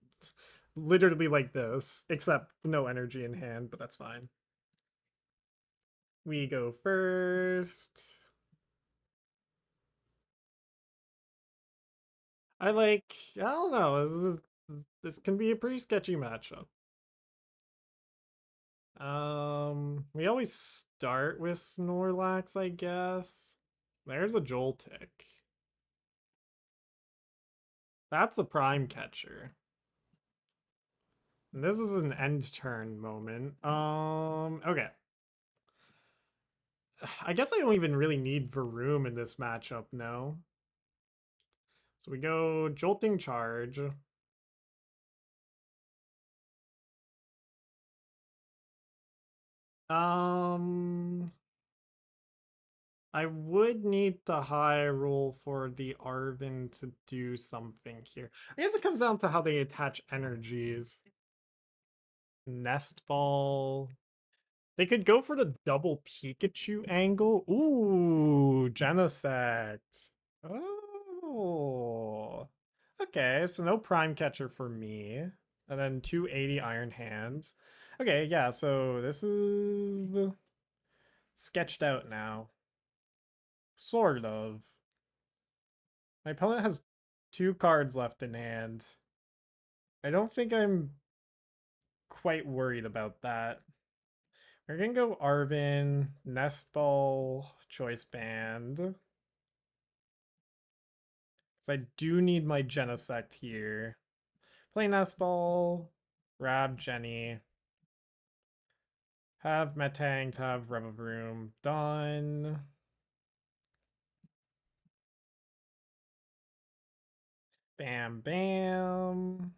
like this, except no energy in hand, but that's fine. We go first. I don't know. This can be a pretty sketchy matchup. We always start with Snorlax, I guess. There's a Joltik. That's a Prime Catcher. And this is an end turn moment. Okay. I guess I don't even really need Varoom in this matchup, no. So we go Jolting Charge. I would need to high roll for the Arven to do something here. I guess it comes down to how they attach energies. Nest Ball. They could go for the double Pikachu angle. Ooh, Genesect. Oh. Okay, so no Prime Catcher for me. And then 280 Iron Hands. Okay, yeah, so this is sketched out now. Sort of. My opponent has 2 cards left in hand. I don't think I'm quite worried about that. We're gonna go Arven, Nest Ball, Choice Band. Because I do need my Genesect here. Play Nest Ball, grab Jenny. Have Metang, have Revavroom. Done. Bam, bam.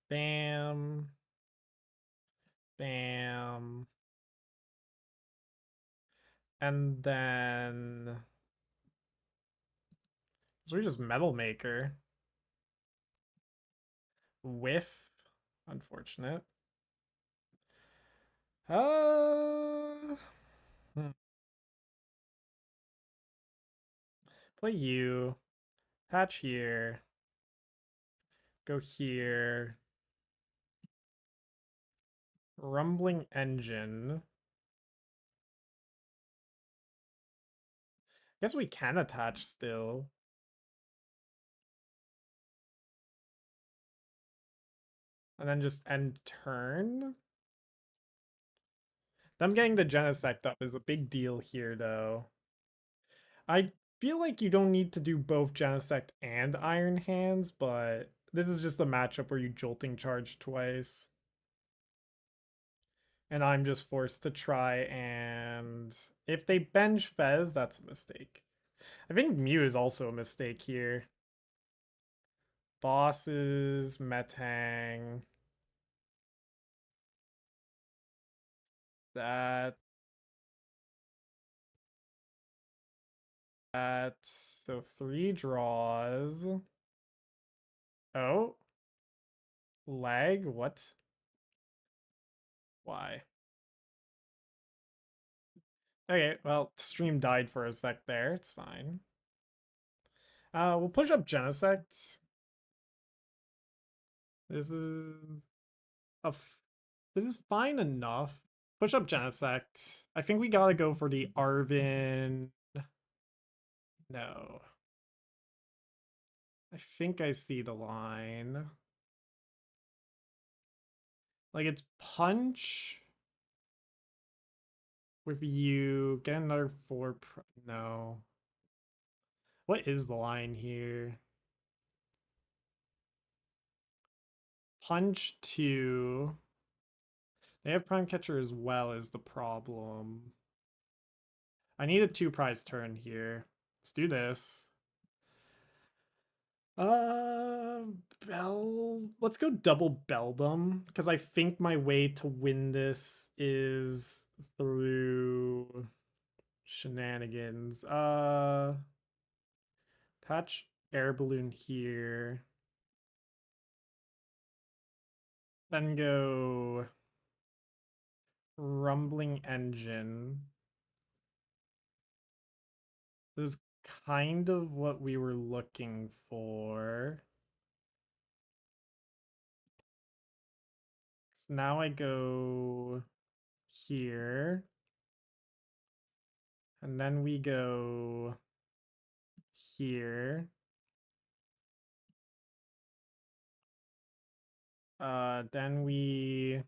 Bam. Bam. And then... So we just Metal Maker. Whiff. Unfortunate. Hmm. Play you. Patch here. Go here. Rumbling Engine. Guess we can attach still. And then just end turn. Them getting the Genesect up is a big deal here, though. I feel like you don't need to do both Genesect and Iron Hands, but this is just a matchup where you Jolting Charge twice. And I'm just forced to try and... If they bench Fez, that's a mistake. I think Mew is also a mistake here. Bosses, Metang. That. So 3 draws. Oh. Lag? What? Why? Okay, well, stream died for a sec there. It's fine. We'll push up Genesect. This is this is fine enough. Push up Genesect. I think we gotta go for the Arven. No. I think I see the line. Like it's punch with you. Get another 4. No. What is the line here? Punch 2. They have Prime Catcher as well is the problem. I need a 2 prize turn here. Let's do this. Let's go double Beldum, because I think my way to win this is through shenanigans. Touch Air Balloon here. Then go rumbling engine. This is kind of what we were looking for. So now I go here. And then we go here. Then we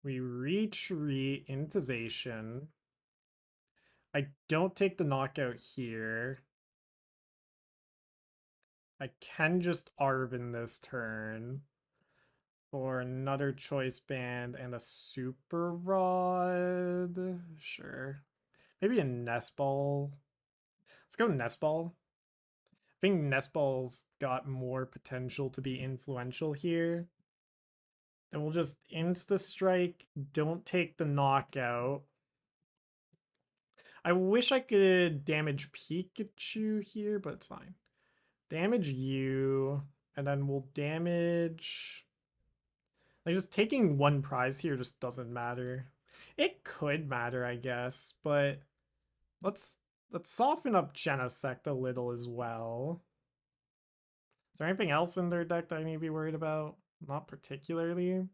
retreat into Zacian. I don't take the knockout here. I can just Arven this turn for another choice band and a super rod. Sure. Maybe a Nest Ball. Let's go Nest Ball. I think Nest Ball's got more potential to be influential here. And we'll just Insta Strike, don't take the knockout. I wish I could damage Pikachu here, but it's fine. Damage you, and then we'll damage... Like, just taking one prize here just doesn't matter. It could matter, I guess, but let's soften up Genesect a little as well. Is there anything else in their deck that I need to be worried about? Not particularly.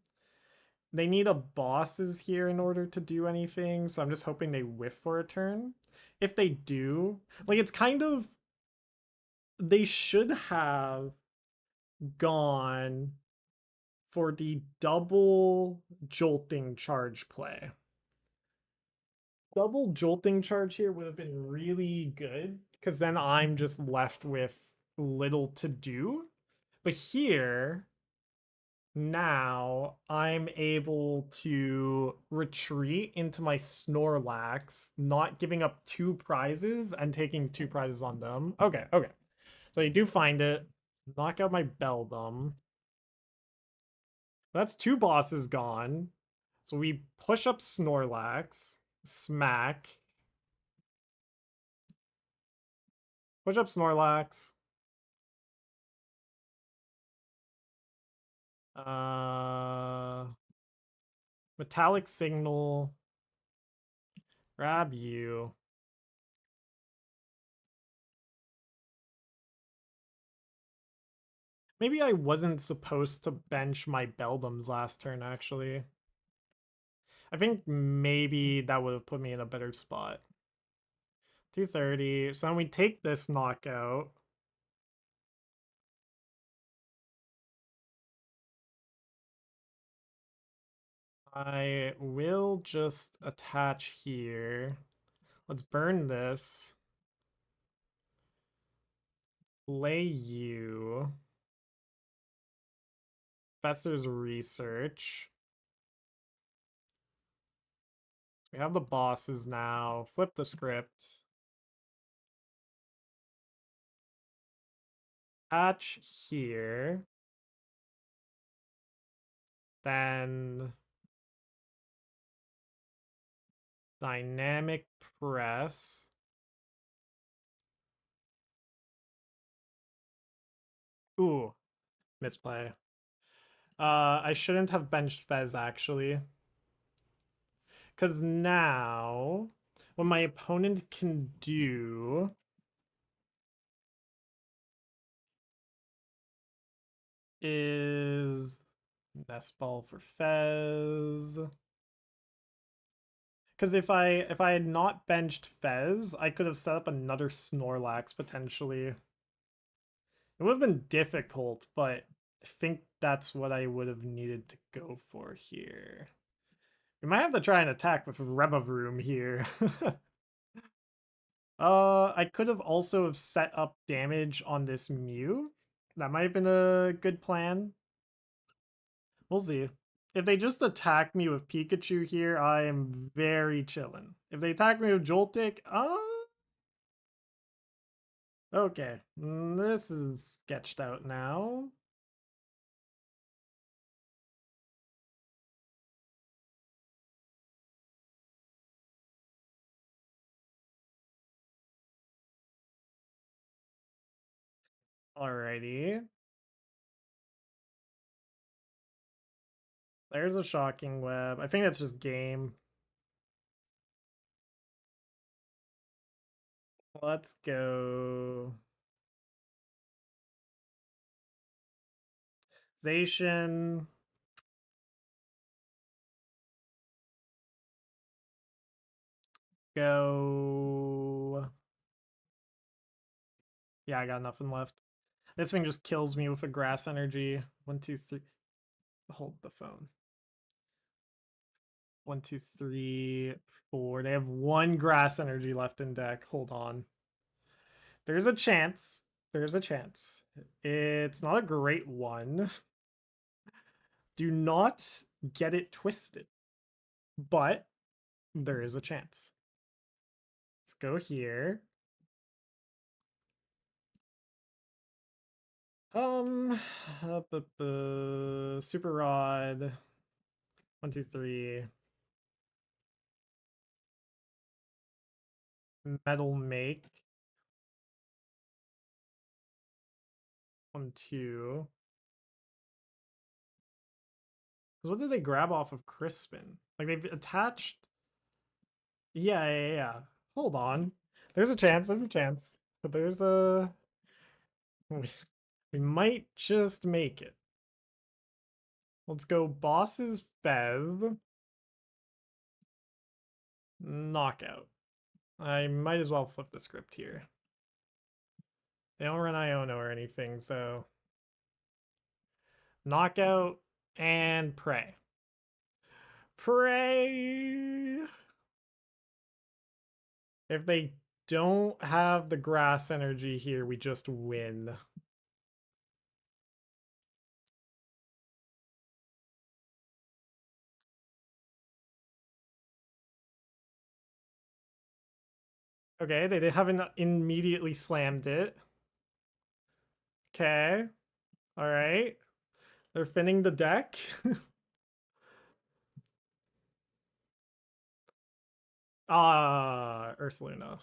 They need a bosses here in order to do anything, so I'm just hoping they whiff for a turn. If they do, like, it's kind of... They should have gone for the double jolting charge play. Double jolting charge here would have been really good, because then I'm just left with little to do. But here, now I'm able to retreat into my Snorlax, not giving up 2 prizes and taking 2 prizes on them. Okay, okay. So you do find it. Knock out my Beldum. That's 2 bosses gone. So we push up Snorlax. Smack. Push up Snorlax. Metallic Signal. Grab you. Maybe I wasn't supposed to bench my Beldums last turn, actually. I think maybe that would have put me in a better spot. 230. So then we take this knockout. I will just attach here. Let's burn this. Play you. Professor's Research. We have the bosses now. Flip the script. Attach here. Then dynamic press. Ooh, misplay. I shouldn't have benched Fez, actually. Because now, what my opponent can do is Nest Ball for Fez. Because if I had not benched Fez, I could have set up another Snorlax potentially. It would have been difficult, but I think that's what I would have needed to go for here. We might have to try and attack with Revavroom here. I could have also have set up damage on this Mew. That might have been a good plan. We'll see. If they just attack me with Pikachu here, I am very chillin'. If they attack me with Joltik, okay. This is sketched out now. Alrighty. There's a Shocking Web. I think that's just game. Let's go. Zacian. Go. Yeah, I got nothing left. This thing just kills me with a grass energy. 1, 2, 3. Hold the phone. 1, 2, 3, 4. They have 1 grass energy left in deck. Hold on. There's a chance. There's a chance. It's not a great one. Do not get it twisted. But there is a chance. Let's go here. Super Rod. 1, 2, 3. Metal Make. 1, 2. What did they grab off of Crispin? Like they've attached. Yeah. Hold on. There's a chance. There's a chance. But there's a. We might just make it. Let's go Boss's Fez. Knockout. I might as well flip the script here. They don't run Iono or anything, so. Knockout and Prey. Prey! If they don't have the grass energy here, we just win. Okay, they haven't immediately slammed it. Okay. Alright. They're finning the deck. Ursaluna.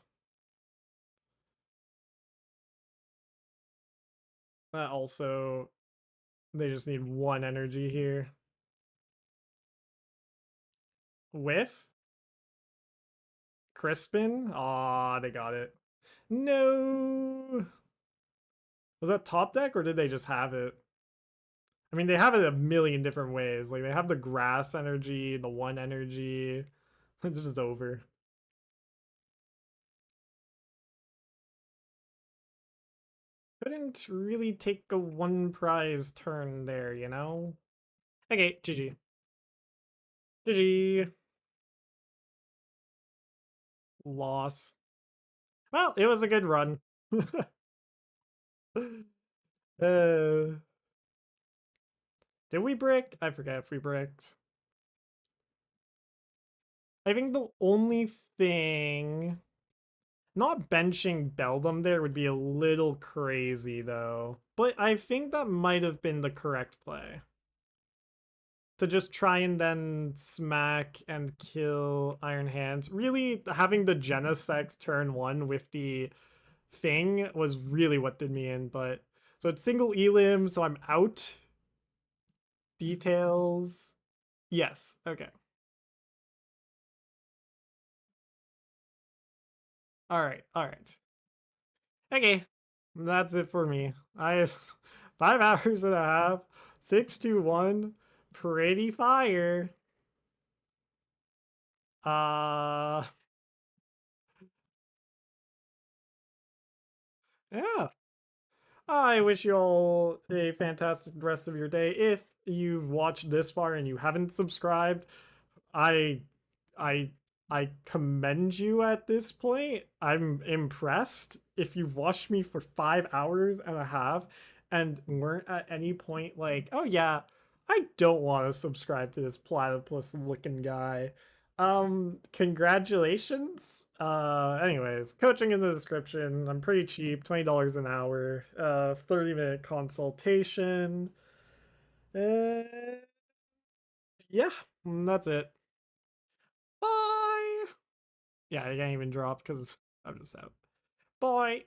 That also, they just need 1 energy here. Whiff? Crispin? Aw, they got it. No! Was that top deck or did they just have it? I mean, they have it a million different ways. Like, they have the grass energy, the 1 energy. It's just over. Couldn't really take a 1 prize turn there, you know? Okay, GG. GG. Loss. Well, it was a good run. Did we brick? I forget if we bricked. I think the only thing... Not benching Beldum there would be a little crazy, though. But I think that might have been the correct play. To just try and then smack and kill Iron Hands. Really, having the Genesect turn 1 with the thing was really what did me in, but... So it's single Elim, so I'm out. Details. Yes, okay. Alright. Okay, that's it for me. I have 5 hours and a half, 6-1, pretty fire. Yeah. I wish you all a fantastic rest of your day. If you've watched this far and you haven't subscribed, I I I commend you at this point. I'm impressed. If you've watched me for 5 hours and a half and weren't at any point like, oh yeah, I don't want to subscribe to this platypus looking guy. Congratulations. Anyways, coaching in the description. I'm pretty cheap, $20 an hour, 30-minute consultation. Yeah, that's it. Bye. Yeah, I can't even drop because I'm just out. Bye.